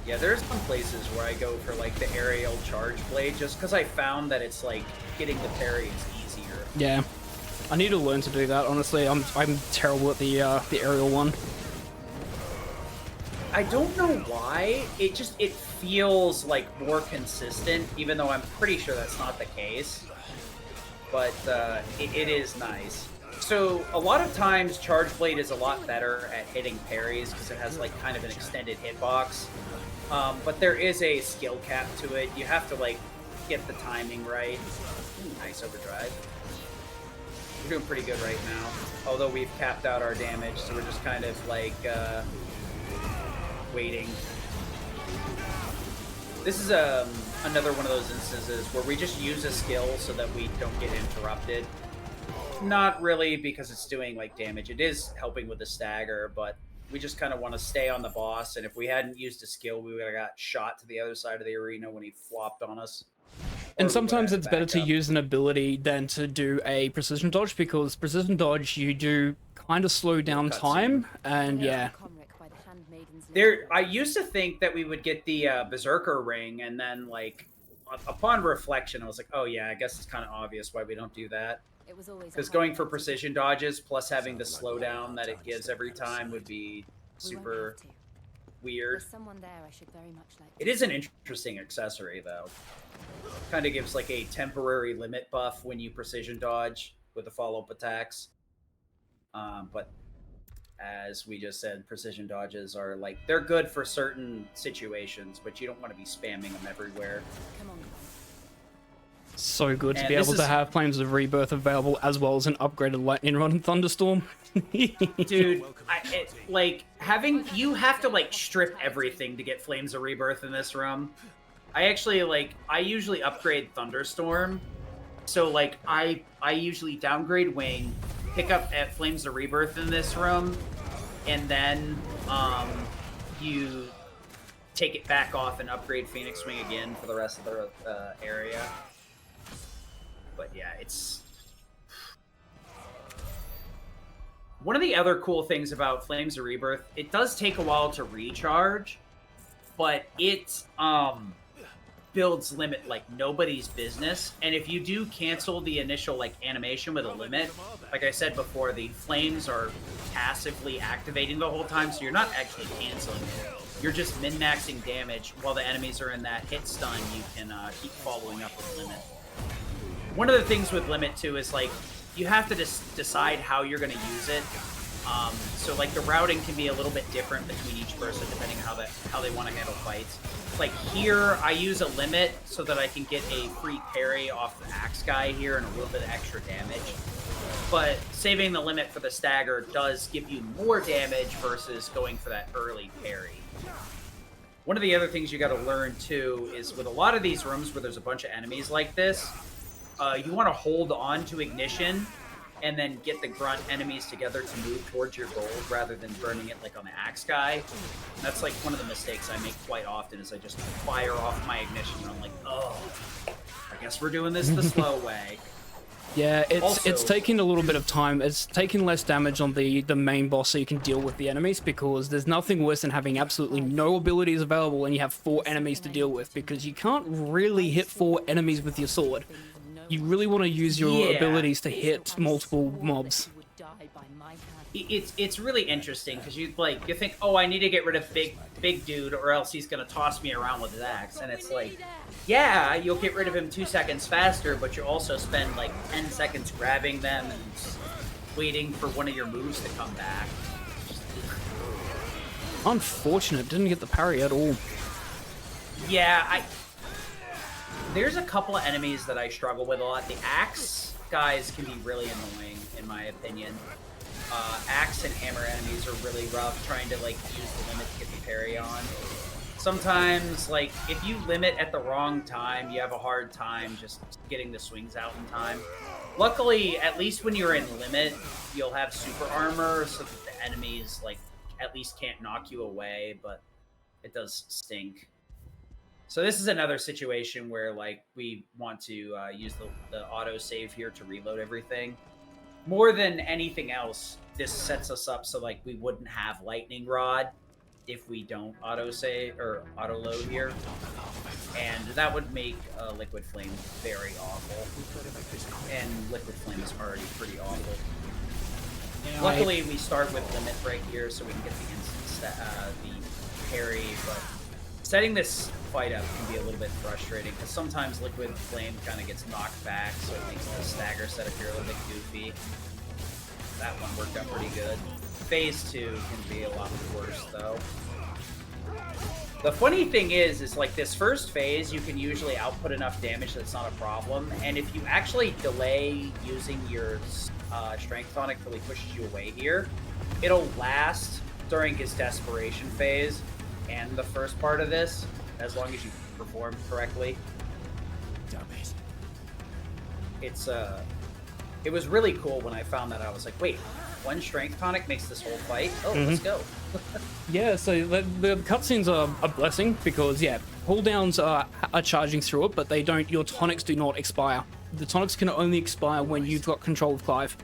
Yeah, there's some places where I go for like the aerial charge blade just because I found that it's like getting the parry is easier. Yeah. I need to learn to do that, honestly. I'm terrible at the aerial one. I don't know why. It feels like more consistent, even though I'm pretty sure that's not the case. But it is nice. So a lot of times Charge Blade is a lot better at hitting parries because it has like kind of an extended hitbox. But there is a skill cap to it. You have to like get the timing right. Ooh, nice overdrive. We're doing pretty good right now. Although we've capped out our damage, so we're just kind of like waiting. This is another one of those instances where we just use a skill so that we don't get interrupted. Not really because it's doing like damage. It is helping with the stagger, but we just kind of want to stay on the boss. And if we hadn't used a skill, we would have got shot to the other side of the arena when he flopped on us. And sometimes it's better to use an ability than to do a precision dodge, because precision dodge you do kind of slow down time, and yeah. I used to think that we would get the Berserker ring, and then like upon reflection, I was like, oh yeah, I guess it's kind of obvious why we don't do that. Because going for precision dodges plus having the slowdown that it gives every time would be super weird. It is an interesting accessory though. Kind of gives like a temporary limit buff when you precision dodge with the follow-up attacks. But as we just said, precision dodges are like, they're good for certain situations, but you don't want to be spamming them everywhere. So good to be able to have Flames of Rebirth available as well as an upgraded Lightning Rod and Thunderstorm. Dude, you have to like strip everything to get Flames of Rebirth in this room. I usually upgrade Thunderstorm. So like I usually downgrade Wing, pick up at Flames of Rebirth in this room, and then you take it back off and upgrade Phoenix Wing again for the rest of the area. But yeah, it's... One of the other cool things about Flames of Rebirth, it does take a while to recharge, but it builds limit like nobody's business. And if you do cancel the initial like animation with a limit, like I said before, the flames are passively activating the whole time, so you're not actually canceling it. You're just min-maxing damage while the enemies are in that hit stun. You can keep following up with limit. One of the things with limit too is like you have to decide how you're going to use it. So like the routing can be a little bit different between each person depending on how they want to handle fights. Like here, I use a limit so that I can get a free parry off the axe guy here and a little bit of extra damage. But saving the limit for the stagger does give you more damage versus going for that early parry. One of the other things you got to learn too is with a lot of these rooms where there's a bunch of enemies like this, you want to hold on to ignition and then get the grunt enemies together to move towards your gold rather than burning it like on the axe guy. And that's like one of the mistakes I make quite often is I just fire off my ignition and I'm like, oh, I guess we're doing this the slow way. Yeah, Also, it's taking a little bit of time. It's taking less damage on the main boss so you can deal with the enemies, because there's nothing worse than having absolutely no abilities available and you have 4 enemies to deal with, because you can't really hit 4 enemies with your sword. You really want to use your abilities to hit multiple mobs. It's really interesting because you think, oh, I need to get rid of big dude or else he's gonna toss me around with his axe, and it's like, yeah, you'll get rid of him 2 seconds faster, but you also spend like 10 seconds grabbing them and waiting for one of your moves to come back. Unfortunate, didn't get the parry at all. Yeah, there's a couple of enemies that I struggle with a lot. The axe guys can be really annoying, in my opinion. Axe and hammer enemies are really rough, trying to like use the limit to get the parry on. Sometimes, like, if you limit at the wrong time, you have a hard time just getting the swings out in time. Luckily, at least when you're in limit, you'll have super armor so that the enemies, like, at least can't knock you away, but it does stink. So this is another situation where, like, we want to use the auto-save here to reload everything. More than anything else, this sets us up so, like, we wouldn't have Lightning Rod if we don't auto-save or auto-load here. And that would make Liquid Flame very awful. And Liquid Flame is already pretty awful. Yeah, luckily, we start with Limit right here so we can get the instant the parry, but setting this fight up can be a little bit frustrating because sometimes Liquid Flame kind of gets knocked back, so it makes the stagger setup here a little bit goofy. That one worked out pretty good. Phase 2 can be a lot worse, though. The funny thing is like this first phase, you can usually output enough damage that it's not a problem, and if you actually delay using your Strength Tonic till he pushes you away here, it'll last during his Desperation phase and the first part of this, as long as you perform correctly. It was really cool when I found that. I was like, wait, one Strength Tonic makes this whole fight? Oh, let's go. Yeah, so the cutscenes are a blessing because, yeah, cooldowns are charging through it, but they don't. Your tonics do not expire. The tonics can only expire when you've got control of Clive.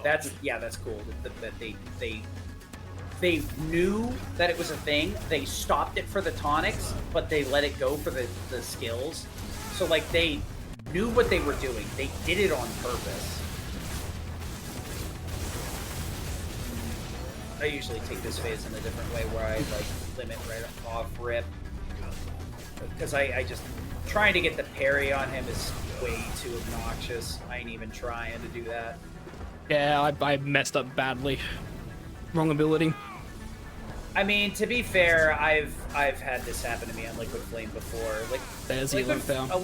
That's cool. That they knew that it was a thing. They stopped it for the tonics, but they let it go for the skills. So like they knew what they were doing. They did it on purpose. I usually take this phase in a different way where I like limit right off rip. Because I just trying to get the parry on him is way too obnoxious. I ain't even trying to do that. Yeah, I messed up badly. Wrong ability. I mean, to be fair, I've had this happen to me on Liquid Flame before. Like, there's the link there. A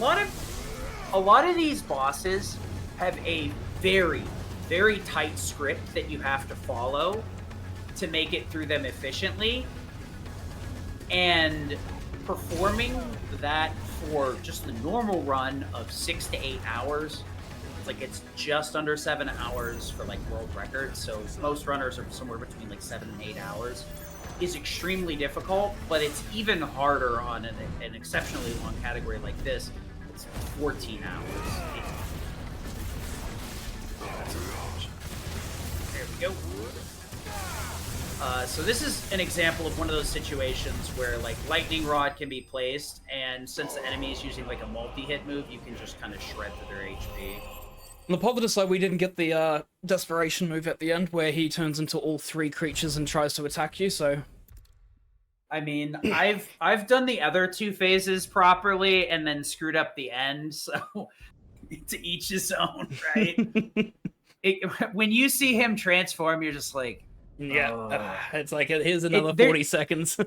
lot of these bosses have a very, very tight script that you have to follow to make it through them efficiently. And performing that for just the normal run of 6 to 8 hours Like it's just under 7 hours for like world record. So most runners are somewhere between like 7 and 8 hours. Is extremely difficult, but it's even harder on an exceptionally long category like this. It's 14 hours. There we go. So this is an example of one of those situations where like lightning rod can be placed, and since the enemy is using like a multi-hit move, you can just kind of shred through their HP. On the positive side, we didn't get the desperation move at the end where he turns into all 3 creatures and tries to attack you, so... I mean, I've done the other 2 phases properly and then screwed up the end, so to each his own, right? When you see him transform, you're just like... Yeah, it's like, here's another 40 seconds.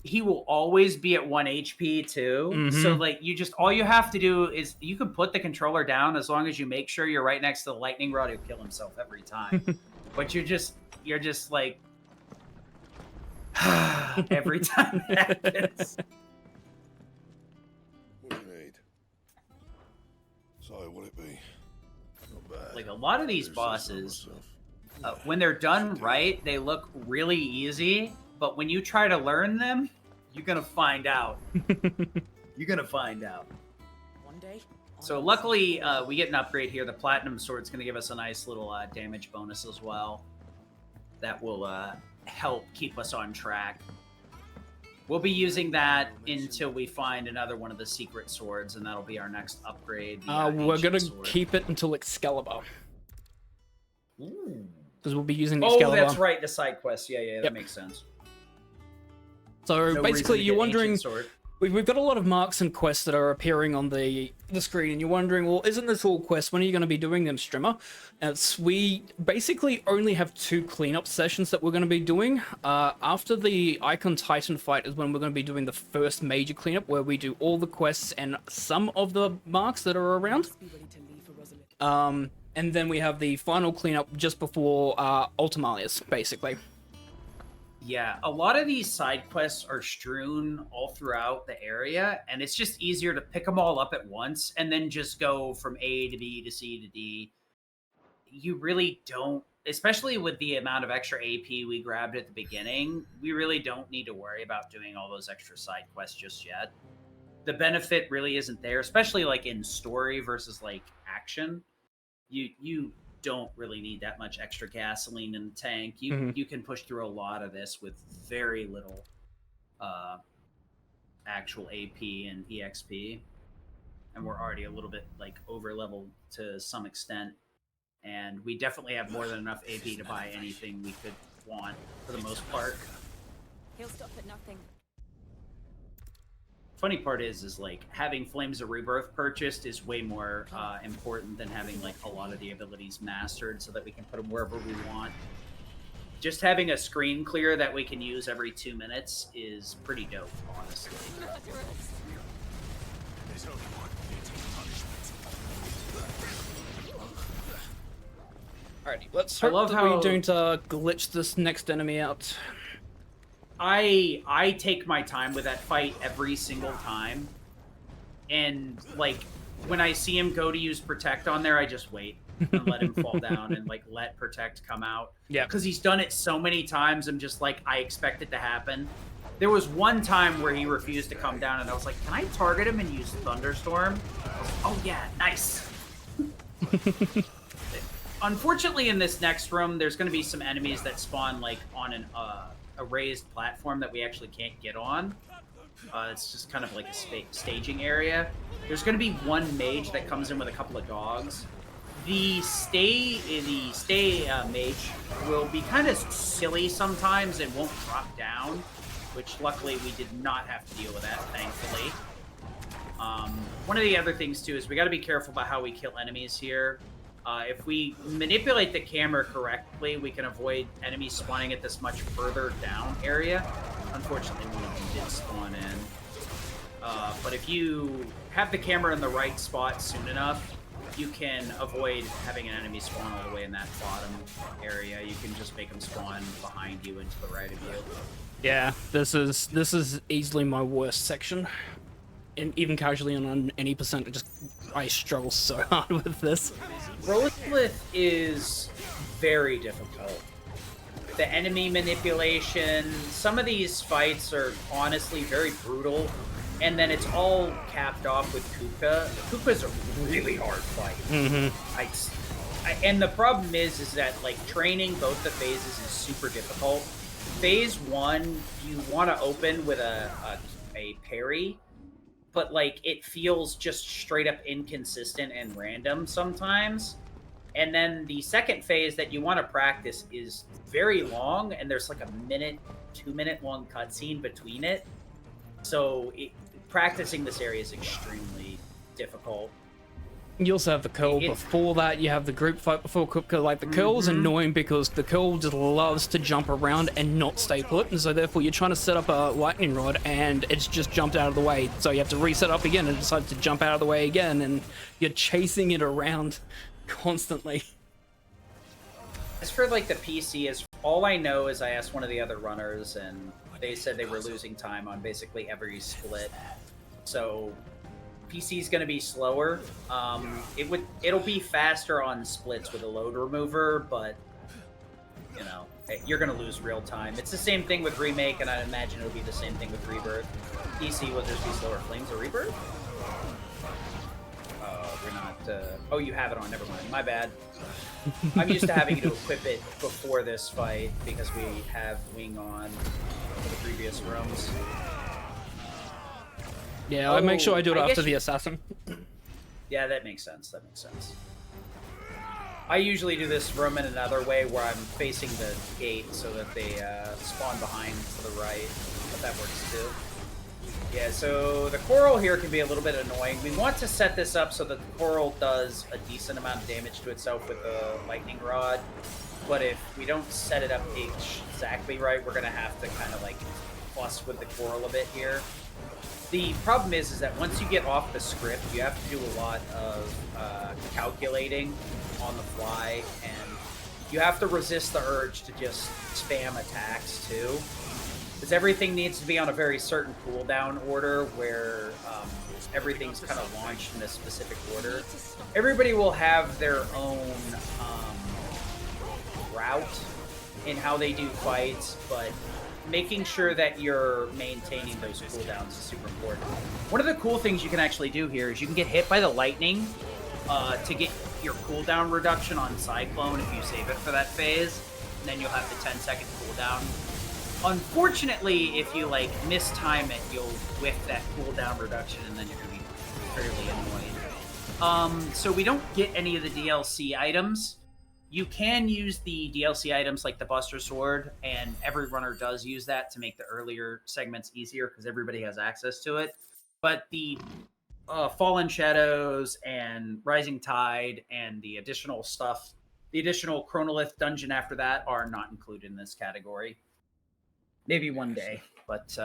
He will always be at 1 HP too. So like all you have to do is you can put the controller down as long as you make sure you're right next to the lightning rod. He'll kill himself every time. But you're just like every time it happens. What do you need? So what it be? Not bad. Like a lot of these bosses, when they're done right, they look really easy. But when you try to learn them, you're gonna find out. You're gonna find out. One day. So luckily, we get an upgrade here. The Platinum Sword's gonna give us a nice little damage bonus as well. That will help keep us on track. We'll be using that until we find another one of the secret swords, and that'll be our next upgrade. We're gonna keep it until Excalibur. Because we'll be using Excalibur. Oh, that's right, the side quest. Yeah, that makes sense. So No basically, you're wondering, sword. we've got a lot of marks and quests that are appearing on the screen, and you're wondering, well, isn't this all quests? When are you going to be doing them, Streamer? We basically only have 2 cleanup sessions that we're going to be doing. After the Icon Titan fight is when we're going to be doing the first major cleanup, where we do all the quests and some of the marks that are around. And then we have the final cleanup just before Ultimalius, basically. Yeah, a lot of these side quests are strewn all throughout the area, and it's just easier to pick them all up at once and then just go from A to B to C to D. You really don't, especially with the amount of extra AP we grabbed at the beginning, we really don't need to worry about doing all those extra side quests just yet. The benefit really isn't there, especially like in story versus like action. You don't really need that much extra gasoline in the tank. You can push through a lot of this with very little actual AP and EXP, and we're already a little bit like over leveled to some extent, and we definitely have more than enough AP to buy anything we could want for the most part. He'll stop at nothing. Funny part is like having Flames of Rebirth purchased is way more important than having like a lot of the abilities mastered so that we can put them wherever we want. Just having a screen clear that we can use every 2 minutes is pretty dope, honestly. Alrighty, let's hope that we don't glitch this next enemy out. I take my time with that fight every single time, and like when I see him go to use Protect on there, I just wait and let him fall down and like let Protect come out. Yeah, because he's done it so many times. I'm just like, I expect it to happen. There was one time where he refused to come down, and I was like, can I target him and use Thunderstorm? Oh yeah, nice. Unfortunately, in this next room, there's going to be some enemies that spawn like on a raised platform that we actually can't get on. It's just kind of like a staging area. There's going to be one mage that comes in with a couple of dogs. The stay mage will be kind of silly sometimes and won't drop down, which luckily we did not have to deal with that, thankfully. One of the other things too is we got to be careful about how we kill enemies here. If we manipulate the camera correctly, we can avoid enemies spawning at this much further down area. Unfortunately, one of them did spawn in. But if you have the camera in the right spot soon enough, you can avoid having an enemy spawn all the way in that bottom area. You can just make them spawn behind you and to the right of you. Yeah, this is easily my worst section. even casually on any percent, I struggle so hard with this. Rrlat8 is very difficult. The enemy manipulation, some of these fights are honestly very brutal, and then it's all capped off with Kuka. Kuka's a really hard fight. And the problem is that like training both the phases is super difficult. Phase 1, you want to open with a parry, but like it feels just straight up inconsistent and random sometimes. And then the second phase that you want to practice is very long, and there's like a 2-minute long cutscene between it. So practicing this area is extremely difficult. You also have the curl before that. You have the group fight before Kupka. Like, the curl's annoying because the curl just loves to jump around and not stay put. And so, therefore, you're trying to set up a lightning rod and it's just jumped out of the way. So you have to reset up again and it decides to jump out of the way again. And you're chasing it around constantly. As for, like, the PC, all I know is I asked one of the other runners and they said they were losing time on basically every split. So PC is going to be slower. It'll be faster on splits with a load remover, but you know, you're going to lose real time. It's the same thing with Remake, and I imagine it'll be the same thing with Rebirth. PC will just be slower. Flames or Rebirth? We're not. Oh, you have it on. Never mind. My bad. I'm used to having to equip it before this fight because we have Wing on for the previous rooms. Yeah, I make sure I do it after the assassin. Yeah, that makes sense. That makes sense. I usually do this room in another way where I'm facing the gate so that they spawn behind to the right, but that works too. Yeah, so the coral here can be a little bit annoying. We want to set this up so that the coral does a decent amount of damage to itself with the lightning rod, but if we don't set it up exactly right, we're going to have to kind of like fuss with the coral a bit here. The problem is that once you get off the script, you have to do a lot of calculating on the fly, and you have to resist the urge to just spam attacks too, because everything needs to be on a very certain cooldown order where everything's kind of launched in a specific order. Everybody will have their own route in how they do fights, but making sure that you're maintaining those cooldowns is super important. One of the cool things you can actually do here is you can get hit by the lightning to get your cooldown reduction on Cyclone if you save it for that phase, and then you'll have the 10-second cooldown. Unfortunately, if you like mistime it, you'll whiff that cooldown reduction, and then you're going to be fairly annoyed. So we don't get any of the DLC items. You can use the DLC items like the Buster Sword, and every runner does use that to make the earlier segments easier because everybody has access to it. But the Fallen Shadows and Rising Tide and the additional stuff, the additional Chronolith dungeon after that are not included in this category. Maybe one day, but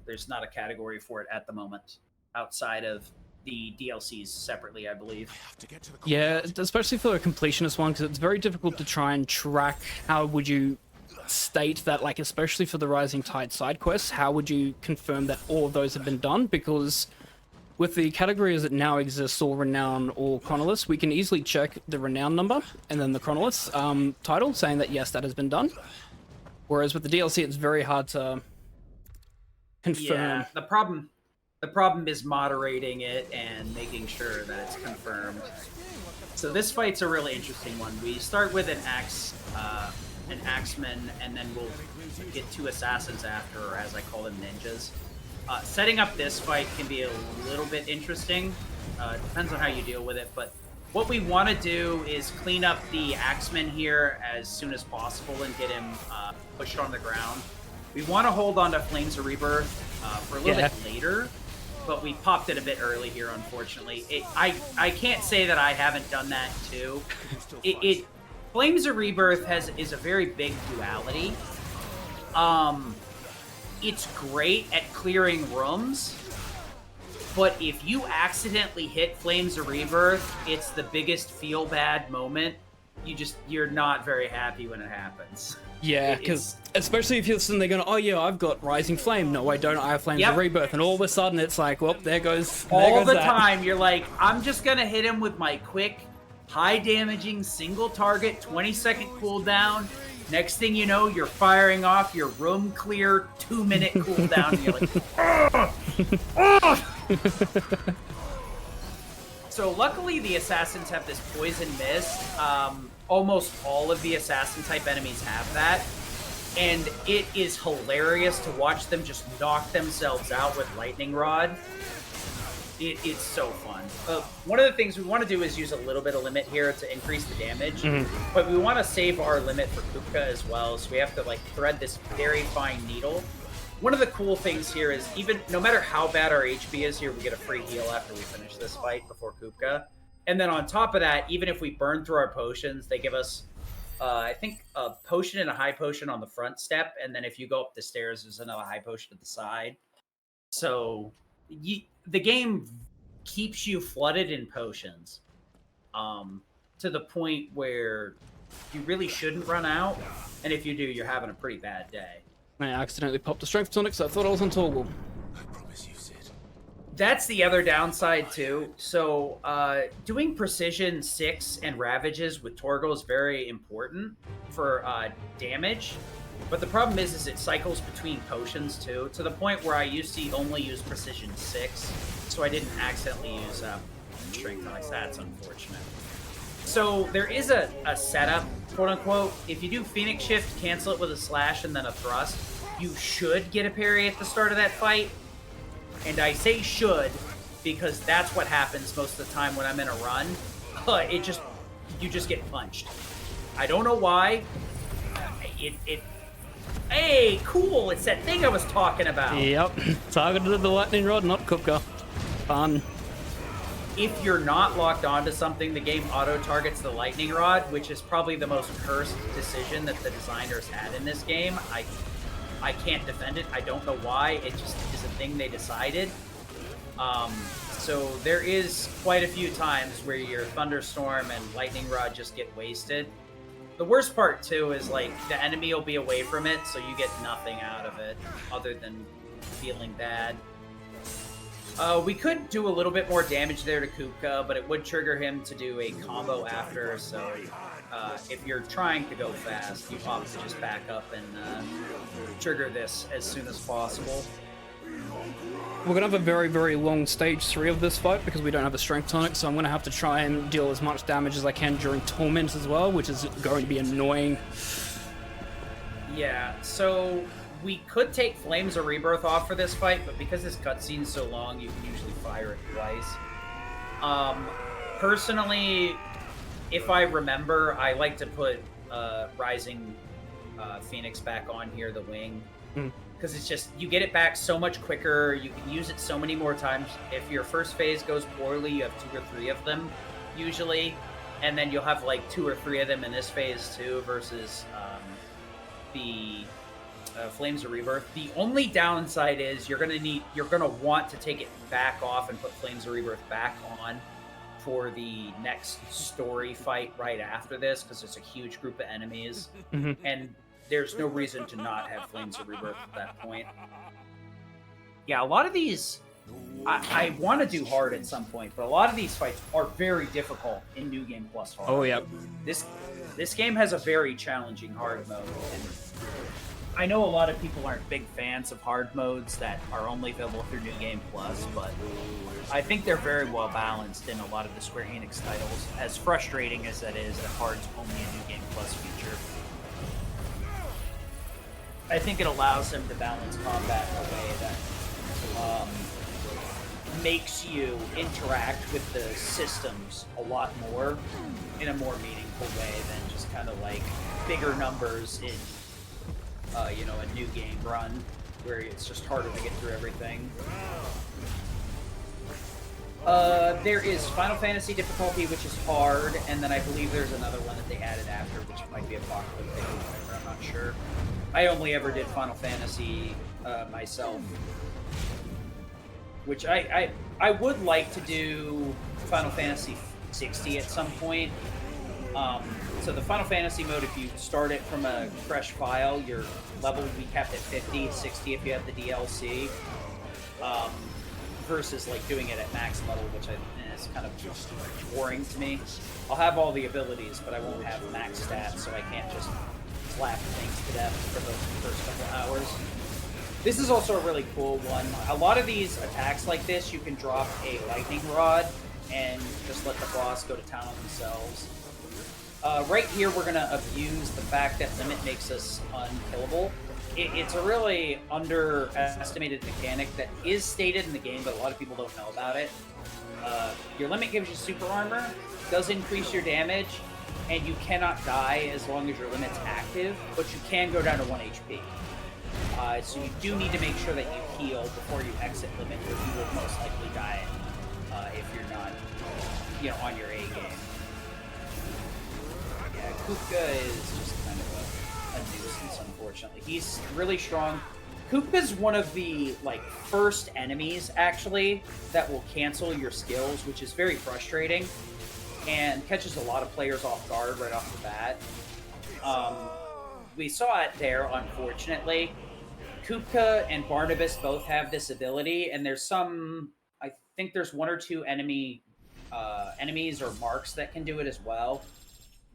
there's not a category for it at the moment outside of the DLCs separately, I believe. Yeah, especially for a completionist one, because it's very difficult to try and track how would you state that, like, especially for the Rising Tide side quests, how would you confirm that all of those have been done? Because with the category as it now exists, or Renown or Chronolith, we can easily check the Renown number and then the Chronolith title saying that yes, that has been done. Whereas with the DLC, it's very hard to confirm. Yeah, the problem is moderating it and making sure that it's confirmed. So this fight's a really interesting one. We start with an axeman, and then we'll get 2 assassins after, or as I call them, ninjas. Setting up this fight can be a little bit interesting. Depends on how you deal with it, but what we want to do is clean up the axeman here as soon as possible and get him pushed on the ground. We want to hold on to Flames of Rebirth for a little bit later, but we popped it a bit early here, unfortunately. I can't say that I haven't done that too. Flames of Rebirth is a very big duality. It's great at clearing rooms, but if you accidentally hit Flames of Rebirth, it's the biggest feel-bad moment. You're not very happy when it happens. Yeah, because especially if you're sitting there going, oh yeah, I've got Rising Flame. No, I don't. I have Flames of Rebirth. And all of a sudden it's like, well, there goes all the that. time. You're like, I'm just going to hit him with my quick, high damaging, single target, 20-second cooldown. Next thing you know, you're firing off your room clear 2-minute cooldown. And you're like, oh! So luckily the assassins have this poison mist. Almost all of the assassin type enemies have that. And it is hilarious to watch them just knock themselves out with lightning rod. It's so fun. One of the things we want to do is use a little bit of limit here to increase the damage, but we want to save our limit for Kupka as well, so we have to like thread this very fine needle. One of the cool things here is even no matter how bad our HP is here, we get a free heal after we finish this fight before Kupka. And then on top of that, even if we burn through our potions, they give us, I think, a potion and a high potion on the front step, and then if you go up the stairs, there's another high potion at the side. So the game keeps you flooded in potions to the point where you really shouldn't run out, and if you do, you're having a pretty bad day. I accidentally popped a strength tonic, so I thought I was on toggle. I promise you, Sid. That's the other downside too. So doing precision 6 and ravages with Torgal is very important for damage. But the problem is it cycles between potions too, to the point where I used to only use precision 6, so I didn't accidentally use strength tonics. That's unfortunate. So there is a setup, quote unquote. If you do Phoenix Shift, cancel it with a slash and then a thrust, you should get a parry at the start of that fight. And I say should because that's what happens most of the time when I'm in a run. You just get punched. I don't know why. Hey, cool! It's that thing I was talking about. Yep, targeted the lightning rod, not Kupka. Fun. If you're not locked onto something, the game auto-targets the lightning rod, which is probably the most cursed decision that the designers had in this game. I can't defend it. I don't know why. It just is a thing they decided. So there is quite a few times where your thunderstorm and lightning rod just get wasted. The worst part too is like the enemy will be away from it, so you get nothing out of it other than feeling bad. We could do a little bit more damage there to Kupka, but it would trigger him to do a combo after, so if you're trying to go fast, you opt to just back up and trigger this as soon as possible. We're going to have a very, very long stage 3 of this fight because we don't have a strength tonic, so I'm going to have to try and deal as much damage as I can during Torment as well, which is going to be annoying. Yeah, so we could take Flames of Rebirth off for this fight, but because this cutscene's so long, you can usually fire it twice. Personally, if I remember, I like to put Rising Phoenix back on here, the wing. Because it's just, you get it back so much quicker, you can use it so many more times. If your first phase goes poorly, you have 2 or 3 of them, usually. And then you'll have like 2 or 3 of them in this phase too, versus the Flames of Rebirth. The only downside is you're gonna want to take it back off and put Flames of Rebirth back on for the next story fight right after this, because it's a huge group of enemies. And there's no reason to not have Flames of Rebirth at that point. Yeah, a lot of these, I want to do hard at some point, but a lot of these fights are very difficult in New Game Plus hard. Oh, yeah. This game has a very challenging hard mode, and I know a lot of people aren't big fans of hard modes that are only available through New Game Plus, but I think they're very well balanced in a lot of the Square Enix titles, as frustrating as that is, that hard's only a New Game Plus feature. I think it allows them to balance combat in a way that makes you interact with the systems a lot more in a more meaningful way than just kind of like bigger numbers in a new game run where it's just harder to get through everything. There is Final Fantasy difficulty, which is hard, and then I believe there's another one that they added after, which might be Apocalyptic or whatever, I'm not sure. I only ever did Final Fantasy myself, which I would like to do Final Fantasy 60 at some point, So the Final Fantasy mode, if you start it from a fresh file, your level will be capped at 50, 60 if you have the DLC, versus like doing it at max level, which is kind of boring to me. I'll have all the abilities, but I won't have max stats, so I can't just slap things to death for the first couple hours. This is also a really cool one. A lot of these attacks like this, you can drop a lightning rod and just let the boss go to town on themselves. Right here, we're going to abuse the fact that limit makes us unkillable. It's a really underestimated mechanic that is stated in the game, but a lot of people don't know about it. Your limit gives you super armor, does increase your damage, and you cannot die as long as your limit's active, but you can go down to 1 HP. So you do need to make sure that you heal before you exit limit, or you will most likely die if you're not, on your A game. Yeah, Kupka is just kind of a nuisance, unfortunately. He's really strong. Kupka's one of the first enemies actually that will cancel your skills, which is very frustrating and catches a lot of players off guard right off the bat. We saw it there, unfortunately. Kupka and Barnabas both have this ability, and there's I think there's 1 or 2 enemies or marks that can do it as well.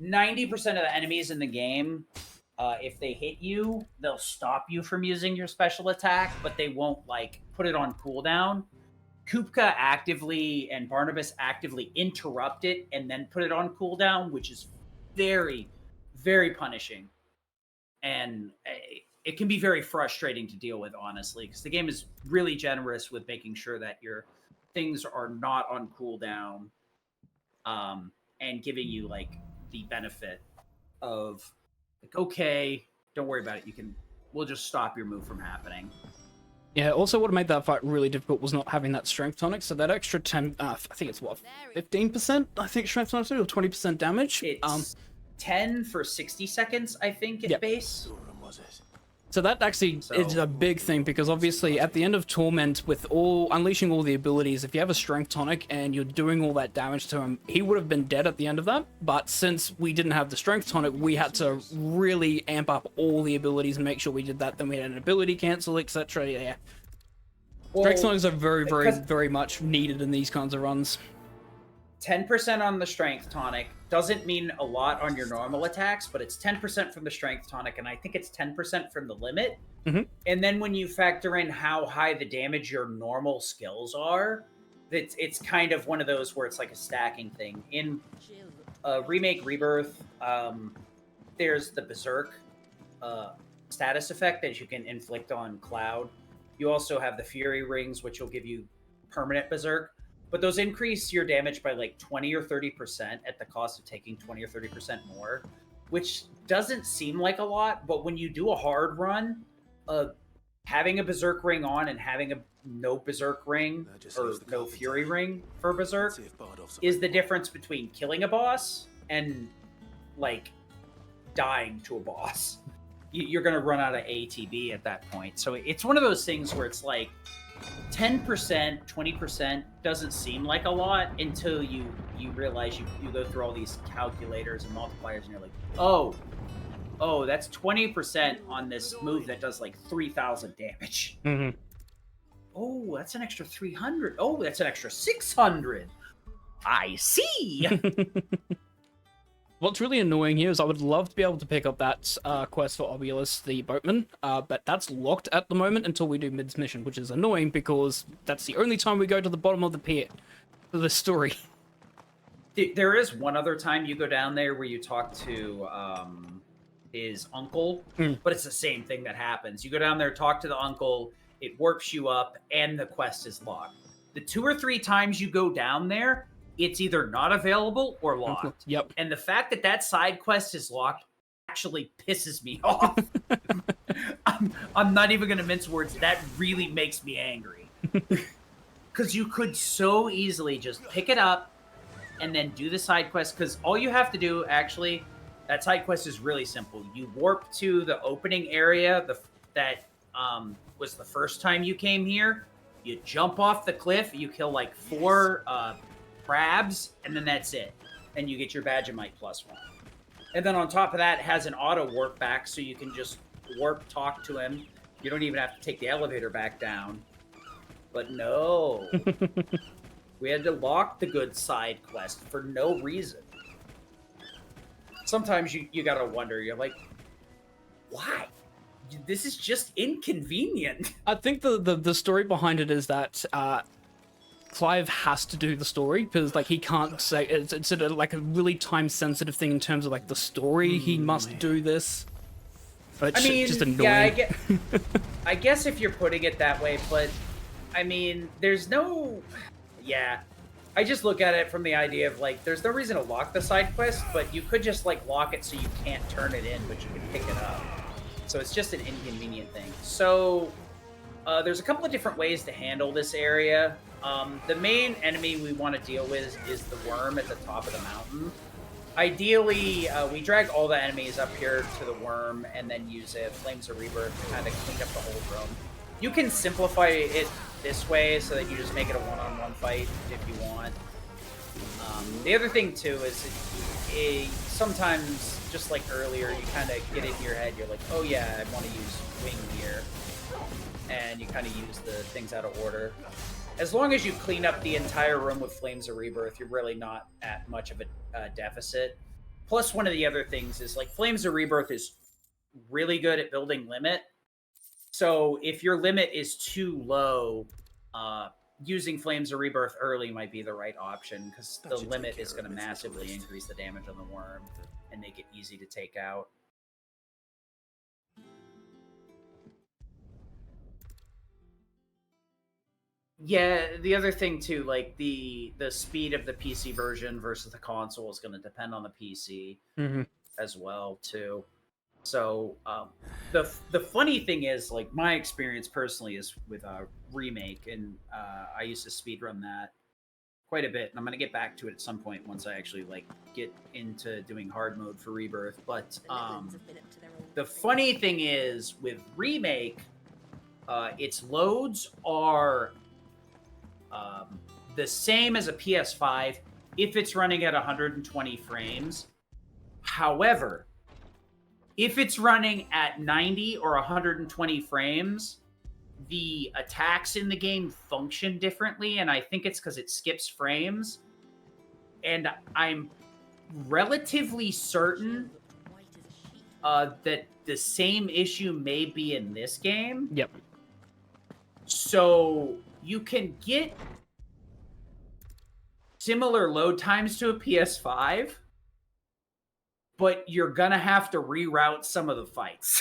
90% of the enemies in the game, if they hit you, they'll stop you from using your special attack, but they won't put it on cooldown. Kupka actively and Barnabas actively interrupt it and then put it on cooldown, which is very, very punishing. And it can be very frustrating to deal with, honestly, because the game is really generous with making sure that your things are not on cooldown, and giving you the benefit of okay, don't worry about it. We'll just stop your move from happening. Yeah, also what made that fight really difficult was not having that strength tonic, so that extra 10, I think it's 15%, I think strength tonic, or 20% damage? It's 10 for 60 seconds, I think, at base. So that actually is a big thing, because obviously at the end of Torment, with unleashing all the abilities, if you have a strength tonic and you're doing all that damage to him, he would have been dead at the end of that. But since we didn't have the strength tonic, we had to really amp up all the abilities and make sure we did that. Then we had an ability cancel, etc. Yeah. Well, strength tonics are very, very, very much needed in these kinds of runs. 10% on the strength tonic doesn't mean a lot on your normal attacks, but it's 10% from the strength tonic, and I think it's 10% from the limit. Mm-hmm. And then when you factor in how high the damage your normal skills are, it's kind of one of those where it's like a stacking thing. In Remake Rebirth, there's the Berserk status effect that you can inflict on Cloud. You also have the Fury Rings, which will give you permanent Berserk. But those increase your damage by 20 or 30% at the cost of taking 20 or 30% more, which doesn't seem like a lot, but when you do a hard run, having a Berserk ring on and having a no Berserk ring or no Fury ring for Berserk is the difference between killing a boss and dying to a boss. You're going to run out of ATB at that point. So it's one of those things where it's 10%, 20% doesn't seem like a lot until you realize you go through all these calculators and multipliers and you're like, oh, that's 20% on this move that does 3,000 damage. Mm-hmm. Oh, that's an extra 300. Oh, that's an extra 600. I see. What's really annoying here is I would love to be able to pick up that quest for Obulus the Boatman, but that's locked at the moment until we do Mid's mission, which is annoying because that's the only time we go to the bottom of the pier for this story. There is one other time you go down there where you talk to his uncle, but it's the same thing that happens. You go down there, talk to the uncle, it warps you up, and the quest is locked. The 2 or 3 times you go down there, it's either not available or locked. Yep. And the fact that that side quest is locked actually pisses me off. I'm not even going to mince words. That really makes me angry. Because you could so easily just pick it up and then do the side quest. Because all you have to do, actually, that side quest is really simple. You warp to the opening area that was the first time you came here. You jump off the cliff. You kill 4... crabs, and then that's it. and you get your Badgemite +1. And then on top of that, it has an auto warp back, so you can just warp talk to him. You don't even have to take the elevator back down. But no. We had to lock the good side quest for no reason. Sometimes you gotta wonder, you're like, why? This is just inconvenient. I think the story behind it is that Clive has to do the story because like he can't say it's sort of like a really time sensitive thing in terms of like the story. He must do this. But I mean, just annoying. yeah, I guess if you're putting it that way, but I mean, there's no, yeah. I just look at it from the idea of like, there's no reason to lock the side quest, but you could just like lock it so you can't turn it in, but you can pick it up. So it's just an inconvenient thing. So there's a couple of different ways to handle this area. The main enemy we want to deal with is the worm at the top of the mountain. Ideally, we drag all the enemies up here to the worm and then use Flames of Rebirth to kind of clean up the whole room. You can simplify it this way so that you just make it a one-on-one fight if you want. The other thing too is sometimes, just like earlier, you kind of get in your head, you're like, oh yeah, I want to use wing here. And you kind of use the things out of order. As long as you clean up the entire room with Flames of Rebirth, you're really not at much of a deficit. Plus, one of the other things is, like, Flames of Rebirth is really good at building limit. So if your limit is too low, using Flames of Rebirth early might be the right option, because the limit is going to massively increase the damage on the worm and make it easy to take out. Yeah, the other thing too, like the speed of the PC version versus the console is going to depend on the PC as well too. So the funny thing is, like, my experience personally is with Remake, and I used to speedrun that quite a bit, and I'm going to get back to it at some point once I actually like get into doing hard mode for Rebirth. But the funny thing is with Remake, its loads are the same as a PS5 if it's running at 120 frames. However, if it's running at 90 or 120 frames, the attacks in the game function differently, and I think it's because it skips frames. And I'm relatively certain that the same issue may be in this game. Yep. So you can get similar load times to a PS5, but you're gonna have to reroute some of the fights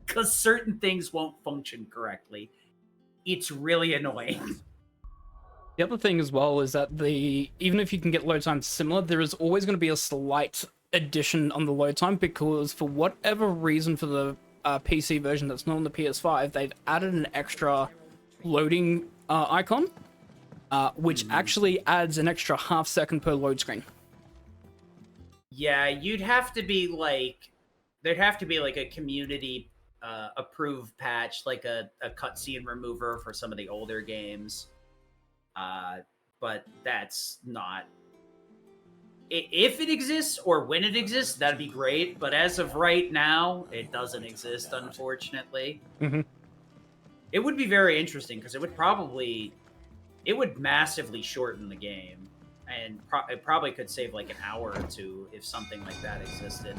because certain things won't function correctly. It's really annoying. The other thing as well is that even if you can get load times similar, there is always going to be a slight addition on the load time, because for whatever reason for the PC version that's not on the PS5, they've added an extra loading icon, which actually adds an extra half second per load screen. Yeah, you'd have to be like, there'd have to be like a community approved patch, like a cutscene remover for some of the older games. But that's not, if it exists or when it exists, that'd be great. But as of right now, it doesn't exist, unfortunately. It would be very interesting because it would massively shorten the game. And it probably could save like an hour or two if something like that existed,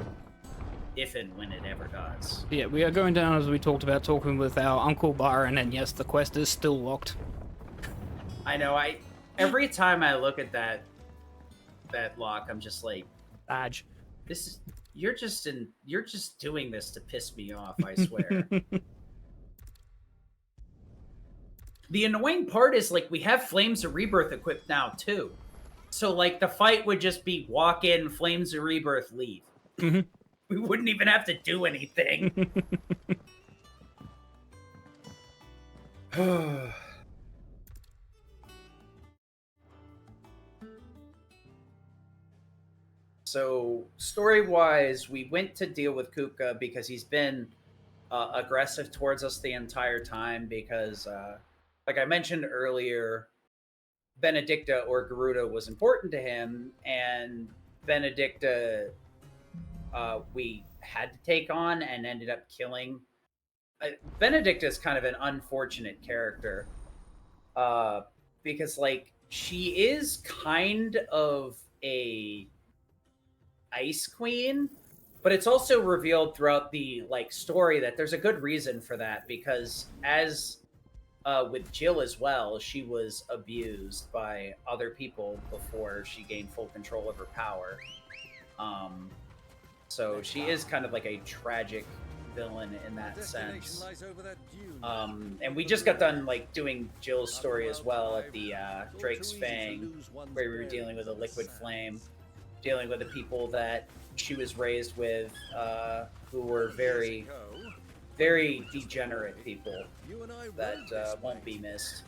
if and when it ever does. Yeah, we are going down, as we talked about, talking with our Uncle Byron, and yes, the quest is still locked. I know. Every time I look at that lock, I'm just like, Badge. you're just doing this to piss me off, I swear. The annoying part is, like, we have Flames of Rebirth equipped now too. So, like, the fight would just be walk in, Flames of Rebirth, leave. We wouldn't even have to do anything. So, story-wise, we went to deal with Kupka because he's been aggressive towards us the entire time because, like I mentioned earlier, Benedicta or Garuda was important to him, and Benedicta we had to take on and ended up killing. Benedicta is kind of an unfortunate character because like she is kind of a ice queen, but it's also revealed throughout the like story that there's a good reason for that, because as with Jill as well, she was abused by other people before she gained full control of her power. So she is kind of like a tragic villain in that sense. And we just got done like doing Jill's story as well at the Drake's Fang, where we were dealing with a liquid flame, dealing with the people that she was raised with, who were very, very degenerate people that won't be missed.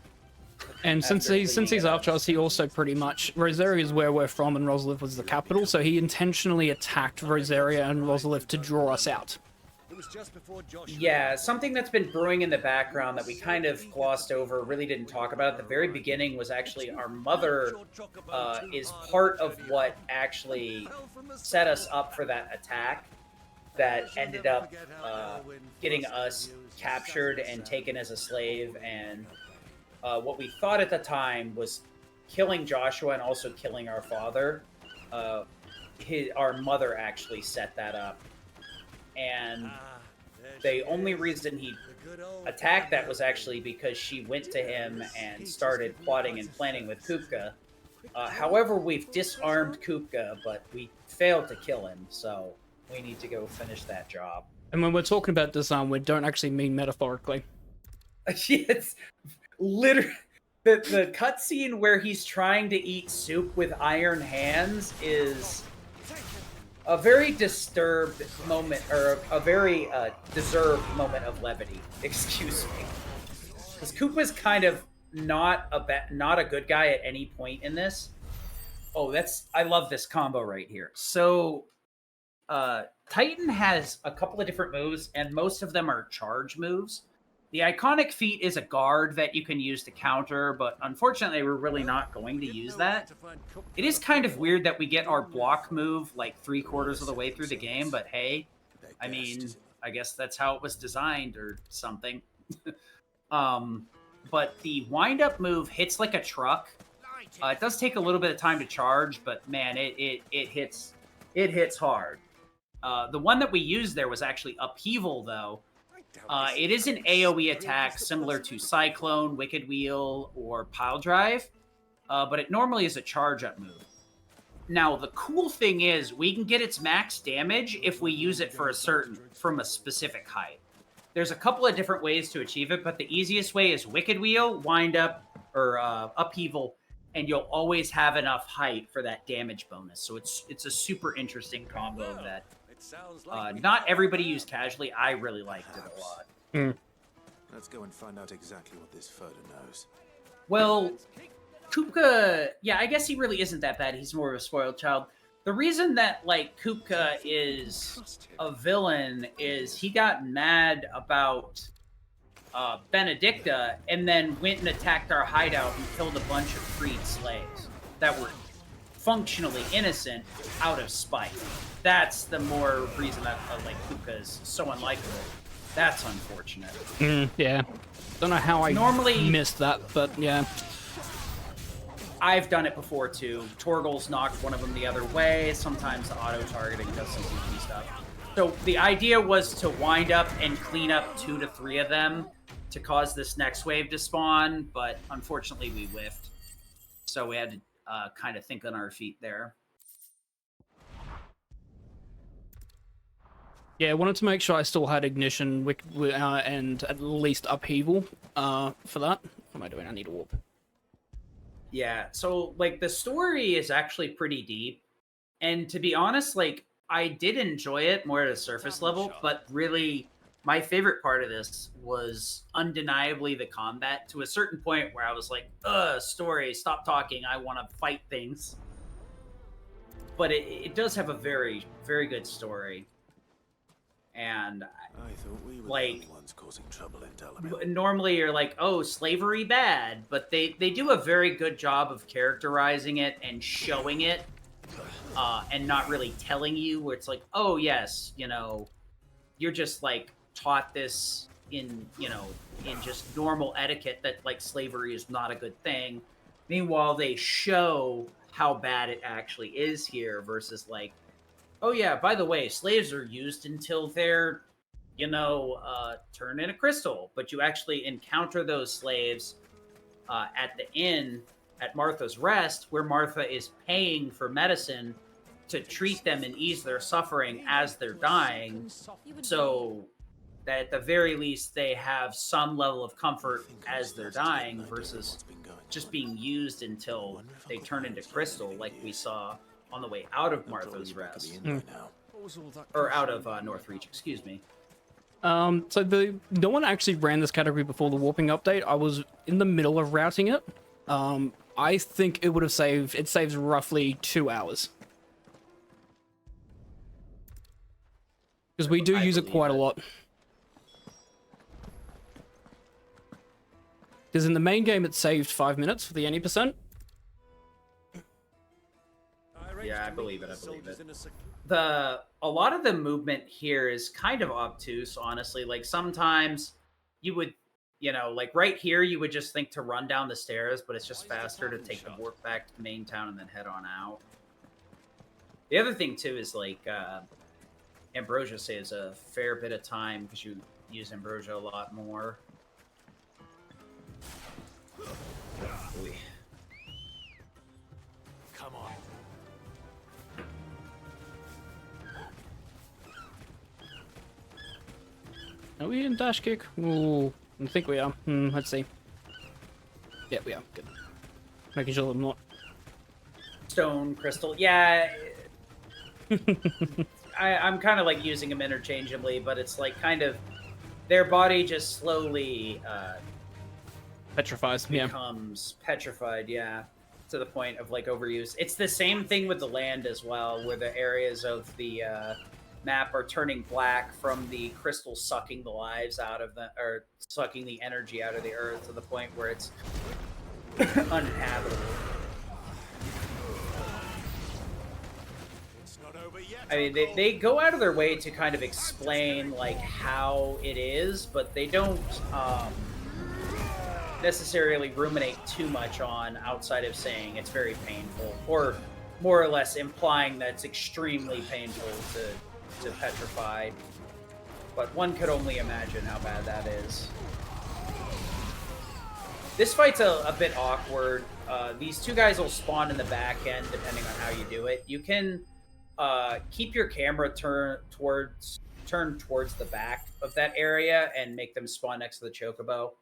And since he's after us, he also pretty much, Rosaria is where we're from and Rosalith was the capital, so he intentionally attacked Rosaria and Rosalith to draw us out. Yeah, something that's been brewing in the background that we kind of glossed over, really didn't talk about at the very beginning, was actually our mother is part of what actually set us up for that attack that ended up getting us captured and taken as a slave, and what we thought at the time was killing Joshua and also killing our father. Our mother actually set that up. And the only reason he attacked that was actually because she went to him and started plotting and planning with Kupka. However, we've disarmed Kupka, but we failed to kill him, so we need to go finish that job. And when we're talking about disarm, we don't actually mean metaphorically. It's literally the cutscene where he's trying to eat soup with iron hands is a very disturbed moment, or a very deserved moment of levity. Excuse me, because Koopa's kind of not a good guy at any point in this. Oh, I love this combo right here. So, Titan has a couple of different moves, and most of them are charge moves. The iconic feat is a guard that you can use to counter, but unfortunately we're really not going to use that. It is kind of weird that we get our block move like 3/4 of the way through the game, but hey, I mean, I guess that's how it was designed or something. But the wind-up move hits like a truck. It does take a little bit of time to charge, but man, it hits hard. The one that we used there was actually Upheaval, though. It is an AoE attack similar to Cyclone, Wicked Wheel, or Pile Drive, but it normally is a charge-up move. Now, the cool thing is we can get its max damage if we use it from a specific height. There's a couple of different ways to achieve it, but the easiest way is Wicked Wheel, Wind Up, or Upheaval, and you'll always have enough height for that damage bonus. So it's a super interesting combo that not everybody used casually. I really liked it a lot. Let's go and find out exactly what this photo knows. Well, Kupka, yeah, I guess he really isn't that bad. He's more of a spoiled child. The reason that, like, Kupka is a villain is he got mad about Benedicta and then went and attacked our hideout and killed a bunch of freed slaves that were functionally innocent out of spite. That's the more reason that like Kupka is so unlikable. That's unfortunate. Yeah. Don't know how I normally missed that, but yeah. I've done it before too. Torgal's knocked one of them the other way. Sometimes the auto-targeting does some goofy stuff. So the idea was to wind up and clean up 2 to 3 of them to cause this next wave to spawn, but unfortunately we whiffed. So we had to kind of think on our feet there. Yeah, I wanted to make sure I still had Ignition and at least Upheaval for that. What am I doing? I need a warp. Yeah, so, like, the story is actually pretty deep. And to be honest, like, I did enjoy it more at a surface level, but really, my favorite part of this was undeniably the combat, to a certain point where I was like, story, stop talking, I want to fight things. But it does have a very, very good story. And I thought we were like, the ones causing trouble in Delamere. Normally you're like, oh, slavery bad, but they do a very good job of characterizing it and showing it and not really telling you, where it's like, oh yes, you know, you're just like taught this in, you know, in just normal etiquette that like slavery is not a good thing. Meanwhile, they show how bad it actually is here versus like, oh yeah, by the way, slaves are used until they're, you know, turned into crystal. But you actually encounter those slaves at the inn at Martha's Rest, where Martha is paying for medicine to treat them and ease their suffering as they're dying. So that at the very least they have some level of comfort as they're dying versus just being used until they turn into crystal, like we saw on the way out of Martha's Rest. Or out of North Reach, excuse me. So no one actually ran this category before the warping update. I was in the middle of routing it. I think it would have it saves roughly 2 hours. Because we do use it quite a lot. Because in the main game it saved 5 minutes for the any percent. Yeah, I believe it, I believe it. A lot of the movement here is kind of obtuse, honestly. Like sometimes you would, you know, like right here you would just think to run down the stairs, but it's just faster to take the warp back to main town and then head on out. The other thing too is like Ambrosia saves a fair bit of time because you use Ambrosia a lot more. Ooh. Come on. Are we in dash kick? Ooh, I think we are. Let's see. Yeah, we are. Good. Making sure I'm not. Stone, crystal. Yeah. I'm kind of like using them interchangeably, but it's like kind of their body just slowly Petrifies, becomes petrified, yeah, to the point of like overuse. It's the same thing with the land as well, where the areas of the map are turning black from the crystal sucking the lives out of the, or sucking the energy out of the earth to the point where it's uninhabitable. I mean, they go out of their way to kind of explain like how it is, but they don't necessarily ruminate too much on outside of saying it's very painful, or more or less implying that it's extremely painful to petrify. But one could only imagine how bad that is. This fight's a bit awkward. These two guys will spawn in the back end depending on how you do it. You can keep your camera turned towards the back of that area and make them spawn next to the chocobo.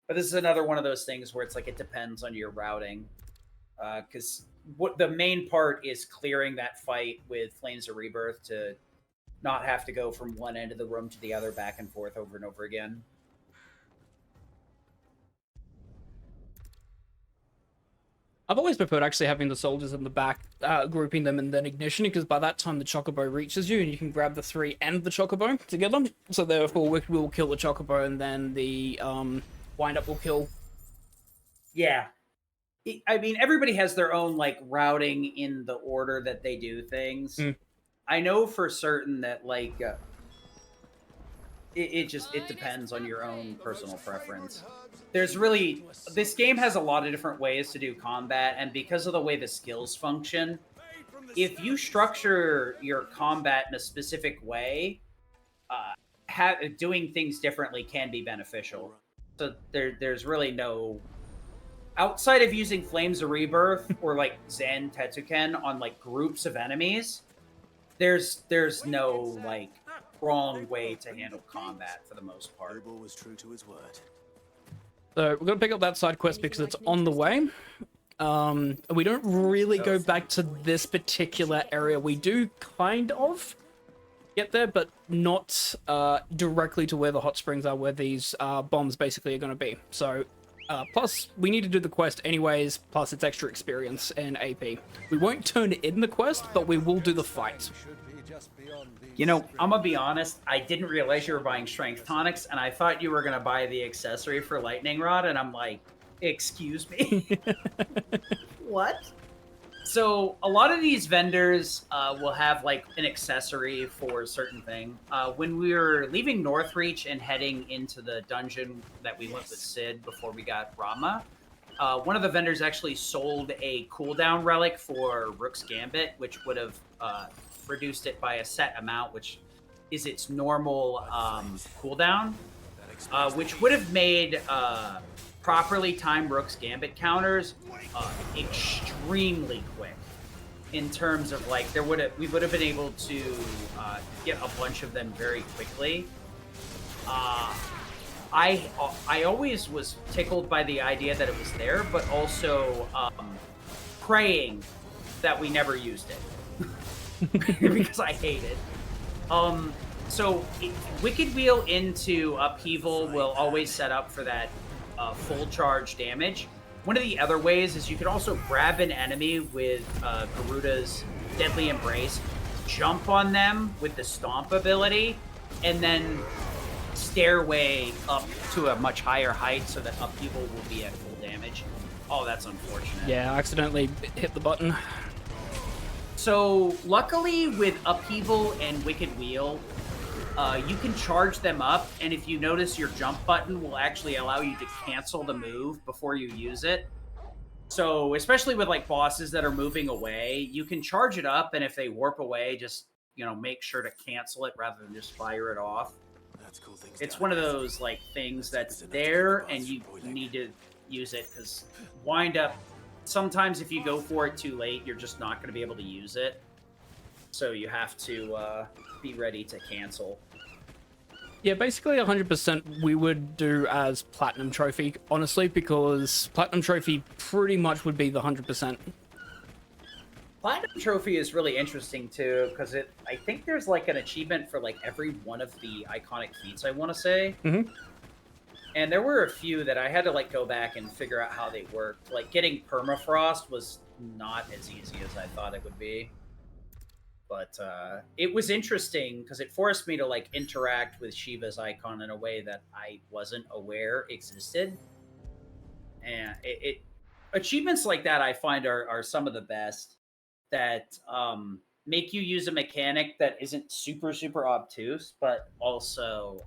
But this is another one of those things where it's like it depends on your routing. Because what the main part is clearing that fight with Flames of Rebirth to not have to go from one end of the room to the other back and forth over and over again. I've always preferred actually having the soldiers in the back, grouping them and then ignition, because by that time the chocobo reaches you and you can grab the 3 and the chocobo together. So therefore we will kill the chocobo and then the wind-up will kill. Yeah. I mean, everybody has their own like routing in the order that they do things. I know for certain that like it depends on your own personal preference. There's really, this game has a lot of different ways to do combat, and because of the way the skills function, if you structure your combat in a specific way, doing things differently can be beneficial. So there's really no, outside of using Flames of Rebirth or like Zen Tetsuken on like groups of enemies, there's no like wrong way to handle combat for the most part. Bilbo was true to his word. So we're going to pick up that side quest because it's on the way. We don't really go back to this particular area. We do kind of get there, but not directly to where the hot springs are, where these bombs basically are going to be. So, plus, we need to do the quest anyways, plus it's extra experience and AP. We won't turn in the quest, but we will do the fight. You know, I'm gonna be honest, I didn't realize you were buying strength tonics, and I thought you were gonna buy the accessory for lightning rod, and I'm like, excuse me? What? So a lot of these vendors will have like an accessory for a certain thing. When we were leaving Northreach and heading into the dungeon that we went with Sid before we got Rama, one of the vendors actually sold a cooldown relic for Rook's Gambit, which would have reduced it by a set amount, which is its normal cooldown, which would have made properly timed Rook's Gambit counters extremely quick. In terms of like, we would have been able to get a bunch of them very quickly. I always was tickled by the idea that it was there, but also praying that we never used it because I hate it. So Wicked Wheel into Upheaval will always set up for that full charge damage. One of the other ways is you can also grab an enemy with Garuda's Deadly Embrace, jump on them with the Stomp ability, and then stairway up to a much higher height so that Upheaval will be at full damage. Oh, that's unfortunate. Yeah, I accidentally hit the button. So, luckily with Upheaval and Wicked Wheel, you can charge them up, and if you notice, your jump button will actually allow you to cancel the move before you use it. So, especially with like bosses that are moving away, you can charge it up, and if they warp away, just, you know, make sure to cancel it rather than just fire it off. That's cool things. It's one of those like things that's there, and you need to use it, because wind up, sometimes if you go for it too late, you're just not going to be able to use it. So you have to be ready to cancel. Yeah, basically 100% we would do as Platinum Trophy, honestly, because Platinum Trophy pretty much would be the 100%. Platinum Trophy is really interesting too, because I think there's like an achievement for like every one of the iconic feats, I want to say. Mm-hmm. And there were a few that I had to like go back and figure out how they worked. Like getting Permafrost was not as easy as I thought it would be. But it was interesting because it forced me to like interact with Shiva's icon in a way that I wasn't aware existed. And achievements like that I find are some of the best, that make you use a mechanic that isn't super obtuse, but also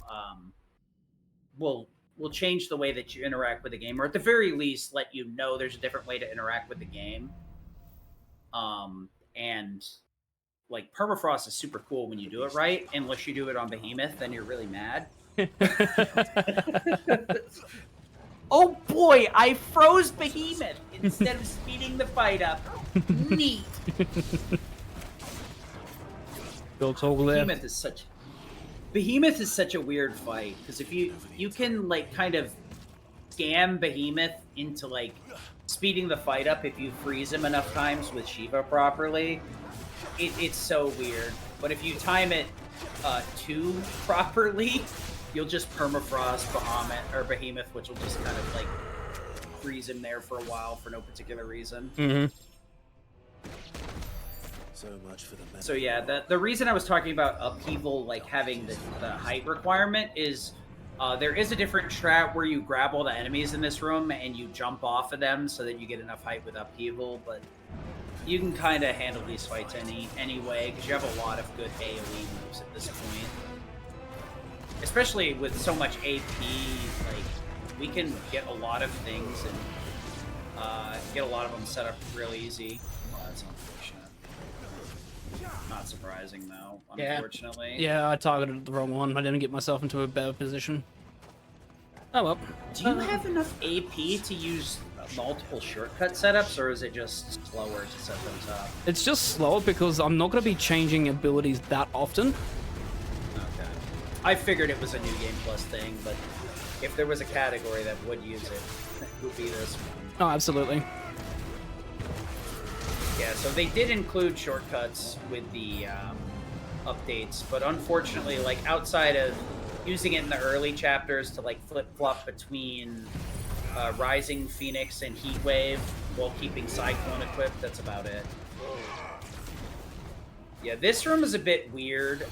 will change the way that you interact with the game, or at the very least let you know there's a different way to interact with the game. And like Permafrost is super cool when you do it right, unless you do it on Behemoth, then you're really mad. Oh boy, I froze Behemoth instead of speeding the fight up. Neat. Built all there. Behemoth is such a weird fight, because if you can like kind of scam Behemoth into like speeding the fight up if you freeze him enough times with Shiva properly. It's so weird. But if you time it too properly, you'll just permafrost Behemoth, which will just kind of like freeze him there for a while for no particular reason. Mm-hmm. So much for the So yeah, the reason I was talking about Upheaval like having the height requirement is there is a different strat where you grab all the enemies in this room and you jump off of them so that you get enough height with Upheaval, but you can kind of handle these fights anyway, because you have a lot of good AoE moves at this point. Especially with so much AP, like, we can get a lot of things and get a lot of them set up real easy. Oh, that's unfortunate. Not surprising, though, unfortunately. Yeah, I targeted the wrong one. I didn't get myself into a better position. Oh well. Do you have enough AP to use multiple shortcut setups, or is it just slower to set those up? It's just slower because I'm not going to be changing abilities that often. Okay. I figured it was a New Game Plus thing, but if there was a category that would use it, it would be this one. Oh, absolutely. Yeah, so they did include shortcuts with the updates, but unfortunately, like, outside of using it in the early chapters to, like, flip-flop between Rising Phoenix and Heatwave while keeping Cyclone equipped, that's about it. Yeah, this room is a bit weird.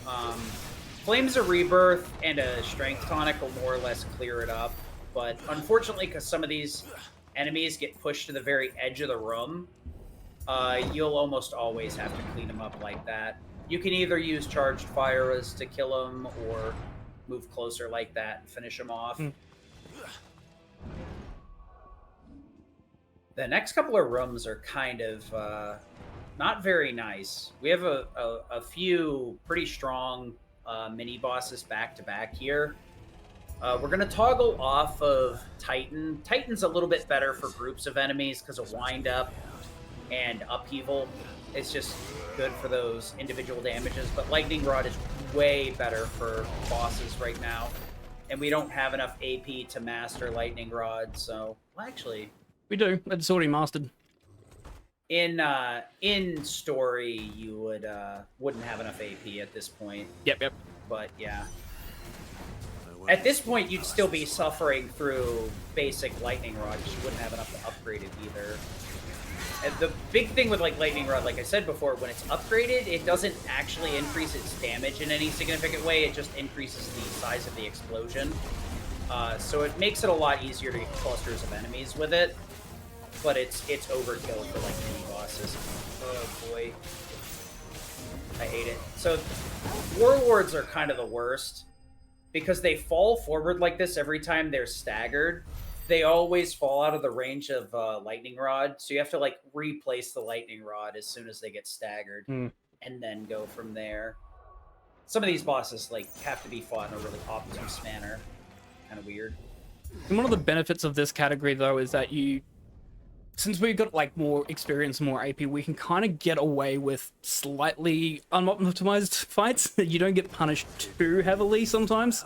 Flames of Rebirth and a Strength Tonic will more or less clear it up, but unfortunately, because some of these enemies get pushed to the very edge of the room, you'll almost always have to clean them up like that. You can either use charged fires to kill them, or move closer like that and finish them off. The next couple of rooms are kind of not very nice. We have a few pretty strong mini bosses back to back here. We're going to toggle off of Titan. Titan's a little bit better for groups of enemies because of wind up and upheaval. It's just good for those individual damages, but Lightning Rod is way better for bosses right now. And we don't have enough AP to master Lightning Rod, so... Well, actually... We do. It's already mastered. In story, you wouldn't have enough AP at this point. Yep. But, yeah. At this point, you'd still be suffering through basic Lightning Rod, because you wouldn't have enough to upgrade it either. And the big thing with like Lightning Rod, like I said before, when it's upgraded, it doesn't actually increase its damage in any significant way. It just increases the size of the explosion. So it makes it a lot easier to get clusters of enemies with it. But it's overkill for like mini bosses. Oh boy. I hate it. So Warlords are kind of the worst. Because they fall forward like this every time they're staggered. They always fall out of the range of Lightning Rod, so you have to like replace the Lightning Rod as soon as they get staggered, and then go from there. Some of these bosses like have to be fought in a really obtuse manner. Kind of weird. And one of the benefits of this category, though, is that since we've got like more experience, more AP, we can kind of get away with slightly unoptimized fights. You don't get punished too heavily sometimes.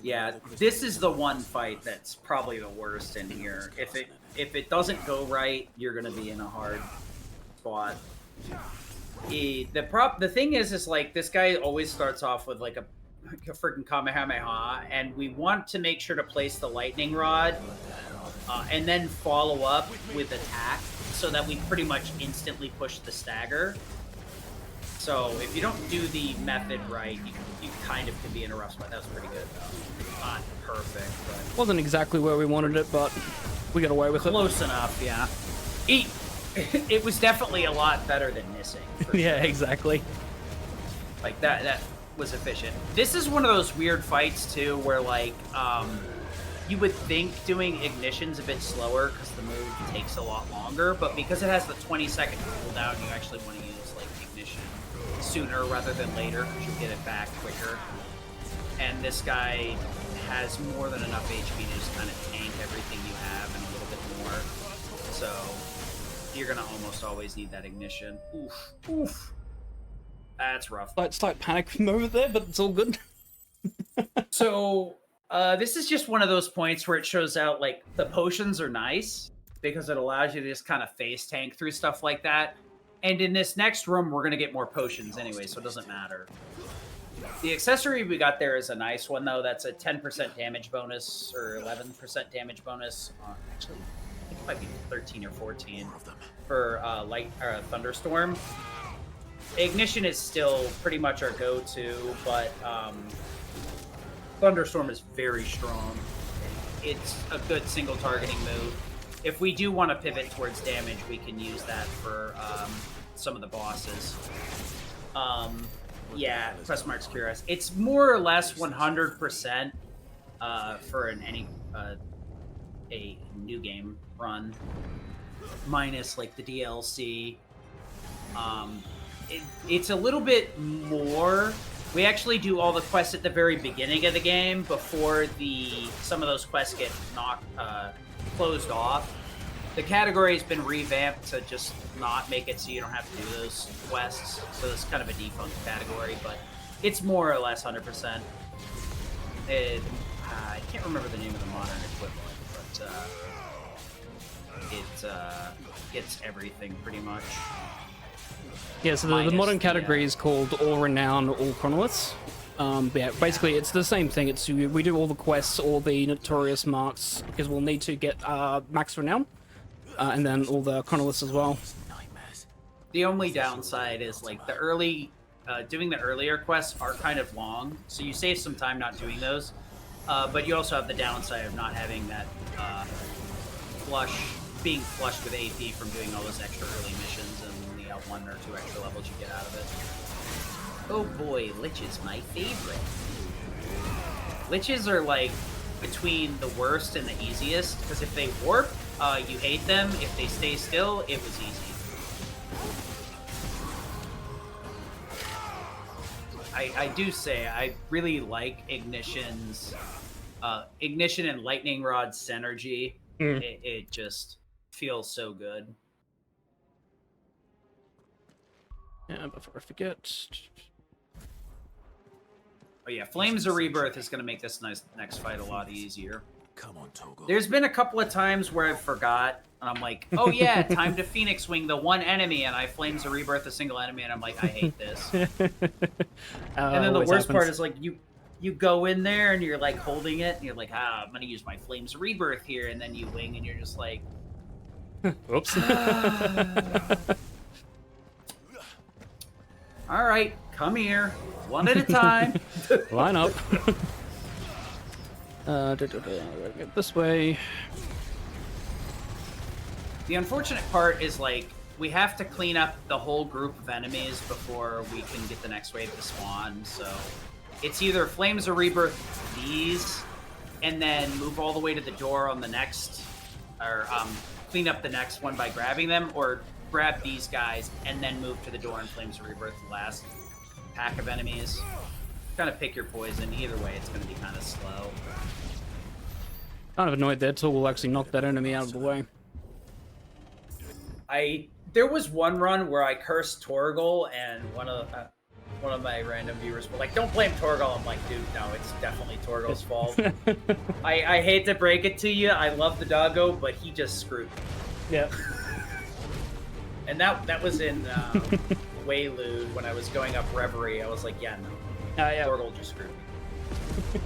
Yeah, this is the one fight that's probably the worst in here. If it doesn't go right, you're gonna be in a hard spot. The thing is like this guy always starts off with like a freaking Kamehameha, and we want to make sure to place the Lightning Rod and then follow up with attack so that we pretty much instantly push the stagger. So if you don't do the method right, you kind of can be in a rough spot. That was pretty good, though. Not perfect, but... Wasn't exactly where we wanted it, but we got away with it. Close enough, yeah. It was definitely a lot better than missing. Yeah, exactly. Like, that was efficient. This is one of those weird fights, too, where, like, you would think doing Ignition's a bit slower because the move takes a lot longer, but because it has the 20-second cooldown, you actually want to use, like, Ignition sooner rather than later because you'll get it back quicker. And this guy has more than enough HP to just kind of tank everything you have and a little bit more. So you're going to almost always need that Ignition. Oof. That's rough. Slight panic over there, but it's all good. So this is just one of those points where it shows out, like, the potions are nice because it allows you to just kind of face tank through stuff like that. And in this next room, we're going to get more potions anyway, so it doesn't matter. The accessory we got there is a nice one, though. That's a 10% damage bonus, or 11% damage bonus. Actually, I think it might be 13 or 14 for Thunderstorm. Ignition is still pretty much our go-to, but Thunderstorm is very strong. It's a good single targeting move. If we do want to pivot towards damage, we can use that for some of the bosses. Yeah, Quest Marks Curious. It's more or less 100% for a new game run, minus like the DLC. It's a little bit more. We actually do all the quests at the very beginning of the game before some of those quests get closed off. The category has been revamped to just not make it so you don't have to do those quests. So it's kind of a defunct category, but it's more or less 100%. I can't remember the name of the modern equivalent, but it gets everything pretty much. Yeah, so the modern category is called All Renown, All Chronoliths. Yeah, basically it's the same thing. It's we do all the quests, all the notorious marks, because we'll need to get max renown, and then all the chronoliths as well. The only downside is like doing the earlier quests are kind of long, so you save some time not doing those. But you also have the downside of not having that flush being flushed with AP from doing all those extra early missions and the 1 or 2 extra levels you get out of it. Oh boy, Lich is my favorite. Liches are like between the worst and the easiest, because if they warp, you hate them. If they stay still, it was easy. I do say I really like Ignition's Ignition and Lightning Rod's synergy. It just feels so good. Yeah, before I forget. Oh yeah, Flames of Rebirth is going to make this next fight a lot easier. Come on, Toggle. There's been a couple of times where I forgot, and I'm like, oh yeah, time to Phoenix Wing the one enemy, and I Flames of Rebirth a single enemy, and I'm like, I hate this. And then the worst part is like, you go in there, and you're like holding it, and you're like, I'm going to use my Flames of Rebirth here, and then you wing, and you're just like... Oops. Alright, come here. One at a time. Line up. Get this way. The unfortunate part is, like, we have to clean up the whole group of enemies before we can get the next wave to spawn, so... It's either Flames of Rebirth these, and then move all the way to the door on the next... Or, clean up the next one by grabbing them, or grab these guys, and then move to the door and Flames of Rebirth the last pack of enemies. Kind of pick your poison. Either way, it's going to be kind of slow. Kind of annoyed that Tool will actually knock that enemy out of the way. There was one run where I cursed Torgal, and one of my random viewers were like, "Don't blame Torgal." I'm like, "Dude, no, it's definitely Torgal's fault." I hate to break it to you. I love the doggo, but he just screwed me. Yeah. And that was in Waylude when I was going up Reverie. I was like, "Yeah, no, Yeah. Torgal just screwed me."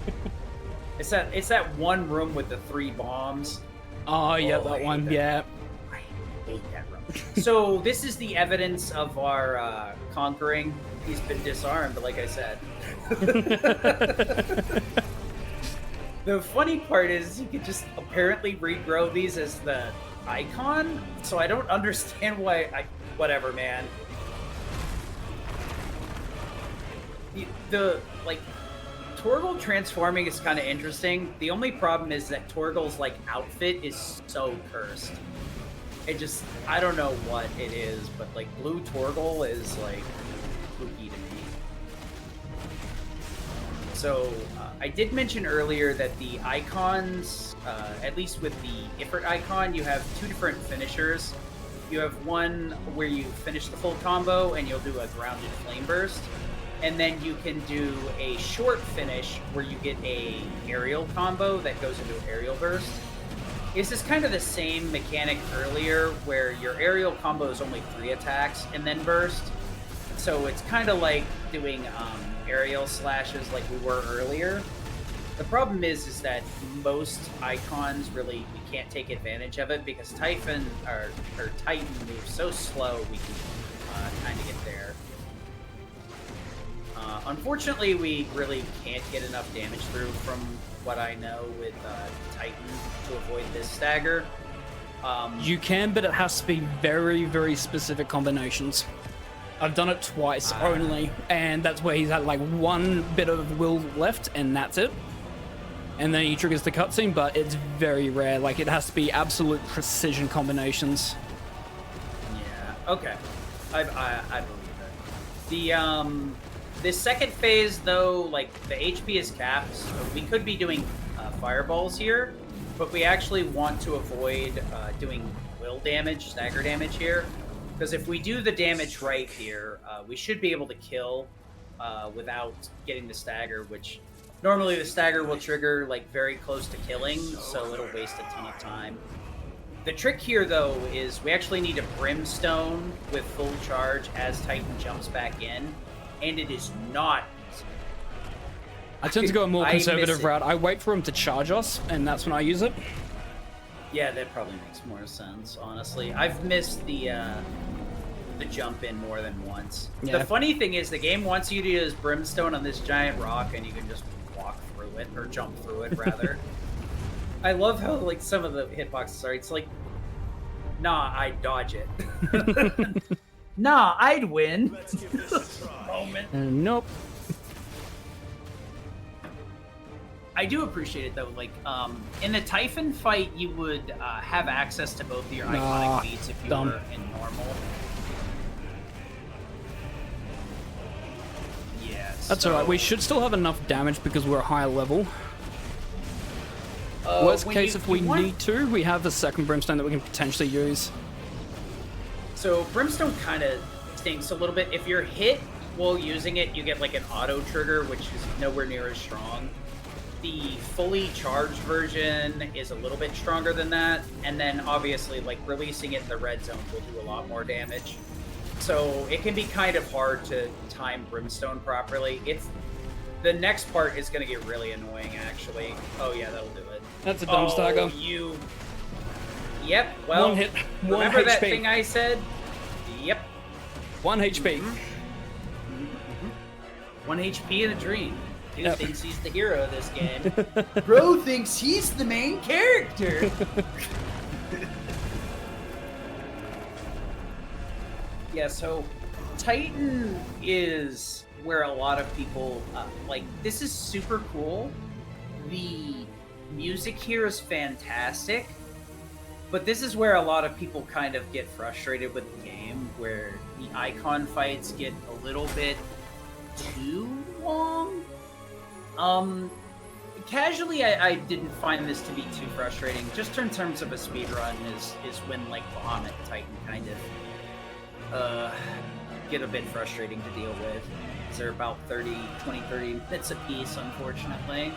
It's that one room with the 3 bombs. Oh yeah, Oh, I that hate one. that. Yeah. I hate that room. So this is the evidence of our conquering. He's been disarmed, like I said. The funny part is you could just apparently regrow these as the icon, so I don't understand why whatever, man. The like Torgal transforming is kind of interesting. The only problem is that Torgal's like outfit is so cursed. It just, I don't know what it is, but like blue Torgal is like spooky to me. So I did mention earlier that the icons, at least with the Ifrit icon, you have 2 different finishers. You have one where you finish the full combo and you'll do a grounded flame burst. And then you can do a short finish where you get a aerial combo that goes into an aerial burst. This is kind of the same mechanic earlier where your aerial combo is only 3 attacks and then burst. So it's kind of like doing aerial slashes like we were earlier. The problem is that most icons really, we can't take advantage of it because Titan moves so slow we can kind of get there. Unfortunately, we really can't get enough damage through from what I know with Titan to avoid this stagger. You can, but it has to be very, very specific combinations. I've done it twice only, and that's where he's had like 1 bit of will left, and that's it. And then he triggers the cutscene, but it's very rare. Like, it has to be absolute precision combinations. Yeah, okay. I believe it. The second phase, though, like, the HP is capped, so we could be doing fireballs here, but we actually want to avoid doing will damage, stagger damage here, because if we do the damage right here, we should be able to kill without getting the stagger, which normally the stagger will trigger, like, very close to killing, so it'll waste a ton of time. The trick here, though, is we actually need a Brimstone with full charge as Titan jumps back in, and it is not easy. I tend to go a more I miss conservative it. route. I wait for him to charge us, and that's when I use it. Yeah, that probably makes more sense, honestly. I've missed the jump in more than once. Yeah. The funny thing is the game wants you to use Brimstone on this giant rock, and you can just walk through it, or jump through it, rather. I love how, like, some of the hitboxes are. It's like, Nah, I'd dodge it. Nah, I'd win. Moment. Nope. I do appreciate it though. Like, in the Typhon fight, you would have access to both of your iconic beats if you dumb. were in normal. Yeah, That's alright. We should still have enough damage because we're a higher level. Worst case, if we need to, we have a second Brimstone that we can potentially use. So Brimstone kind of stinks a little bit. If you're hit while using it, you get like an auto trigger, which is nowhere near as strong. The fully charged version is a little bit stronger than that, and then obviously like releasing it in the red zone will do a lot more damage. So it can be kind of hard to time Brimstone properly. The next part is going to get really annoying, actually. Oh yeah, that'll do it. That's a dumb stagger. Yep. Well, One hit. One remember that HP. thing I said? Yep. 1 HP. 1 HP in a dream. Dude Yep. thinks he's the hero of this game. Bro thinks he's the main character. Yeah, so Titan is where a lot of people like. This is super cool. The music here is fantastic, but this is where a lot of people kind of get frustrated with the game, where the icon fights get a little bit too long. Casually, I didn't find this to be too frustrating. Just in terms of a speedrun is when like Bahamut and Titan kind of get a bit frustrating to deal with. They're about 30 minutes a piece, unfortunately.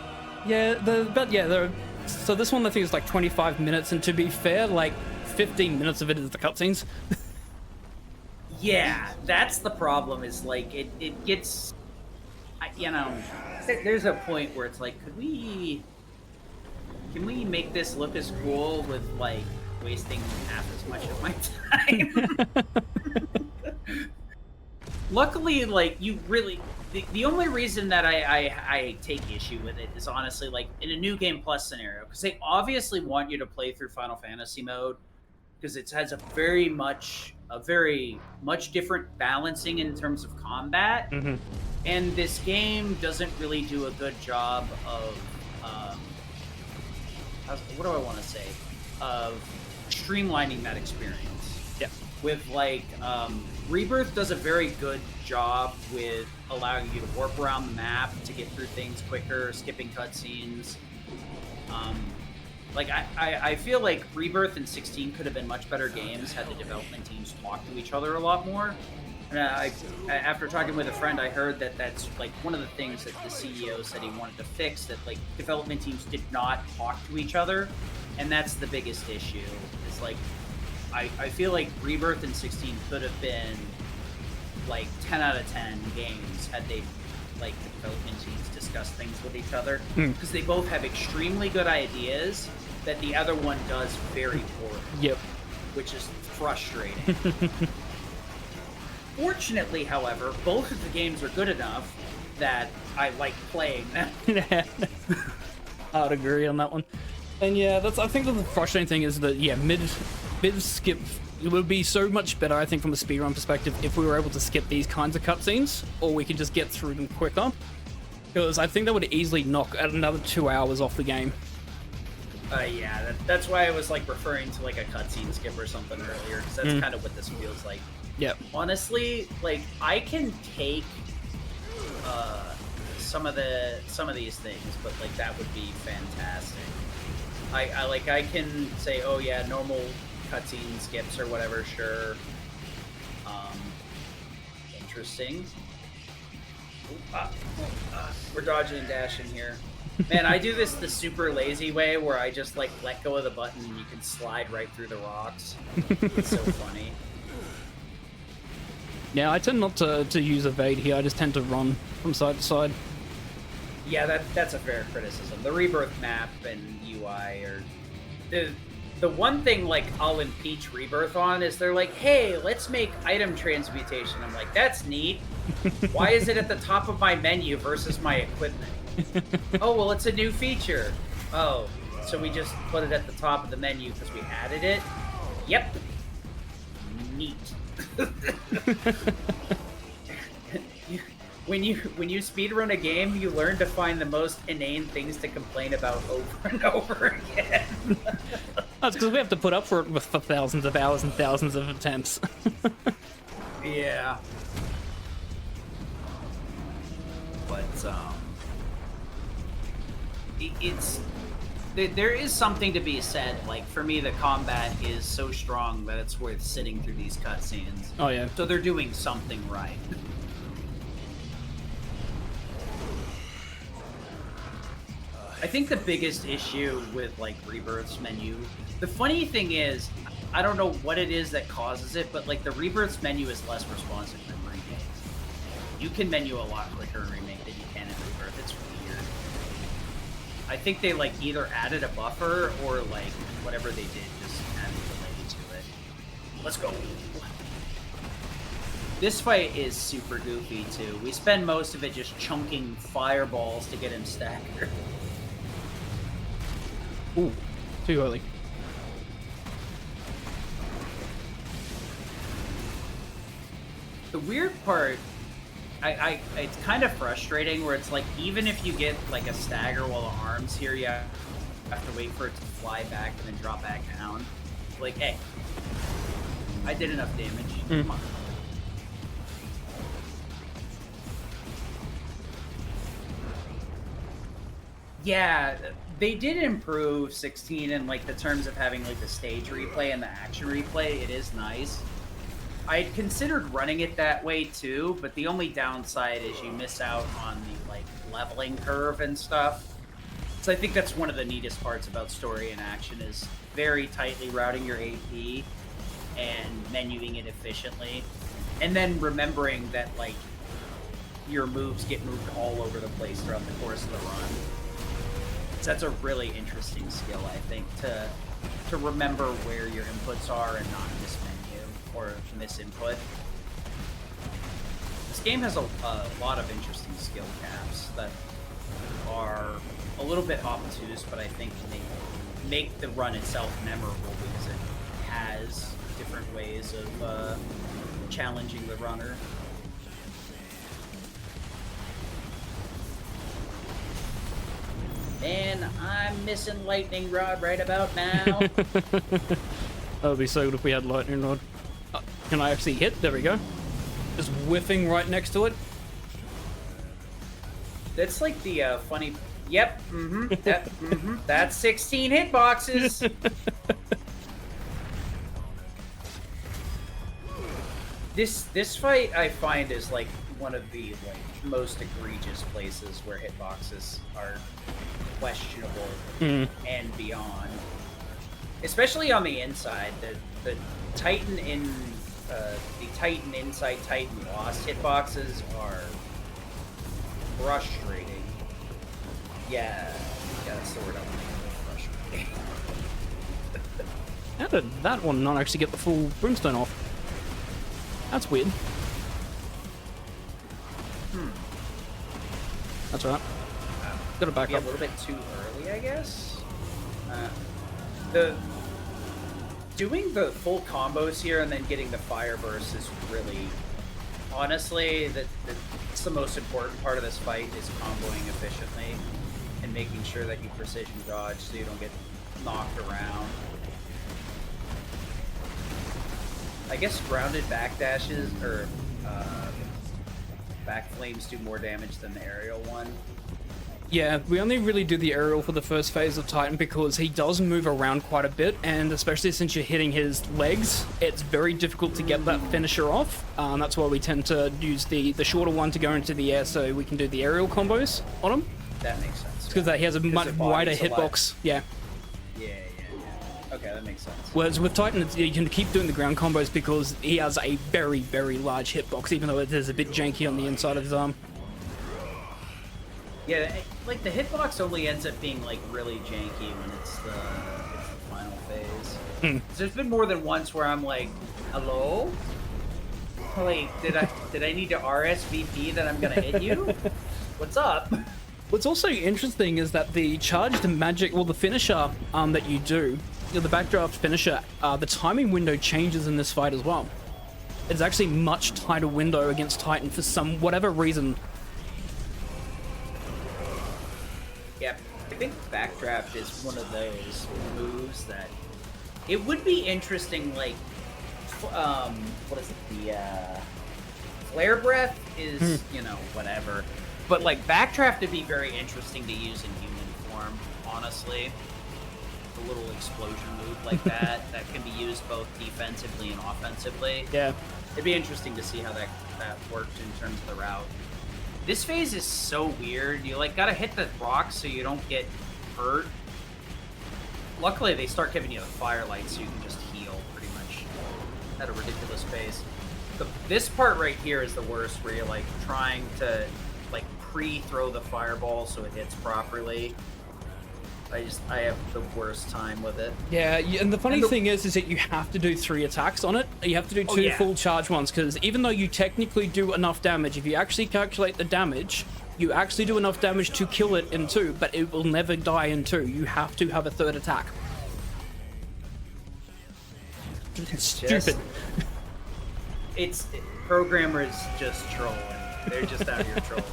Yeah, so this one I think is like 25 minutes, and to be fair, like 15 minutes of it is the cutscenes. Yeah, that's the problem, is like it gets, you know, there's a point where it's like, can we make this look as cool with like wasting half as much of my time? Luckily, like, you really, the only reason that I take issue with it is honestly like in a New Game Plus scenario, because they obviously want you to play through Final Fantasy mode, because it has a very much different balancing in terms of combat. Mm-hmm. And this game doesn't really do a good job of, what do I want to say, of streamlining that experience. Yeah. With like, Rebirth does a very good job with allowing you to warp around the map to get through things quicker, skipping cutscenes. Like, I feel like Rebirth and 16 could have been much better games had the development teams talked to each other a lot more. And after talking with a friend, I heard that that's like one of the things that the CEO said he wanted to fix, that like development teams did not talk to each other, and that's the biggest issue. It's like, I feel like Rebirth and 16 could have been like 10 out of 10 games had they, like, the development teams discuss things with each other, because they both have extremely good ideas that the other one does very poorly. Yep. Which is frustrating. Fortunately, however, both of the games are good enough that I like playing them. I'd agree on that one. And yeah, I think that the frustrating thing is that, yeah, mid skip, it would be so much better, I think, from a speedrun perspective, if we were able to skip these kinds of cutscenes, or we could just get through them quicker. Because I think that would easily knock another 2 hours off the game. Yeah, that's why I was like referring to like a cutscene skip or something earlier, because that's kind of what this feels like. Yep. Honestly, like, I can take some of these things, but like that would be fantastic. I can say, oh yeah, normal cutscene skips or whatever, sure. Interesting. We're dodging and dashing here. Man, I do this the super lazy way where I just like let go of the button and you can slide right through the rocks. It's so funny. Yeah, I tend not to use evade here. I just tend to run from side to side. Yeah, that's a fair criticism. The Rebirth map and UI are... The one thing, like, I'll impeach Rebirth on is they're like, hey, let's make item transmutation. I'm like, that's neat. Why is it at the top of my menu versus my equipment? Oh, well, it's a new feature. Oh, so we just put it at the top of the menu because we added it? Yep. neat. When you speedrun a game, you learn to find the most inane things to complain about over and over again. That's because we have to put up for it for thousands of hours and thousands of attempts. Yeah. But there is something to be said. Like for me, the combat is so strong that it's worth sitting through these cutscenes. Oh yeah. So they're doing something right. I think the biggest issue with like Rebirth's menu, the funny thing is, I don't know what it is that causes it, but like the Rebirth's menu is less responsive than Remake. You can menu a lot quicker in Remake than you can in Rebirth. It's weird. I think they like either added a buffer or like whatever they did just added delay to it. Let's go. This fight is super goofy too. We spend most of it just chunking fireballs to get him staggered. Ooh, too early. The weird part, it's kind of frustrating where it's like, even if you get like a stagger while the arm's here, you have to wait for it to fly back and then drop back down. Like, hey, I did enough damage. Come on. Yeah, they did improve 16 in like the terms of having like the stage replay and the action replay. It is nice. I had considered running it that way too, but the only downside is you miss out on the like leveling curve and stuff. So I think that's one of the neatest parts about story and action is very tightly routing your AP and menuing it efficiently, and then remembering that like your moves get moved all over the place throughout the course of the run. So that's a really interesting skill, I think, to remember where your inputs are and not mismenu or misinput. This game has a lot of interesting skill caps that are a little bit obtuse, but I think they make the run itself memorable because it has different ways of challenging the runner. Man, I'm missing Lightning Rod right about now. That would be so good if we had Lightning Rod. Can I actually hit? There we go. Just whiffing right next to it. That's like the funny... Yep, that's 16 hitboxes. This fight I find is like one of the like most egregious places where hitboxes are questionable and beyond. Especially on the inside, the Titan inside Titan Lost hitboxes are frustrating. Yeah, that's the word I'm looking for. Frustrating. How did that one not actually get the full brimstone off? That's weird. That's right. Got to back Yeah, up. a little bit too early, I guess. Doing the full combos here and then getting the fire burst is really, honestly, it's the most important part of this fight is comboing efficiently and making sure that you precision dodge so you don't get knocked around. I guess grounded backdashes or back flames do more damage than the aerial one. Yeah, we only really do the aerial for the first phase of Titan because he does move around quite a bit, and especially since you're hitting his legs, it's very difficult to get that finisher off. That's why we tend to use the shorter one to go into the air so we can do the aerial combos on him. That makes sense. Because he has a much wider hitbox. Yeah. Yeah. Okay, that makes sense. Whereas with Titan, you can keep doing the ground combos because he has a very, very large hitbox, even though it is a bit janky on the inside of his arm. Yeah, like the hitbox only ends up being like really janky when it's the final phase. There's been more than once where I'm like, hello? Wait, did I need to RSVP that I'm gonna hit you? What's up? What's also interesting is that the charged magic, well, the finisher that you do, the backdraft finisher, the timing window changes in this fight as well. it's actually much tighter window against Titan for some whatever reason. Yeah, I think Backdraft is one of those moves that it would be interesting. Like, what is it? The Flare Breath is, you know, whatever. But like Backdraft would be very interesting to use in human form, honestly. A little explosion move like that that can be used both defensively and offensively. Yeah. It'd be interesting to see how that worked in terms of the route. This phase is so weird. You like gotta hit the rocks so you don't get hurt. Luckily, they start giving you the firelight so you can just heal pretty much at a ridiculous pace. This part right here is the worst, where you're like trying to like pre-throw the fireball so it hits properly. I have the worst time with it. Yeah, and the funny thing is that you have to do 3 attacks on it. You have to do 2 full charge ones, because even though you technically do enough damage, if you actually calculate the damage, you actually do enough damage to kill it in 2, but it will never die in 2. You have to have a 3rd attack. It's stupid. Programmers just trolling. They're just out here trolling.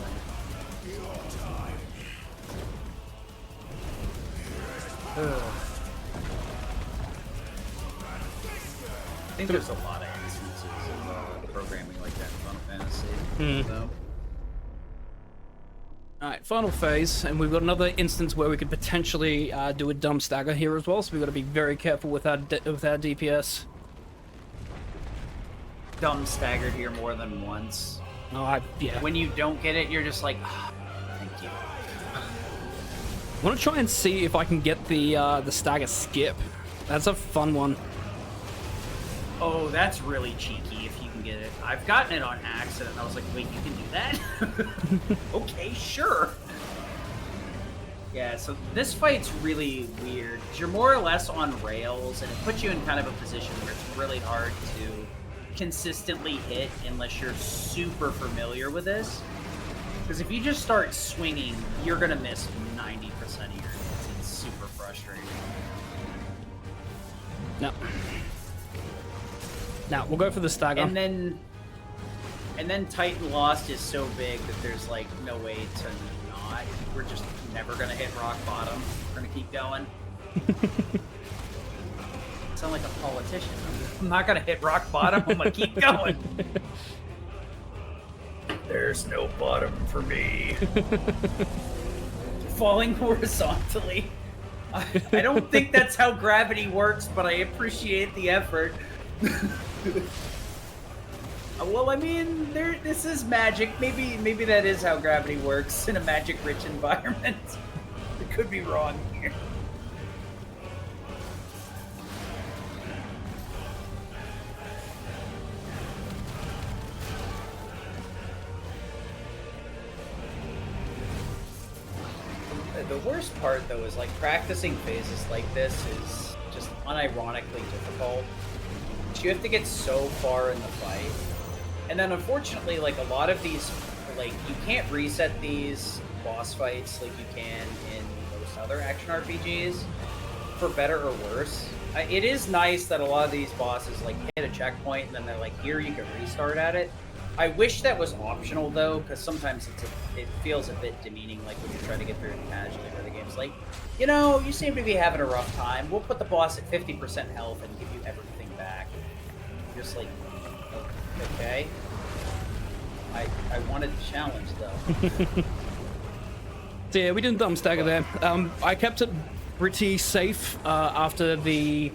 I think there's a lot of instances of programming like that in Final Fantasy. So. Alright, final phase, and we've got another instance where we could potentially do a dumb stagger here as well, so we've got to be very careful with our DPS. Dumb staggered here more than once. Oh, yeah. When you don't get it, you're just like, oh, thank you. I want to try and see if I can get the stagger skip. That's a fun one. Oh, that's really cheeky if you can get it. I've gotten it on accident. I was like, wait, you can do that? Okay, sure. Yeah, so this fight's really weird. You're more or less on rails, and it puts you in kind of a position where it's really hard to consistently hit unless you're super familiar with this. Because if you just start swinging, you're going to miss 90% of your hits. It's super frustrating. No. Now, we'll go for the stagger. And then Titan Lost is so big that there's like no way to not. We're just never going to hit rock bottom. We're going to keep going. Sound like a politician. I'm not going to hit rock bottom. I'm going to keep going. There's no bottom for me. Falling horizontally. I don't think that's how gravity works, but I appreciate the effort. Well, I mean, this is magic. Maybe that is how gravity works in a magic-rich environment. I could be wrong here. The worst part, though, is like practicing phases like this is just unironically difficult. You have to get so far in the fight. And then unfortunately, like a lot of these, like you can't reset these boss fights like you can in most other action RPGs, for better or worse. It is nice that a lot of these bosses like hit a checkpoint and then they're like, here you can restart at it. I wish that was optional though, because sometimes it feels a bit demeaning, like when you try to get through it casually, where the game's like, you know, you seem to be having a rough time. We'll put the boss at 50% health and give you everything back. Just like, okay. I wanted the challenge though. So yeah, we didn't dumb stagger there. I kept it pretty safe after the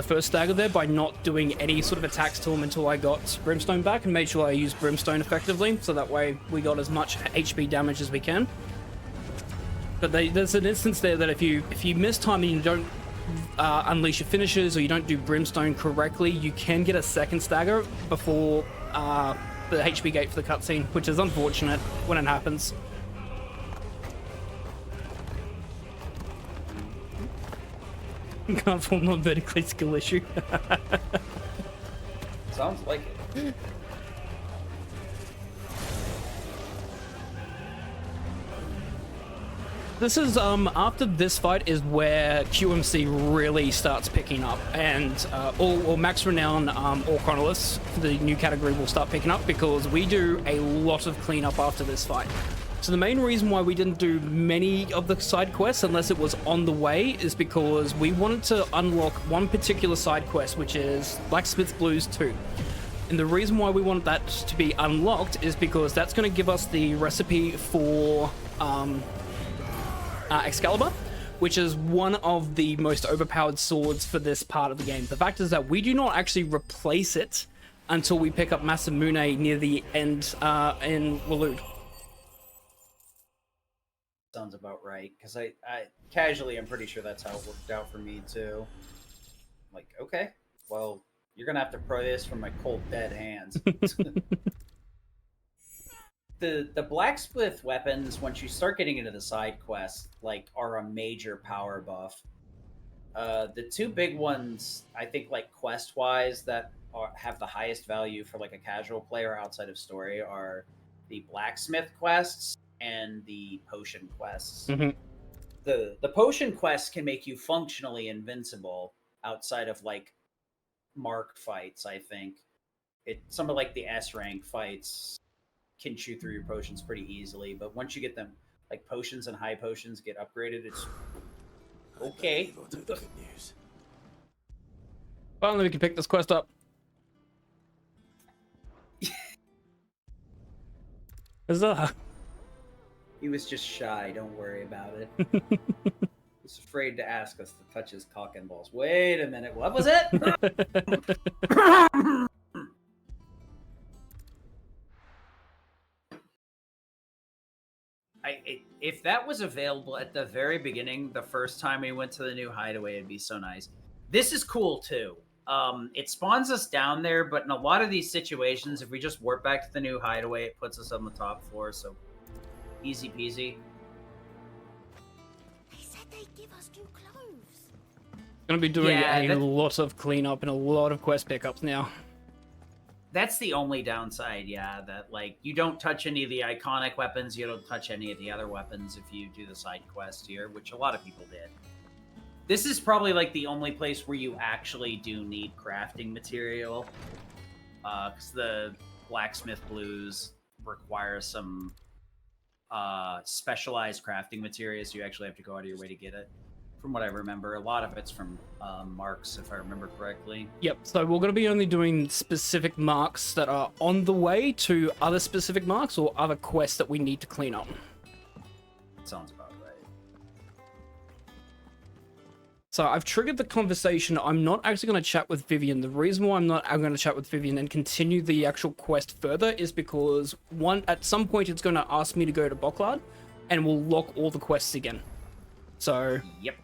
first stagger there by not doing any sort of attacks to him until I got Brimstone back, and made sure I used Brimstone effectively, so that way we got as much HP damage as we can. But there's an instance there that if you miss time and you don't unleash your finishes, or you don't do Brimstone correctly, you can get a second stagger before the HP gate for the cutscene, which is unfortunate when it happens. Can't form a vertically skill issue. Sounds like it. this is after this fight is where QMC really starts picking up, and or Max Renown or Chronolus, the new category, will start picking up because we do a lot of cleanup after this fight. So the main reason why we didn't do many of the side quests unless it was on the way is because we wanted to unlock one particular side quest, which is Blacksmith Blues 2. And the reason why we wanted that to be unlocked is because that's going to give us the recipe for Excalibur, which is one of the most overpowered swords for this part of the game. The fact is that we do not actually replace it until we pick up Masamune near the end in Waloed. Sounds about right, because I casually, I'm pretty sure that's how it worked out for me too. Like, okay, well, you're gonna have to pray this from my cold dead hands. The blacksmith weapons, once you start getting into the side quests, like, are a major power buff. The two big ones, I think, like quest wise, that have the highest value for like a casual player outside of story are the blacksmith quests and the potion quests. Mm-hmm. The potion quests can make you functionally invincible outside of like mark fights. I think some of like the S rank fights can chew through your potions pretty easily, but once you get them, like potions and high potions get upgraded, it's okay. I'll take the good news. Finally, we can pick this quest up. Huzzah. He was just shy, don't worry about it. He's afraid to ask us to touch his cock and balls. Wait a minute, what was it? If that was available at the very beginning, the first time we went to the new hideaway, it'd be so nice. This is cool too. It spawns us down there, but in a lot of these situations, if we just warp back to the new hideaway, it puts us on the top floor, so easy peasy. They said they'd give us new clothes. Gonna be doing Yeah, a that- lot of cleanup and a lot of quest pickups now. That's the only downside, yeah, that, like, you don't touch any of the iconic weapons, you don't touch any of the other weapons if you do the side quest here, which a lot of people did. This is probably, like, the only place where you actually do need crafting material, because the Blacksmith Blues require some specialized crafting materials, so you actually have to go out of your way to get it. From what I remember, a lot of it's from marks, if I remember correctly. Yep, so we're going to be only doing specific marks that are on the way to other specific marks or other quests that we need to clean up. Sounds about right. So I've triggered the conversation. I'm not actually going to chat with Vivian. The reason why I'm going to chat with Vivian and continue the actual quest further is because, at some point it's going to ask me to go to Boklard and we'll lock all the quests again. So... Yep.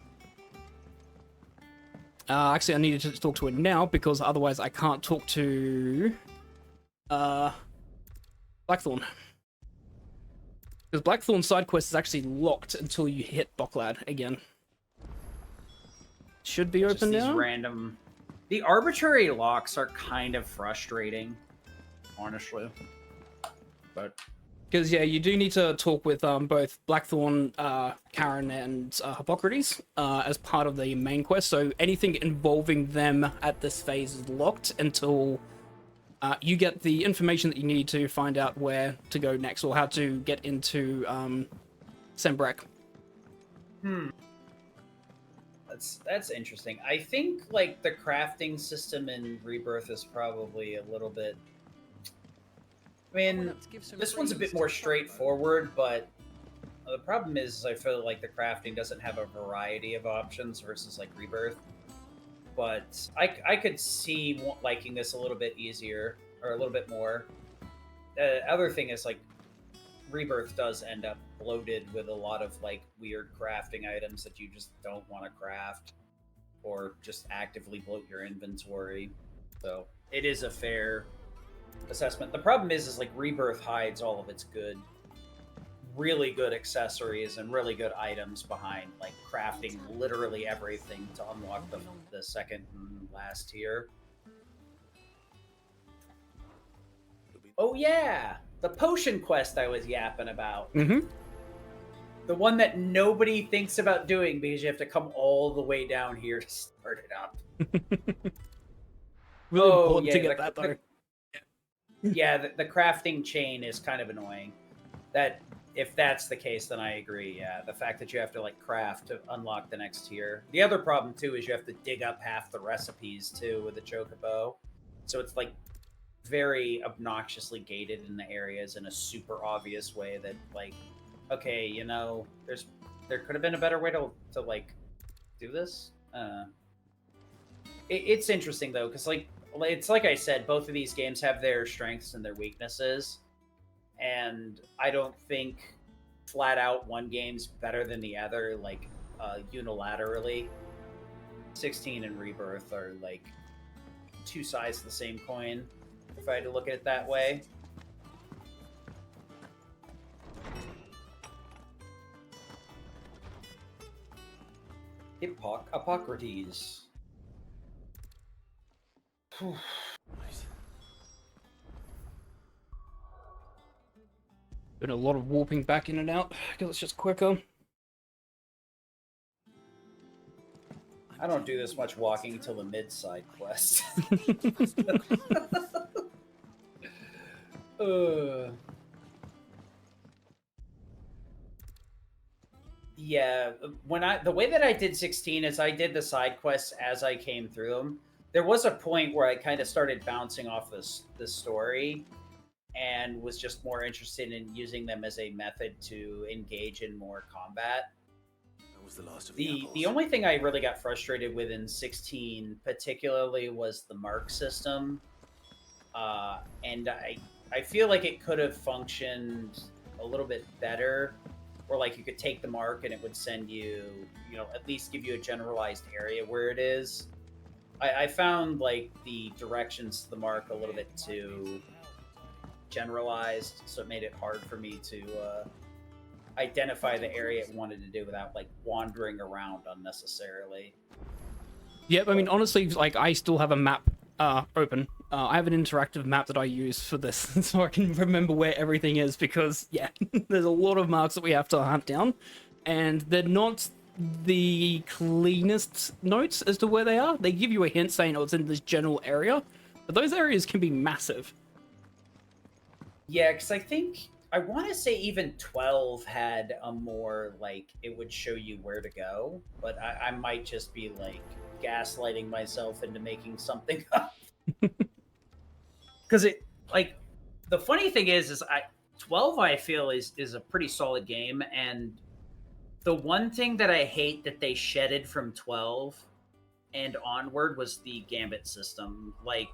Actually, I needed to talk to her now because otherwise I can't talk to Blackthorn. Because Blackthorn's side quest is actually locked until you hit Boklad again. Should be open Just now. these random... The arbitrary locks are kind of frustrating, honestly. But... Because, yeah, you do need to talk with both Blackthorn, Karen, and Hippocrates as part of the main quest. So anything involving them at this phase is locked until you get the information that you need to find out where to go next or how to get into Sembrek. That's interesting. I think, like, the crafting system in Rebirth is probably a little bit... I mean, this one's a bit more straightforward, but the problem is I feel like the crafting doesn't have a variety of options versus, like, Rebirth. But I could see liking this a little bit easier, or a little bit more. The other thing is, like, Rebirth does end up bloated with a lot of, like, weird crafting items that you just don't want to craft, or just actively bloat your inventory. So it is a fair assessment. The problem is like Rebirth hides all of its really good accessories and really good items behind, like, crafting literally everything to unlock the second and last tier. Oh yeah, the potion quest I was yapping about. Mm-hmm. The one that nobody thinks about doing because you have to come all the way down here to start it up. Really Oh, important yeah, to get that, though. Yeah, the crafting chain is kind of annoying. That if that's the case, then I agree. Yeah, the fact that you have to like craft to unlock the next tier. The other problem too is you have to dig up half the recipes too with the chocobo, so it's like very obnoxiously gated in the areas in a super obvious way that like, okay, you know, there could have been a better way to like do this. It's interesting though, because like it's like I said, both of these games have their strengths and their weaknesses, and I don't think flat out one game's better than the other, like unilaterally. 16 and Rebirth are like two sides of the same coin, if I had to look at it that way. Hippocrates. Doing a lot of warping back in and out because it's just quicker. I don't do this much walking until the mid-side quest. Yeah, the way that I did 16 is I did the side quests as I came through them. There was a point where I kind of started bouncing off the story and was just more interested in using them as a method to engage in more combat. That was the last of The only thing I really got frustrated with in 16 particularly was the mark system. And I feel like it could have functioned a little bit better, or like you could take the mark and it would send you, you know, at least give you a generalized area where it is. I found like the directions to the mark a little bit too generalized, so it made it hard for me to identify the area it wanted to do without like wandering around unnecessarily. Yep, I mean, honestly, like, I still have a map open. I have an interactive map that I use for this, so I can remember where everything is, because, yeah, there's a lot of marks that we have to hunt down, and they're not the cleanest notes as to where they are. They give you a hint saying, oh, it's in this general area, but those areas can be massive. Yeah, because I want to say even 12 had a more, like, it would show you where to go, but I might just be, like, gaslighting myself into making something up. Because it, like, the funny thing is 12 I feel is a pretty solid game, and the one thing that I hate that they shedded from 12 and onward was the gambit system. Like,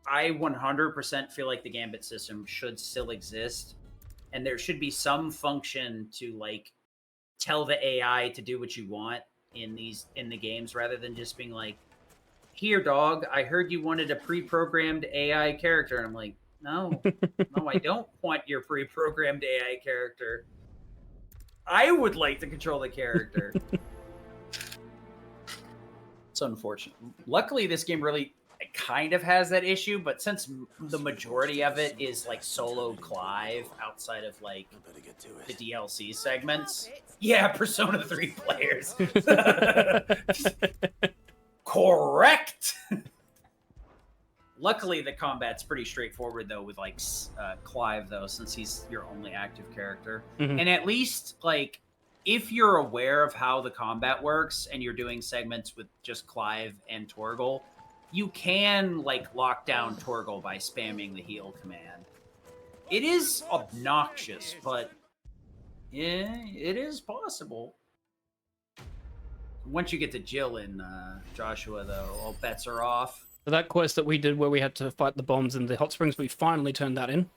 I 100% feel like the gambit system should still exist, and there should be some function to like tell the AI to do what you want in the games, rather than just being like, "Here, dog, I heard you wanted a pre-programmed AI character." And I'm like, "No, no, I don't want your pre-programmed AI character. I would like to control the character." It's unfortunate. Luckily, this game really kind of has that issue, but since the majority of it is like solo Clive outside of like I better get to the it. DLC segments, yeah, Persona 3 players. Correct. Luckily, the combat's pretty straightforward though with like Clive though, since he's your only active character, and at least like if you're aware of how the combat works and you're doing segments with just Clive and Torgal, you can like lock down Torgal by spamming the heal command. It is obnoxious, but yeah, it is possible. Once you get to Jill and Joshua, though, all bets are off. So that quest that we did where we had to fight the bombs in the hot springs, we finally turned that in.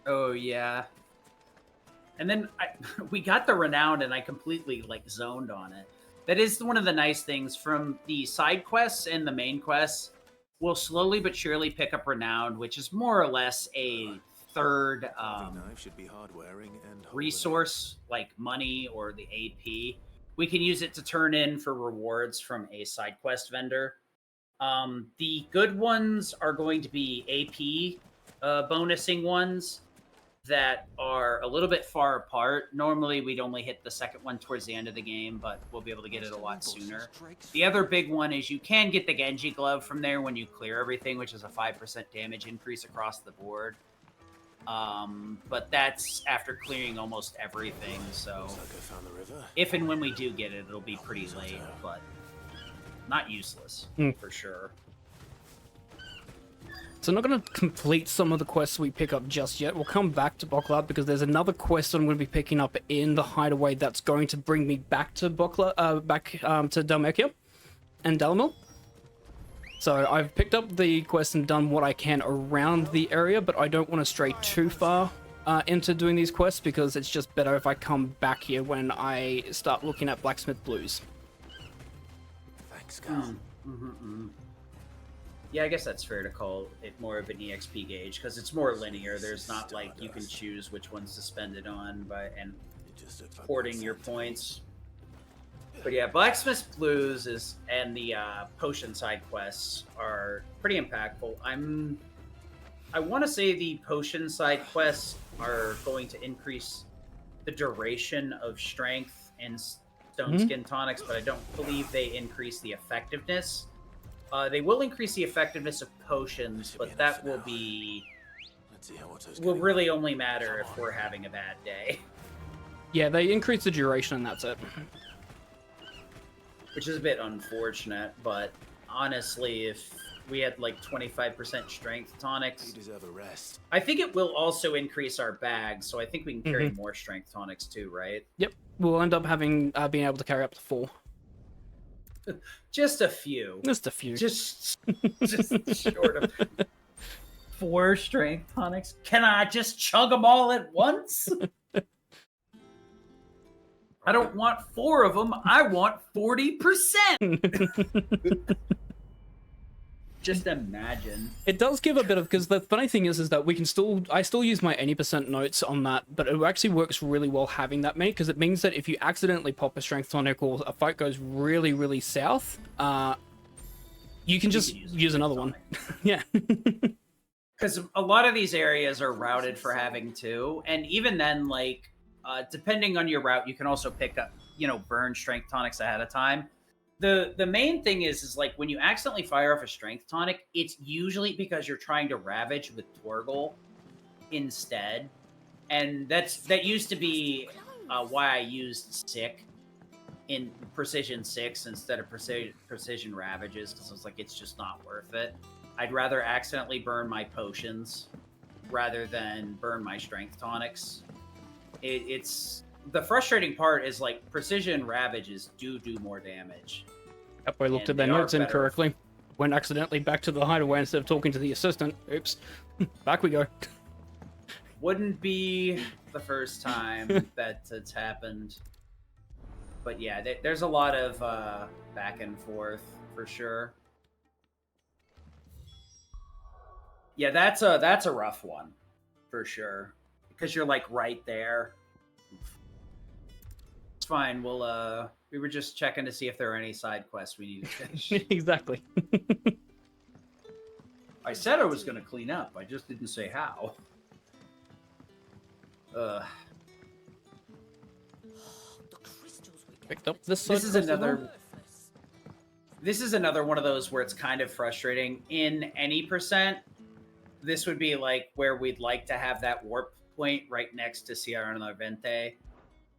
Oh yeah. And then we got the Renowned, and I completely like zoned on it. That is one of the nice things from the side quests and the main quests. We'll slowly but surely pick up Renowned, which is more or less a third Every knife should be hard-wearing and resource, like money or the AP. We can use it to turn in for rewards from a side quest vendor. The good ones are going to be AP bonusing ones, that are a little bit far apart. Normally, we'd only hit the second one towards the end of the game, but we'll be able to get it a lot sooner. The other big one is you can get the Genji glove from there when you clear everything, which is a 5% damage increase across the board. But that's after clearing almost everything, so Looks like I found the river. if and when we do get it, it'll be pretty late, but not useless, for sure. So I'm not going to complete some of the quests we pick up just yet. We'll come back to Bokla because there's another quest I'm going to be picking up in the hideaway that's going to bring me back to Bokla, to Dalmekia and Dalamil. So I've picked up the quest and done what I can around the area, but I don't want to stray too far into doing these quests because it's just better if I come back here when I start looking at Blacksmith Blues. Thanks, Cal. Yeah, I guess that's fair to call it more of an EXP gauge because it's more linear. There's not like you can choose which ones to spend it on and porting your points. But yeah, Blacksmith's Blues and the potion side quests are pretty impactful. I want to say the potion side quests are going to increase the duration of strength and stone skin tonics, but I don't believe they increase the effectiveness. They will increase the effectiveness of potions, but that will really only matter if we're having a bad day. Yeah, they increase the duration and that's it. Which is a bit unfortunate, but honestly, if we had like 25% strength tonics, You deserve a rest. I think it will also increase our bag, so I think we can carry more strength tonics too, right? Yep, we'll end up having being able to carry up to 4. Just a few. Just a few. Just short of 4 strength tonics. Can I just chug them all at once? I don't want 4 of them. I want 40%. Just imagine. It does give a bit of, because the funny thing is that we can I still use my any % notes on that, but it actually works really well having that many, because it means that if you accidentally pop a strength tonic or a fight goes really, really south, you can just use another one. Yeah. Because a lot of these areas are routed for having 2, and even then, like, depending on your route, you can also pick up, burn strength tonics ahead of time. The main thing is like when you accidentally fire off a strength tonic, it's usually because you're trying to ravage with Torgal instead, and that used to be why I used Sick in Precision 6 instead of Precision Ravages, because I was like, it's just not worth it. I'd rather accidentally burn my potions rather than burn my strength tonics. It's the frustrating part is like Precision Ravages do more damage. Yep, I looked at their notes incorrectly. Went accidentally back to the hideaway instead of talking to the assistant. Oops. Back we go. Wouldn't be the first time that it's happened. But yeah, there's a lot of back and forth for sure. Yeah, that's a rough one for sure, because you're like right there. It's fine. We were just checking to see if there are any side quests we need to finish. Exactly. I said I was going to clean up. I just didn't say how. Picked up this. This is another one of those where it's kind of frustrating. In any %, this would be like where we'd like to have that warp point right next to Sierra Narvente,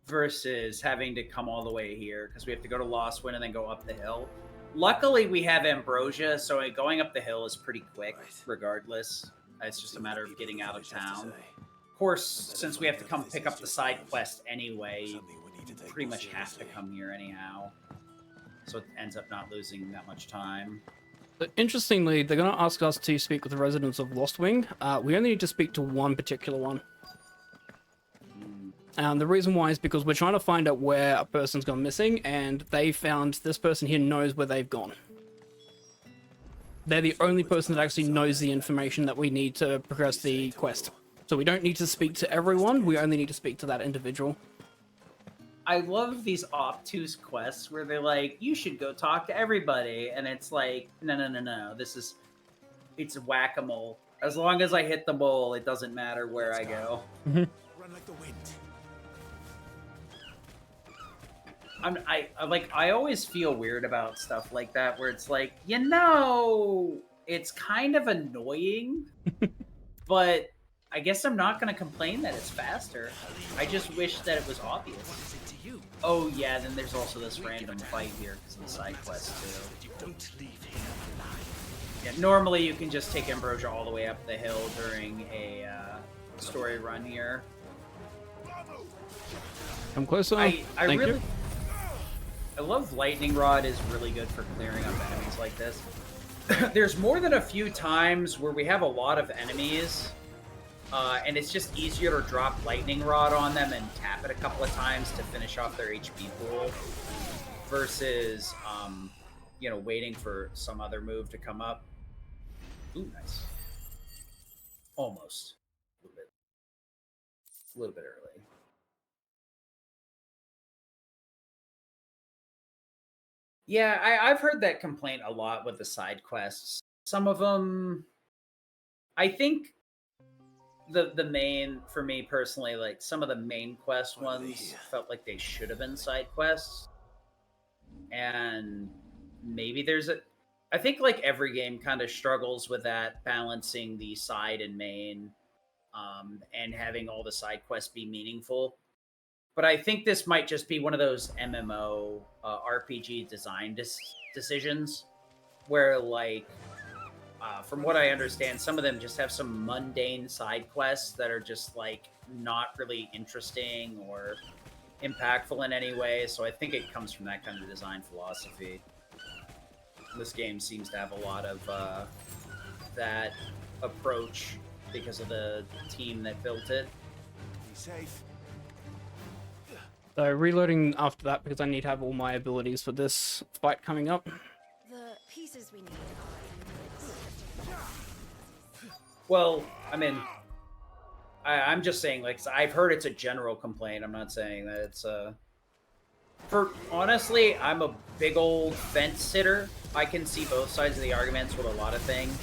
versus having to come all the way here because we have to go to Lost Wind and then go up the hill. Luckily, we have Ambrosia, so going up the hill is pretty quick regardless. It's just a matter of getting out of town. Of course, since we have to come pick up the side quest anyway, you pretty much have to come here anyhow. So it ends up not losing that much time. But interestingly, they're going to ask us to speak with the residents of Lost Wing. We only need to speak to one particular one. And the reason why is because we're trying to find out where a person's gone missing, and they found this person here knows where they've gone. They're the only person that actually knows the information that we need to progress the quest. So we don't need to speak to everyone, we only need to speak to that individual. I love these obtuse quests where they're like, you should go talk to everybody, and it's like, no, it's whack-a-mole. As long as I hit the mole, it doesn't matter where I go. Run like the wind. I always feel weird about stuff like that, where it's like, it's kind of annoying, but I guess I'm not gonna complain that it's faster. I just wish that it was obvious. What is it to you? Oh yeah, then there's also this random fight here because of the side quest too. You don't leave here alive. Yeah, normally you can just take Ambrosia all the way up the hill during a story run here. Come closer. I Thank really, you. I love Lightning Rod is really good for clearing up enemies like this. There's more than a few times where we have a lot of enemies, and it's just easier to drop Lightning Rod on them and tap it a couple of times to finish off their HP pool, versus, waiting for some other move to come up. Ooh, nice. Almost. A little bit early. Yeah, I've heard that complaint a lot with the side quests. Some of them, I think, the main, for me personally, like some of the main quest ones felt like they should have been side quests. And maybe I think like every game kind of struggles with that, balancing the side and main, and having all the side quests be meaningful. But I think this might just be one of those MMO RPG design decisions where, like, from what I understand, some of them just have some mundane side quests that are just, like, not really interesting or impactful in any way. So I think it comes from that kind of design philosophy. This game seems to have a lot of that approach because of the team that built it. Be safe. So reloading after that because I need to have all my abilities for this fight coming up. The pieces we need Well, I mean, I'm just saying, like, I've heard it's a general complaint. I'm not saying that it's honestly, I'm a big old fence sitter. I can see both sides of the arguments with a lot of things.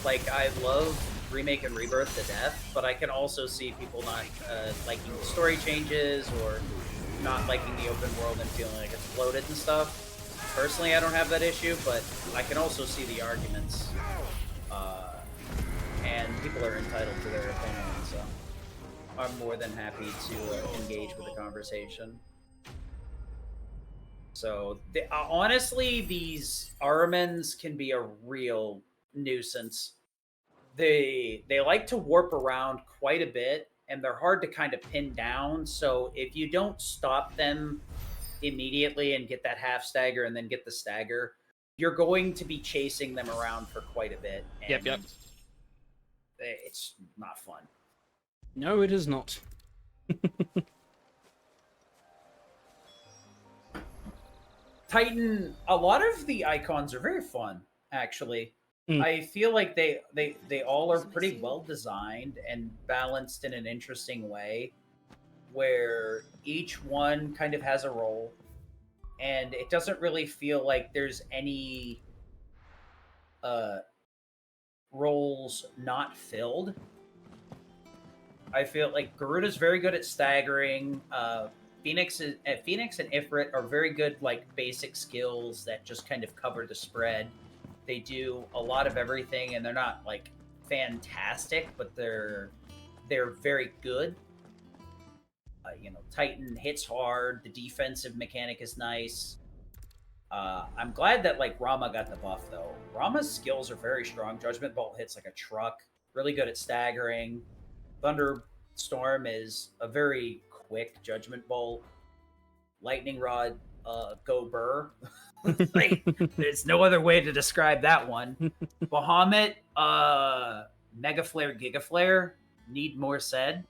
Like, I love Remake and Rebirth to death, but I can also see people not liking the story changes or not liking the open world and feeling like it's bloated and stuff. Personally, I don't have that issue, but I can also see the arguments. And people are entitled to their opinion, so I'm more than happy to engage with the conversation. So, honestly, these Armans can be a real nuisance. They like to warp around quite a bit, and they're hard to kind of pin down. So if you don't stop them immediately and get that half stagger and then get the stagger, you're going to be chasing them around for quite a bit. And Yep. It's not fun. No, it is not. Titan, a lot of the icons are very fun, actually. I feel like they all are pretty well designed and balanced in an interesting way, where each one kind of has a role, and it doesn't really feel like there's any roles not filled. I feel like Garuda's very good at staggering. Phoenix and Ifrit are very good, like, basic skills that just kind of cover the spread. They do a lot of everything, and they're not, like, fantastic, but they're very good. Titan hits hard. The defensive mechanic is nice. I'm glad that, like, Rama got the buff, though. Rama's skills are very strong. Judgment Bolt hits like a truck. Really good at staggering. Thunderstorm is a very quick Judgment Bolt. Lightning Rod, go burr. Like, there's no other way to describe that one. Bahamut, Mega Flare, Giga Flare, need more said.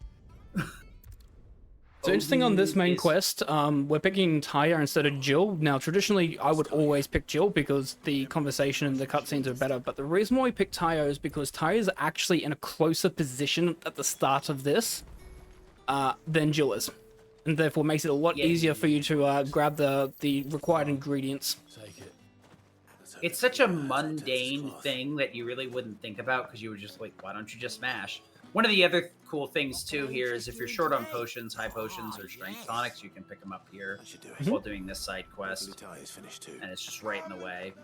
So interesting on this main quest, we're picking Taya instead of Jill. Now, traditionally, I would always pick Jill because the conversation and the cutscenes are better, but the reason why we picked Taya is because Taya is actually in a closer position at the start of this than Jill is. And therefore makes it a lot easier for you to grab the required ingredients. Take it. Let's it's such a mundane thing that you really wouldn't think about because you were just like, why don't you just smash? One of the other cool things too here is if you're short on potions, high potions, or strength tonics, you can pick them up here while doing this side quest, and it's just right in the way.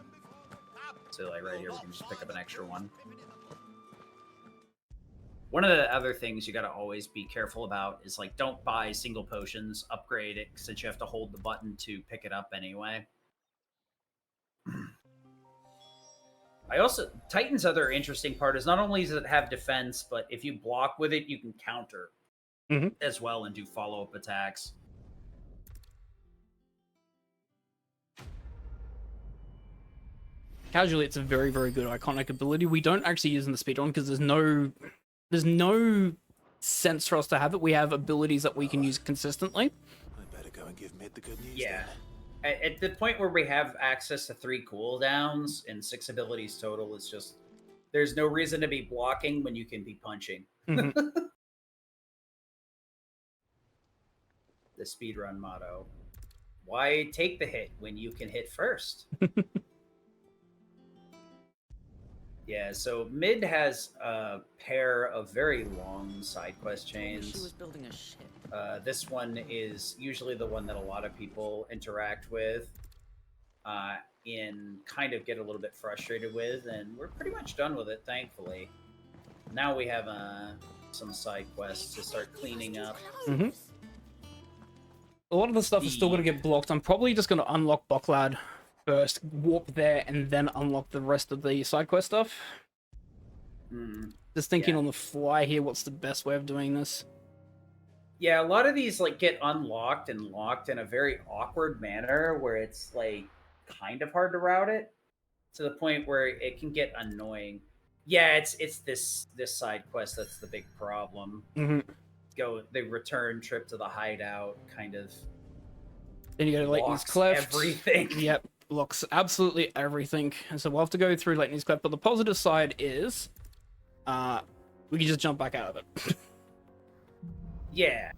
So like right here, we can just pick up an extra one. One of the other things you got to always be careful about is like don't buy single potions, upgrade it since you have to hold the button to pick it up anyway. Titan's other interesting part is not only does it have defense, but if you block with it, you can counter as well and do follow-up attacks. Casually, it's a very, very good iconic ability. We don't actually use in the speedrun because there's no sense for us to have it. We have abilities that we can use consistently. I better go and give Mid the good news. Yeah. Then. At the point where we have access to 3 cooldowns and 6 abilities total, it's just there's no reason to be blocking when you can be punching. The speedrun motto. Why take the hit when you can hit first? Yeah, so Mid has a pair of very long side quest chains. She was building a ship. This one is usually the one that a lot of people interact with and kind of get a little bit frustrated with, and we're pretty much done with it, thankfully. Now we have some side quests to start cleaning up. A lot of the stuff is still going to get blocked. I'm probably just going to unlock Bocklad first, warp there, and then unlock the rest of the side quest stuff. Just thinking on the fly here, what's the best way of doing this? Yeah, a lot of these like get unlocked and locked in a very awkward manner where it's like kind of hard to route it to the point where it can get annoying. Yeah, it's this side quest that's the big problem. The return trip to the hideout kind of. Then you go to Leighton's Cleft. Everything. Yep, locks absolutely everything. And so we'll have to go through Leighton's Cleft. But the positive side is, we can just jump back out of it. Yeah.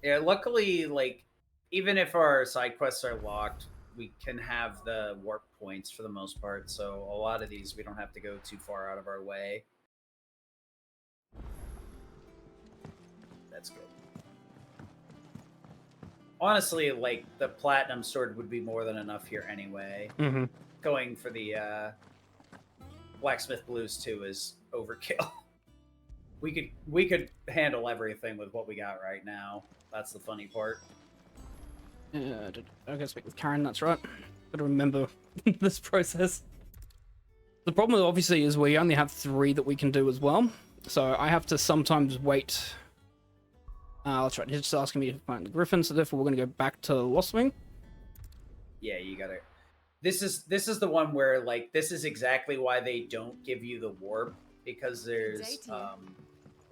Luckily, like, even if our side quests are locked, we can have the warp points for the most part. So a lot of these we don't have to go too far out of our way. That's good. Honestly, like, the platinum sword would be more than enough here anyway. Going for the blacksmith blues too is overkill. We could handle everything with what we got right now. That's the funny part. I gotta speak with Karen, that's right. Gotta remember this process. The problem obviously is we only have 3 that we can do as well. So I have to sometimes wait. That's right, he's just asking me to find the Griffin, so therefore we're gonna go back to Lost Wing. Yeah, you gotta. This is the one where, like, this is exactly why they don't give you the warp, because there's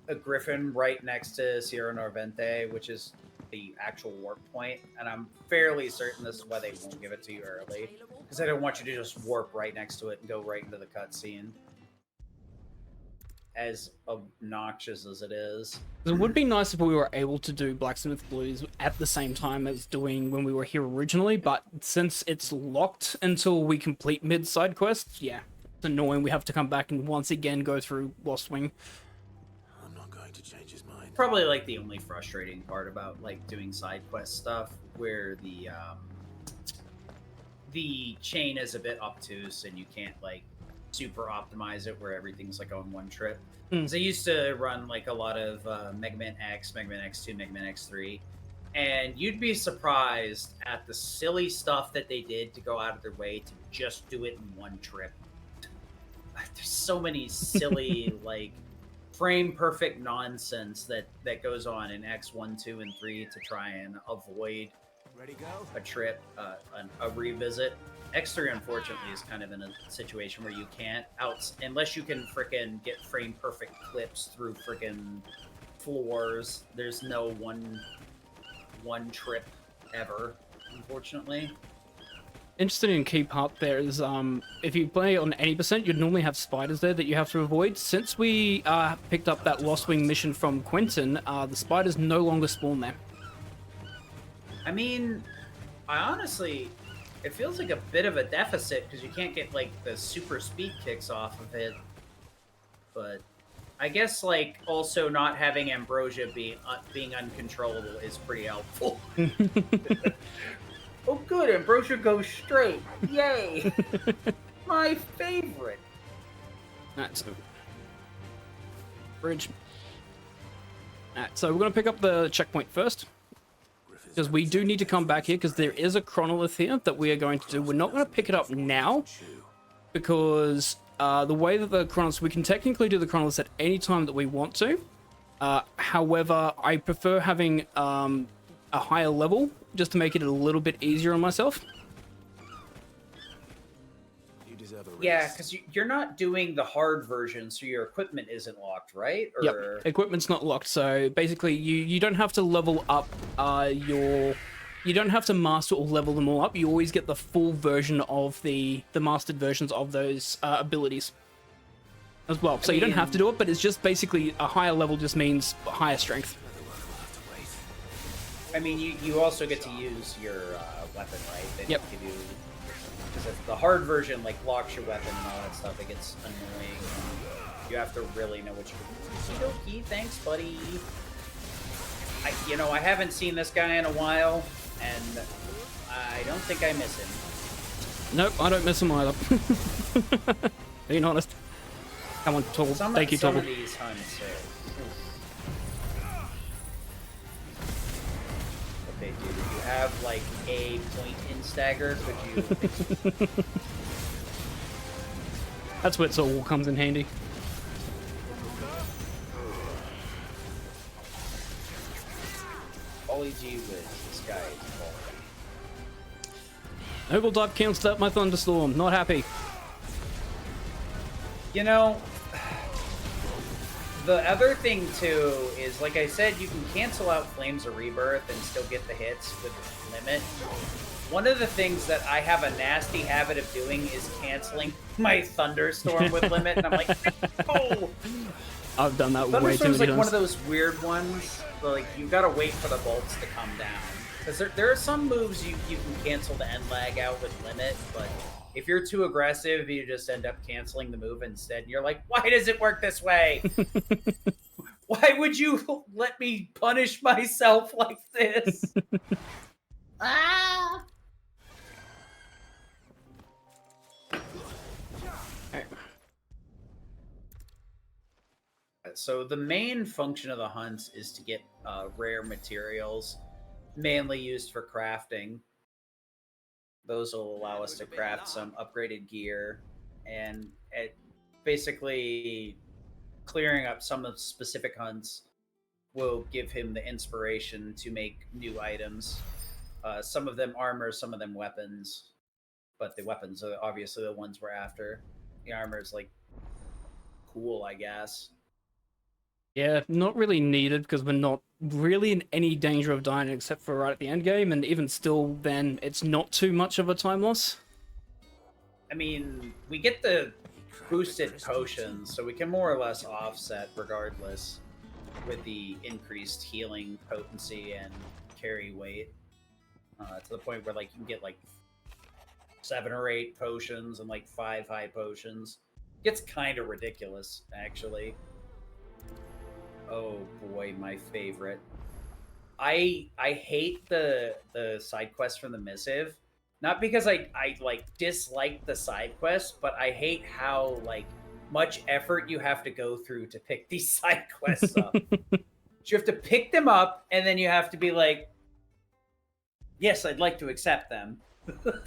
a Griffin right next to Sierra Norvente, which is the actual warp point, and I'm fairly certain this is why they won't give it to you early, because I don't want you to just warp right next to it and go right into the cutscene. As obnoxious as it is. It would be nice if we were able to do Blacksmith Blues at the same time as doing when we were here originally, but since it's locked until we complete mid-side quests, yeah, it's annoying. We have to come back and once again go through Lost Wing. I'm not going to change his mind. Probably like the only frustrating part about like doing side quest stuff, where the chain is a bit obtuse and you can't like super optimize it where everything's like on one trip. Because I used to run like a lot of Mega Man X, Mega Man X2, Mega Man X3, and you'd be surprised at the silly stuff that they did to go out of their way to just do it in one trip. There's so many silly like frame perfect nonsense that goes on in X1, 2, and 3 to try and avoid a trip, a revisit. X3, unfortunately, is kind of in a situation where you can't unless you can frickin' get frame perfect clips through frickin' floors. There's no one trip ever, unfortunately. Interesting key part there is if you play on 80%, you'd normally have spiders there that you have to avoid. Since we picked up that Lost Wing mission from Quentin, the spiders no longer spawn there. I mean, I honestly, It feels like a bit of a deficit because you can't get like the super speed kicks off of it. But I guess like also not having Ambrosia being uncontrollable is pretty helpful. Oh, good, Ambrosia goes straight. Yay! My favorite. Alright, so bridge. Alright, so we're gonna pick up the checkpoint first. Because we do need to come back here because there is a chronolith here that we are going to do. We're not going to pick it up now because the way that the chronolith, we can technically do the chronolith at any time that we want to. However, I prefer having a higher level just to make it a little bit easier on myself. You deserve a rest. Yeah, because you're not doing the hard version, so your equipment isn't locked, right? Or... Yep, equipment's not locked, so basically you don't have to level up you don't have to master or level them all up. You always get the full version of the mastered versions of those abilities as well. So you don't have to do it, but it's just basically a higher level just means higher strength. I mean, you also get to use your weapon, right? They Yep. give you... Because if the hard version like locks your weapon and all that stuff, it gets annoying. You have to really know what you're doing. Okie, thanks, buddy. I haven't seen this guy in a while, and I don't think I miss him. Nope, I don't miss them either. Being honest. Come on, Tall. Thank you, Some Tall. of these hunts Okay, dude, if you have like a point in stagger, could you... That's where it all comes in handy. Ollie G with this guy is falling. Noble Dive cancelled out my Thunderstorm. Not happy. You know, the other thing too is, like I said, you can cancel out Flames of Rebirth and still get the hits with Limit. One of the things that I have a nasty habit of doing is canceling my Thunderstorm with Limit, and I'm like, oh! I've done that way too Thunderstorm's many like one times. of those weird ones, but like you gotta wait for the bolts to come down. Because there are some moves you can cancel the end lag out with Limit, but if you're too aggressive, you just end up canceling the move instead. And you're like, why does it work this way? Why would you let me punish myself like this? Ah! So the main function of the hunts is to get rare materials, mainly used for crafting. Those will allow us to craft some upgraded gear, and basically clearing up some of the specific hunts will give him the inspiration to make new items. Some of them armor, some of them weapons, but the weapons are obviously the ones we're after. The armor is like cool, I guess. Yeah, not really needed because we're not really in any danger of dying except for right at the end game, and even still then it's not too much of a time loss. I mean, we get the boosted potions, so we can more or less offset regardless with the increased healing potency and carry weight. To the point where like you can get like 7 or 8 potions and like 5 high potions. Gets kind of ridiculous, actually. Oh boy, my favorite. I hate the side quest from the missive. Not because I like dislike the side quest, but I hate how like much effort you have to go through to pick these side quests up. You have to pick them up, and then you have to be like, yes, I'd like to accept them.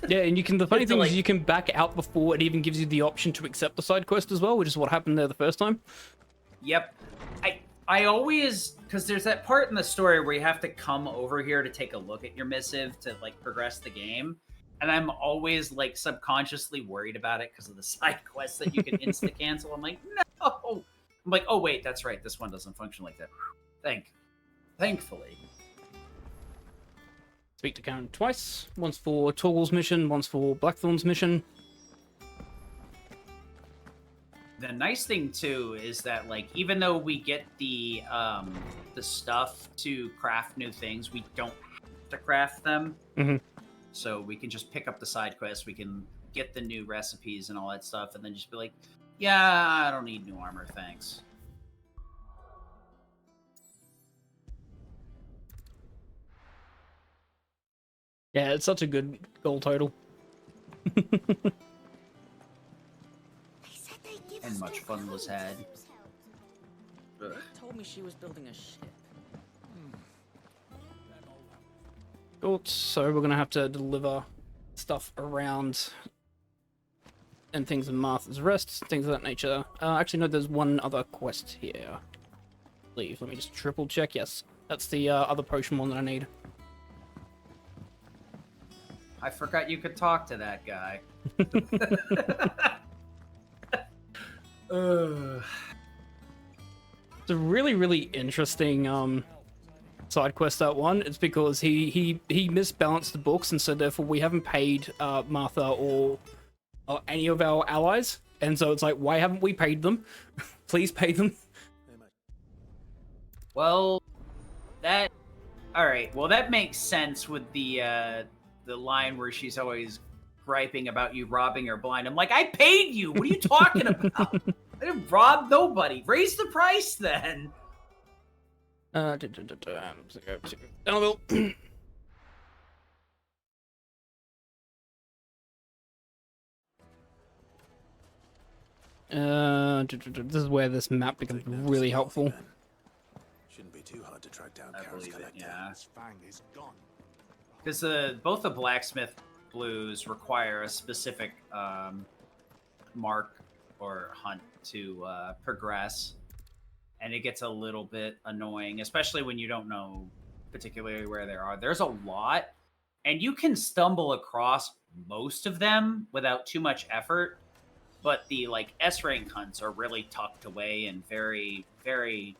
Yeah, and you can. The funny thing like, is, you can back out before it even gives you the option to accept the side quest as well, which is what happened there the first time. Yep. I always, because there's that part in the story where you have to come over here to take a look at your missive to like progress the game, and I'm always like subconsciously worried about it because of the side quests that you can insta cancel. I'm like, no. I'm like, oh wait, that's right. This one doesn't function like that. Thankfully. Speak to Karen twice. Once for Toggle's mission, once for Blackthorn's mission. The nice thing too is that like even though we get the stuff to craft new things, we don't have to craft them. Mm-hmm. So we can just pick up the side quests, we can get the new recipes and all that stuff, and then just be like, yeah, I don't need new armor, thanks. Yeah, it's such a good goal total. And much fun was had. Ugh. Told me she was building a ship. Cool, so we're gonna have to deliver stuff around and things in Martha's Rest, things of that nature. Actually, no, there's one other quest here. Let me just triple check. Yes, that's the other potion one that I need. I forgot you could talk to that guy. It's a really, really interesting side quest, that one. It's because he misbalanced the books, and so therefore we haven't paid Martha or any of our allies, and so it's like, why haven't we paid them? Please pay them. Well, that... Alright, well that makes sense with the line where she's always griping about you robbing her blind. I'm like, I paid you! What are you talking about? I didn't rob nobody. Raise the price then! This is where this map becomes really helpful. Shouldn't be too hard to track down I Kara's believe it, collector. yeah. His fang is gone. Because both the blacksmith blues require a specific mark or hunt to progress, and it gets a little bit annoying, especially when you don't know particularly where they are. There's a lot, and you can stumble across most of them without too much effort, but the like S-rank hunts are really tucked away in very, very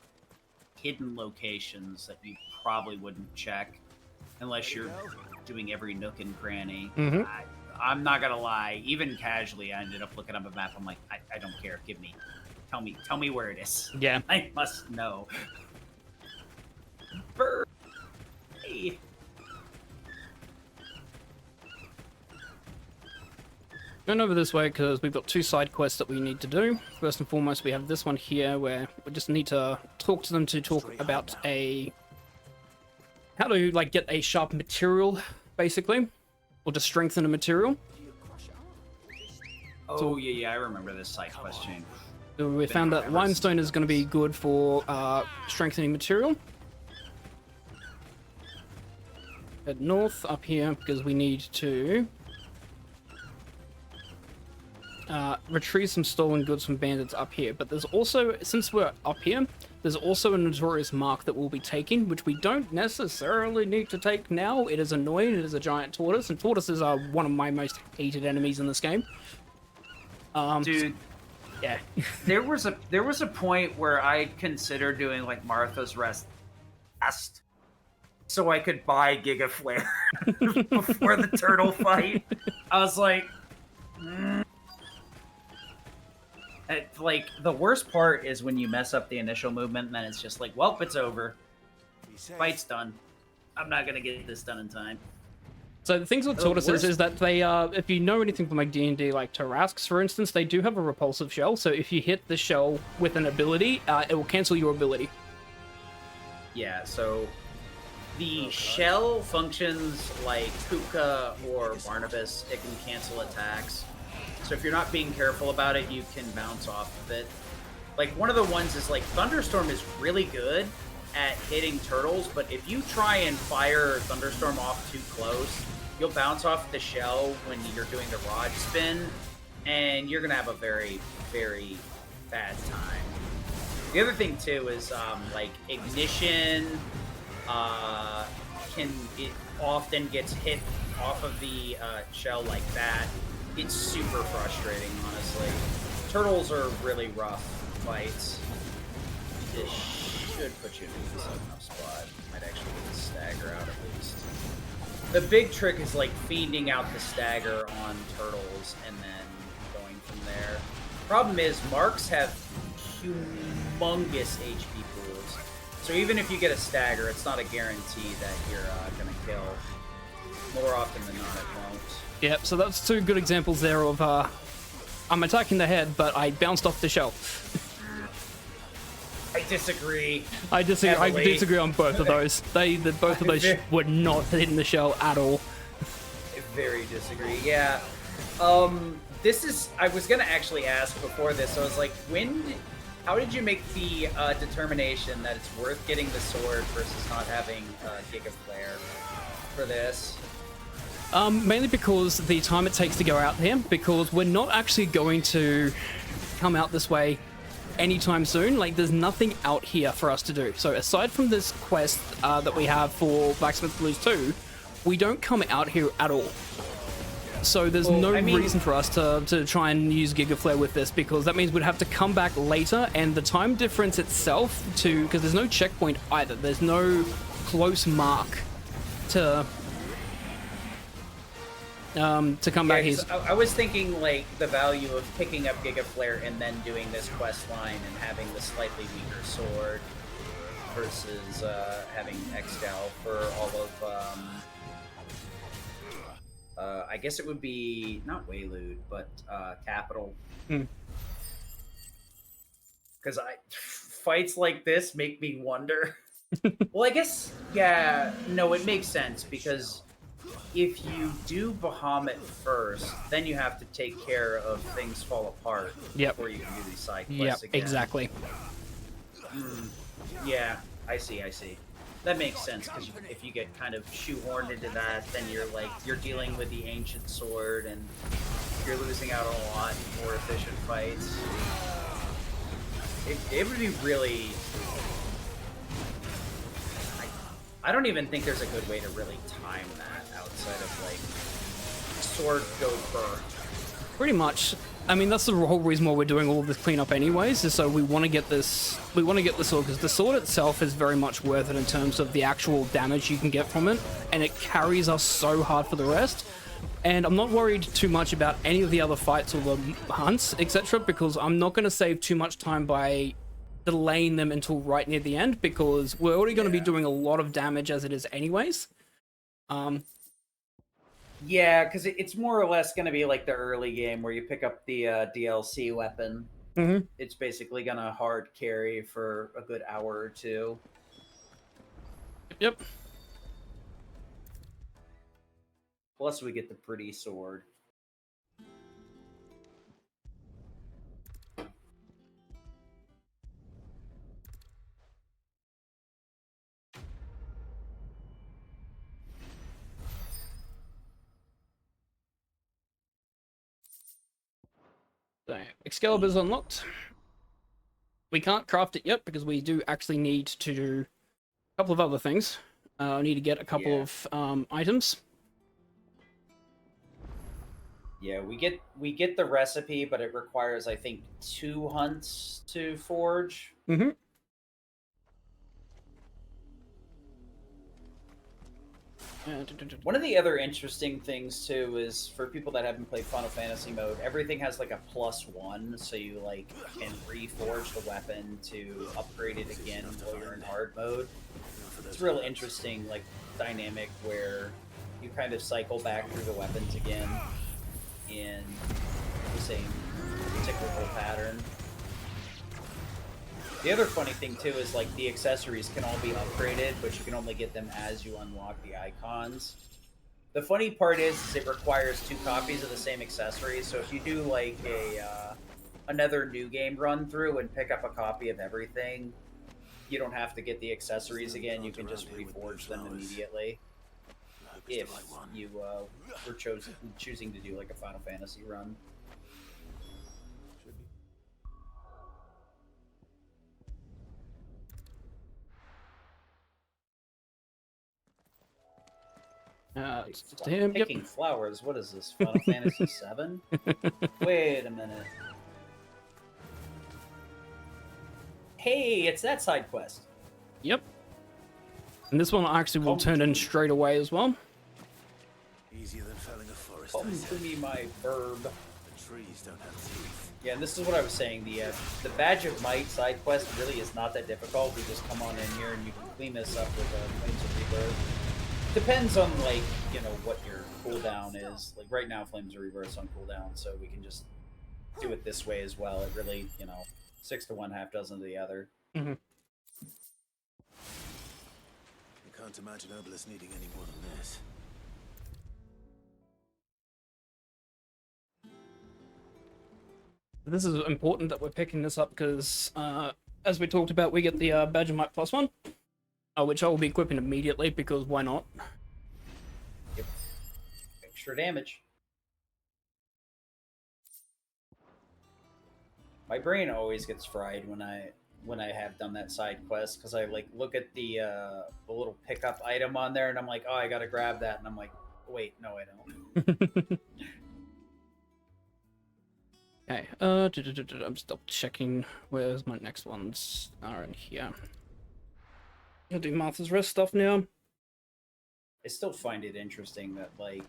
hidden locations that you probably wouldn't check unless you're doing every nook and cranny. Mm-hmm. I'm not gonna lie, even casually I ended up looking up a map. I'm like, I don't care, give me, tell me where it is. Yeah. I must know. Bird. Hey. Going over this way because we've got two side quests that we need to do. First and foremost, we have this one here where we just need to talk to them to talk about how to like get a sharp material, basically, or to strengthen a material. Oh yeah, I remember this side question. So we found that limestone is going to be good for strengthening material. Head north up here because we need to retrieve some stolen goods from bandits up here. But there's also, since we're up here, there's also a notorious mark that we'll be taking, which we don't necessarily need to take now. It is annoying. It is a giant tortoise, and tortoises are one of my most hated enemies in this game. Dude, yeah. there was a point where I considered doing like Martha's Rest so I could buy Giga Flare before the turtle fight. I was like, like the worst part is when you mess up the initial movement, and then it's just like, well, it's over. Fight's done. I'm not gonna get this done in time. So the things with tortoises is that they if you know anything from like D&D, like Tarrasques, for instance, they do have a repulsive shell. So if you hit the shell with an ability, it will cancel your ability. Yeah, so the shell functions like Kuka or Barnabas. It can cancel attacks. So if you're not being careful about it, you can bounce off of it. Like one of the ones is like Thunderstorm is really good at hitting turtles, but if you try and fire Thunderstorm off too close, you'll bounce off the shell when you're doing the rod spin, and you're gonna have a very, very bad time. The other thing too is like ignition it often gets hit off of the shell like that. It's super frustrating, honestly. Turtles are really rough fights. This should put you in a decent enough spot. Might actually get the stagger out at least. The big trick is like fiending out the stagger on turtles and then going from there. Problem is, marks have humongous HP pools. So even if you get a stagger, it's not a guarantee that you're gonna kill. More often than not, it won't. Yep, so that's two good examples there of I'm attacking the head, but I bounced off the shell. I disagree. I Heavily. disagree on both of those. Both of those were not hitting the shell at all. I very disagree. Yeah. This is. I was gonna actually ask before this. I was like, how did you make the determination that it's worth getting the sword versus not having Giga Flare for this? Mainly because the time it takes to go out there, because we're not actually going to come out this way anytime soon. Like, there's nothing out here for us to do. So aside from this quest that we have for Blacksmith Blues 2, we don't come out here at all. So there's no reason for us to try and use Giga Flare with this, because that means we'd have to come back later, and the time difference itself because there's no checkpoint either. There's no close mark to come back here. I was thinking like the value of picking up Giga Flare and then doing this quest line and having the slightly weaker sword versus having Excal for all of I guess it would be not Waylude, but Capital. Because fights like this make me wonder. Well, I guess no, it makes sense because if you do Bahamut first, then you have to take care of things fall apart before you can do these side quests again. Exactly. Yeah, I see. That makes sense, because if you get kind of shoehorned into that, then you're dealing with the ancient sword, and you're losing out on a lot more efficient fights. It would be really... I don't even think there's a good way to really time that outside of, like, sword go burr. Pretty much. I mean, that's the whole reason why we're doing all of this cleanup anyways, is so we want to get this... We want to get the sword, because the sword itself is very much worth it in terms of the actual damage you can get from it, and it carries us so hard for the rest. And I'm not worried too much about any of the other fights or the hunts, etc., because I'm not going to save too much time by delaying them until right near the end, because we're already going to be doing a lot of damage as it is anyways. Yeah, because it's more or less going to be like the early game where you pick up the DLC weapon. Mm-hmm. It's basically going to hard carry for a good hour or two. Yep. Plus we get the pretty sword. So, Excalibur's unlocked. We can't craft it yet because we do actually need to do a couple of other things. I need to get a couple of items. Yeah, we get the recipe, but it requires, I think, 2 hunts to forge. Mm-hmm. One of the other interesting things too is for people that haven't played Final Fantasy mode, everything has like a +1, so you like can reforge the weapon to upgrade it again while you're in hard mode. It's real interesting, like dynamic where you kind of cycle back through the weapons again in the same cyclical pattern. The other funny thing too is like the accessories can all be upgraded, but you can only get them as you unlock the icons. The funny part is it requires 2 copies of the same accessory, so if you do like another new game run through and pick up a copy of everything, you don't have to get the accessories again, you can just reforge them immediately. If you were choosing to do like a Final Fantasy run. Picking flowers. What is this? Final Fantasy 7? Wait a minute. Hey, it's that side quest. Yep. And this one actually will turn in straight away as well. Easier than felling a forest. Come to me, my herb. The trees don't have teeth. Yeah, and this is what I was saying. The Badge of Might side quest really is not that difficult. We just come on in here and you can clean this up with Flames of Rebirth. Depends on, like, you know, what your cooldown is. Like, right now, Flames of Rebirth's on cooldown, so we can just do it this way as well. It really, you know, 6 to 1, half dozen to the other. Mm-hmm. I can't imagine Obelisk needing any more than this. This is important that we're picking this up because, as we talked about, we get the Badger Might +1, which I will be equipping immediately because why not? Yep. Extra damage. My brain always gets fried when I have done that side quest because I like look at the little pickup item on there and I'm like, oh, I gotta grab that, and I'm like, wait, no, I don't. Okay, I'm just double checking where's my next ones are in here. I'll do Martha's Rest stuff now. I still find it interesting that, like,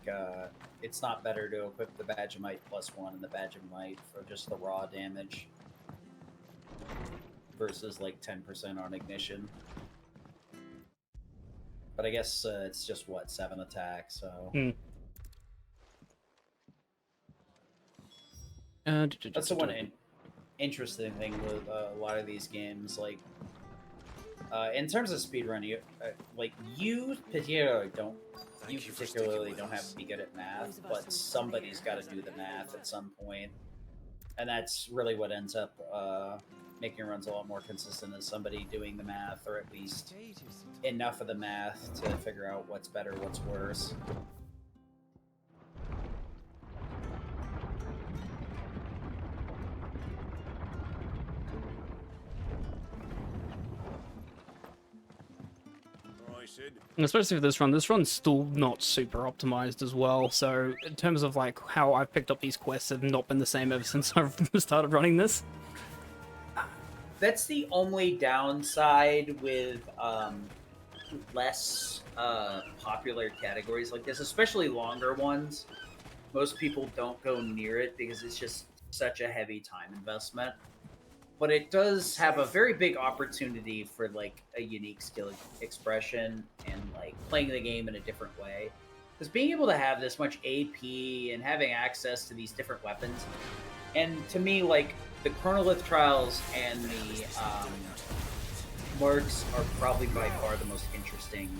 it's not better to equip the Badge of Might +1 and the Badge of Might for just the raw damage versus, like, 10% on Ignition. But I guess it's just, what, 7 attacks, so... That's the one interesting thing with a lot of these games, like... in terms of speedrun, you particularly don't have to be good at math, but somebody's got to do the math at some point, and that's really what ends up making your runs a lot more consistent. Is somebody doing the math, or at least enough of the math to figure out what's better, what's worse. Especially for this run's still not super optimized as well, so in terms of like how I've picked up these quests have not been the same ever since I've started running this. That's the only downside with less popular categories like this, especially longer ones. Most people don't go near it because it's just such a heavy time investment. But it does have a very big opportunity for, like, a unique skill expression and, like, playing the game in a different way. Because being able to have this much AP and having access to these different weapons, and to me, like, the Chronolith Trials and the Marks are probably by far the most interesting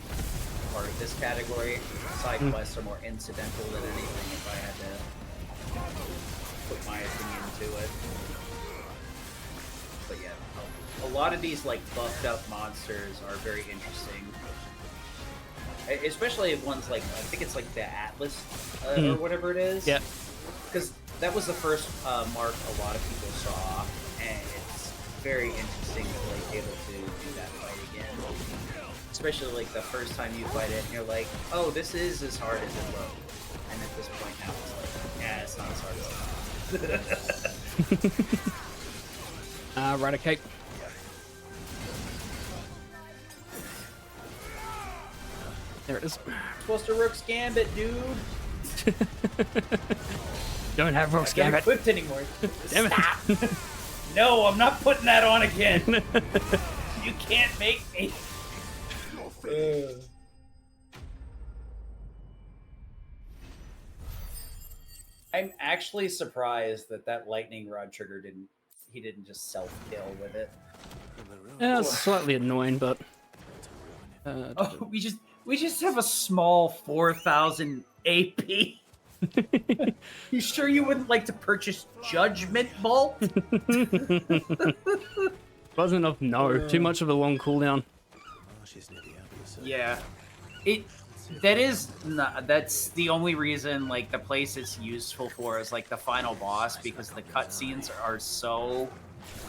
part of this category. Side quests are more incidental than anything if I had to put my opinion to it. But yeah, a lot of these, like, buffed up monsters are very interesting. Especially ones like, I think it's like the Atlas or whatever it is. Yeah. Because that was the first mark a lot of people saw, and it's very interesting to, like, be able to do that fight again. Especially, like, the first time you fight it, and you're like, oh, this is as hard as it looks. And at this point now, it's like, yeah, it's not as hard as it looks. Right, okay. There it is. Supposed to Rook's Gambit, dude. Don't have Rook's Not Gambit. equipped anymore. Damn it. Stop. No, I'm not putting that on again. You can't make me. I'm actually surprised that lightning rod trigger didn't just self-kill with it. Yeah, it's slightly annoying, but... Oh, we just have a small 4,000 AP. You sure you wouldn't like to purchase Judgment Bolt? Wasn't enough, no. Too much of a long cooldown. Yeah. That's the only reason, like, the place it's useful for is, like, the final boss, because the cutscenes are so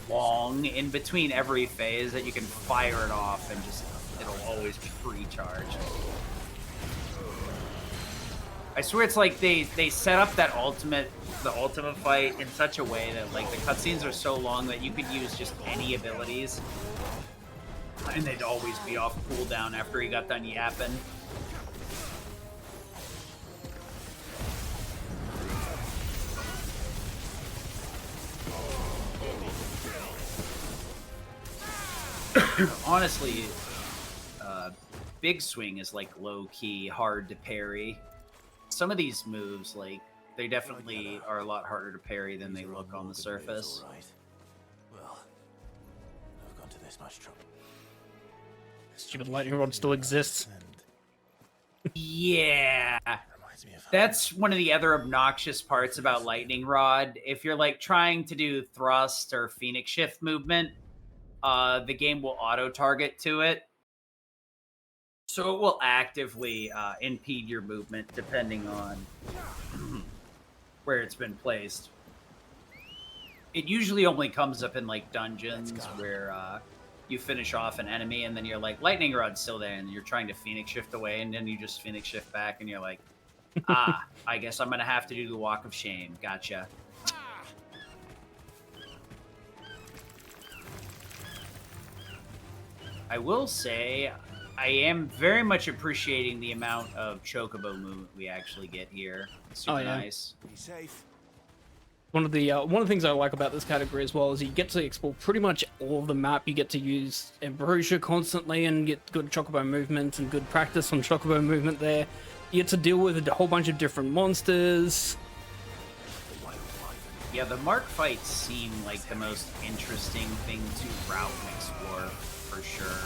long in between every phase that you can fire it off and just, it'll always recharge. I swear it's like they set up the ultimate fight in such a way that, like, the cutscenes are so long that you could use just any abilities, and they'd always be off cooldown after he got done yapping. Honestly, big swing is like low key hard to parry. Some of these moves, like they definitely are a lot harder to parry than they look on the surface. All right. Well, I've gone to this much trouble. Stupid lightning rod still exists. Yeah. Reminds me of That's one of the other obnoxious parts about Lightning Rod. If you're like trying to do thrust or Phoenix Shift movement, the game will auto-target to it. So it will actively impede your movement depending on where it's been placed. It usually only comes up in like dungeons where you finish off an enemy and then you're like, Lightning Rod's still there, and you're trying to Phoenix Shift away, and then you just Phoenix Shift back and you're like, I guess I'm gonna have to do the Walk of Shame. Gotcha. I will say, I am very much appreciating the amount of chocobo movement we actually get here. It's super nice. Be safe. One of the things I like about this category as well is you get to explore pretty much all of the map. You get to use Ambrosia constantly and get good chocobo movement and good practice on chocobo movement there. You get to deal with a whole bunch of different monsters. Yeah, the Mark fights seem like the most interesting thing to route and explore, for sure.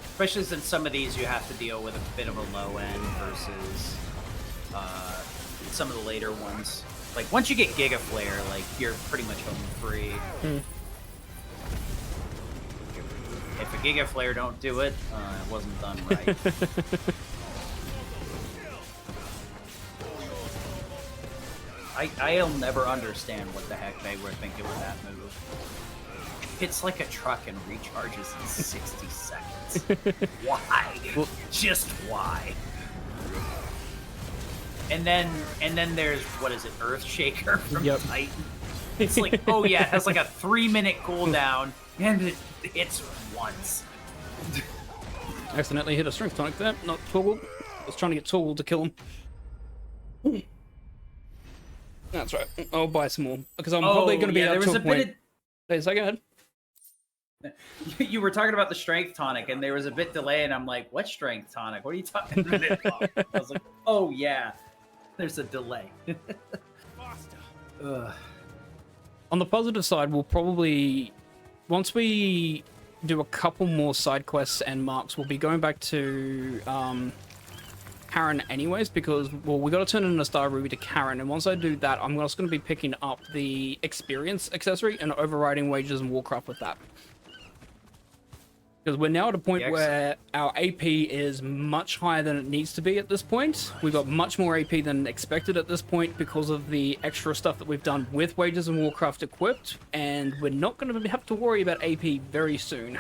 Especially since some of these you have to deal with a bit of a low end versus some of the later ones. Like, once you get Giga Flare, like, you're pretty much home free. If a Giga Flare don't do it, it wasn't done right. I'll never understand what the heck they were thinking with that move. It's like a truck and recharges in 60 seconds. Why? Well, just why? And then there's, what is it, Earthshaker from Titan? It's like, oh yeah, it has like a 3-minute cooldown, and it hits once. Accidentally hit a strength tonic there, not Torgal. I was trying to get Torgal to kill him. That's right. I'll buy some more because I'm probably going to be up to a point. Hey, so go ahead. You were talking about the strength tonic, and there was a bit delay, and I'm like, what strength tonic? What are you talking about? I was like, oh yeah, there's a delay. On the positive side, we'll probably, once we do a couple more side quests and marks, we'll be going back to Karen anyways, because, well, we got to turn in a Star Ruby to Karen, and once I do that, I'm just going to be picking up the experience accessory and overriding Wages and Warcraft with that. Because we're now at a point where our AP is much higher than it needs to be at this point. We've got much more AP than expected at this point because of the extra stuff that we've done with Wages and Warcraft equipped, and we're not going to have to worry about AP very soon.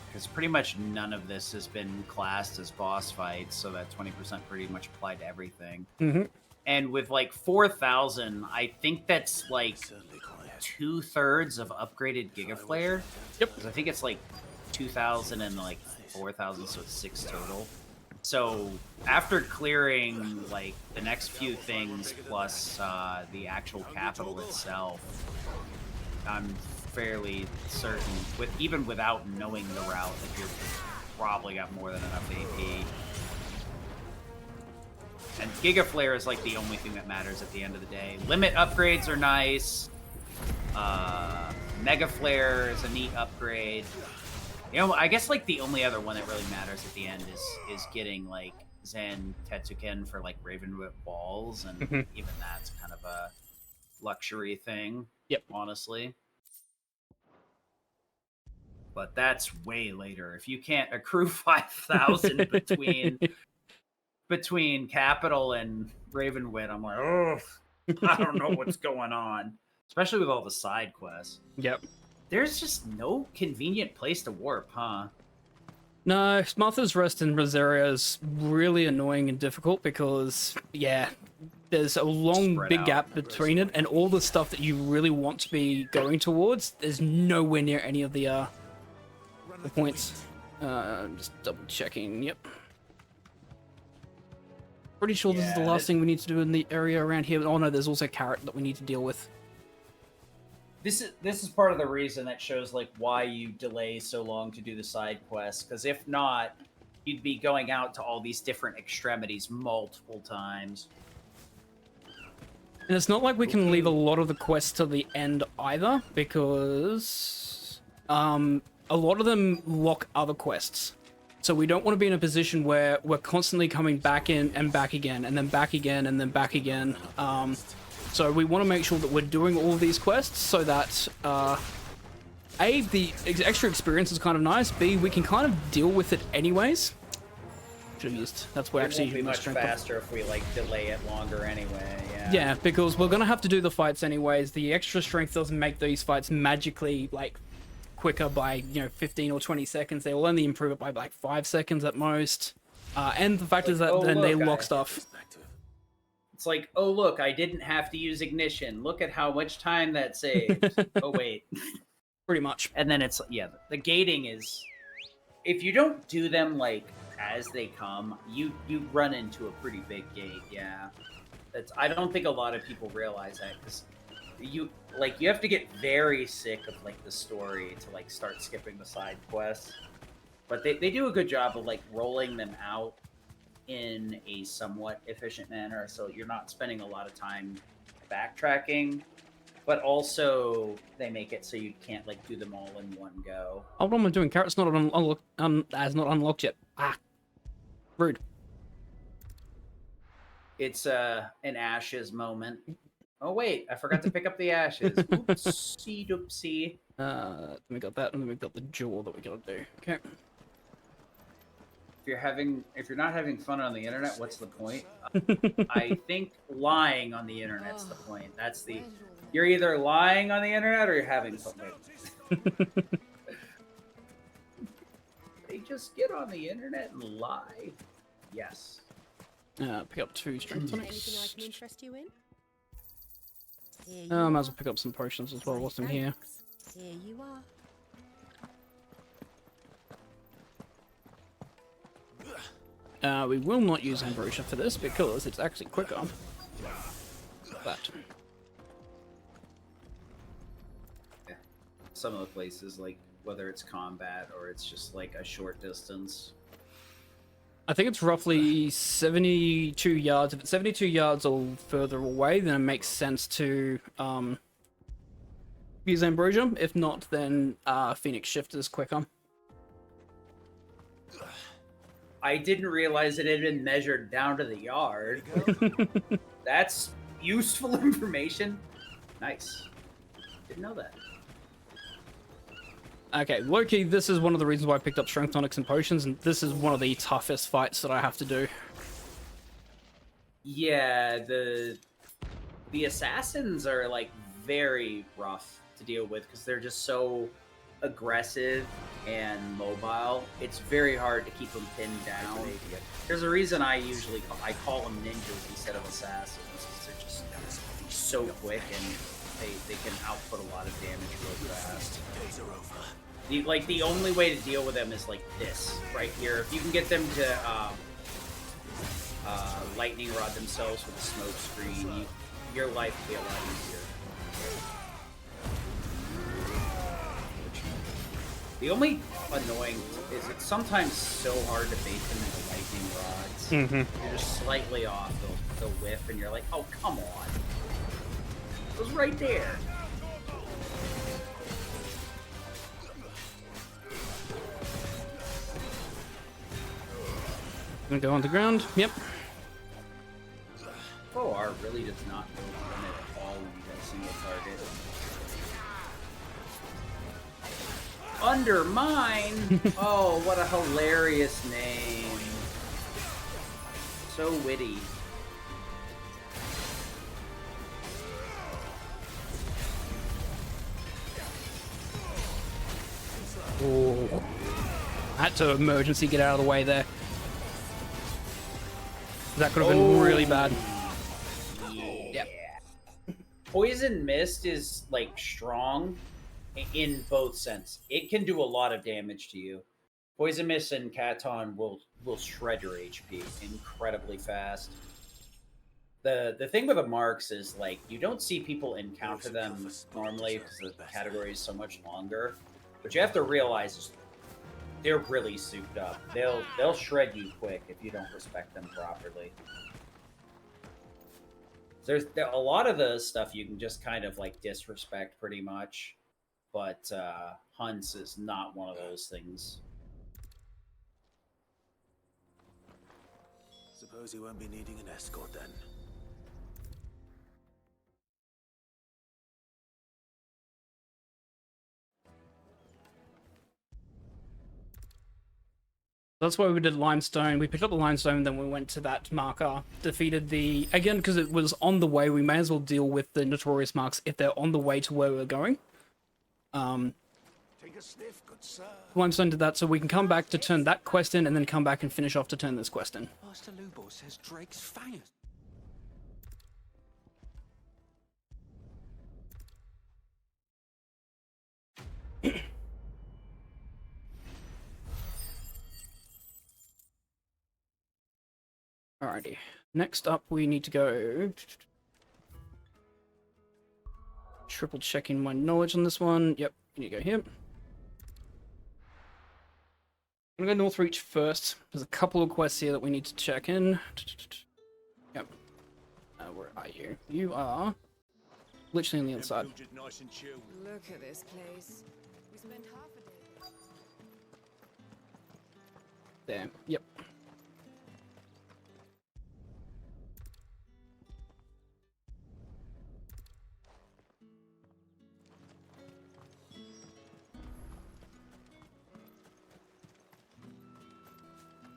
Because pretty much none of this has been classed as boss fights, so that 20% pretty much applied to everything. And with like 4,000, I think that's like 2/3 of upgraded Giga Flare. Yep. Because I think it's like 2,000 and like 4,000, so it's 6 total. So after clearing like the next few things plus the actual capital itself, I'm fairly certain, even without knowing the route, that you're probably got more than enough AP. And Giga Flare is like the only thing that matters at the end of the day. Limit upgrades are nice. Mega Flare is a neat upgrade. You know, I guess like the only other one that really matters at the end is getting like Zen Tetsuken for like Ravenwood balls, and even that's kind of a luxury thing. Yep. Honestly. But that's way later. If you can't accrue 5,000 between Capital and Ravenwood, I'm like, oh, I don't know what's going on. Especially with all the side quests. Yep. There's just no convenient place to warp, huh? No, Martha's Rest in Rosaria is really annoying and difficult because, yeah, there's a long, big gap between it, and all the stuff that you really want to be going towards, there's nowhere near any of the points. Just double checking, yep. Pretty sure this is the last thing we need to do in the area around here. Oh no, there's also Carrot that we need to deal with. This is part of the reason that shows like why you delay so long to do the side quests. Because if not, you'd be going out to all these different extremities multiple times. And it's not like we can leave a lot of the quests to the end either, because a lot of them lock other quests. So we don't want to be in a position where we're constantly coming back in and back again, and then back again, and then back again. So we want to make sure that we're doing all of these quests so that, A, the extra experience is kind of nice, B, we can kind of deal with it anyways. Should have used, that's where It actually won't be my much strength. faster if we like delay it longer anyway. Yeah. Yeah, because we're gonna have to do the fights anyways. The extra strength doesn't make these fights magically like quicker by 15 or 20 seconds. They will only improve it by like 5 seconds at most. And the fact is that oh, then they look, lock stuff. It's like, oh look, I didn't have to use ignition. Look at how much time that saved. Oh wait. Pretty much. And then it's the gating is, if you don't do them like as they come, you run into a pretty big gate. Yeah, I don't think a lot of people realize that, because you have to get very sick of like the story to like start skipping the side quests. But they do a good job of like rolling them out in a somewhat efficient manner, so you're not spending a lot of time backtracking. But also, they make it so you can't like do them all in one go. Oh, what am I doing? Carrot's not has not unlocked yet. Ah, rude. It's an ashes moment. Oh wait, I forgot to pick up the ashes. Oopsie doopsie. Then we got that, and then we got the jewel that we gotta do. Okay. If you're not having fun on the internet, what's the point? I think lying on the internet's the point. That's the. You're either lying on the internet or you're having fun. They just get on the internet and lie. Yes. Pick up 2 strength Anything I tonics. can interest you in? Here you Might as are. well pick up some potions as well whilst I'm here. Thanks. Here you are. We will not use Ambrosia for this because it's actually quicker. But Some of the places, like whether it's combat or it's just like a short distance. I think it's roughly 72 yards. If it's 72 yards or further away, then it makes sense to use Ambrosia. If not, then Phoenix Shift is quicker. I didn't realize it had been measured down to the yard. That's useful information. Nice. Didn't know that. Okay, Loki, this is one of the reasons why I picked up Strength Tonics and Potions, and this is one of the toughest fights that I have to do. Yeah, the assassins are like very rough to deal with because they're just so aggressive and mobile. It's very hard to keep them pinned down. There's a reason I call them ninjas instead of assassins. They're just so quick and they can output a lot of damage real fast. The only way to deal with them is like this right here. If you can get them to lightning rod themselves with a smoke screen, your life will be a lot easier. The only annoying is it's sometimes so hard to bait them into lightning rods. You're just slightly off, they'll whiff, and you're like, oh, come on. It was right there. Gonna go on the ground. Yep. OR really does not go run at all when you got a single target. Undermine! Oh, what a hilarious name. So witty. Oh. I had to emergency get out of the way there. That could have been really bad. Yeah. Poison Mist is like strong in both sense. It can do a lot of damage to you. Poison Mist and Katon will shred your HP incredibly fast. The thing with the marks is like you don't see people encounter them normally because the category is so much longer. But you have to realize is they're really souped up. They'll shred you quick if you don't respect them properly. There's a lot of the stuff you can just kind of like disrespect pretty much, but hunts is not one of those things. Suppose you won't be needing an escort then. That's why we did limestone. We picked up the limestone, then we went to that marker, defeated the... Again, because it was on the way, we may as well deal with the notorious marks if they're on the way to where we're going. Take a sniff, good sir. Limestone did that, so we can come back to turn that quest in, and then come back and finish off to turn this quest in. Master Lubo says Drake's fangers. Alrighty. Next up, we need to go... Triple checking my knowledge on this one. Yep, you need to go here. I'm gonna go Northreach first. There's a couple of quests here that we need to check in. Yep. Where are you? You are literally on the inside. Look at this place. We spent half a day. There. Yep.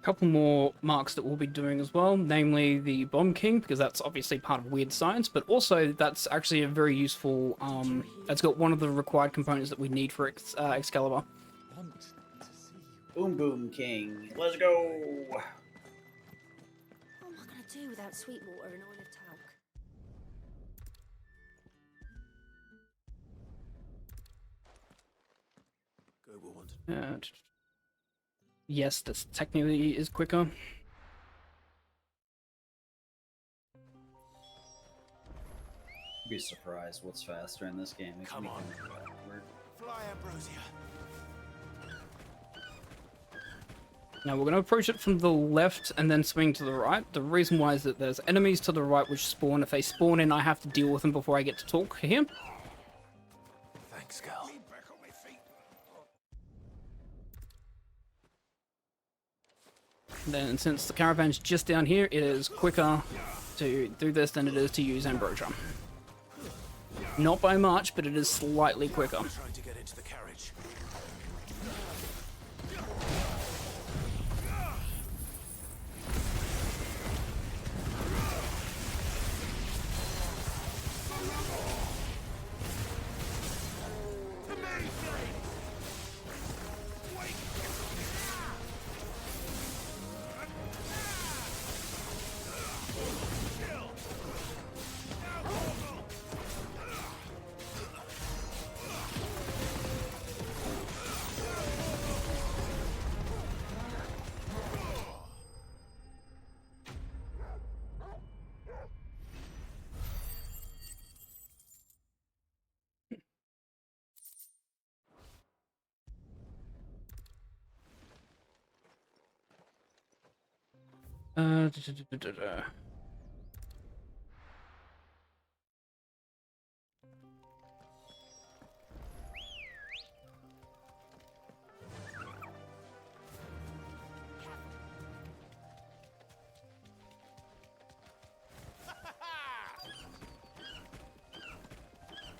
Couple more marks that we'll be doing as well, namely the Bomb King, because that's obviously part of weird science, but also that's actually a very useful, it's got one of the required components that we need for Excalibur. Boom Boom King, let's go! What am I gonna do without Sweetwater and oil of talc? Go wanted. Yes, this technically is quicker. Be surprised what's faster in this game. It Come can on. be kind of backward. Fly, Ambrosia. Now we're going to approach it from the left and then swing to the right. The reason why is that there's enemies to the right which spawn. If they spawn in, I have to deal with them before I get to talk here. Thanks, Gal. Back on my feet. Then since the caravan's just down here, it is quicker to do this than it is to use Ambrosia. Not by much, but it is slightly quicker. Trying to get into the carriage.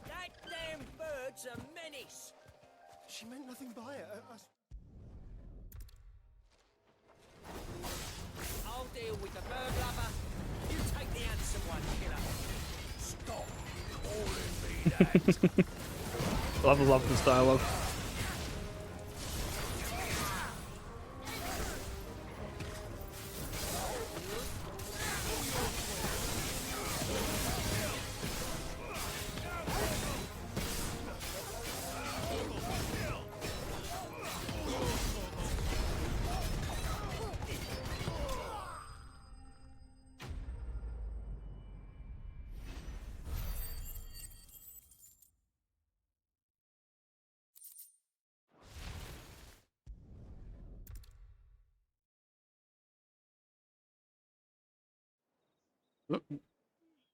That damn bird's a menace. She meant nothing by it. I'll deal with the bird lover. You take the handsome one, killer. Stop calling me that. Love this dialogue.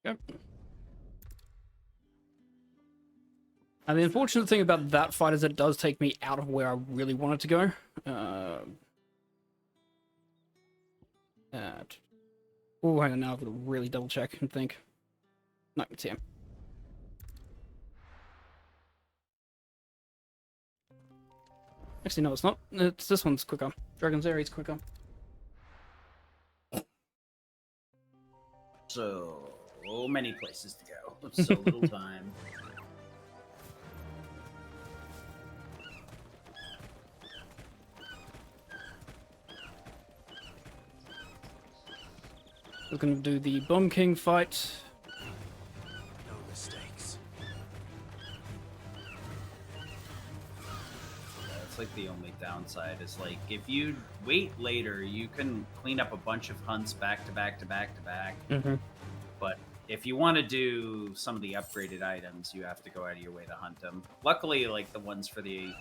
Yep. And the unfortunate thing about that fight is it does take me out of where I really wanted to go. Oh, hang on, now I've got to really double check and think. No, it's here. Actually, no, it's not. It's this one's quicker. Dragon's Aeries quicker. So many places to go. So little time. We're going to do the Bomb King fight. No mistakes. That's like the only downside is like if you wait later, you can clean up a bunch of hunts back to back to back to back. Mm-hmm. But if you want to do some of the upgraded items, you have to go out of your way to hunt them. Luckily, like the ones for the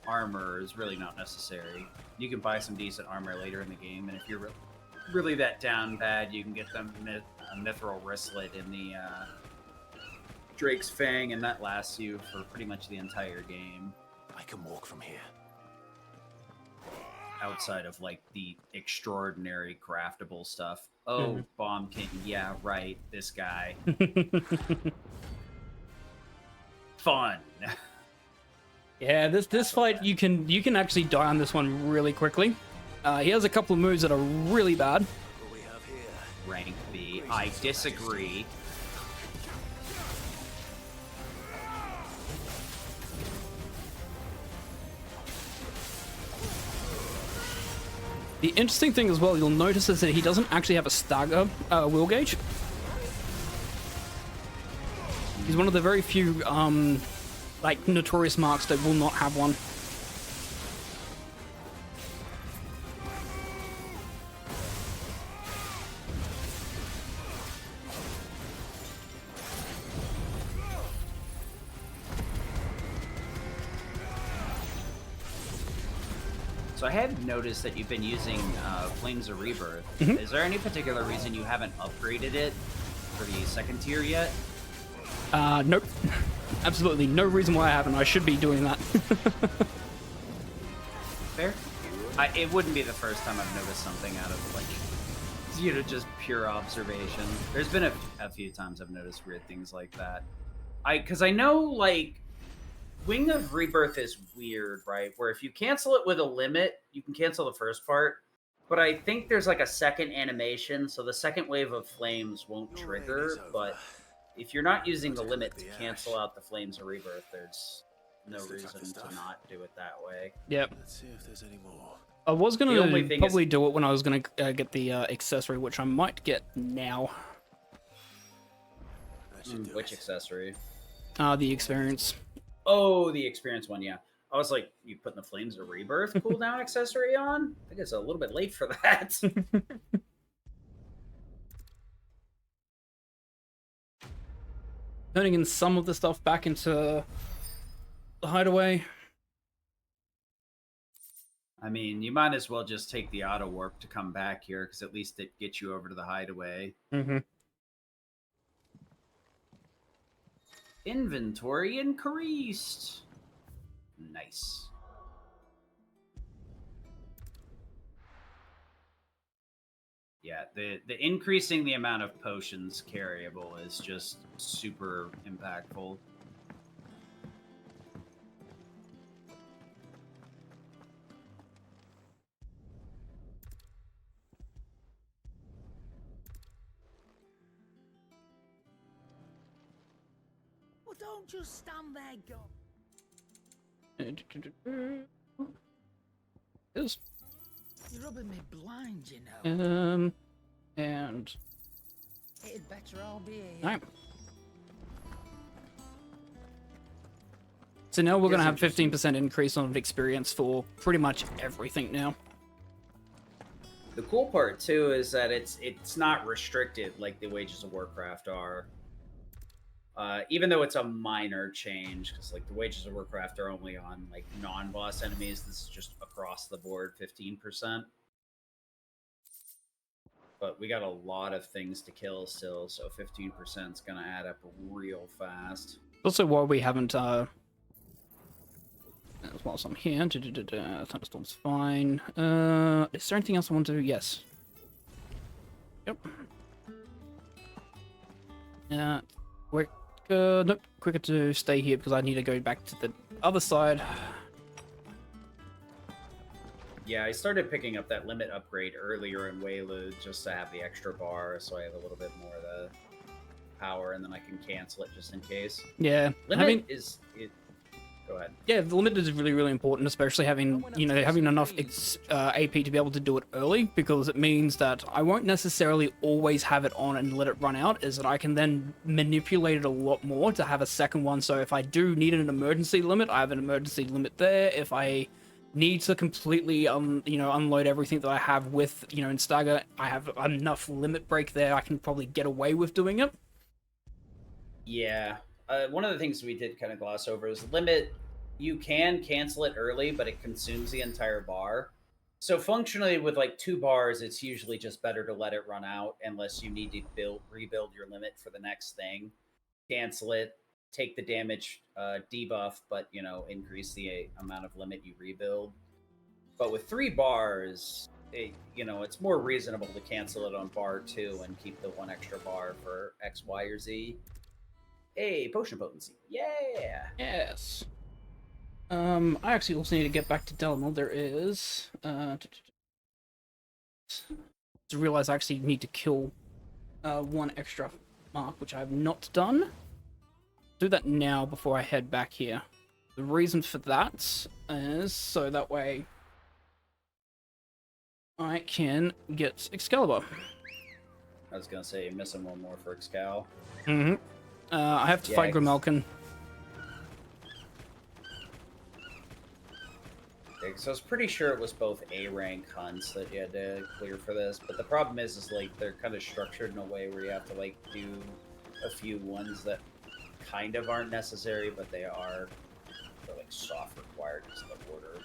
armor is really not necessary. You can buy some decent armor later in the game, and if you're really that down bad, you can get them mithril wristlet in the Drake's Fang, and that lasts you for pretty much the entire game. I can walk from here. Outside of like the extraordinary craftable stuff. Oh, Bomb King, yeah, right, this guy. Fun. Yeah, this fight you can actually die on this one really quickly. He has a couple of moves that are really bad. What we have here? Rank B. I disagree. The interesting thing as well, you'll notice is that he doesn't actually have a stagger will gauge. He's one of the very few like notorious marks that will not have one. So I have noticed that you've been using Flames of Rebirth. Is there any particular reason you haven't upgraded it for the second tier yet? Nope. Absolutely no reason why I haven't. I should be doing that. Fair. It wouldn't be the first time I've noticed something out of like, just pure observation. There's been a few times I've noticed weird things like that. Because I know like Wing of Rebirth is weird, right? Where if you cancel it with a limit, you can cancel the first part. But I think there's like a second animation, so the second wave of flames won't trigger. But if you're not using the limit to cancel out the Flames of Rebirth, there's no reason to not do it that way. Yep. Let's see if there's any more. I was The only gonna thing probably do it when I was gonna get the accessory, which I might get now. That should do Which it. accessory? The experience. Oh, the experience one, yeah. I was like, you putting the Flames of Rebirth cooldown accessory on? I think it's a little bit late for that. Turning in some of the stuff back into the hideaway. I mean, you might as well just take the auto warp to come back here, because at least it gets you over to the hideaway. Mm-hmm. Inventory increased. Nice. Yeah, the increasing the amount of potions carryable is just super impactful. Well, don't just stand there, go. Is You're rubbing me blind, you know. and It'd better all be here. alright. So now we're gonna have 15% increase on experience for pretty much everything now. The cool part too is that it's not restricted like the Wages of Warcraft are. Even though it's a minor change, because like the Wages of Warcraft are only on like non-boss enemies, this is just across the board 15%. but we got a lot of things to kill still, so 15% is gonna add up real fast. Also, why we haven't, as whilst I'm here, thunderstorm's fine. Is there anything else I want to do? Yes. Yep. Nope, quicker to stay here because I need to go back to the other side. Yeah, I started picking up that limit upgrade earlier in Waylude just to have the extra bar, so I have a little bit more of the power, and then I can cancel it just in case. Yeah, Limit Go ahead. Yeah, the limit is really, really important, especially having, you know, having enough AP to be able to do it early, because it means that I won't necessarily always have it on and let it run out, is that I can then manipulate it a lot more to have a second one. So if I do need an emergency limit, I have an emergency limit there. If I need to completely, you know, unload everything that I have with, you know, in Stagger, I have enough limit break there. I can probably get away with doing it. Yeah. One of the things we did kind of gloss over is limit. You can cancel it early, but it consumes the entire bar. So functionally, with like 2 bars, it's usually just better to let it run out unless you need to rebuild your limit for the next thing. Cancel it, take the damage debuff, but, you know, increase the amount of limit you rebuild. But with 3 bars, you know, it's more reasonable to cancel it on bar 2 and keep the 1 extra bar for X, Y, or Z. Hey, potion potency. Yeah. Yes. I actually also need to get back to Delamil. There is to realize I actually need to kill 1 extra mark, which I have not done. Do that now before I head back here. The reason for that is so that way I can get Excalibur. I was gonna say, you're missing 1 more for Excal. Mm-hmm. I have to fight Grimalkin. So I was pretty sure it was both A rank hunts that you had to clear for this, but the problem is like they're kind of structured in a way where you have to like do a few ones that kind of aren't necessary, but they are. They're like soft required because of the order.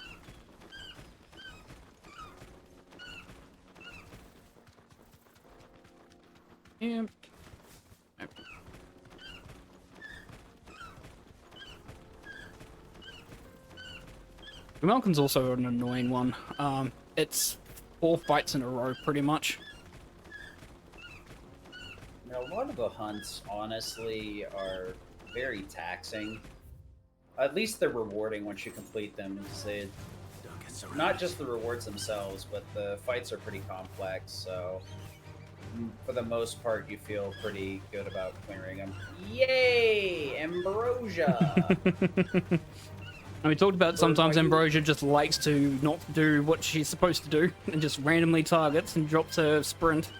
Yeah. Malkin's also an annoying one. It's 4 fights in a row, pretty much. Now, a lot of the hunts, honestly, are very taxing. At least they're rewarding once you complete them. They, not just the rewards themselves, but the fights are pretty complex, so for the most part, you feel pretty good about clearing them. Yay! Ambrosia! And we talked about sometimes Ambrosia just likes to not do what she's supposed to do and just randomly targets and drops her sprint.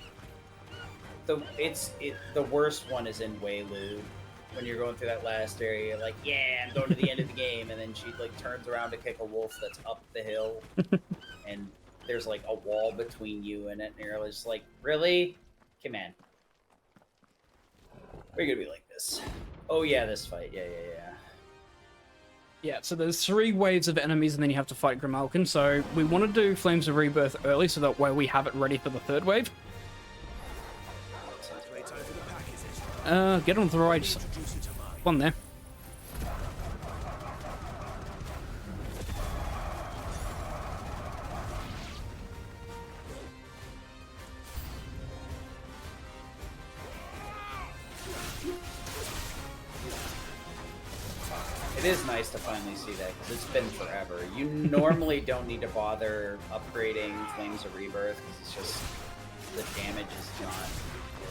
The worst one is in Waylude. When you're going through that last area, you're like, yeah, I'm going to the end of the game, and then she like turns around to kick a wolf that's up the hill, and there's like a wall between you and it, and you're just like, really? Come on. We're gonna be like this. Oh yeah, this fight. Yeah. Yeah, so there's 3 waves of enemies and then you have to fight Grimalkin. So we want to do Flames of Rebirth early so that way we have it ready for the 3rd wave. Get on the right one there. It is nice to finally see that, because it's been forever. You normally don't need to bother upgrading Flames of Rebirth, because it's just, the damage is not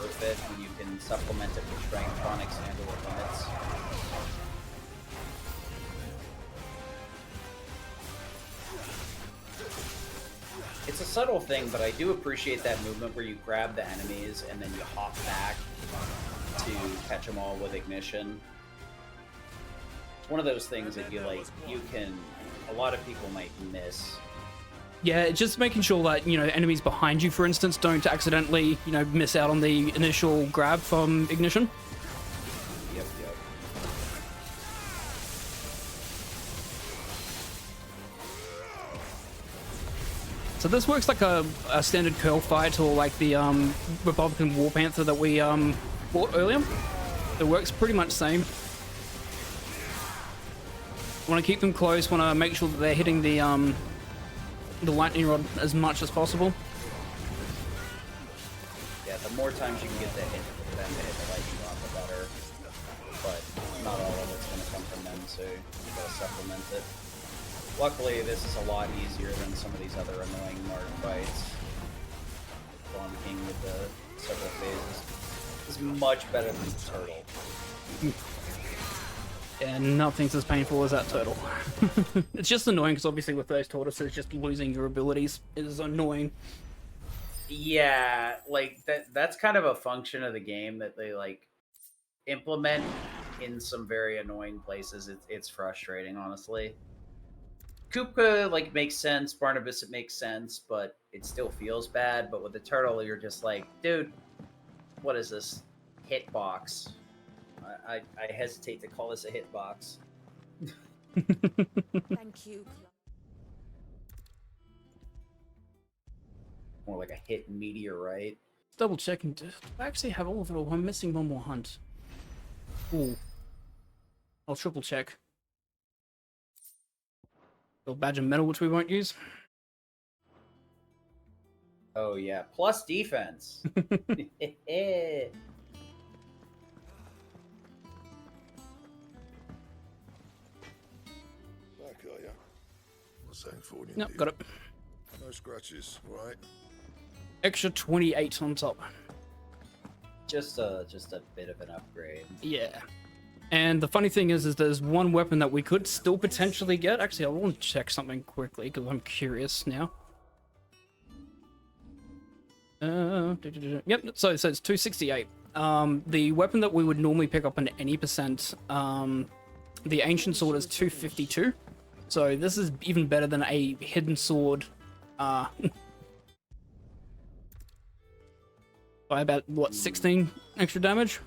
worth it when you can supplement it with Strength Chronics and or limits. It's a subtle thing, but I do appreciate that movement where you grab the enemies and then you hop back to catch them all with Ignition. It's one of those things that a lot of people might miss. Yeah, just making sure that, you know, enemies behind you, for instance, don't accidentally, you know, miss out on the initial grab from Ignition. Yep. So this works like a standard curl fight, or like the Republican War Panther that we fought earlier. It works pretty much the same. Want to keep them close, want to make sure that they're hitting the lightning rod as much as possible. Yeah, the more times you can get them to hit the lightning rod, the better. But not all of it's going to come from them, so you got to supplement it. Luckily, this is a lot easier than some of these other annoying Mark fights. Gone King with the several phases. This is much better than the turtle. Yeah, nothing's as painful as that turtle. It's just annoying because obviously with those tortoises, just losing your abilities is annoying. Yeah, like that's kind of a function of the game that they like implement in some very annoying places. It's frustrating, honestly. Kupka like makes sense, Barnabas it makes sense, but it still feels bad. But with the turtle, you're just like, dude, what is this hitbox? I hesitate to call this a hitbox. Thank you. More like a hit meteorite. Double checking. Do I actually have all of it, or I'm missing one more hunt? Ooh. I'll triple check. Little badge of metal, which we won't use. Oh yeah, plus defense. Back, are ya? What's that for you? Nope, got it. No scratches, right? Extra 28 on top. Just a bit of an upgrade. Yeah. And the funny thing is there's one weapon that we could still potentially get. Actually, I want to check something quickly because I'm curious now. Yep, so it's 268. The weapon that we would normally pick up on any percent, the ancient sword is 252. So this is even better than a hidden sword. By about, what, 16 extra damage?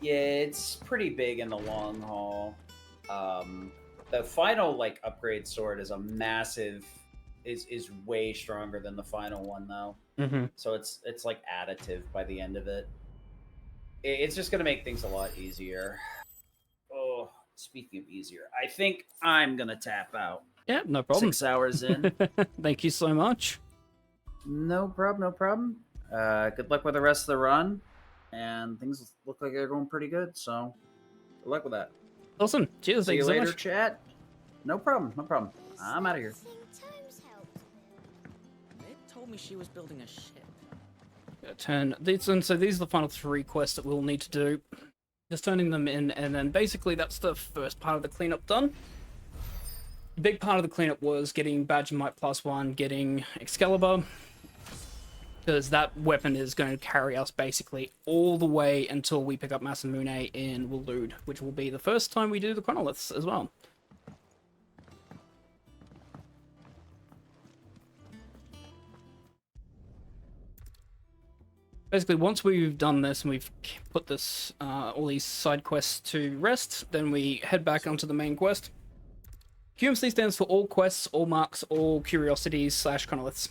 Yeah, it's pretty big in the long haul. The final like upgrade sword is a massive, is way stronger than the final one though. Mm-hmm. So it's like additive by the end of it. It's just gonna make things a lot easier. Oh, speaking of easier, I think I'm gonna tap out. Yeah, no problem. 6 hours in. Thank you so much. No problem, no problem. Good luck with the rest of the run. And things look like they're going pretty good, so good luck with that. Awesome. Cheers. See you Thanks so later, much. chat. No problem, no problem. I'm out of here. They told me she was building a ship. Turn these in. So these are the final 3 quests that we'll need to do. Just turning them in, and then basically that's the first part of the cleanup done. The big part of the cleanup was getting Badge of Might +1, getting Excalibur, because that weapon is going to carry us basically all the way until we pick up Masamune in Waloed, which will be the first time we do the chronoliths as well. Basically, once we've done this and we've put this all these side quests to rest, then we head back onto the main quest. QMC stands for all quests, all marks, all curiosities / chronoliths.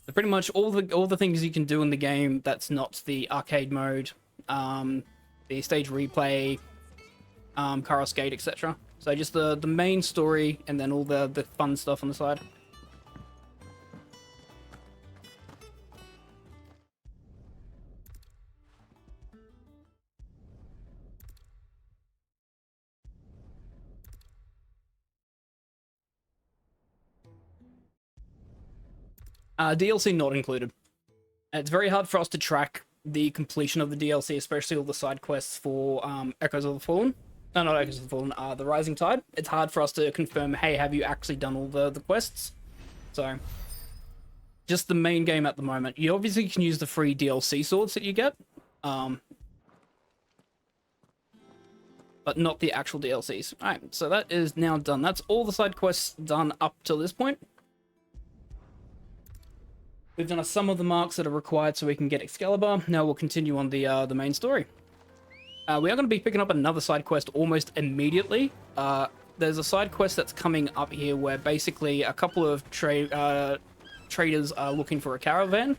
So pretty much all the things you can do in the game that's not the arcade mode, the stage replay, Karos Gate, etc. So just the main story and then all the fun stuff on the side. DLC not included. It's very hard for us to track the completion of the DLC, especially all the side quests for Echoes of the Fallen. No, not Echoes of the Fallen, the Rising Tide. It's hard for us to confirm, hey, have you actually done all the quests? So, just the main game at the moment. You obviously can use the free DLC swords that you get, but not the actual DLCs. Alright, so that is now done. That's all the side quests done up till this point. We've done some of the marks that are required so we can get Excalibur. Now we'll continue on the main story. We are going to be picking up another side quest almost immediately. there's a side quest that's coming up here where basically a couple of traders are looking for a caravan.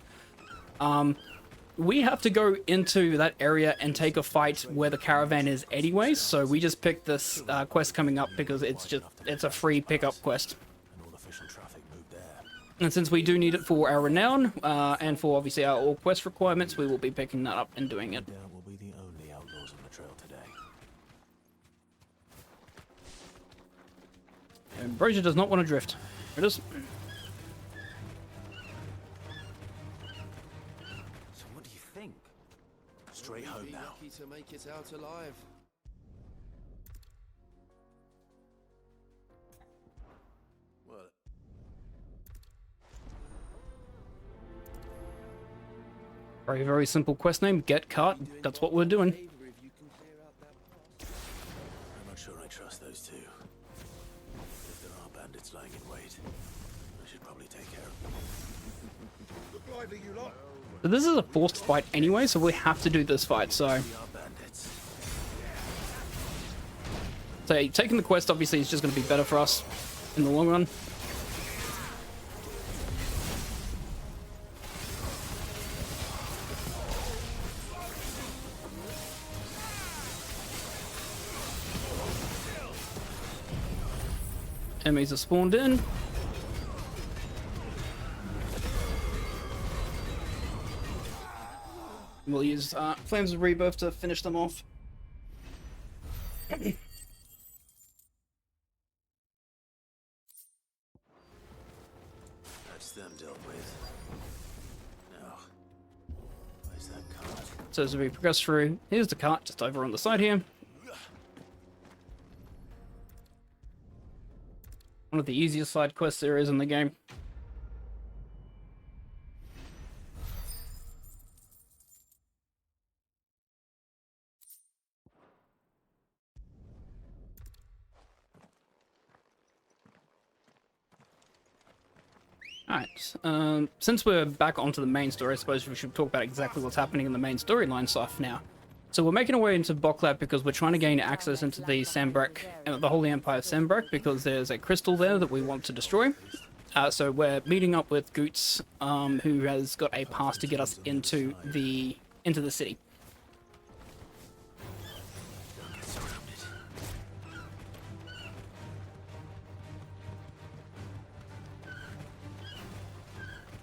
We have to go into that area and take a fight where the caravan is anyways, so we just picked this quest coming up because it's a free pickup quest. And all official traffic moved there. And since we do need it for our renown, and for obviously our all quest requirements, we will be picking that up and doing it. Doubt we'll be the only outlaws on the trail today. Ambrosia does not want to drift. It is. So what do you think? Straight home now. Lucky to make it out alive. Well, Very, very simple quest name. Get cart. That's what we're doing. if you can clear out that path. I'm not sure I trust those two. If there are bandits lying in wait, I should probably take care of them. Look lively, you lot. But this is a forced fight anyway, so we have to do this fight. So, We are bandits. taking the quest obviously is just going to be better for us in the long run. Enemies are spawned in. We'll use Flames of Rebirth to finish them off. That's them dealt with. Now, where's that cart? So as we progress through, here's the cart just over on the side here. One of the easiest side quests there is in the game. Alright, since we're back onto the main story, I suppose we should talk about exactly what's happening in the main storyline stuff now. So we're making our way into Boklab because we're trying to gain access into the Sandbreak, the Holy Empire of Sandbreak, because there's a crystal there that we want to destroy. So we're meeting up with Goots, who has got a pass to get us into the city. Get surrounded.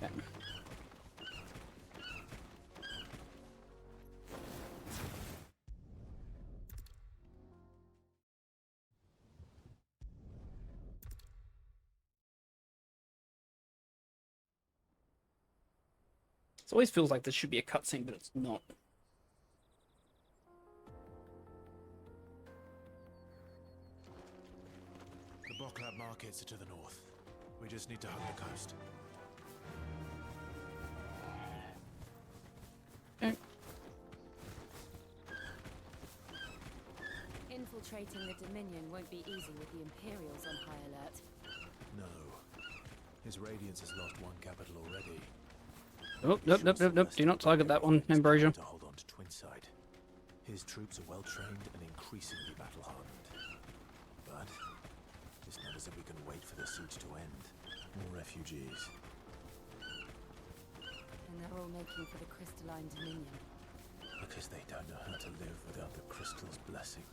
Okay. It always feels like this should be a cutscene, but it's not. The Boklab markets are to the north. We just need to hug the coast. Okay. Infiltrating the Dominion won't be easy with the Imperials on high alert. No. His Radiance has lost one capital already. Oh, nope. Do not target that one, Ambrosia. To hold on to Twinside. His troops are well trained and increasingly battle hardened. But it's not as if we can wait for the siege to end. More refugees. And they're all making for the crystalline Dominion. Because they don't know how to live without the crystal's blessing.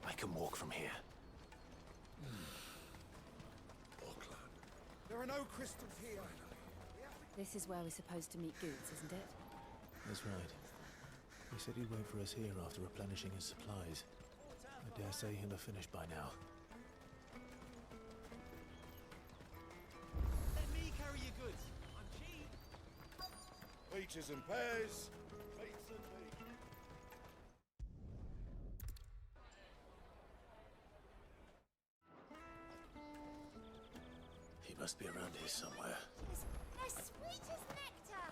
I can walk from here. There are no crystals here. This is where we're supposed to meet Goots, isn't it? That's right. He said he'd wait for us here after replenishing his supplies. I dare say he'll have finished by now. Let me carry your goods. I'm cheap. Peaches and pears. Meats and meat. He must be around here somewhere. As sweet as nectar!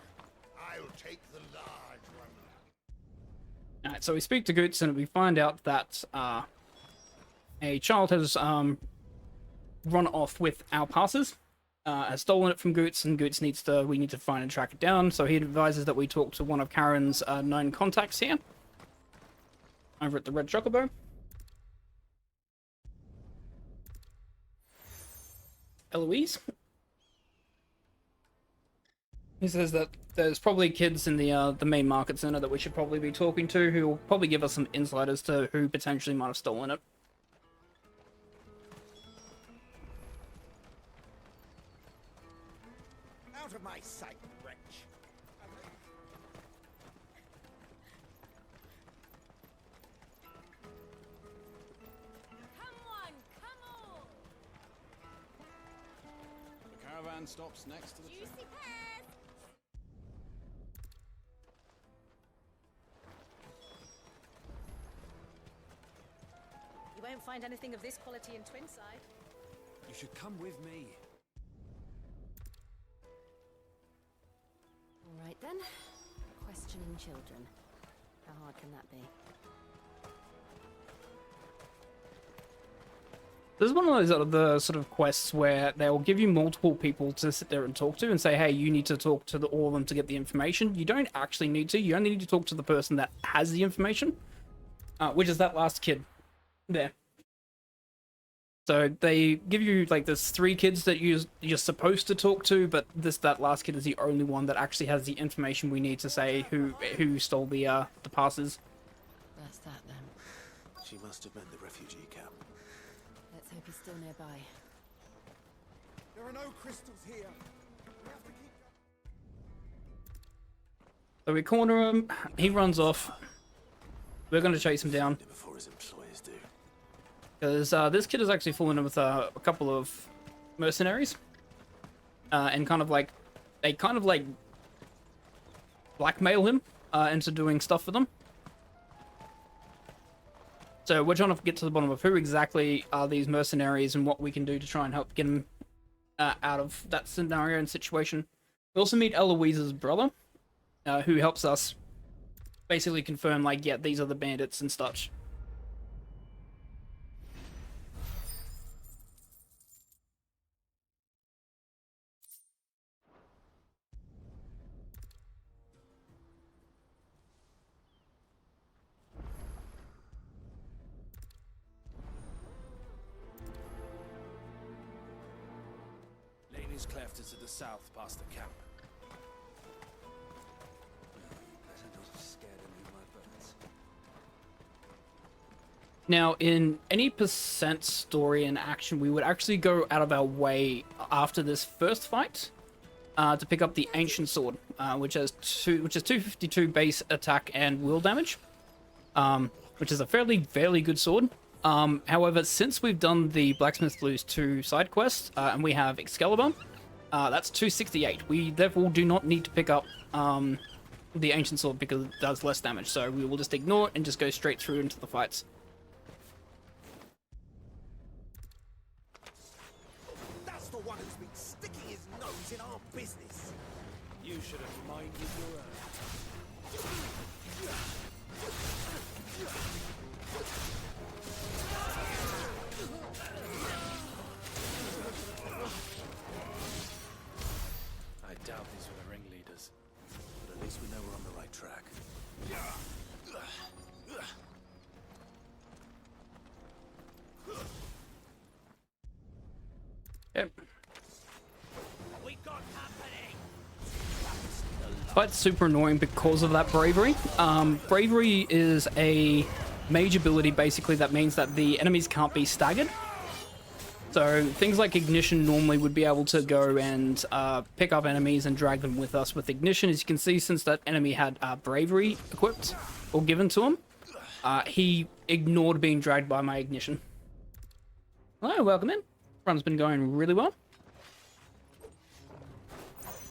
I'll take the large one. Alright, so we speak to Goots and we find out that a child has run off with our passes, has stolen it from Goots, and Goots we need to find and track it down. So he advises that we talk to one of Karen's known contacts here. over at the Red Chocobo. Eloise. He says that there's probably kids in the main market center that we should probably be talking to, who will probably give us some insight as to who potentially might have stolen it. Out of my sight, wretch. The caravan stops next to the train. You won't find anything of this quality in Twinside. You should come with me. All right then. Questioning children. How hard can that be? This is one of those other sort of quests where they'll give you multiple people to sit there and talk to and say, hey, you need to talk to all of them to get the information. You don't actually need to. You only need to talk to the person that has the information, which is that last kid there. So they give you, like, there's 3 kids that you're supposed to talk to, but that last kid is the only one that actually has the information we need to say who stole the passes. That's that then. She must have been the refugee camp. Let's hope he's still nearby. There are no crystals here. We have to keep. So we corner him, he runs off. We're going to chase him down. Before his employers do. Because this kid has actually fallen in with a couple of mercenaries. And they kind of like blackmail him into doing stuff for them. So we're trying to get to the bottom of who exactly are these mercenaries and what we can do to try and help get him out of that scenario and situation. We also meet Eloise's brother, who helps us basically confirm, like, yeah, these are the bandits and such. Lane is cleft to the south past the camp. Now, in any percent story and action, we would actually go out of our way after this first fight to pick up the Ancient Sword, which is 252 base attack and will damage, which is a fairly good sword. However, since we've done the Blacksmith Blues 2 side quest and we have Excalibur, that's 268. We therefore do not need to pick up the Ancient Sword because it does less damage. So we will just ignore it and just go straight through into the fights. That's the one who's been sticking his nose in our business. You should have minded your own. I doubt these were the ringleaders, but at least we know we're on the right track. Yep. Fight's super annoying because of that bravery. Bravery is a mage ability, basically, that means that the enemies can't be staggered. So things like Ignition normally would be able to go and pick up enemies and drag them with us. With Ignition, as you can see, since that enemy had Bravery equipped or given to him, he ignored being dragged by my Ignition. Hello, welcome in. Run's been going really well.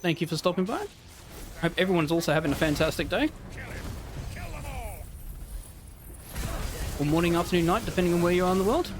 Thank you for stopping by. Hope everyone's also having a fantastic day. Or morning, afternoon, night, depending on where you are in the world.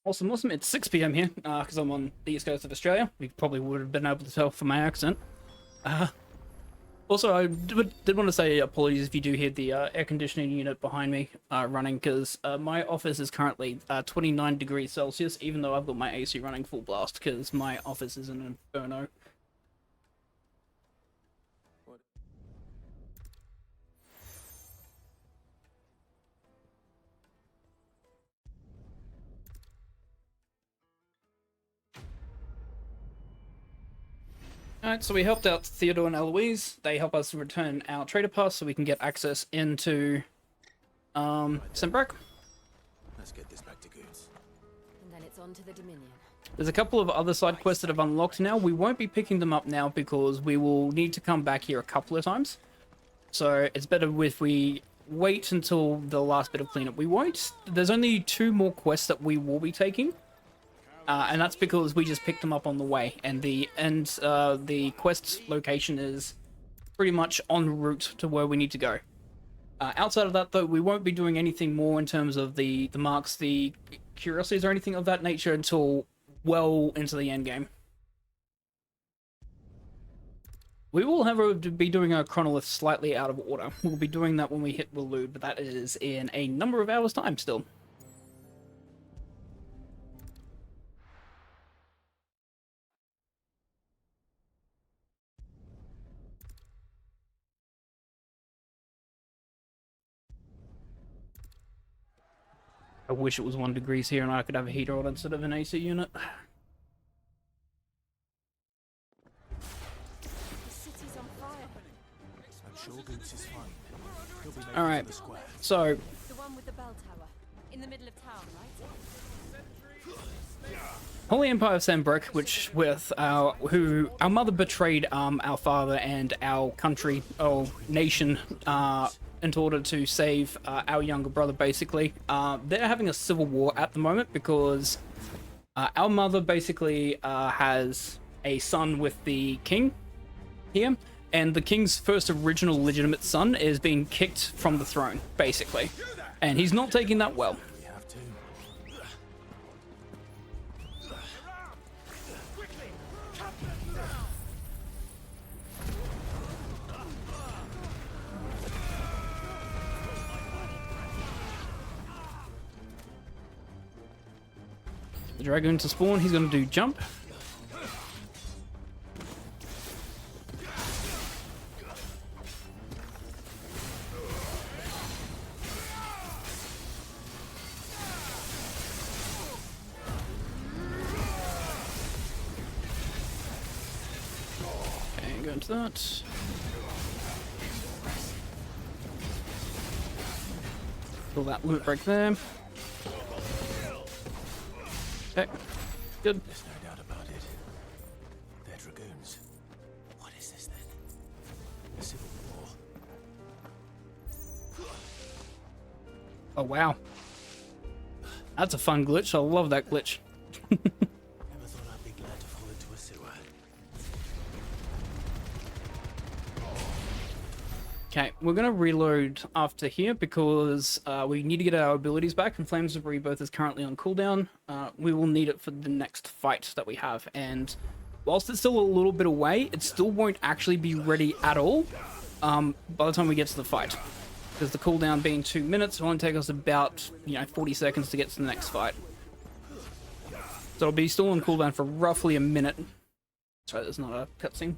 Awesome, awesome. It's 6 p.m. here, because I'm on the east coast of Australia. You probably would have been able to tell from my accent. Also, I did want to say apologies if you do hear the air conditioning unit behind me running, because my office is currently 29 degrees Celsius, even though I've got my AC running full blast, because my office is an inferno. Alright, so we helped out Theodore and Eloise. They help us return our trader pass so we can get access into Sembrak. Let's get this back to Goons. And then it's on to the Dominion. There's a couple of other side quests that have unlocked now. We won't be picking them up now because we will need to come back here a couple of times. So it's better if we wait until the last bit of cleanup. We won't. There's only 2 more quests that we will be taking. And that's because we just picked them up on the way, and the quest location is pretty much en route to where we need to go. Outside of that, though, we won't be doing anything more in terms of the marks, the curiosities, or anything of that nature until well into the end game. We will be doing a chronolith slightly out of order. We'll be doing that when we hit Waloed, but that is in a number of hours' time still. I wish it was 1 degrees here and I could have a heater on instead of an AC unit. The city's on fire. I'm sure Goons is fine. He'll be making Alright, for the square. so The one with the bell tower. In the middle of town, right? Holy Empire of Sembrak, which with our mother betrayed our father and our country, or nation, in order to save our younger brother, basically. They're having a civil war at the moment because our mother basically has a son with the king here, and the king's first original legitimate son is being kicked from the throne, basically. And he's not taking that well. We have to. The dragoon to spawn, he's going to do jump. Okay, go into that. Pull that loot break there. Okay, good. There's no doubt about it. They're dragoons. What is this then? A civil war. Oh wow. That's a fun glitch. I love that glitch. Never thought I'd be glad to fall into a sewer. Okay, we're going to reload after here because we need to get our abilities back, and Flames of Rebirth is currently on cooldown. We will need it for the next fight that we have, and whilst it's still a little bit away, it still won't actually be ready at all by the time we get to the fight. Because the cooldown being 2 minutes, it'll only take us about, 40 seconds to get to the next fight. So it'll be still on cooldown for roughly a minute. Sorry, there's not a cutscene.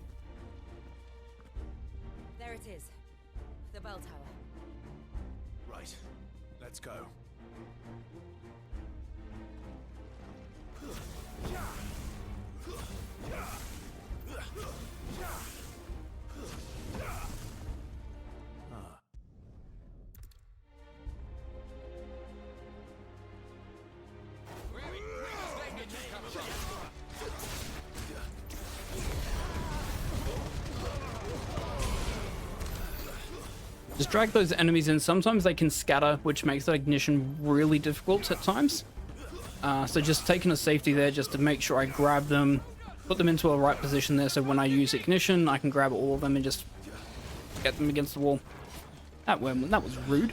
There it is. The bell tower. Right. Let's go. Just drag those enemies in. Sometimes they can scatter, which makes that ignition really difficult at times. So just taking a safety there just to make sure I grab them, put them into a right position there, so when I use ignition, I can grab all of them and just get them against the wall. That was rude.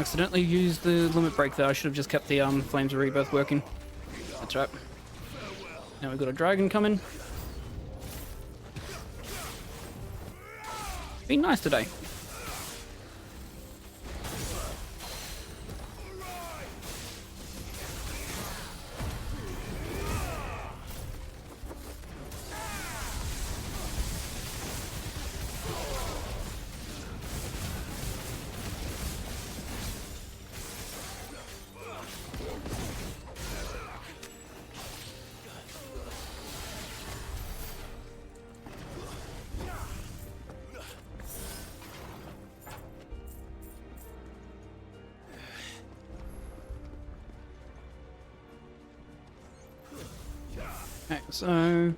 Accidentally used the limit break there. I should have just kept the Flames of Rebirth working. That's right. Now we've got a dragon coming. Be nice today. Okay, so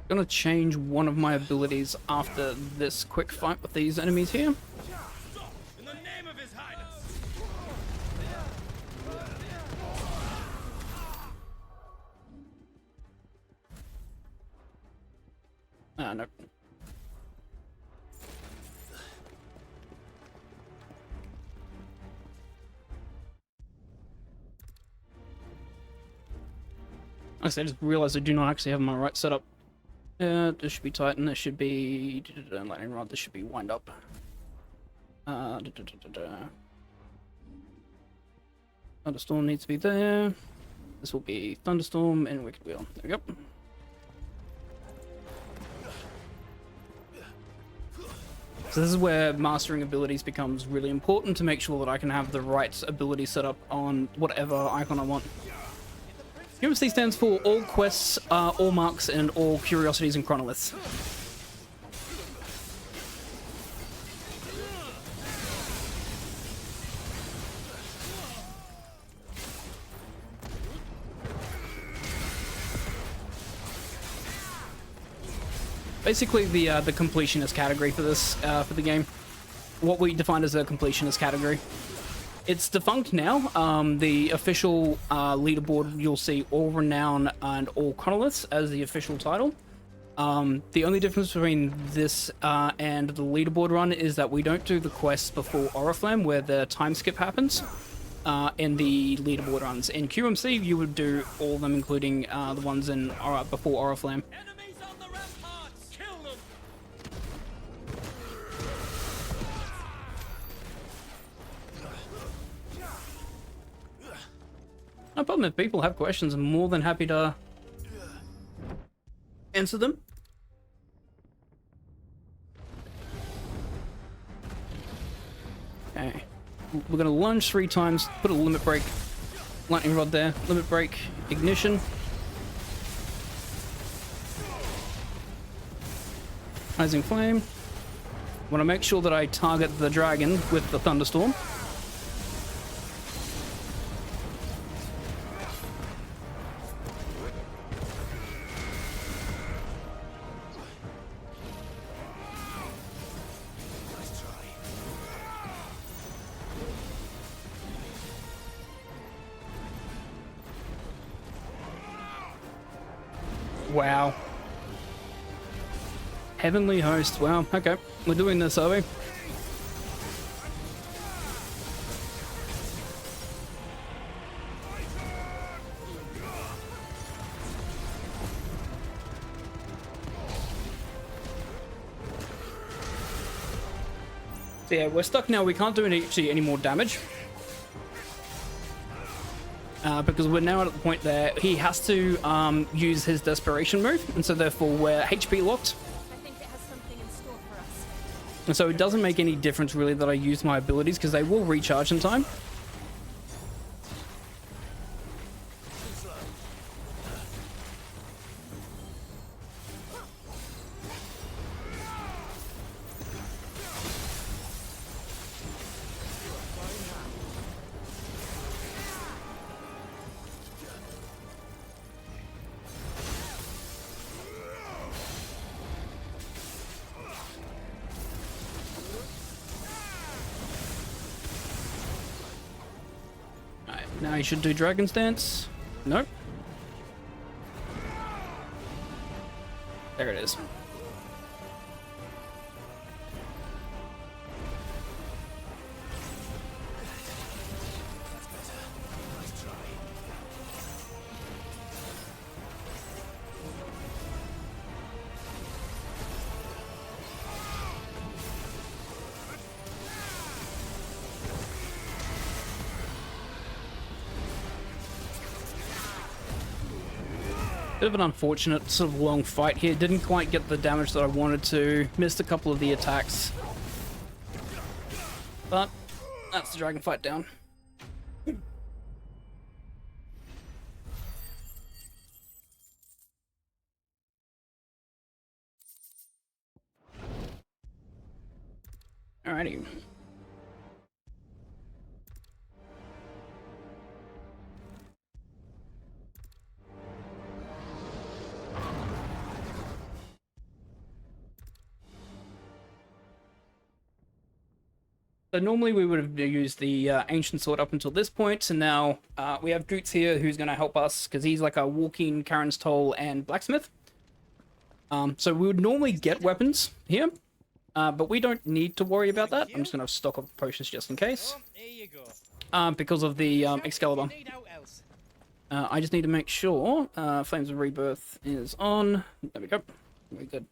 gonna change one of my abilities after this quick fight with these enemies here. In the name of His Highness! Nope. Honestly, I just realized I do not actually have my right setup. This should be Titan, this should be Lightning Rod, this should be Wind Up. Thunderstorm needs to be there. This will be Thunderstorm and Wicked Wheel. There we go. So this is where mastering abilities becomes really important to make sure that I can have the right ability set up on whatever icon I want. QMC stands for All Quests, All Marks, and All Curiosities and Chronoliths. Basically, the completionist category for this for the game. What we define as a completionist category. It's defunct now. The official leaderboard, you'll see All Renown and All Chronoliths as the official title. The only difference between this and the leaderboard run is that we don't do the quests before Oriflamme, where the time skip happens in the leaderboard runs. In QMC, you would do all of them, including the ones in before Oriflamme. Enemies on the ramparts! Kill them! No problem. If people have questions, I'm more than happy to answer them. Okay. We're going to lunge 3 times, put a limit break, lightning rod there, limit break, ignition. Rising flame. Want to make sure that I target the dragon with the thunderstorm. Wow. Heavenly Host. Wow. Okay. We're doing this, are we? So yeah, we're stuck now. We can't do any more damage. Because we're now at the point there he has to use his desperation move, and so therefore we're HP locked. I think it has something in store for us. And so it doesn't make any difference really that I use my abilities, because they will recharge in time. Now he should do Dragon's Dance. Nope. There it is. Bit of an unfortunate sort of long fight here. Didn't quite get the damage that I wanted to. Missed a couple of the attacks. But that's the dragon fight down. Alrighty. So normally we would have used the ancient sword up until this point, and now we have Droots here who's going to help us because he's like a walking Karen's Toll and blacksmith. So we would normally get weapons here, but we don't need to worry about that. I'm just going to stock up potions just in case. Because of the Excalibur. I just need to make sure Flames of Rebirth is on. There we go. Very good.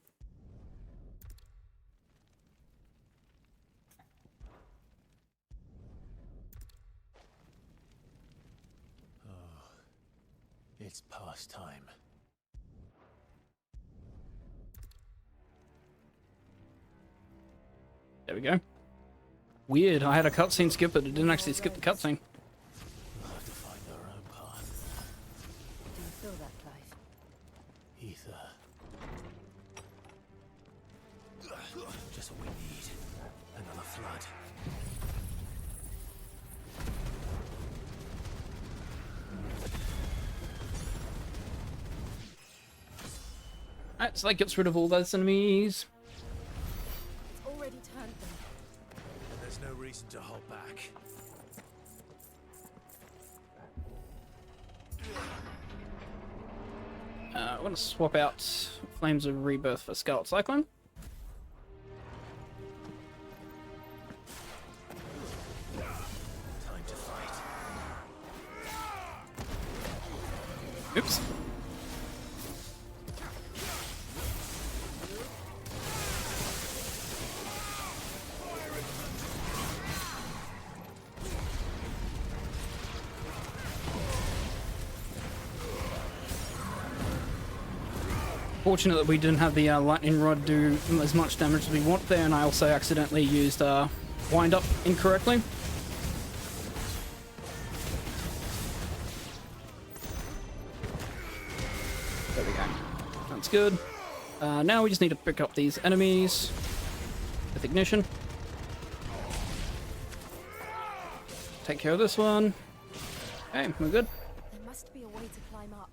It's past time. There we go. Weird, I had a cutscene skip, but it didn't actually skip the cutscene. We'll have to find our own path. Do you feel that, Clive? Ether. Just what we need. Another flood. Alright, so that gets rid of all those enemies. It's already turned them. And there's no reason to hold back. I'm going to swap out Flames of Rebirth for Scarlet Cyclone. Time to fight. Oops. Fortunate that we didn't have the lightning rod do as much damage as we want there, and I also accidentally used wind up incorrectly. There we go. That's good. Now we just need to pick up these enemies with ignition. Take care of this one. Okay, we're good. There must be a way to climb up.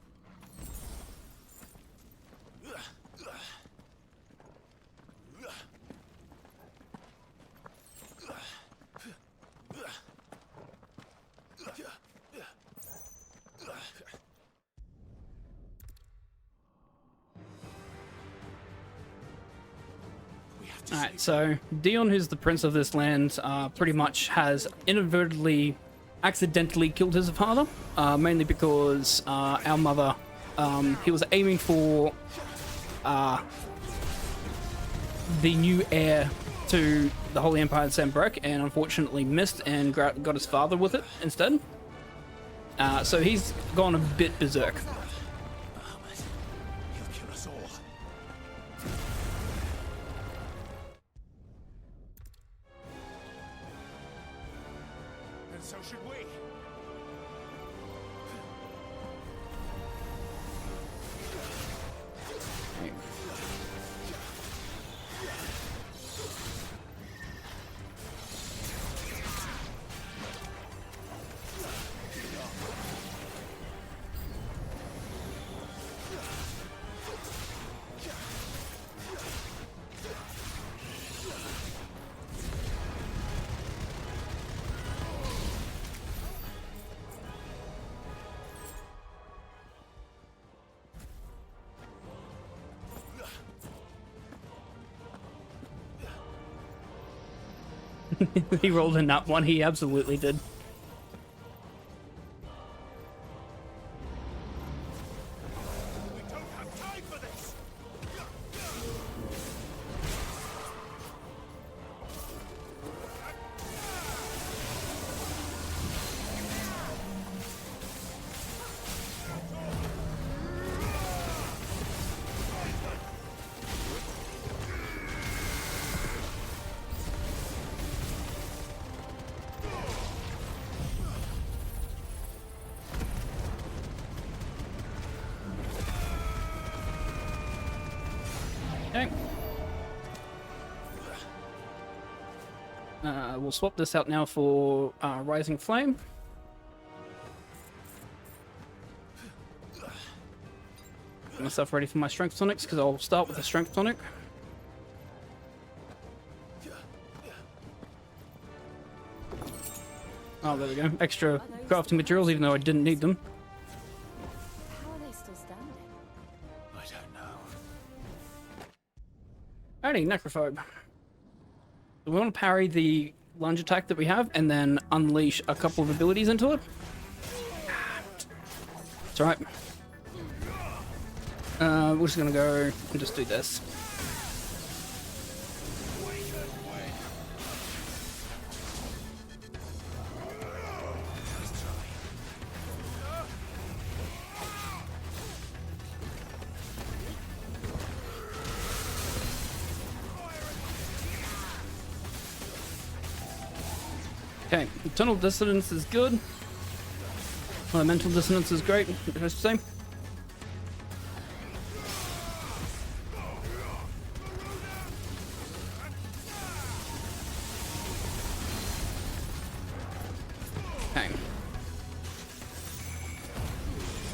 Alright, so Dion, who's the prince of this land, pretty much has inadvertently, accidentally killed his father, mainly because our mother, he was aiming for the new heir to the Holy Empire of Sanbreque, and unfortunately missed and got his father with it instead. So he's gone a bit berserk. He'll kill us all. And so should we. He rolled a nut one, he absolutely did. We don't have time for this. Okay. We'll swap this out now for Rising Flame. Get myself ready for my Strength Tonics, because I'll start with a Strength Tonic. Oh, there we go. Extra crafting materials, even though I didn't need them. How are they still standing? I don't know. Alrighty, Necrophobe. So we want to parry the lunge attack that we have, and then unleash a couple of abilities into it. It's alright. We're just gonna go and just do this. Okay, Eternal Dissonance is good. Mental Dissonance is great, I should say. Okay.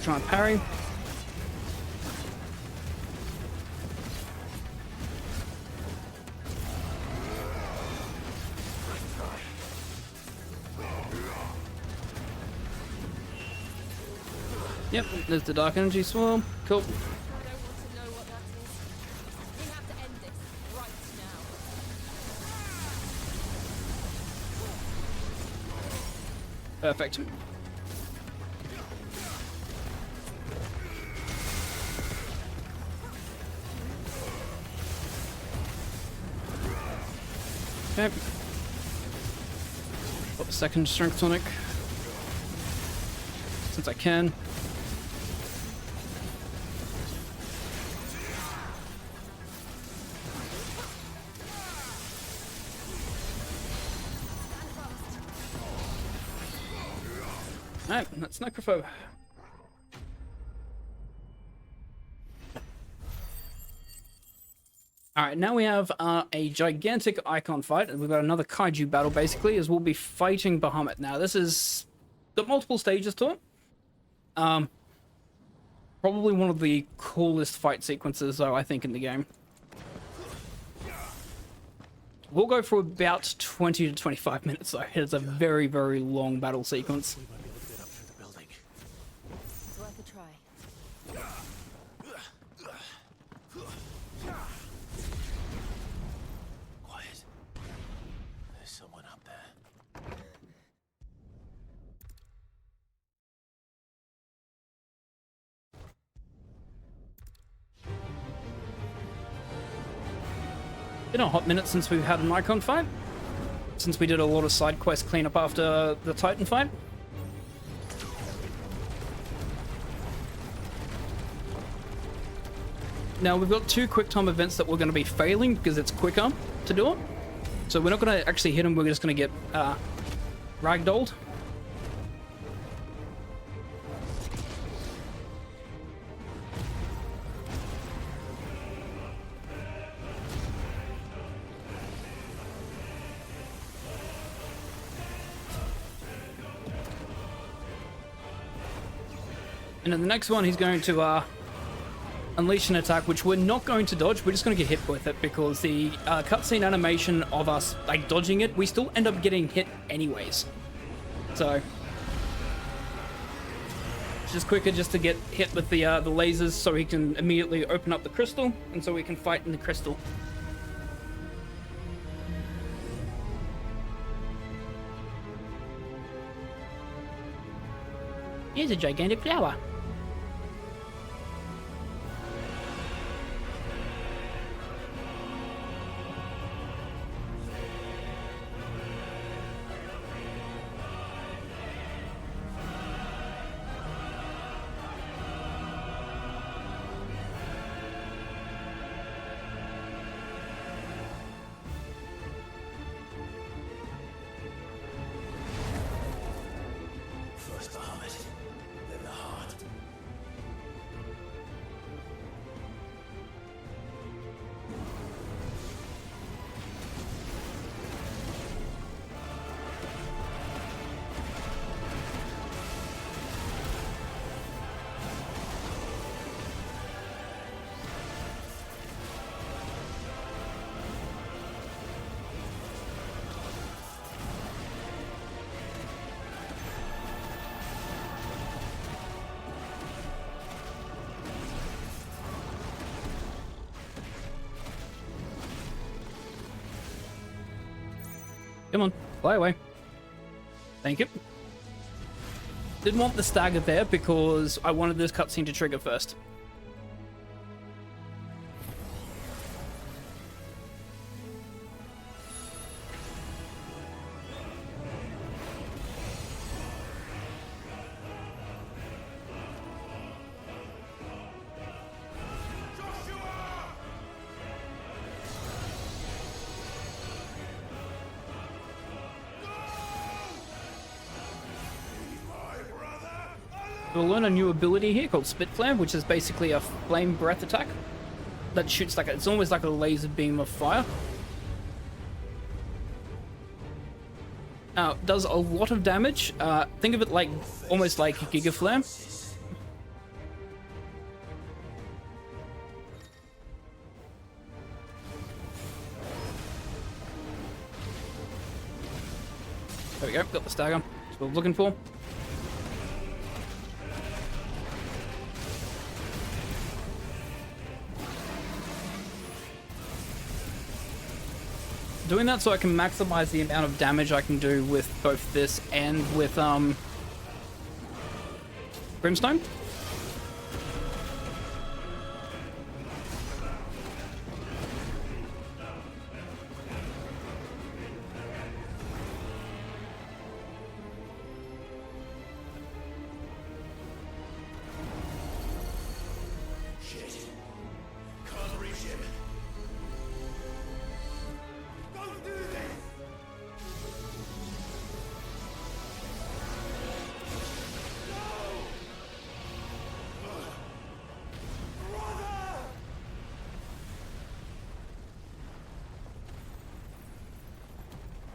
Try and parry. Yep, there's the Dark Energy Swarm. Cool. I don't want to know what that is. We have to end this right now. Perfect. Okay. Put the second Strength Tonic. Since I can. Alright, that's Necrophobe. Alright, now we have a gigantic icon fight, and we've got another kaiju battle basically, as we'll be fighting Bahamut. Now, this is got multiple stages to it. Probably one of the coolest fight sequences, though, I think, in the game. We'll go for about 20 to 25 minutes, though. It's a very, very long battle sequence. We won't be able to get up through the building. It's worth a try. Quiet. There's someone up there. Been a hot minute since we've had an icon fight. Since we did a lot of side quest cleanup after the Titan fight. Now we've got 2 quick time events that we're going to be failing because it's quicker to do it. So we're not going to actually hit them, we're just going to get ragdolled. And in the next one, he's going to unleash an attack, which we're not going to dodge. We're just going to get hit with it because the cutscene animation of us like dodging it, we still end up getting hit anyways. So it's just quicker just to get hit with the lasers, so he can immediately open up the crystal, and so we can fight in the crystal. Here's a gigantic flower. First Bahamut, then the heart. Come on, fly away. Thank you. Didn't want the stagger there because I wanted this cutscene to trigger first. We'll learn a new ability here called Spit Flare, which is basically a flame breath attack that shoots like it's almost like a laser beam of fire. Does a lot of damage. Think of it like almost like Giga Flare. There we go, got the stagger. That's what I was looking for. Doing that so I can maximize the amount of damage I can do with both this and with Brimstone.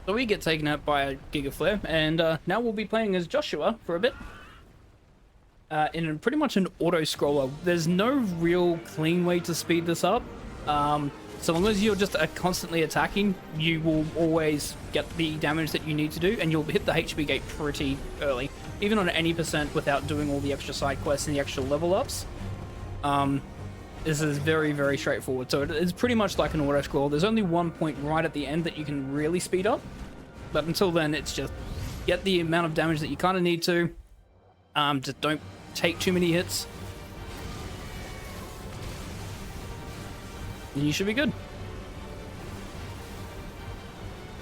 So we get taken out by a Giga Flare, and now we'll be playing as Joshua for a bit. In pretty much an auto-scroller. There's no real clean way to speed this up. So long as you're just constantly attacking, you will always get the damage that you need to do, and you'll hit the HP gate pretty early. Even on any percent without doing all the extra side quests and the extra level ups. This is very, very straightforward. So it's pretty much like an auto-scroll. There's only one point right at the end that you can really speed up. But until then, it's just get the amount of damage that you kind of need to. Just don't take too many hits. And you should be good.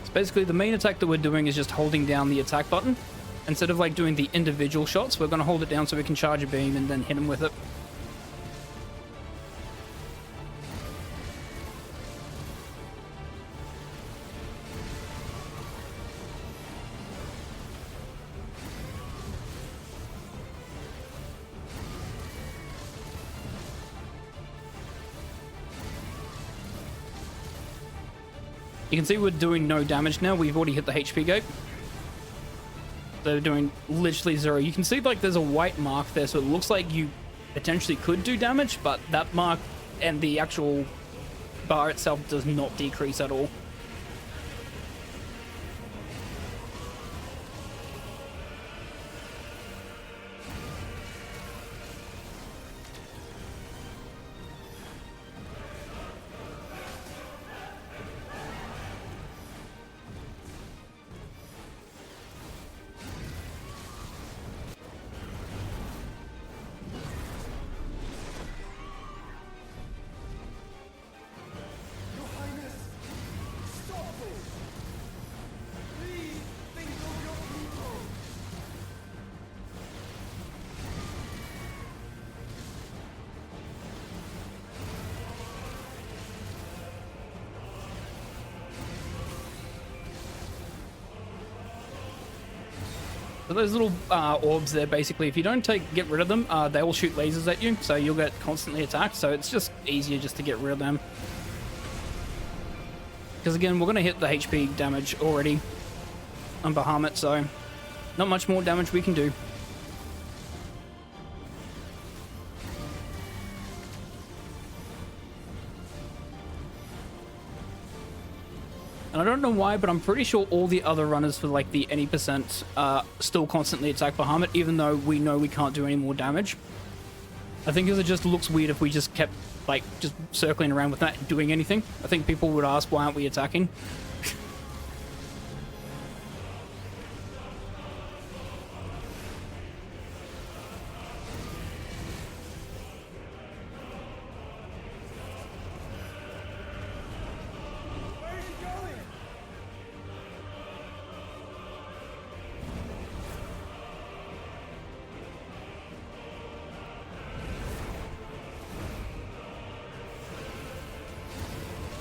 So basically, the main attack that we're doing is just holding down the attack button. Instead of like doing the individual shots, we're going to hold it down so we can charge a beam and then hit him with it. You can see we're doing no damage now. We've already hit the HP gate. They're doing literally zero. You can see like there's a white mark there, so it looks like you potentially could do damage, but that mark and the actual bar itself does not decrease at all. So those little orbs there, basically, if you don't get rid of them, they will shoot lasers at you, so you'll get constantly attacked, so it's just easier just to get rid of them. Because again, we're going to hit the HP damage already on Bahamut, so not much more damage we can do. And I don't know why, but I'm pretty sure all the other runners for like the any percent still constantly attack Bahamut, even though we know we can't do any more damage. I think it just looks weird if we just kept like just circling around without doing anything. I think people would ask, why aren't we attacking?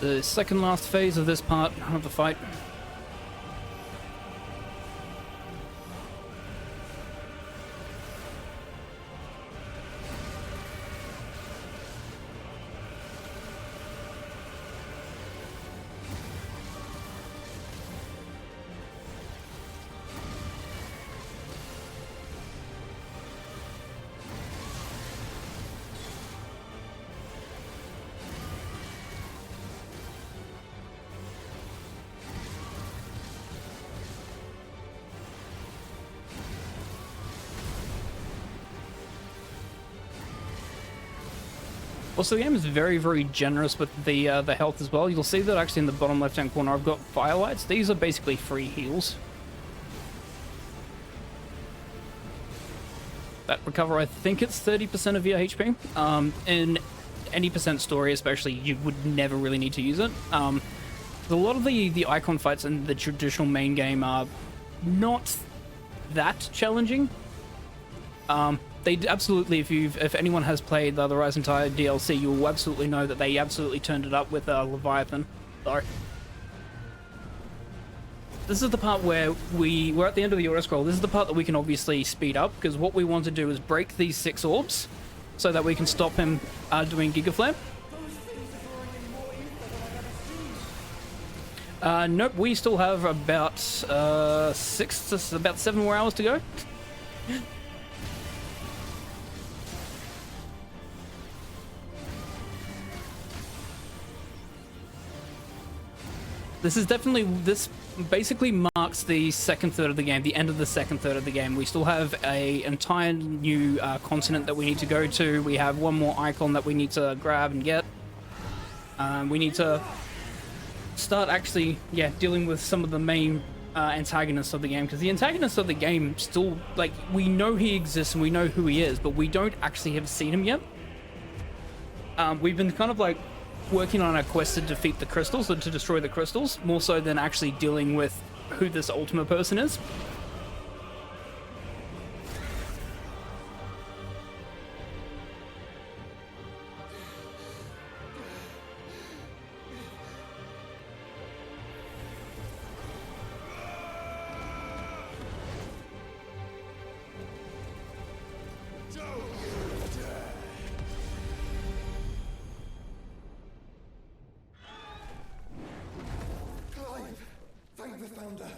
The second last phase of this part of the fight. Also, the game is very, very generous with the health as well. You'll see that actually in the bottom left-hand corner, I've got firelights. These are basically free heals that recover. I think it's 30% of your HP. In any percent story, especially, you would never really need to use it. A lot of the icon fights in the traditional main game are not that challenging. They absolutely, if anyone has played the Rise entire DLC, you will absolutely know that they absolutely turned it up with Leviathan. Sorry. This is the part where we're at the end of the auto scroll. This is the part that we can obviously speed up, because what we want to do is break these 6 orbs so that we can stop him doing Giga Flare. Nope, we still have about 7 more hours to go. This basically marks the second third of the game, the end of the second third of the game. We still have an entire new continent that we need to go to. We have one more icon that we need to grab and get. We need to start actually, dealing with some of the main antagonists of the game, because the antagonists of the game still, like, we know he exists and we know who he is, but we don't actually have seen him yet. We've been kind of like working on a quest to defeat the crystals, or to destroy the crystals, more so than actually dealing with who this Ultima person is. Thank the founder.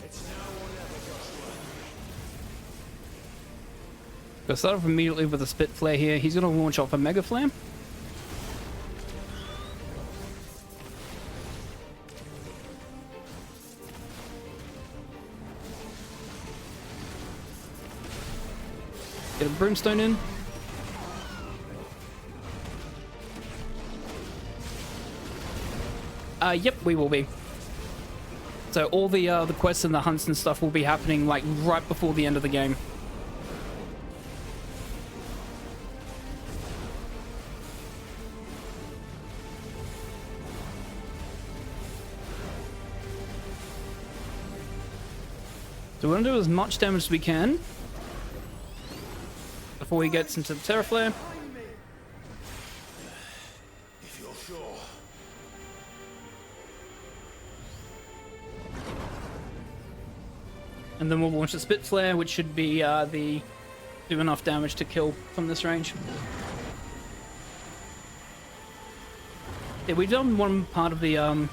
It's now or never, Joshua. Gonna start off immediately with a Spit Flare here. He's gonna launch off a Mega Flare. Get a Brimstone in. Yep, we will be. So all the quests and the hunts and stuff will be happening like right before the end of the game. So we're gonna do as much damage as we can before he gets into the Terra Flare. If you're sure. And then we'll launch the Spit Flare, which should be do enough damage to kill from this range. Yeah, we've done one part of the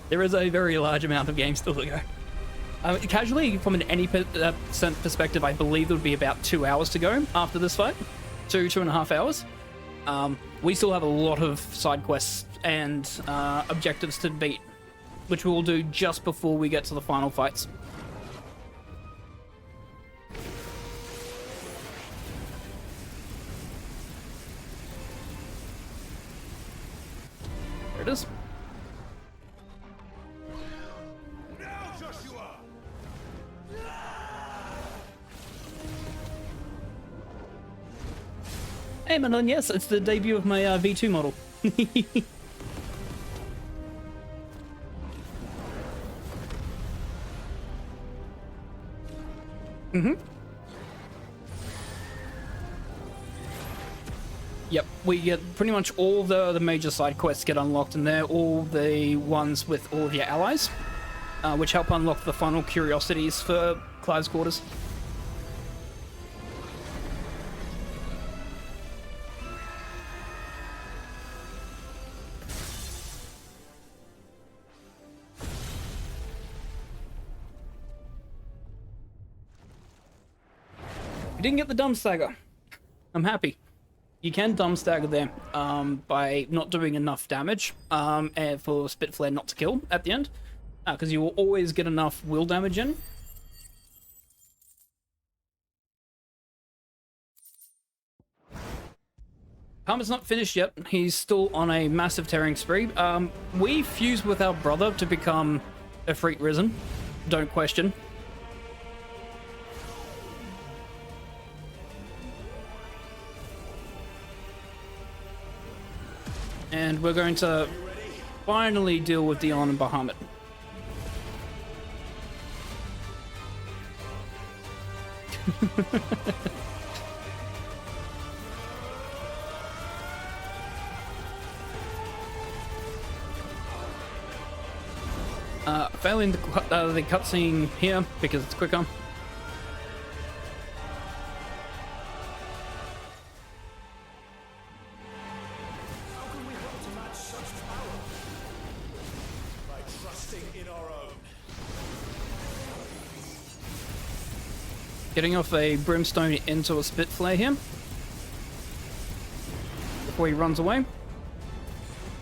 there is a very large amount of game still to go. Casually, from an any percent perspective, I believe there would be about 2 hours to go after this fight. 2.5 hours. We still have a lot of side quests and objectives to beat, which we will do just before we get to the final fights. There it is. Now, Joshua! Hey Madeline, yes, it's the debut of my V2 model. Yep, we get pretty much all the major side quests get unlocked, and they're all the ones with all of your allies, which help unlock the final curiosities for Clive's quarters. You didn't get the dumb stagger. I'm happy. You can dumb stagger there by not doing enough damage and for Spitflare not to kill at the end, because you will always get enough will damage in. Palmer's not finished yet. He's still on a massive tearing spree. We fused with our brother to become a Freak Risen. Don't question. And we're going to finally deal with Dion and Bahamut. Failing the cutscene here because it's quicker. Getting off a brimstone into a Spitflare here before he runs away.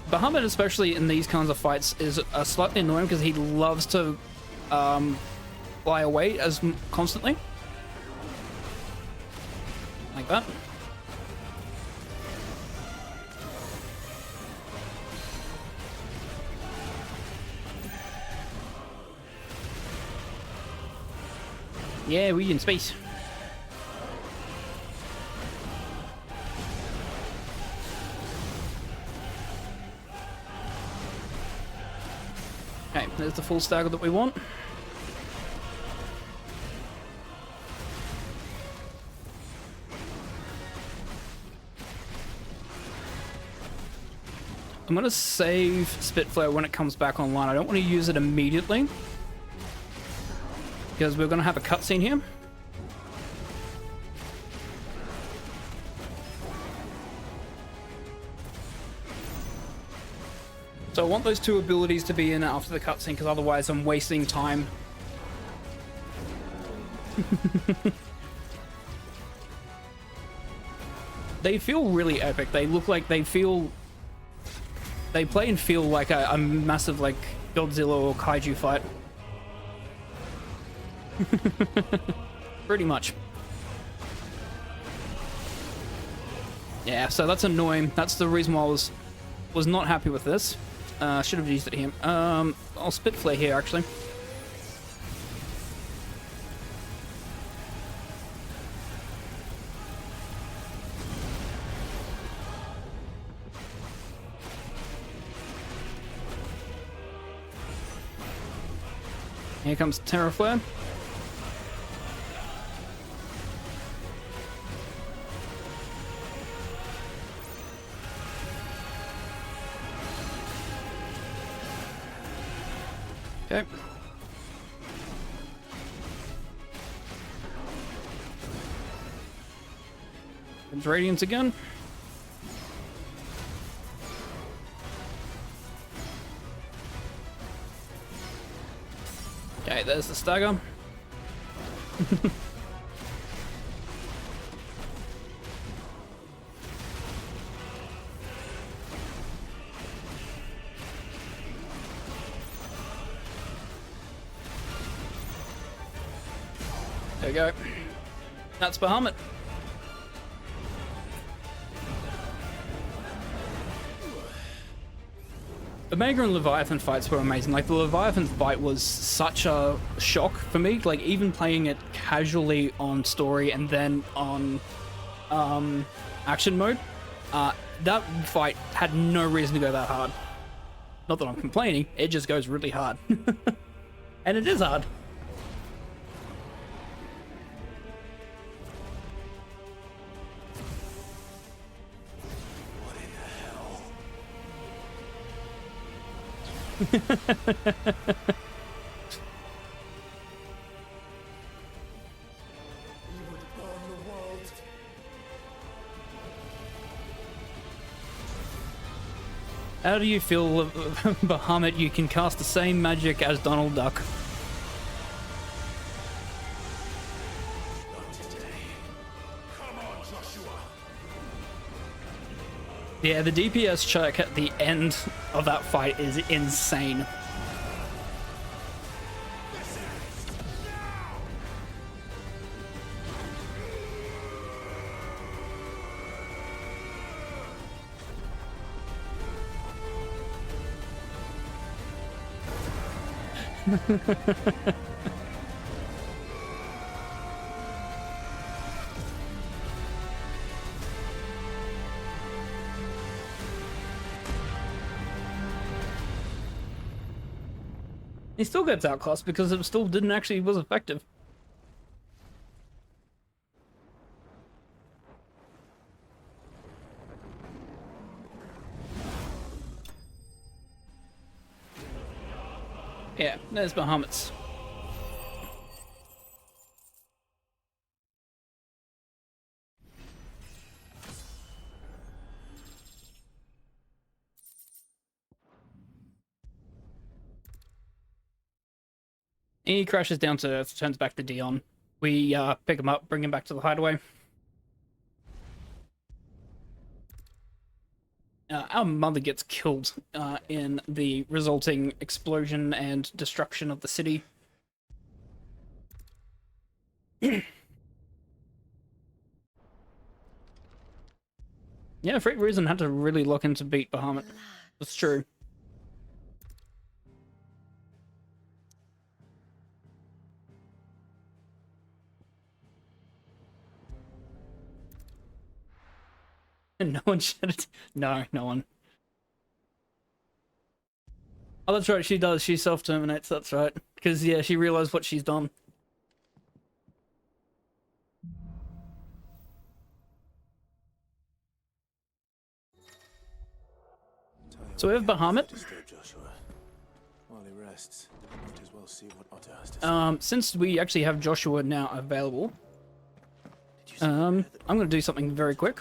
Bahamut, especially in these kinds of fights, is slightly annoying because he loves to fly away constantly. Like that. Yeah, we in space. Okay, there's the full stagger that we want. I'm gonna save Spitflare when it comes back online. I don't want to use it immediately, because we're going to have a cutscene here. So I want those two abilities to be in after the cutscene, because otherwise I'm wasting time. They feel really epic. They look like they play and feel like a massive like Godzilla or Kaiju fight. Pretty much. Yeah, so that's annoying. That's the reason why I was not happy with this. Should have used it here. I'll Spitflare here actually. Here comes Terraflare. Okay. There's Radiance again. Okay, there's the stagger. There we go. That's Bahamut. Omega and Leviathan fights were amazing. Like, the Leviathan fight was such a shock for me. Like, even playing it casually on story and then on action mode, that fight had no reason to go that hard. Not that I'm complaining, it just goes really hard. And it is hard. What in the hell? You would burn the world. How do you feel, Bahamut? You can cast the same magic as Donald Duck. Not today. Come on, Joshua. Yeah, the DPS check at the end of that fight is insane. He still gets outclassed because it still didn't actually was effective. Yeah, there's Bahamut's. He crashes down to Earth, turns back to Dion. We pick him up, bring him back to the hideaway. Our mother gets killed in the resulting explosion and destruction of the city. Yeah, for some reason had to really look into beat Bahamut. That's true. No one shed it. No, no one. Oh, that's right. She does. She self-terminates. That's right. Because yeah, she realized what she's done. So we have Bahamut. Disturb Joshua. While he rests, might as well see what Otter has to say. Since we actually have Joshua now available, I'm going to do something very quick.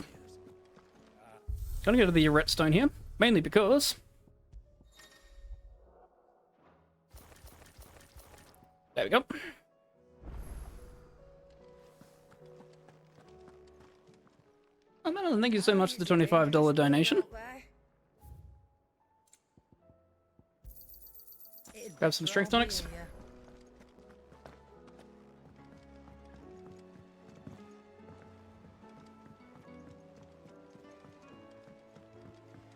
Gonna go to the Redstone here, mainly because there we go. Oh man, thank you so much for the $25 donation. Grab some strength tonics.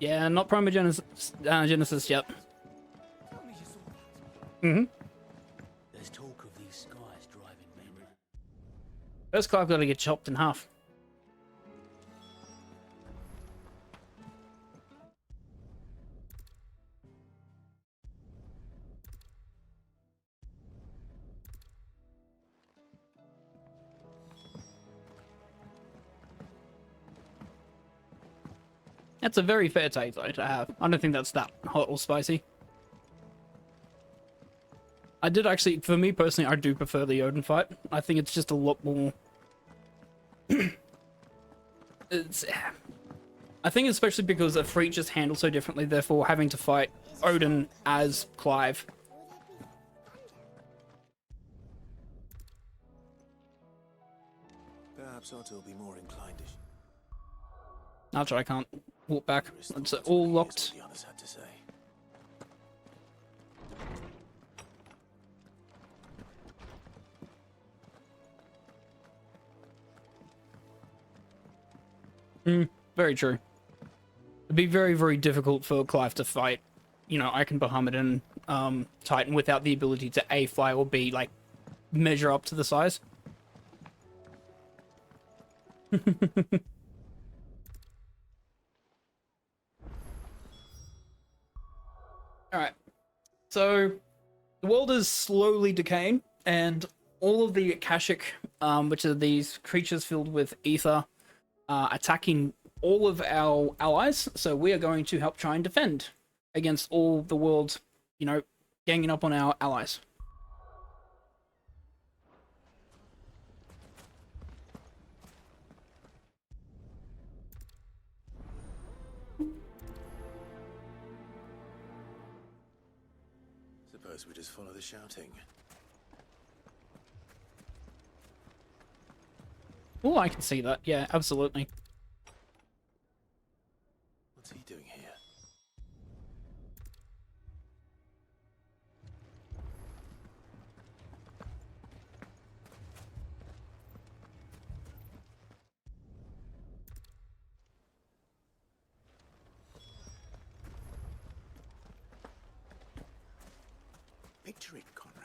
Yeah, not Primogenesis yet. Mm-hmm. There's talk of these skies driving men. First Clive got to get chopped in half. That's a very fair take, though, to have. I don't think that's that hot or spicy. I did actually, for me personally, I do prefer the Odin fight. I think it's just a lot more... I think especially because the Freak just handles so differently, therefore having to fight Odin as Clive. Perhaps Otter will be more inclined-ish. That's right, I can't walk back. It's all locked. The others had to say. Very true. It'd be very, very difficult for Clive to fight, you know, Icon Bahamut and Titan without the ability to A, fly, or B, like, measure up to the size. So the world is slowly decaying, and all of the Akashic, which are these creatures filled with ether, attacking all of our allies. So we are going to help try and defend against all the world, you know, ganging up on our allies. Suppose we just follow the shouting. Oh, I can see that. Yeah, absolutely. What's he doing here? Picture it, Conrad.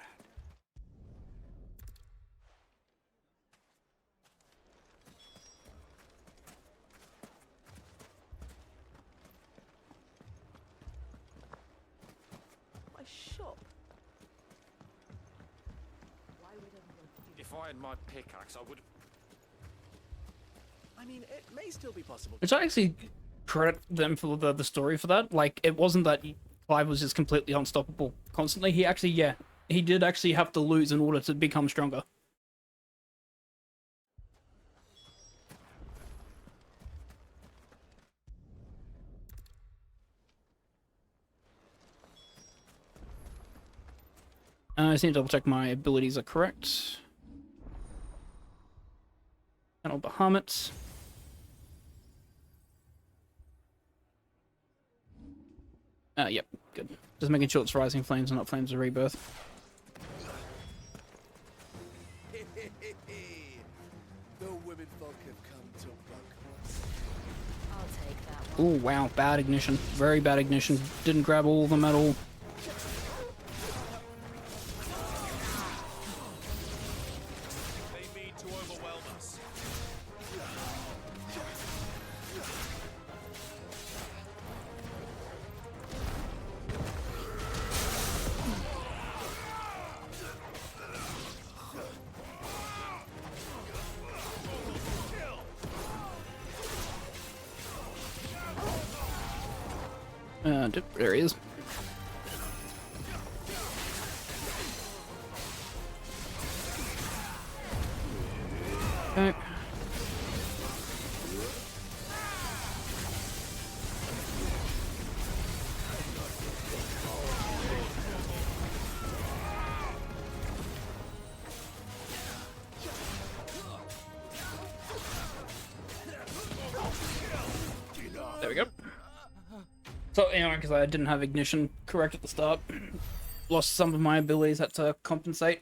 My shop. If I had my pickaxe, I would. I mean, it may still be possible. Which I actually credit them for the story for that. Like, it wasn't that Clive was just completely unstoppable constantly. He actually, yeah, he did actually have to lose in order to become stronger. I just need to double check my abilities are correct. Channel Bahamut. Yep, good. Just making sure it's Rising Flames and not Flames of Rebirth. The women folk have come to bug us. I'll take that one. Oh wow, bad ignition. Very bad ignition. Didn't grab all of them at all. They mean to overwhelm us. There he is. Okay. There we go. So, anyway, because I didn't have ignition correct at the start, lost some of my abilities, had to compensate.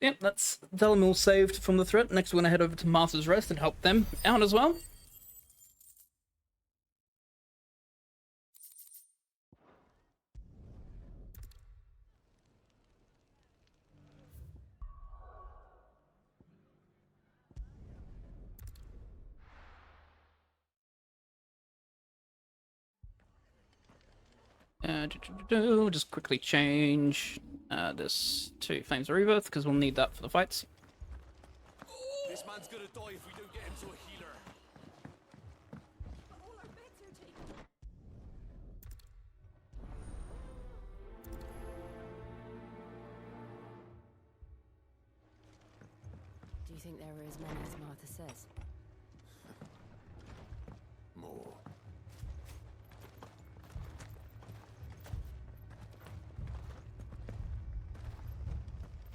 Yep, that's Delamil saved from the threat. Next, we're going to head over to Master's Rest and help them out as well. Just quickly change this to Flames of Rebirth, because we'll need that for the fights. This man's gonna die if we don't get him to a healer. Do you think there are as many as Martha says? More.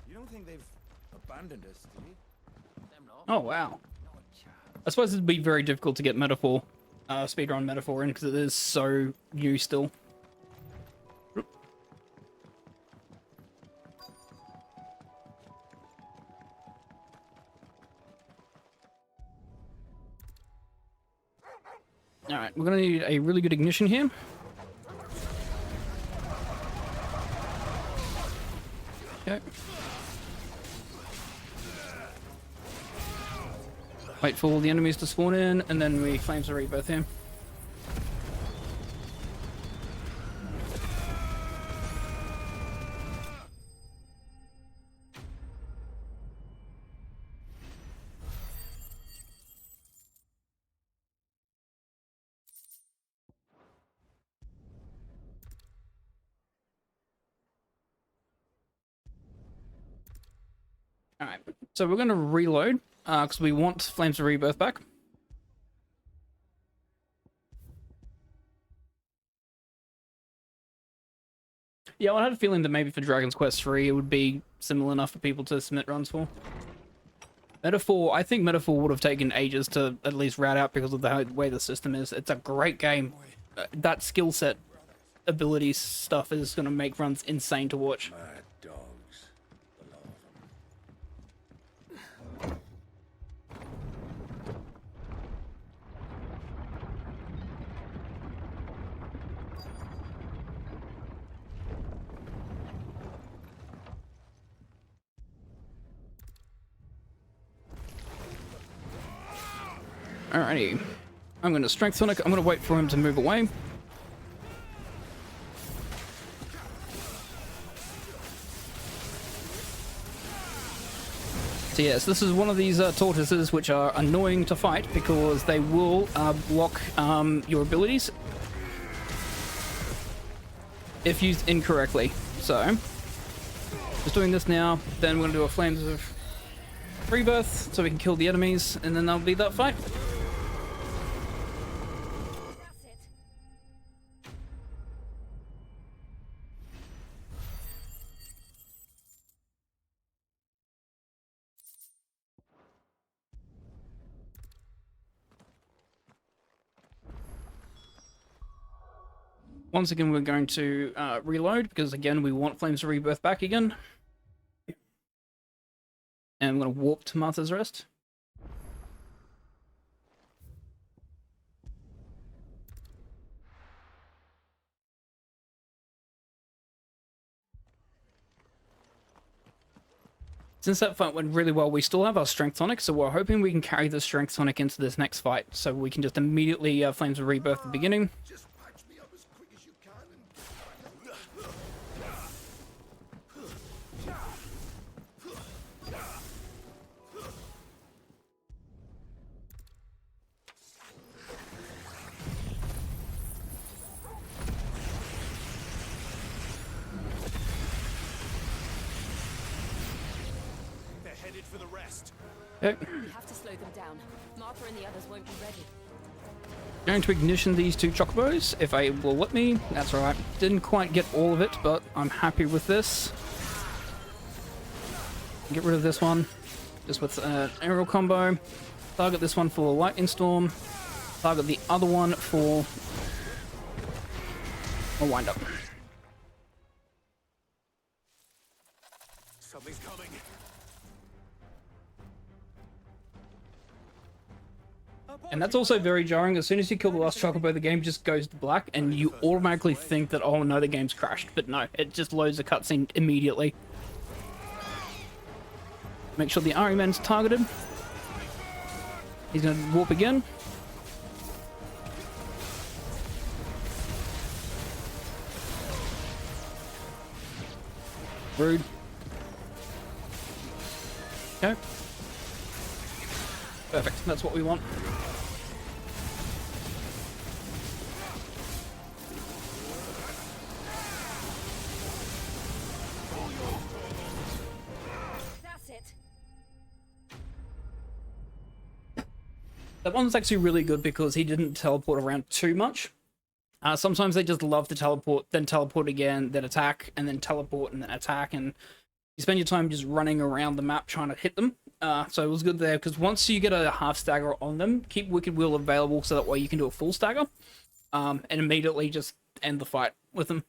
You don't think they've abandoned us, do you? Oh, wow. I suppose it'd be very difficult to get Metaphor, speedrun Metaphor in, because it is so new still. Alright, we're going to need a really good ignition here. Okay. Wait for all the enemies to spawn in, and then we Flames of Rebirth here. Alright, so we're going to reload, because we want Flames of Rebirth back. Yeah, well, I had a feeling that maybe for Dragon's Quest 3 it would be similar enough for people to submit runs for. Metaphor, I think Metaphor would have taken ages to at least route out because of the way the system is. It's a great game. That skill set, ability stuff is going to make runs insane to watch. Mad dogs. The lot of them. Alrighty. I'm going to Strength Tonic. I'm going to wait for him to move away. So yes, this is one of these tortoises which are annoying to fight because they will block your abilities if used incorrectly. So, just doing this now, then we're going to do a Flames of Rebirth so we can kill the enemies, and then that'll be that fight. Once again, we're going to reload, because again, we want Flames of Rebirth back again. And I'm going to warp to Martha's Rest. Since that fight went really well, we still have our Strength Tonic, so we're hoping we can carry the Strength Tonic into this next fight, so we can just immediately Flames of Rebirth at the beginning. Just patch me up as quick as you can and... They're headed for the rest. Okay. We have to slow them down. Martha and the others won't be ready. Going to ignition these two chocobos, if I will let me. That's alright. Didn't quite get all of it, but I'm happy with this. Get rid of this one, just with an aerial combo. Target this one for Lightning Storm. Target the other one for a wind up. Something's coming. And that's also very jarring. As soon as you kill the last chocobo, the game just goes to black, and you automatically think that, oh no, the game's crashed. But no, it just loads a cutscene immediately. Make sure the RE-man's targeted. He's going to warp again. Rude. Okay. Perfect, that's what we want. That's it. That one's actually really good because he didn't teleport around too much. Sometimes they just love to teleport, then teleport again, then attack, and then teleport, and then attack, and you spend your time just running around the map trying to hit them. So it was good there, because once you get a half stagger on them, keep Wicked Wheel available so that way you can do a full stagger, and immediately just end the fight with them.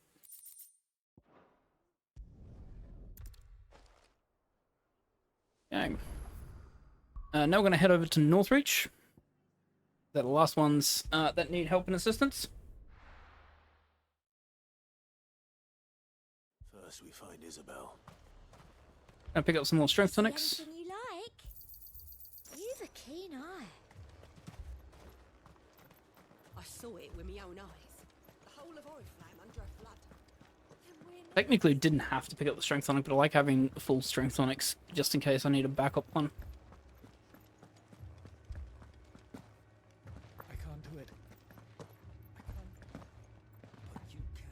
Okay. Now we're going to head over to Northreach. They're the last ones that need help and assistance. First we find Isabel. Gonna pick up some more strength tonics. Anything you like? You've a keen eye. saw it with my own eyes. The whole of Oriflame under a flood. Technically didn't have to pick up the strength tonic, but I like having full strength tonics just in case I need a backup one. I can't do it. I can't. But you can.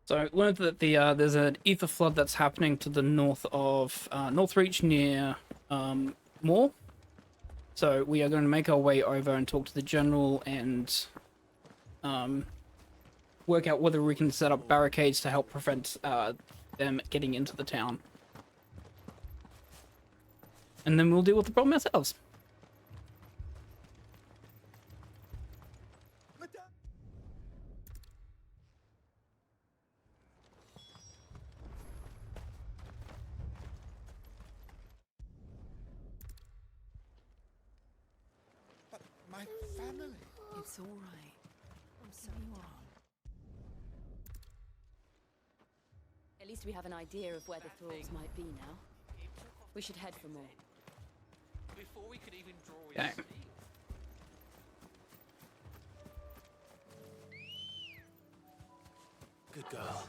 So I learned that there's an ether flood that's happening to the north of Northreach near Moor. So we are going to make our way over and talk to the general and work out whether we can set up barricades to help prevent them getting into the town. And then we'll deal with the problem ourselves. My family. It's all right. I'm sorry. At least we have an idea of where the thralls might be now. We should head for more. Before we could even draw Okay. Good girl.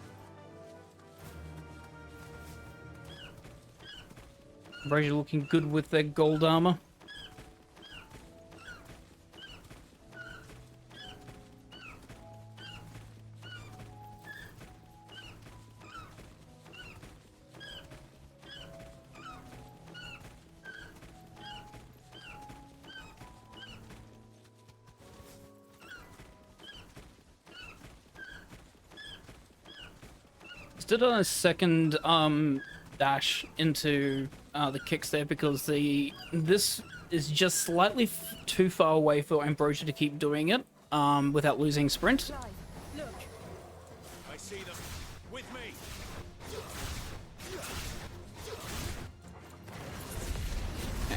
Brazier looking good with their gold armor. Did a second dash into the kicks there because this is just slightly too far away for Ambrosia to keep doing it without losing sprint. Look, I see them. With me.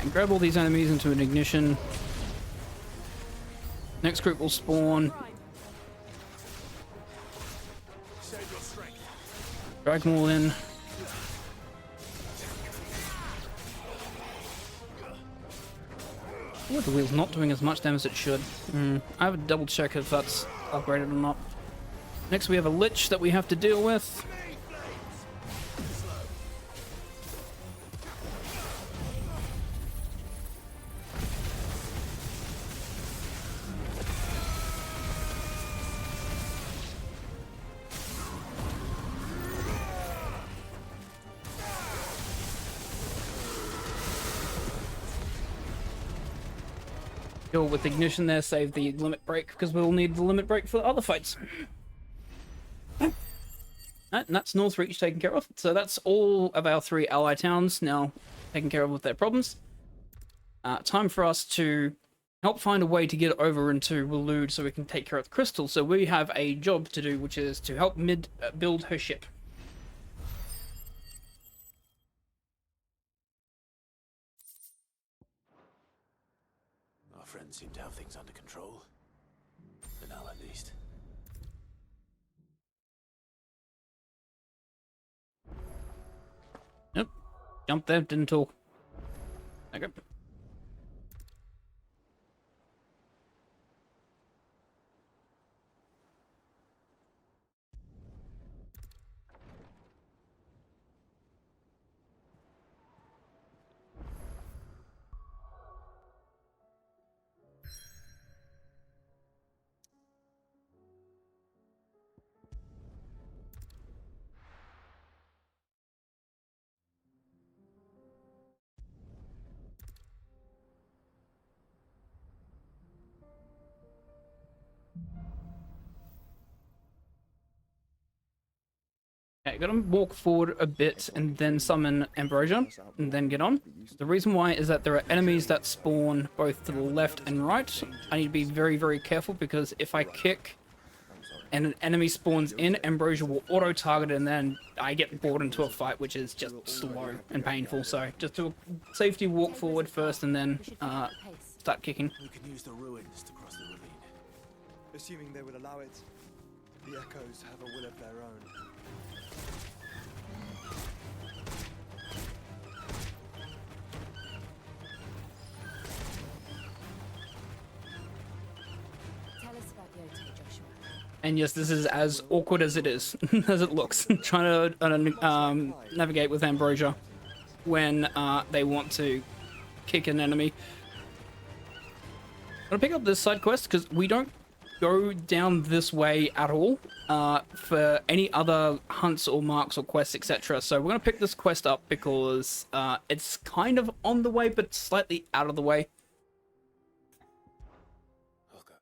And grab all these enemies into an ignition. Next group will spawn. Save your strength. Drag them all in. Ooh, the wheel's not doing as much damage as it should. I have a double check if that's upgraded or not. Next we have a Lich that we have to deal with. Go with ignition there, save the limit break because we'll need the limit break for the other fights. And that's Northreach taken care of. So that's all of our 3 ally towns now taken care of with their problems. Time for us to help find a way to get over into Waloed so we can take care of the crystal. So we have a job to do, which is to help build her ship. Our friends seem to have things under control. For now, at least. Nope. Jumped there, didn't talk. Okay. Okay, gotta walk forward a bit and then summon Ambrosia and then get on. The reason why is that there are enemies that spawn both to the left and right. I need to be very, very careful because if I kick and an enemy spawns in, Ambrosia will auto-target and then I get bored into a fight, which is just slow and painful. So just do a safety walk forward first and then start kicking. We can use the ruins to cross the ravine. Assuming they would allow it. The echoes have a will of their own. Joshua. And yes, this is as awkward as it is, as it looks. Trying to navigate with Ambrosia when they want to kick an enemy. I'm gonna pick up this side quest because we don't go down this way at all for any other hunts or marks or quests, etc. So we're gonna pick this quest up because it's kind of on the way, but slightly out of the way. Okay.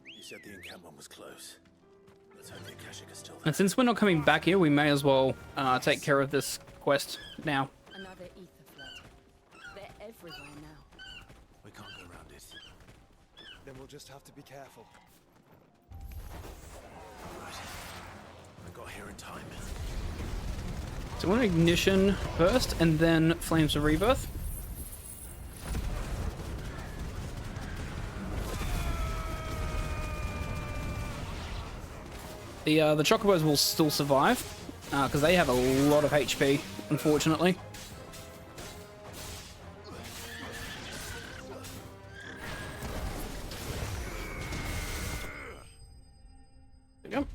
You said the encampment was close. Let's hope the Akashic is still there. And since we're not coming back here, we may as well take care of this quest now. Another ether flood. They're everywhere now. We can't go around it. Then we'll just have to be careful. Right. I got here in time. So we want ignition first, and then flames of rebirth. The chocobos will still survive because they have a lot of HP, unfortunately. There we go.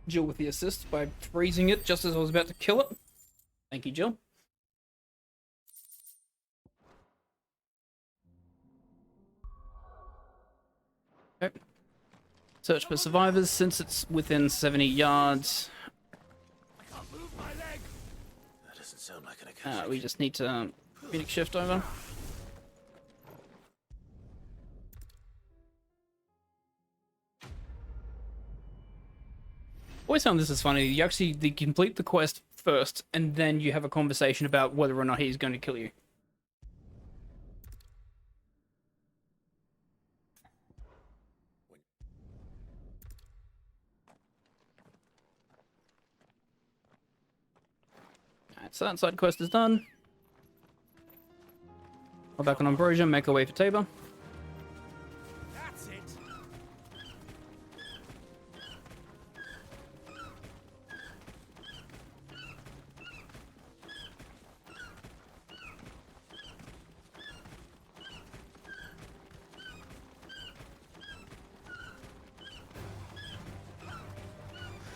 Jill with the assist by freezing it just as I was about to kill it. Thank you, Jill. Okay. Search for survivors since it's within 70 yards. That doesn't sound like an Akashic. We just need to Phoenix shift over. Always found this is funny. You actually complete the quest first, and then you have a conversation about whether or not he's going to kill you. Alright, so that side quest is done. We're back on Ambrosia, make our way for Tabor. That's it.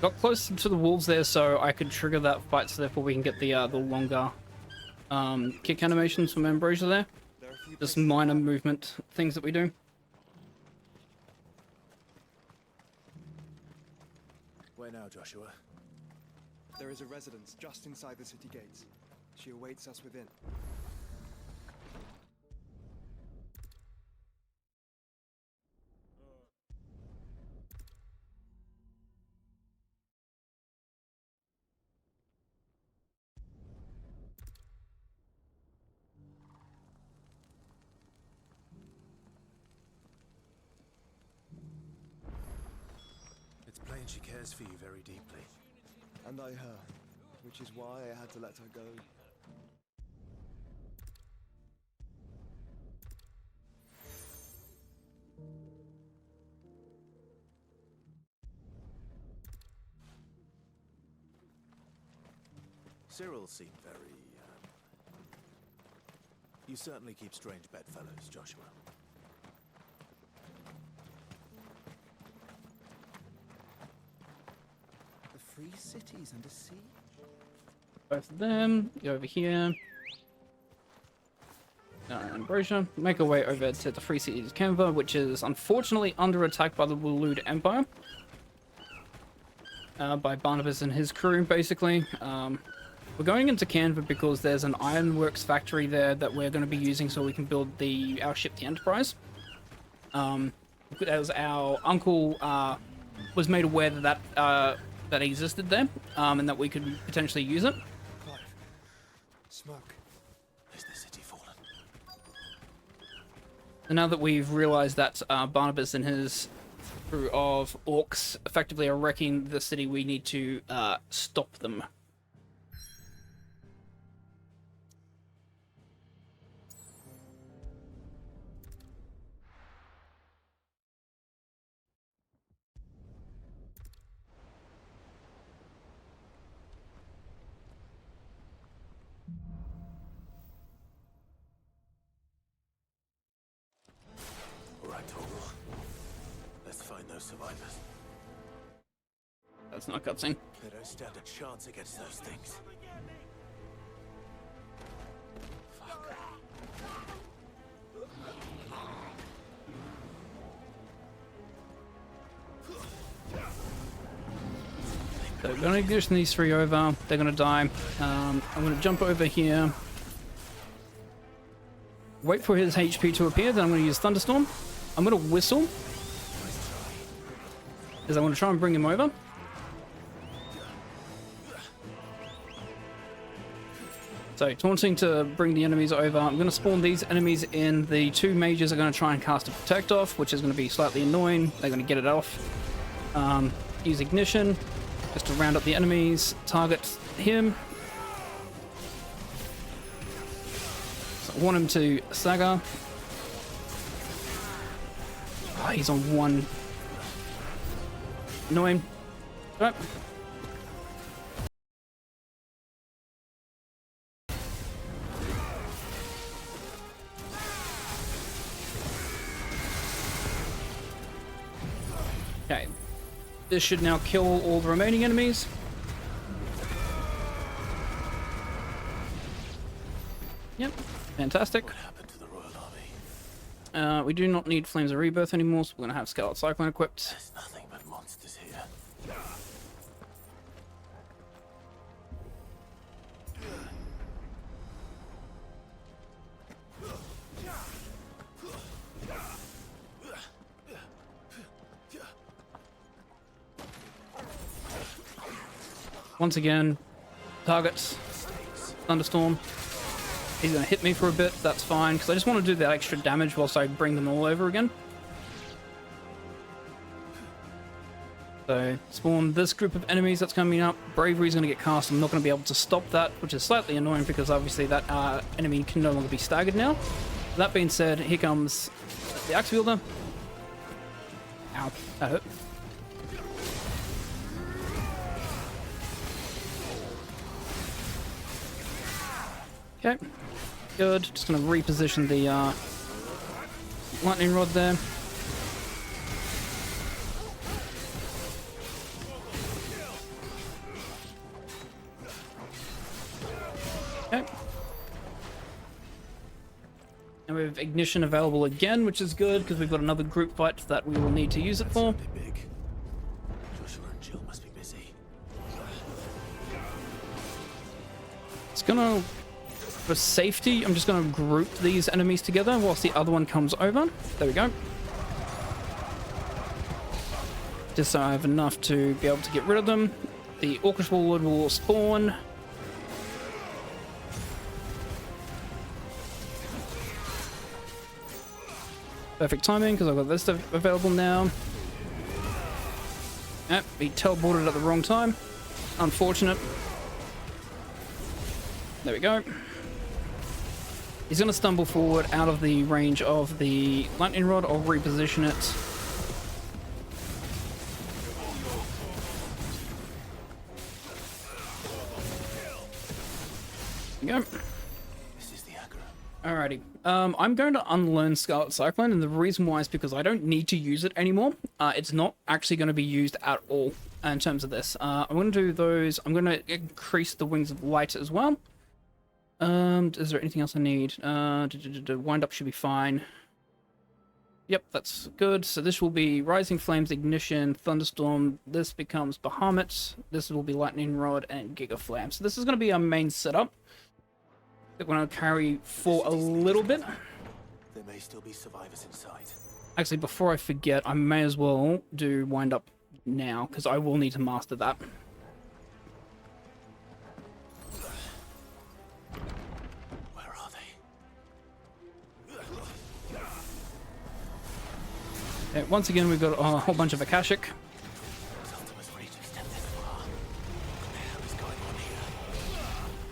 Got close to the wolves there, so I could trigger that fight, so therefore we can get the longer kick animations from Ambrosia there. There are a few Just places minor around. movement things that we do. Where now, Joshua? There is a residence just inside the city gates. She awaits us within. It's plain she cares for you very deeply. And I her, which is why I had to let her go. Cyril seemed very, You certainly keep strange bedfellows, Joshua. The free cities under siege. Both of them, go over here. Ambrosia, make our way over to the Free Cities of Canva, which is unfortunately under attack by the Waloed Empire. By Barnabas and his crew, basically. We're going into Canva because there's an ironworks factory there that we're going to be using so we can build our ship, the Enterprise. As our uncle was made aware that existed there, and that we could potentially use it. Clive. Smoke. Is the city fallen? And now that we've realized that Barnabas and his crew of orcs effectively are wrecking the city, we need to stop them. survivors. That's not a cutscene. They don't stand a chance against those things. Fuck. So we're going to ignition these 3 over. They're going to die. I'm going to jump over here. Wait for his HP to appear. Then I'm going to use Thunderstorm. I'm going to whistle. Because I want to try and bring him over. So taunting to bring the enemies over. I'm going to spawn these enemies in. The 2 mages are going to try and cast a protect off, which is going to be slightly annoying. They're going to get it off. Use ignition. Just to round up the enemies, target him. So I want him to stagger. Oh, he's on 1. Annoying. Right. Okay. This should now kill all the remaining enemies. Yep, fantastic. What happened to the Royal Army? We do not need Flames of Rebirth anymore, so we're going to have Scarlet Cyclone equipped. There's nothing but monsters here. Once again, targets, Thunderstorm. He's going to hit me for a bit, that's fine, because I just want to do that extra damage whilst I bring them all over again. So, spawn this group of enemies that's coming up. Bravery's going to get cast. I'm not going to be able to stop that, which is slightly annoying because obviously that enemy can no longer be staggered now. That being said, here comes the Axe Wielder. Ow, that hurt. Okay, good. Just going to reposition the lightning rod there. Okay. And we have ignition available again, which is good because we've got another group fight that we will need to use it for. Big. Joshua and Jill must be busy. It's gonna, for safety, I'm just gonna group these enemies together whilst the other one comes over. There we go. Just so I have enough to be able to get rid of them. The Orcish Warlord will spawn. Perfect timing, because I've got this stuff available now. Yep, he teleported at the wrong time. Unfortunate. There we go. He's going to stumble forward out of the range of the lightning rod. I'll reposition it. There we go. Alrighty, I'm going to unlearn Scarlet Cyclone, and the reason why is because I don't need to use it anymore. It's not actually going to be used at all in terms of this. I'm going to do those. I'm going to increase the Wings of Light as well. Is there anything else I need? Wind up should be fine. Yep, that's good. So this will be Rising Flames, Ignition, Thunderstorm. This becomes Bahamut. This will be Lightning Rod and Giga Flame. So this is going to be our main setup. That we're going to carry for a little bit. There may still be survivors inside. Actually, before I forget, I may as well do Wind Up now, because I will need to master that. Where are they? Okay, once again, we've got a whole bunch of Akashic.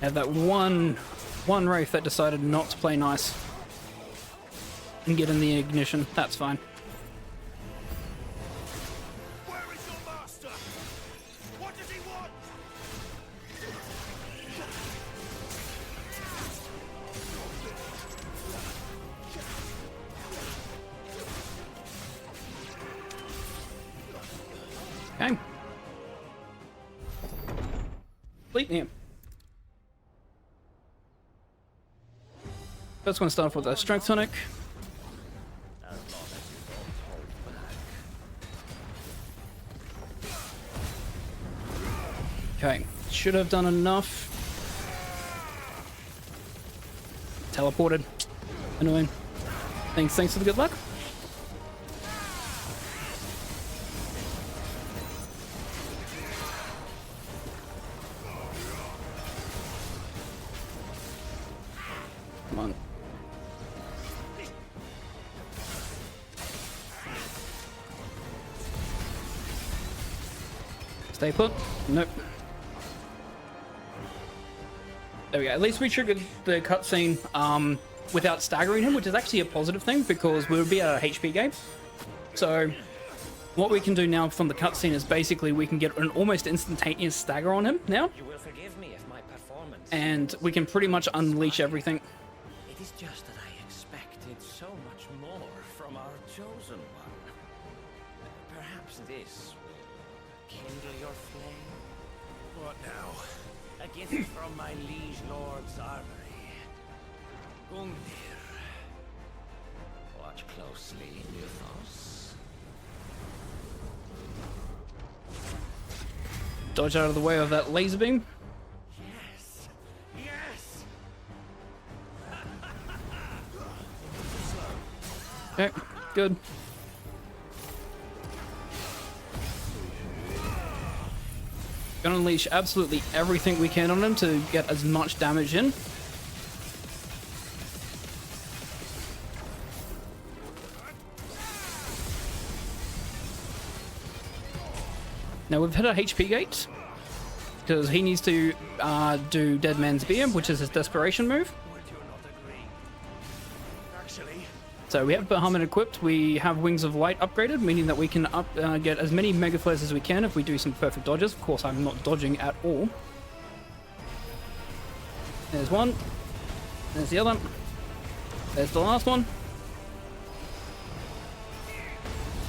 I have that one Wraith that decided not to play nice and get in the ignition. That's fine. Where is your master? What does he want? complete here. First, going to start off with a strength tonic. Okay, should have done enough. Teleported. Annoying. Thanks for the good luck. Come on. Stay put. Nope. There we go. At least we triggered the cutscene without staggering him, which is actually a positive thing because we would be at a HP game. So what we can do now from the cutscene is basically we can get an almost instantaneous stagger on him now. You will forgive me if my performance... And we can pretty much unleash everything. It is just that I expected so much more from our chosen one. Perhaps this will kindle your flame? What now? A gift from my liege lord's armory. Gungnir. Watch closely, Mythos. Dodge out of the way of that laser beam. Yes! Yes! Okay, good. Gonna unleash absolutely everything we can on him to get as much damage in. Now we've hit a HP gate because he needs to do Dead Man's Beer, which is his desperation move. So we have Bahamut equipped. We have Wings of Light upgraded, meaning that we can get as many Mega Flares as we can if we do some perfect dodges. Of course, I'm not dodging at all. There's one. There's the other. There's the last one.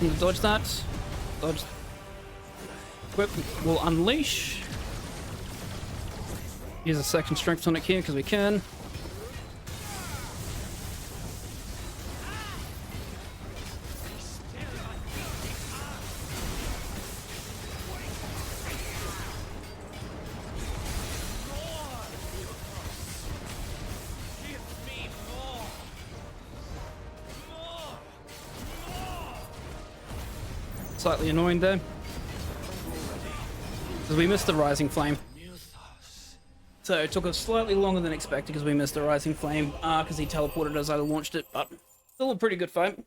Need to dodge that. Dodge. Equip. We'll unleash. Use a second strength tonic here because we can. Slightly annoying there. Because we missed the Rising Flame. So it took us slightly longer than expected because we missed the Rising Flame because he teleported as I launched it, but still a pretty good fight.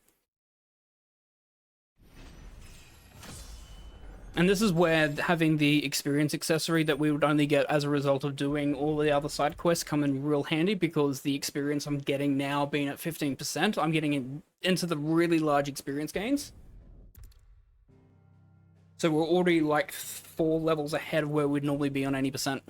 And this is where having the experience accessory that we would only get as a result of doing all the other side quests come in real handy, because the experience I'm getting now being at 15%, I'm getting into the really large experience gains. So we're already like 4 levels ahead of where we'd normally be on 80%.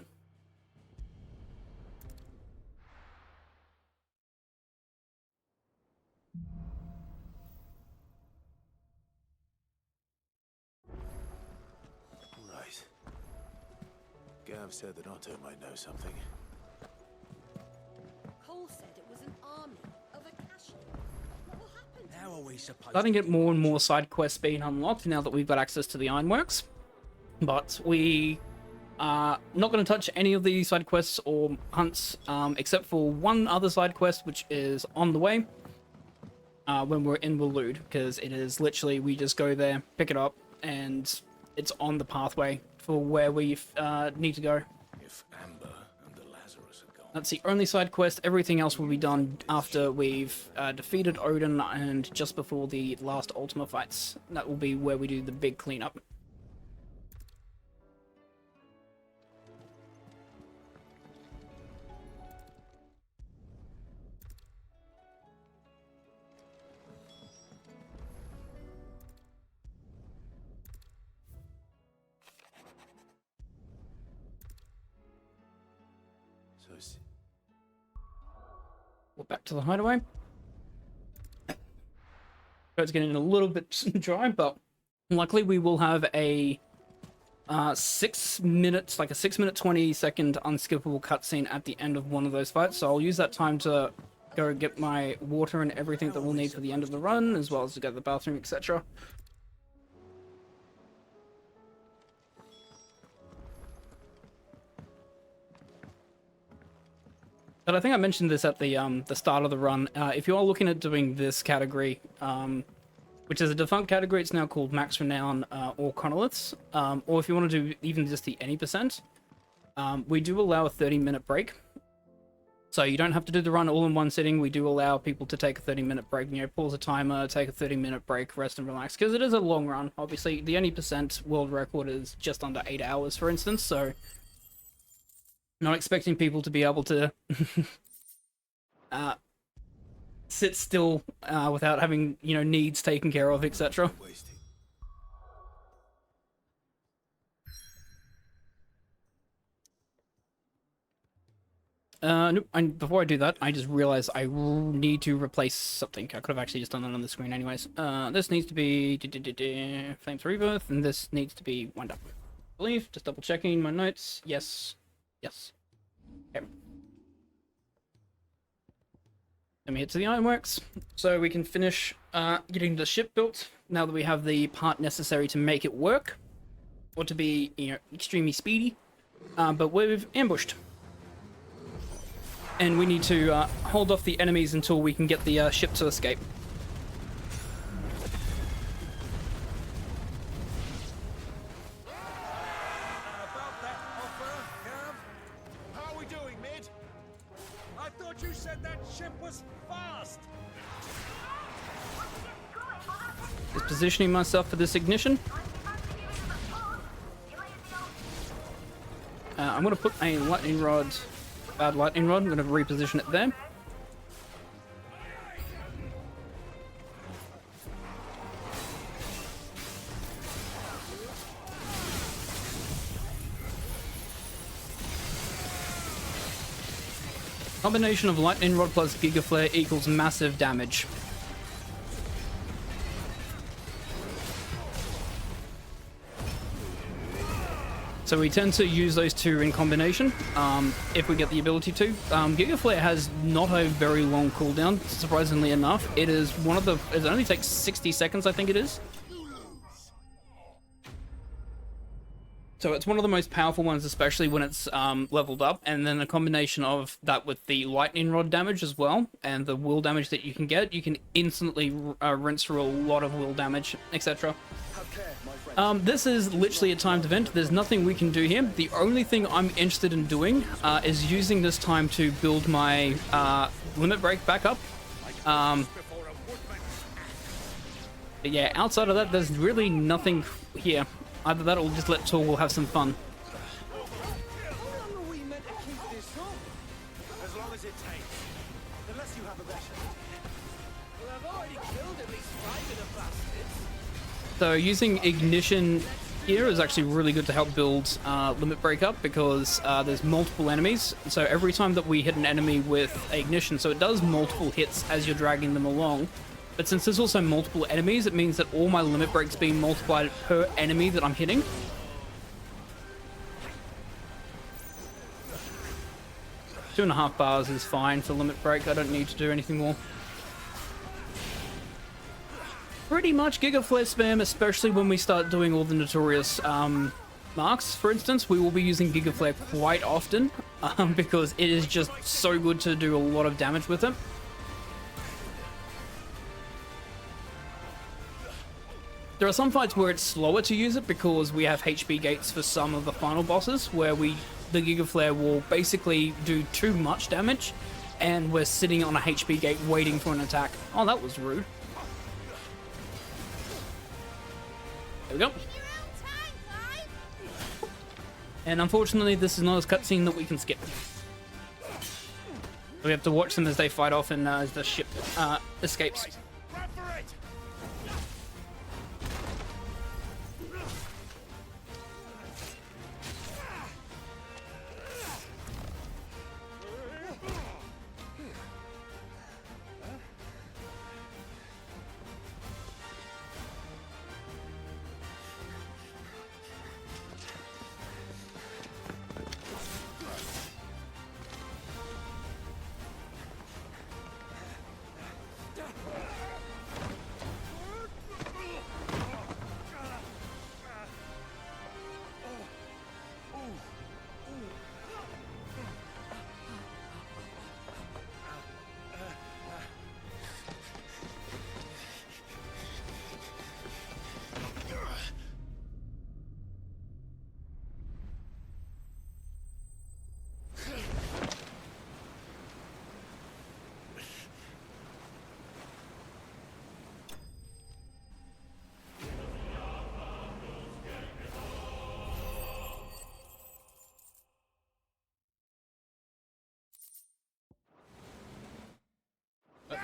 Right. Gav said that Otto might know something. Cole said it was an army of Akashi. What will happen to How are we supposed Starting to get more and more side quests being unlocked now that we've got access to the Ironworks. But we are not going to touch any of the side quests or hunts, except for one other side quest, which is on the way when we're in Waloed, because it is literally, we just go there, pick it up, and it's on the pathway for where we need to go. If Amber and the Lazarus are gone. That's the only side quest. Everything else will be done after we've defeated Odin and just before the last Ultima fights. That will be where we do the big cleanup. We're back to the hideaway. It's getting a little bit dry, but luckily we will have a 6 minutes, like a 6-minute 20-second unskippable cutscene at the end of one of those fights. So I'll use that time to go get my water and everything that we'll need for the end of the run, as well as to go to the bathroom, etc. But I think I mentioned this at the start of the run. If you are looking at doing this category, which is a defunct category, it's now called Max Renown or Chronoliths, or if you want to do even just the any percent, we do allow a 30-minute break. So you don't have to do the run all in one sitting. We do allow people to take a 30-minute break, you know, pause a timer, take a 30-minute break, rest and relax, because it is a long run. Obviously, the any percent world record is just under 8 hours, for instance, so not expecting people to be able to sit still without having, you know, needs taken care of, etc. Nope. And before I do that, I just realized I need to replace something. I could have actually just done that on the screen anyways. This needs to be Flames Rebirth, and this needs to be Wind Up. I believe. Just double checking my notes. Yes. Yes. Okay. Let me head to the Ironworks, so we can finish getting the ship built, now that we have the part necessary to make it work, or to be, you know, extremely speedy, but we've ambushed. And we need to hold off the enemies until we can get the ship to escape. About that offer, Cav? How are we doing, Mid? I thought you said that ship was fast. Just positioning myself for this ignition. I'm going to put a lightning rod, bad lightning rod, I'm going to reposition it there. Combination of lightning rod plus giga flare equals massive damage. So we tend to use those two in combination, if we get the ability to. Giga Flare has not a very long cooldown, surprisingly enough. It is one of the... It only takes 60 seconds, I think it is. So it's one of the most powerful ones, especially when it's leveled up. And then a combination of that with the lightning rod damage as well, and the will damage that you can instantly rinse through a lot of will damage, etc. This is literally a timed event. There's nothing we can do here. The only thing I'm interested in doing is using this time to build my limit break back up. But yeah, outside of that, there's really nothing here. Either that or we'll just let Torgal have some fun. How long are we meant to keep this up? As long as it takes. Unless you have a better. Well, I've already killed at least 5 of the bastards. So using ignition here is actually really good to help build limit break up, because there's multiple enemies. So every time that we hit an enemy with ignition, so it does multiple hits as you're dragging them along. But since there's also multiple enemies, it means that all my limit breaks being multiplied per enemy that I'm hitting. Two and a half bars is fine for limit break. I don't need to do anything more. Pretty much Giga Flare spam, especially when we start doing all the notorious marks. For instance, we will be using Giga Flare quite often, because it is just so good to do a lot of damage with it. There are some fights where it's slower to use it because we have HP gates for some of the final bosses, where the Giga Flare will basically do too much damage, and we're sitting on a HP gate waiting for an attack. Oh, that was rude. There we go. And unfortunately, this is not a cutscene that we can skip. We have to watch them as they fight off and as the ship escapes.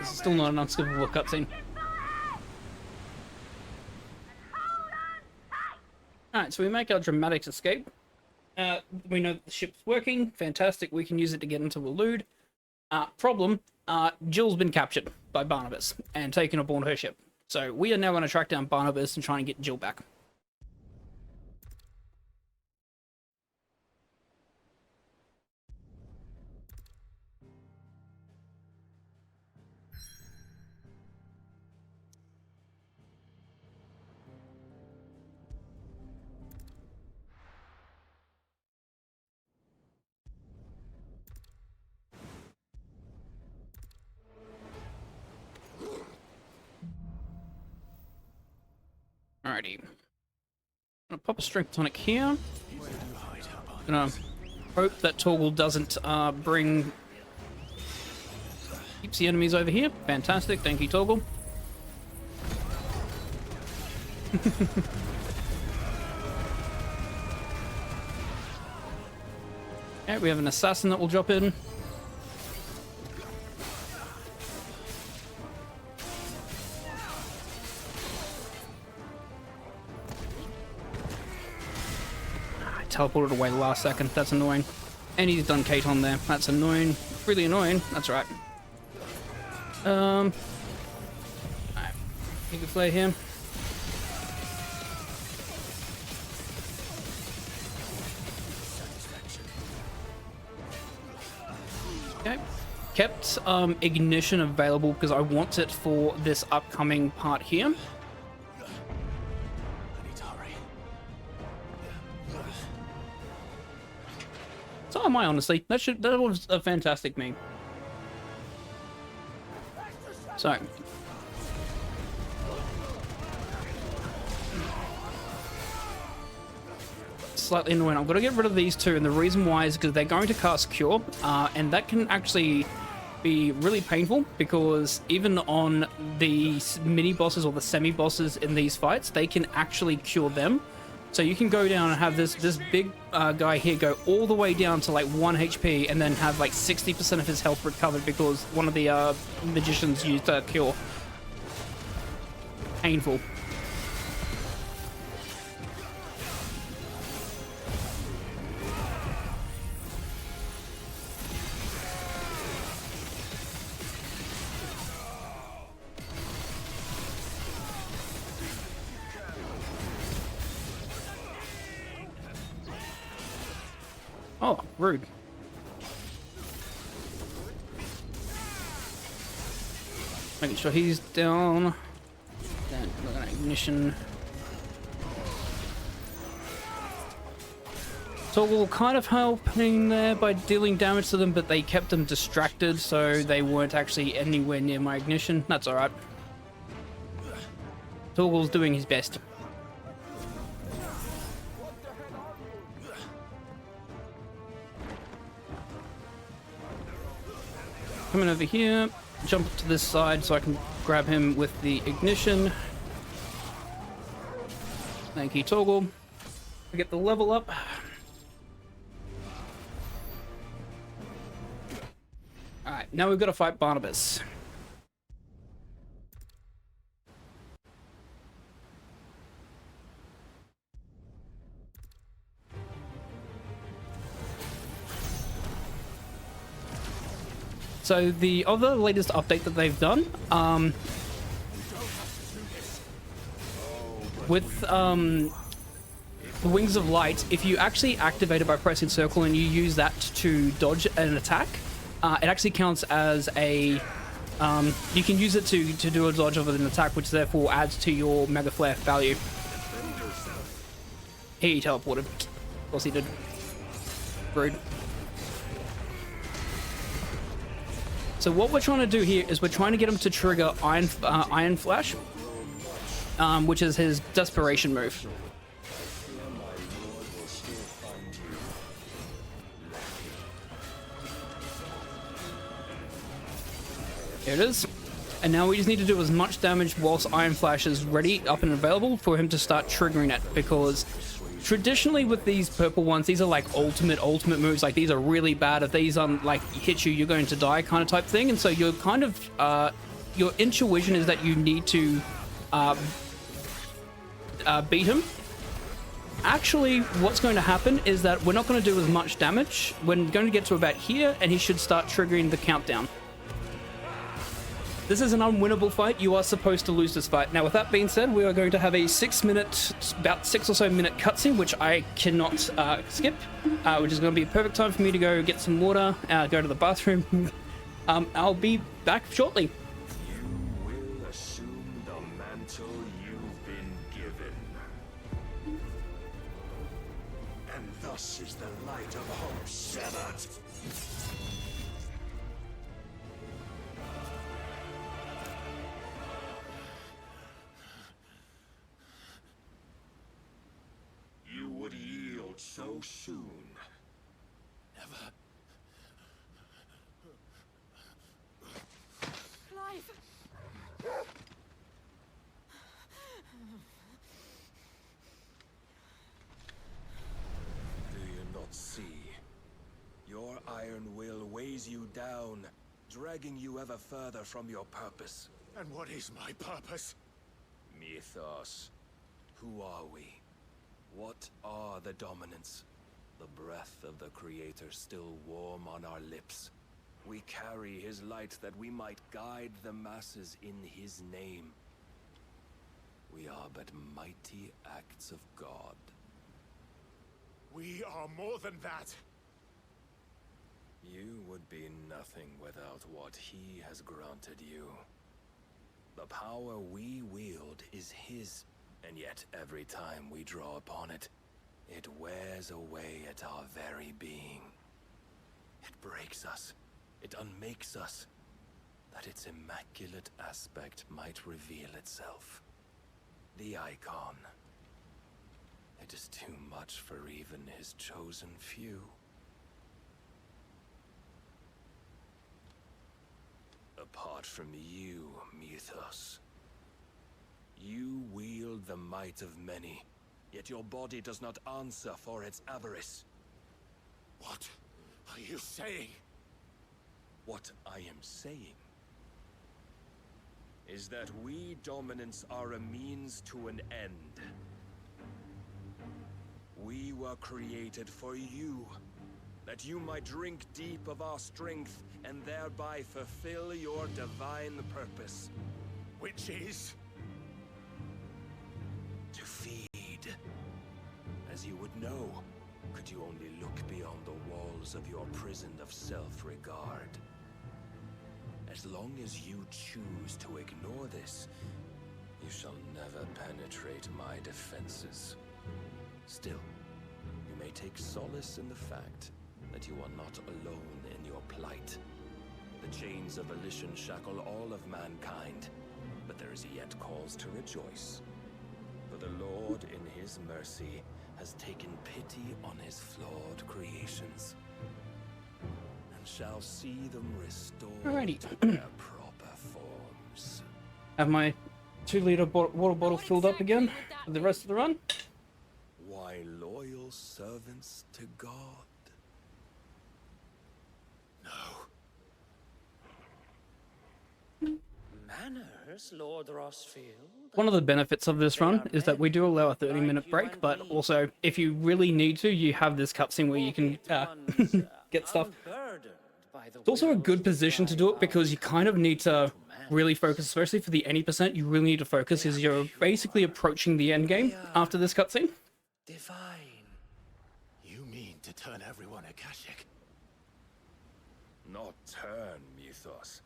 It's still not an unskippable cutscene. Alright, so we make our dramatic escape. We know that the ship's working. Fantastic. We can use it to get into Waloed. Problem, Jill's been captured by Barnabas and taken aboard her ship. So we are now going to track down Barnabas and try and get Jill back. Alrighty. Gonna pop a strength tonic here. Gonna hope that Torgal doesn't keeps the enemies over here. Fantastic, thank you, Torgal. Okay, we have an assassin that will drop in. Teleported away the last second. That's annoying. And he's done Kate on there. That's annoying. Really annoying. That's right. Alright. You can play him. Okay. Kept ignition available because I want it for this upcoming part here. So am I, honestly. That was a fantastic meme. So. Slightly annoying. I'm going to get rid of these two, and the reason why is because they're going to cast Cure, and that can actually be really painful, because even on the mini-bosses or the semi-bosses in these fights, they can actually cure them. So you can go down and have this big guy here go all the way down to like 1 HP and then have like 60% of his health recovered because one of the magicians used a cure. Painful. Oh, rude. Making sure he's down. Then we're gonna ignition. So we'll kind of helping there by dealing damage to them, but they kept them distracted, so they weren't actually anywhere near my ignition. That's alright. Torgal's doing his best. Coming over here, jump up to this side so I can grab him with the ignition. Thank you, Torgal. Get the level up. Alright, now we've got to fight Barnabas. So the other latest update that they've done, with the Wings of Light, if you actually activate it by pressing circle and you use that to dodge an attack, it actually counts as a, you can use it to do a dodge of an attack, which therefore adds to your Mega Flare value. He teleported. Of course he did. Rude. So what we're trying to do here is we're trying to get him to trigger Iron Flash, which is his desperation move. Here it is. And now we just need to do as much damage whilst Iron Flash is ready, up and available, for him to start triggering it, because traditionally with these purple ones, these are like ultimate moves. Like, these are really bad. If these like hit you, you're going to die kind of type thing. And so you're kind of your intuition is that you need to beat him. Actually, what's going to happen is that we're not going to do as much damage. We're going to get to about here, and he should start triggering the countdown. This is an unwinnable fight. You are supposed to lose this fight. Now, with that being said, we are going to have a about 6 or so minute cutscene, which I cannot skip, which is going to be a perfect time for me to go get some water, go to the bathroom. I'll be back shortly. You will assume the mantle you've been given. And thus is the light of hope severed. You would yield so soon. Never. Clive! Do you not see? Your iron will weighs you down, dragging you ever further from your purpose. And what is my purpose? Mythos. Who are we? What are the dominants? The breath of the Creator still warm on our lips. We carry his light that we might guide the masses in his name. We are but mighty acts of God. We are more than that. You would be nothing without what he has granted you. The power we wield is his, and yet every time we draw upon it, it wears away at our very being. It breaks us, it unmakes us, that its immaculate aspect might reveal itself. The icon. It is too much for even his chosen few. Apart from you, Mythos, you wield the might of many, yet your body does not answer for its avarice. What are you saying? What I am saying is that we dominants are a means to an end. We were created for you, that you might drink deep of our strength and thereby fulfill your divine purpose. Which is? To feed. As you would know, could you only look beyond the walls of your prison of self-regard. As long as you choose to ignore this, you shall never penetrate my defenses. Still, you may take solace in the fact that you are not alone in your plight. The chains of volition shackle all of mankind, but there is yet cause to rejoice. For the Lord, in his mercy, has taken pity on his flawed creations, and shall see them restored Alrighty. to their proper forms. Have my 2-liter water bottle filled up again for the rest of the run. Why loyal servants to God? Manners, Lord Rossfield. One of the benefits of this run is that we do allow a 30-minute break, but also, if you really need to, you have this cutscene where you can get stuff. It's also a good position to do it because you kind of need to really focus, especially for the any percent. You really need to focus as you're basically approaching the end game after this cutscene. Divine. You mean to turn everyone Akashic? Not turn, Mythos.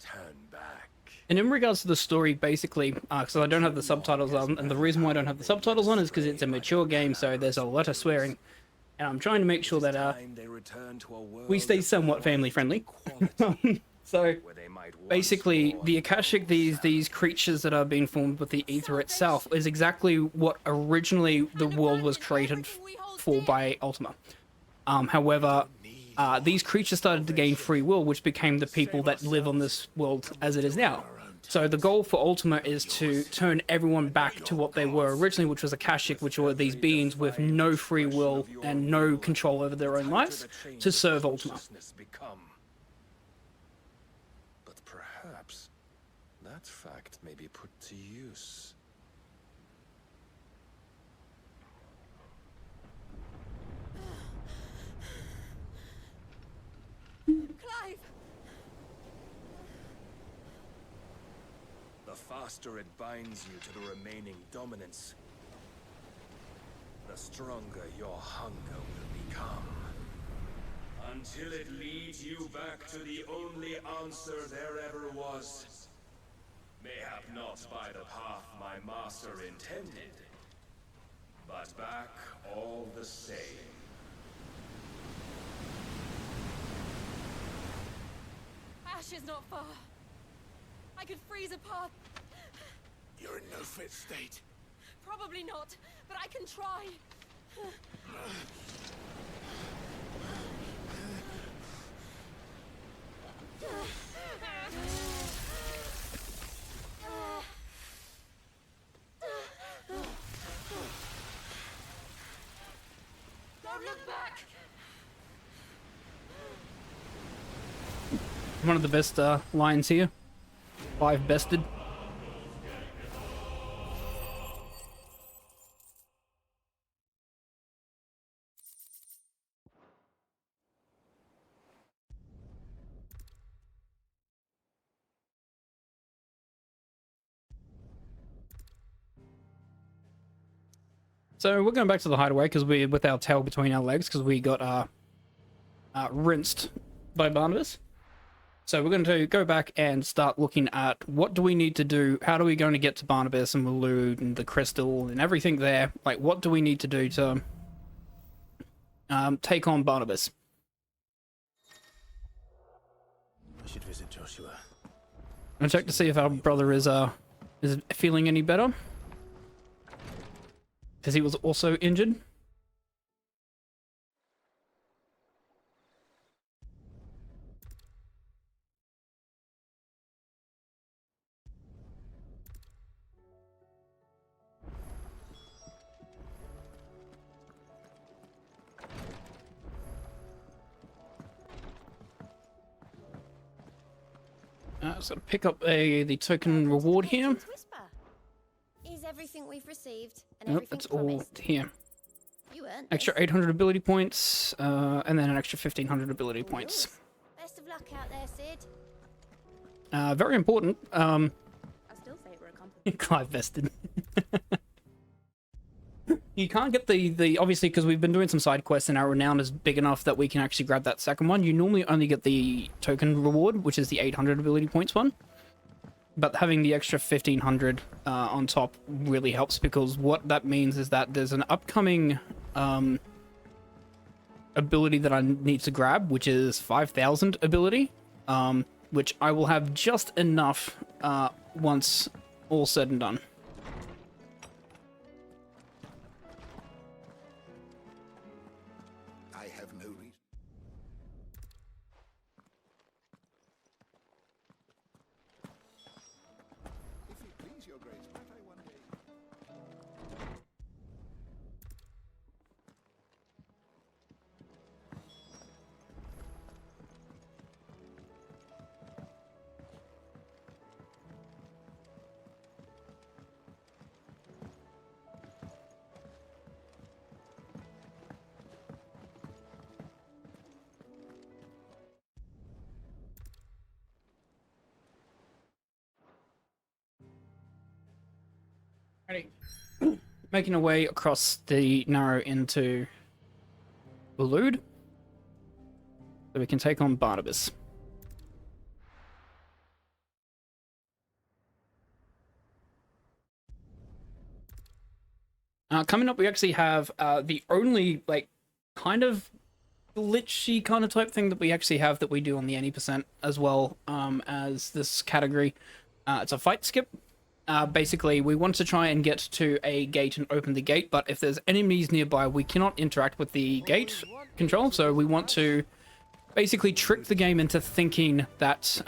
Turn back. And in regards to the story, basically, because I don't have the subtitles on, and the reason why I don't have the subtitles on is because it's a mature game, so there's a lot of swearing. And I'm trying to make sure that we stay somewhat family friendly. So basically, the Akashic, these creatures that are being formed with the ether itself, is exactly what originally the world was created for by Ultima. However, these creatures started to gain free will, which became the people that live on this world as it is now. So the goal for Ultima is to turn everyone back to what they were originally, which was Akashic, which were these beings with no free will and no control over their own lives, to serve Ultima. But but perhaps that fact may be put to use. Clive! The faster it binds you to the remaining dominance, the stronger your hunger will become. Until it leads you back to the only answer there ever was. Mayhap not by the path my master intended, but back all the same. Ash is not far. I could freeze a path. You're in no fit state. Probably not, but I can try. Don't look back. One of the best lines here. 5 bested. So we're going back to the hideaway because we're with our tail between our legs because we got rinsed by Barnabas. So we're going to go back and start looking at what do we need to do, how are we going to get to Barnabas and Waloed and the crystal and everything there. Like, what do we need to do to take on Barnabas? I should visit Joshua. And check to see if our brother is feeling any better. Because he was also injured. So pick up the token reward here. Whisper. Is everything we've received and Nope, everything that's all promised? here. You earned Extra this. 800 ability points, and then an extra 1500 ability points. Best of luck out there, Sid. Very important. I still say we're a compliment. Clive vested. You can't get the obviously because we've been doing some side quests and our renown is big enough that we can actually grab that second one. You normally only get the token reward, which is the 800 ability points one. But having the extra 1500 on top really helps because what that means is that there's an upcoming ability that I need to grab, which is 5000 ability, which I will have just enough once all said and done. I have no reason. If it please your grace, might I one day... Ready. Making our way across the narrow into Waloed, so we can take on Barnabas. Coming up, we actually have the only like kind of glitchy kind of type thing that we actually have that we do on the any percent as well as this category. It's a fight skip. Basically, we want to try and get to a gate and open the gate, but if there's enemies nearby, we cannot interact with the gate control, so we want to basically trick the game into thinking that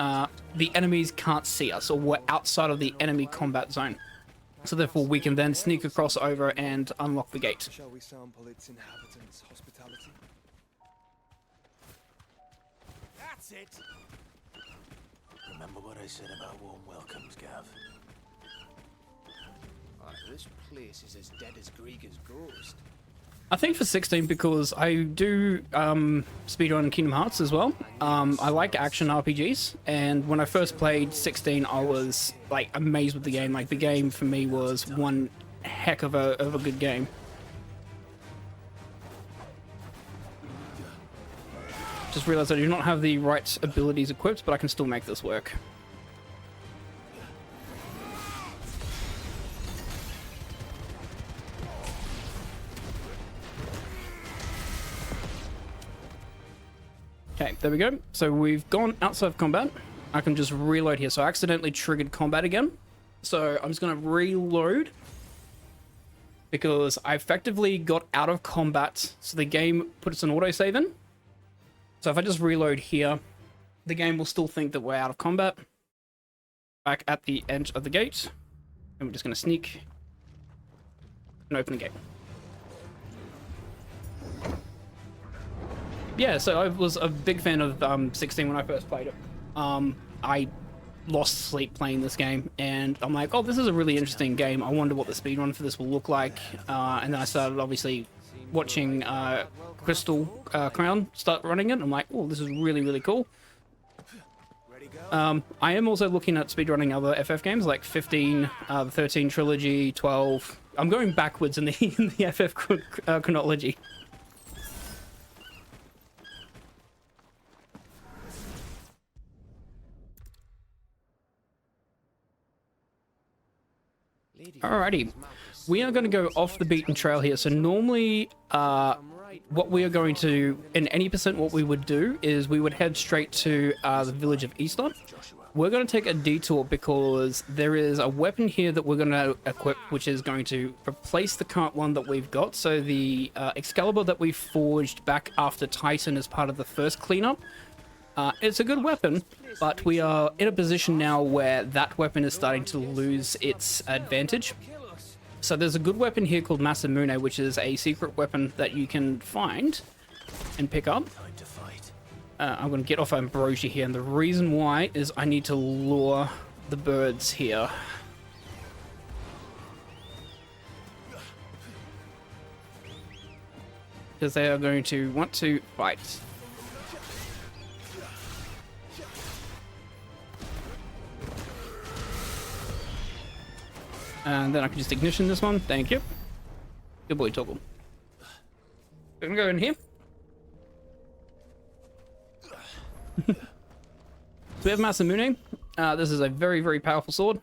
the enemies can't see us, or we're outside of the enemy combat zone. So therefore, we can then sneak across over and unlock the gate. Shall we sample its inhabitants' hospitality? That's it. Remember what I said about warm welcomes, Gav? This place is as dead as Grieger's ghost. I think for 16, because I do speedrun Kingdom Hearts as well. I like action RPGs, and when I first played 16, I was like amazed with the game. Like the game for me was one heck of a good game. Just realized I do not have the right abilities equipped, but I can still make this work. Okay, there we go. So we've gone outside of combat. I can just reload here. So I accidentally triggered combat again. So I'm just going to reload because I effectively got out of combat. So the game puts an autosave in. So if I just reload here, the game will still think that we're out of combat. Back at the edge of the gate. And we're just going to sneak and open the gate. Yeah, so I was a big fan of 16 when I first played it. I lost sleep playing this game, and I'm like, oh, this is a really interesting game. I wonder what the speedrun for this will look like. And then I started, obviously, watching Crystal Crown start running it. I'm like, oh, this is really, really cool. I am also looking at speedrunning other FF games, like 15, the 13 trilogy, 12. I'm going backwards in the FF chronology. Alrighty, we are going to go off the beaten trail here. So normally, what we are going to, in any percent, what we would do is we would head straight to the village of Eastern. We're going to take a detour because there is a weapon here that we're going to equip, which is going to replace the current one that we've got. So the Excalibur that we forged back after Titan as part of the first cleanup. It's a good weapon, but we are in a position now where that weapon is starting to lose its advantage. So there's a good weapon here called Masamune, which is a secret weapon that you can find and pick up. I'm going to get off Ambrosia here, and the reason why is I need to lure the birds here. Because they are going to want to fight. And then I can just ignition this one. Thank you. Good boy, Toggle. We're gonna go in here. So we have Masamune. This is a very, very powerful sword.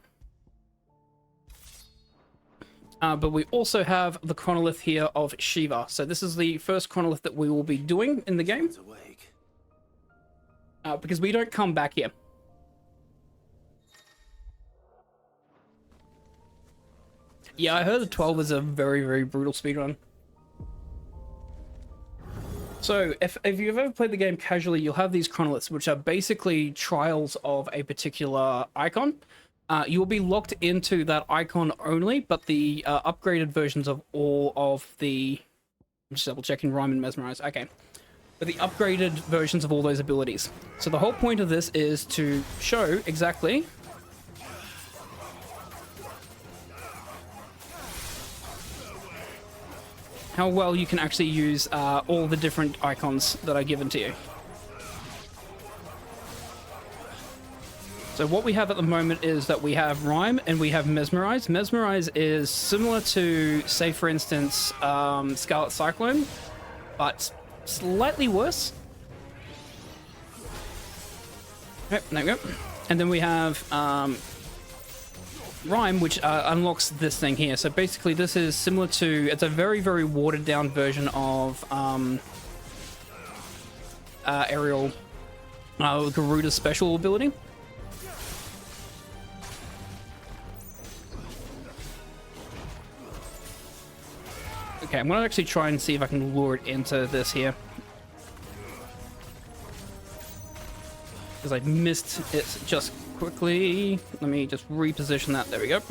But we also have the chronolith here of Shiva. So this is the first chronolith that we will be doing in the game. Because we don't come back here. Yeah, I heard the 12 is a very, very brutal speedrun. So, if you've ever played the game casually, you'll have these chronoliths, which are basically trials of a particular icon. You will be locked into that icon only, but the upgraded versions of all of the... I'm just double checking Rhyme and Mesmerize. Okay. But the upgraded versions of all those abilities. So the whole point of this is to show exactly... how well you can actually use all the different icons that are given to you. So what we have at the moment is that we have Rhyme and we have Mesmerize. Mesmerize is similar to, say for instance, Scarlet Cyclone, but slightly worse. Yep, there we go. And then we have Rhyme, which unlocks this thing here. So basically this is similar to, it's a very, very watered down version of Aerial Garuda's special ability. Okay, I'm gonna actually try and see if I can lure it into this here. Because I missed it just quickly. Let me just reposition that. There we go.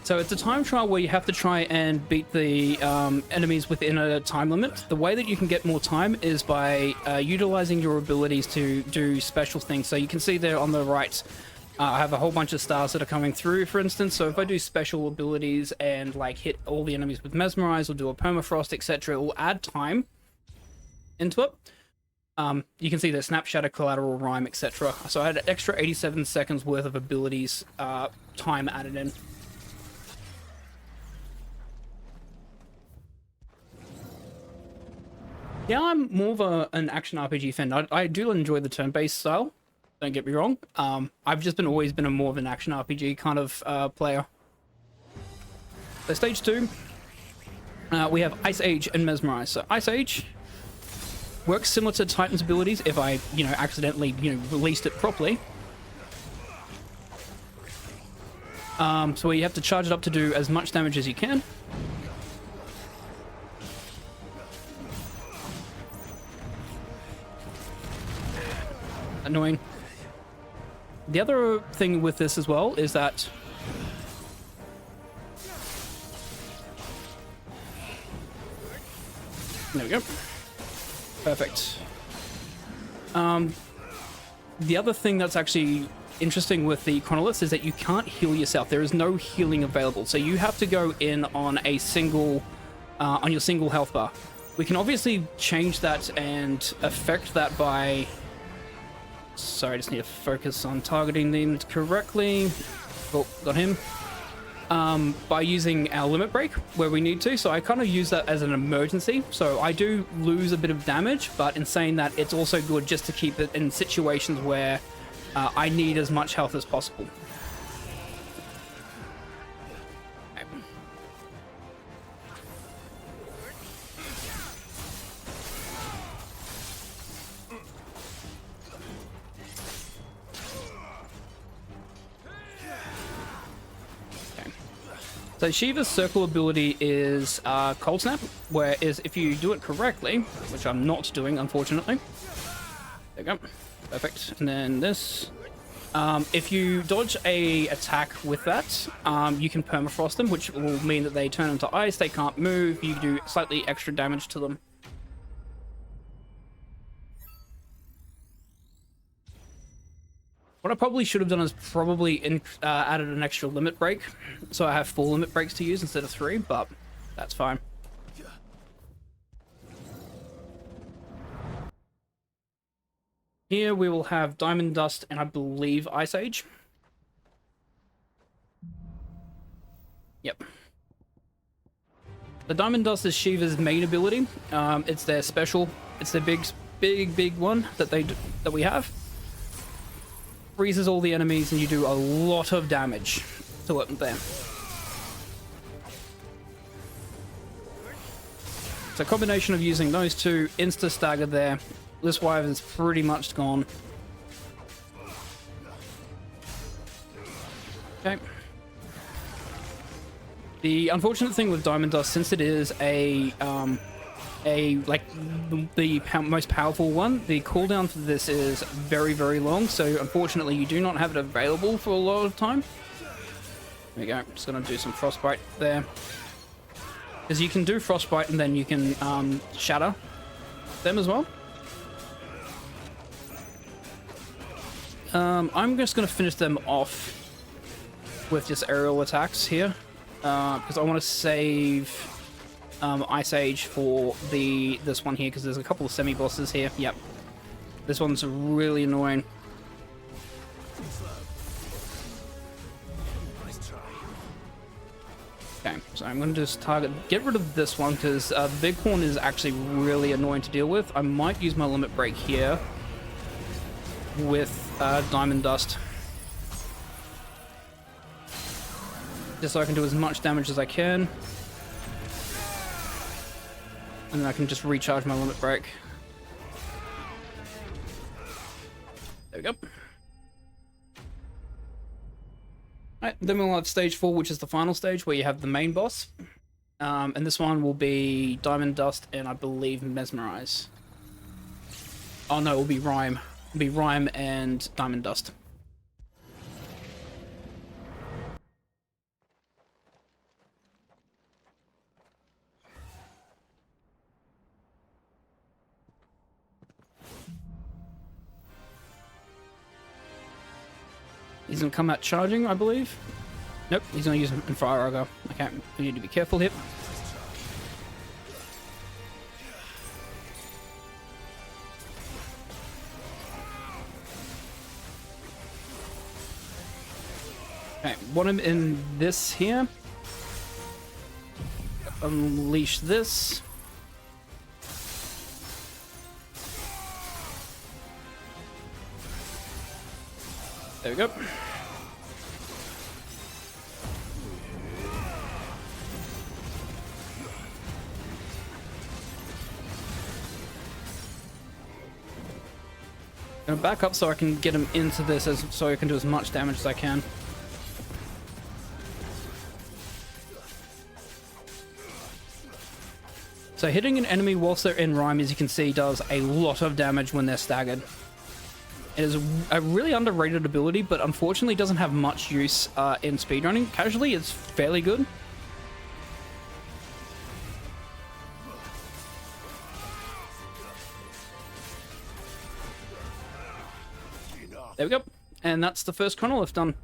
So it's a time trial where you have to try and beat the enemies within a time limit. The way that you can get more time is by utilizing your abilities to do special things. So you can see there on the right, I have a whole bunch of stars that are coming through, for instance. So if I do special abilities and like hit all the enemies with Mesmerize or do a Permafrost, etc., it will add time into it. You can see the Snap, Shatter, Collateral, Rhyme, etc. So I had an extra 87 seconds worth of abilities time added in. Yeah, I'm more of an action RPG fan. I do enjoy the turn-based style. Don't get me wrong. I've just always been more of an action RPG kind of player. So stage 2, we have Ice Age and Mesmerize. So Ice Age works similar to Titan's abilities if I, accidentally, released it properly. So you have to charge it up to do as much damage as you can. Annoying. The other thing with this as well is that there we go. Perfect. The other thing that's actually interesting with the Chronoliths is that you can't heal yourself. There is no healing available, so you have to go in on a single on your single health bar. We can obviously change that and affect that by... Sorry, I just need to focus on targeting them correctly. Oh, got him. By using our limit break where we need to. So I kind of use that as an emergency. So I do lose a bit of damage, but in saying that, it's also good just to keep it in situations where I need as much health as possible. So Shiva's circle ability is Cold Snap, whereas if you do it correctly, which I'm not doing, unfortunately. There you go. Perfect. And then this. If you dodge a attack with that, you can permafrost them, which will mean that they turn into ice, they can't move, you do slightly extra damage to them. What I probably should have done is probably added an extra limit break, so I have 4 limit breaks to use instead of 3, but that's fine. Here we will have Diamond Dust and I believe Ice Age. Yep. The Diamond Dust is Shiva's main ability. It's their special. It's their big one that we have. Freezes all the enemies and you do a lot of damage to it there. So a combination of using those two, insta stagger there. This wyvern is pretty much gone. Okay. The unfortunate thing with Diamond Dust, since it is the most powerful one, the cooldown for this is very, very long, so unfortunately you do not have it available for a lot of time. There we go. Just gonna do some Frostbite there. Because you can do Frostbite and then you can shatter them as well. I'm just gonna finish them off with just aerial attacks here. Because I want to save Ice Age for this one here, because there's a couple of semi-bosses here. Yep. This one's really annoying. Okay, so I'm going to just get rid of this one, because the big horn is actually really annoying to deal with. I might use my limit break here with Diamond Dust. Just so I can do as much damage as I can. And then I can just recharge my limit break. There we go. Alright, then we'll have stage 4, which is the final stage, where you have the main boss. And this one will be Diamond Dust and I believe Mesmerize. Oh no, it will be Rhyme. It'll be Rhyme and Diamond Dust. He's gonna come out charging, I believe. Nope, he's gonna use an fire auger. Okay, we need to be careful here. Okay, want him in this here. Unleash this. There we go. Gonna back up so I can get him into this, so I can do as much damage as I can. So hitting an enemy whilst they're in rhyme, as you can see, does a lot of damage when they're staggered. It is a really underrated ability, but unfortunately doesn't have much use in speedrunning. Casually, it's fairly good. There we go. And that's the first chronolith done.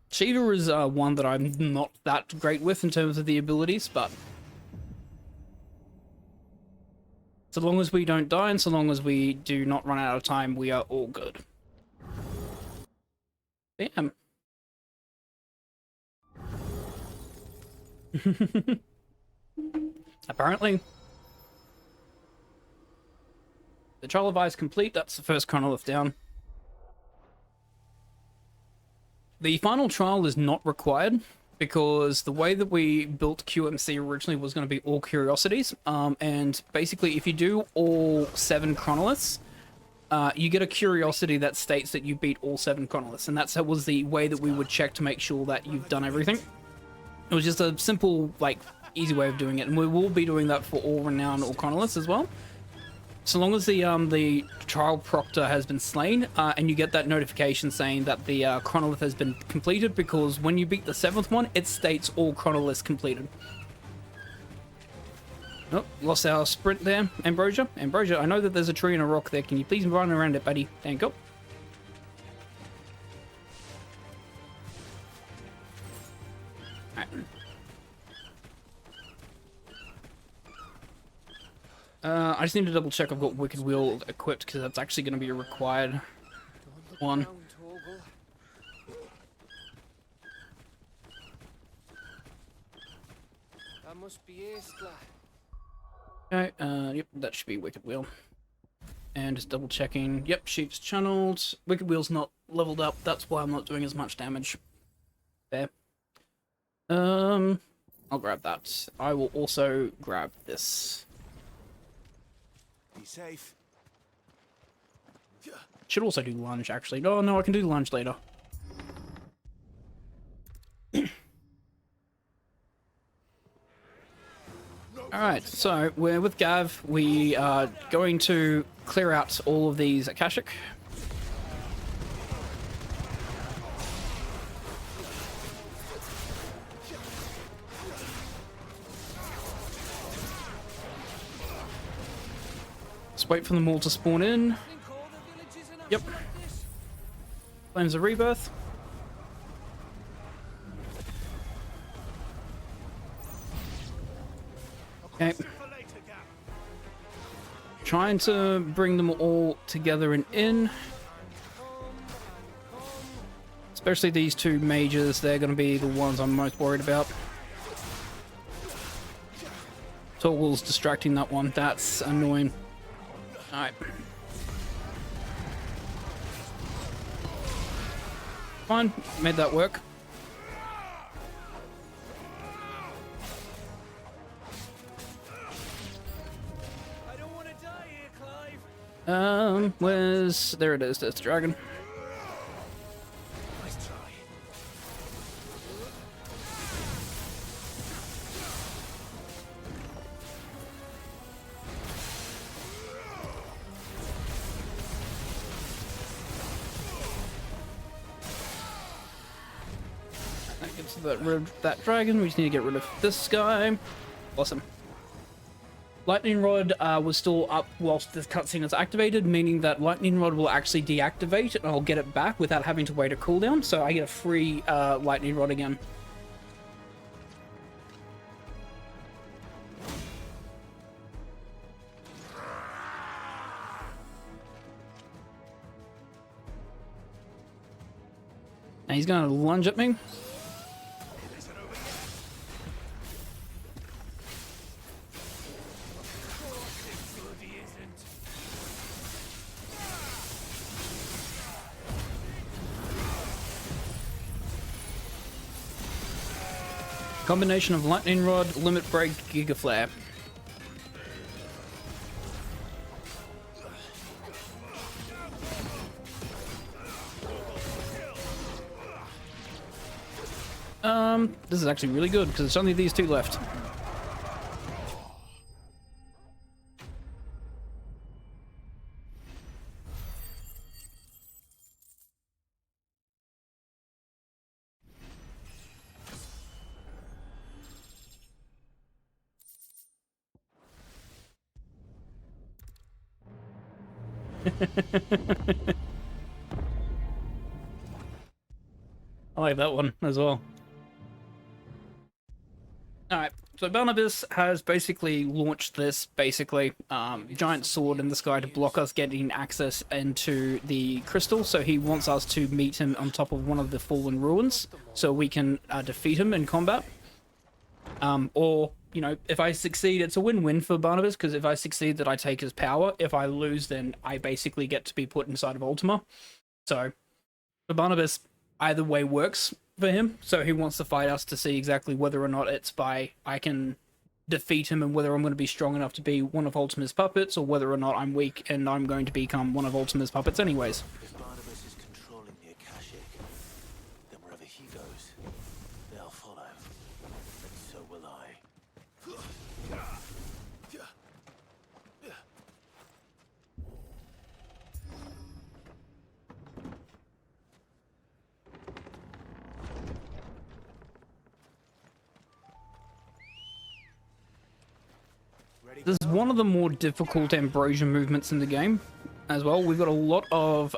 Shiva is one that I'm not that great with in terms of the abilities, but so long as we don't die and so long as we do not run out of time, we are all good. Damn. Apparently. The Trial of Ice complete, that's the first chronolith down. The final trial is not required because the way that we built QMC originally was going to be all curiosities. And basically, if you do all 7 chronoliths, you get a curiosity that states that you beat all 7 chronoliths. And that was the way that we would check to make sure that you've done everything. It was just a simple, like, easy way of doing it. And we will be doing that for all renowned or chronoliths as well. So long as the trial proctor has been slain, and you get that notification saying that the chronolith has been completed, because when you beat the 7th one, it states all chronoliths completed. Oh, lost our sprint there, Ambrosia. Ambrosia, I know that there's a tree and a rock there. Can you please run around it, buddy? Thank you. Alright. I just need to double check I've got Wicked Wheel equipped, because that's actually going to be a required one. That must be Isla. Okay, yep, that should be Wicked Wheel. And just double checking, yep, sheep's channeled. Wicked Wheel's not leveled up, that's why I'm not doing as much damage. There. I'll grab that. I will also grab this. Be safe. Should also do lunge, actually. Oh, no, I can do lunge later. Alright, so we're with Gav. We are going to clear out all of these Akashic. Let's wait for them all to spawn in. Yep. Flames of Rebirth. Okay. Trying to bring them all together and in. Especially these 2 mages, they're going to be the ones I'm most worried about. Toggle's distracting that one, that's annoying. Alright. Fine, made that work. I don't want to die here, Clive. Where's... There it is, there's the dragon. Nice try. That gets rid of that dragon. We just need to get rid of this guy. Awesome. Lightning Rod was still up whilst this cutscene is activated, meaning that Lightning Rod will actually deactivate and I'll get it back without having to wait a cooldown, so I get a free Lightning Rod again. Now he's going to lunge at me. Combination of Lightning Rod, Limit Break, Giga Flare. This is actually really good because it's only these two left. I like that one as well. Alright, so Barnabas has basically launched this, giant sword in the sky to block us getting access into the crystal, so he wants us to meet him on top of one of the fallen ruins, so we can defeat him in combat. Or, you know, if I succeed, it's a win-win for Barnabas, because if I succeed, that I take his power. If I lose, then I basically get to be put inside of Ultima. So, for Barnabas, either way works for him, so he wants to fight us to see exactly whether or not it's by I can defeat him and whether I'm going to be strong enough to be one of Ultima's puppets, or whether or not I'm weak and I'm going to become one of Ultima's puppets anyways. If Barnabas is controlling the Akashic, then wherever he goes, they'll follow. And so will I. This is one of the more difficult ambrosia movements in the game as well. We've got a lot of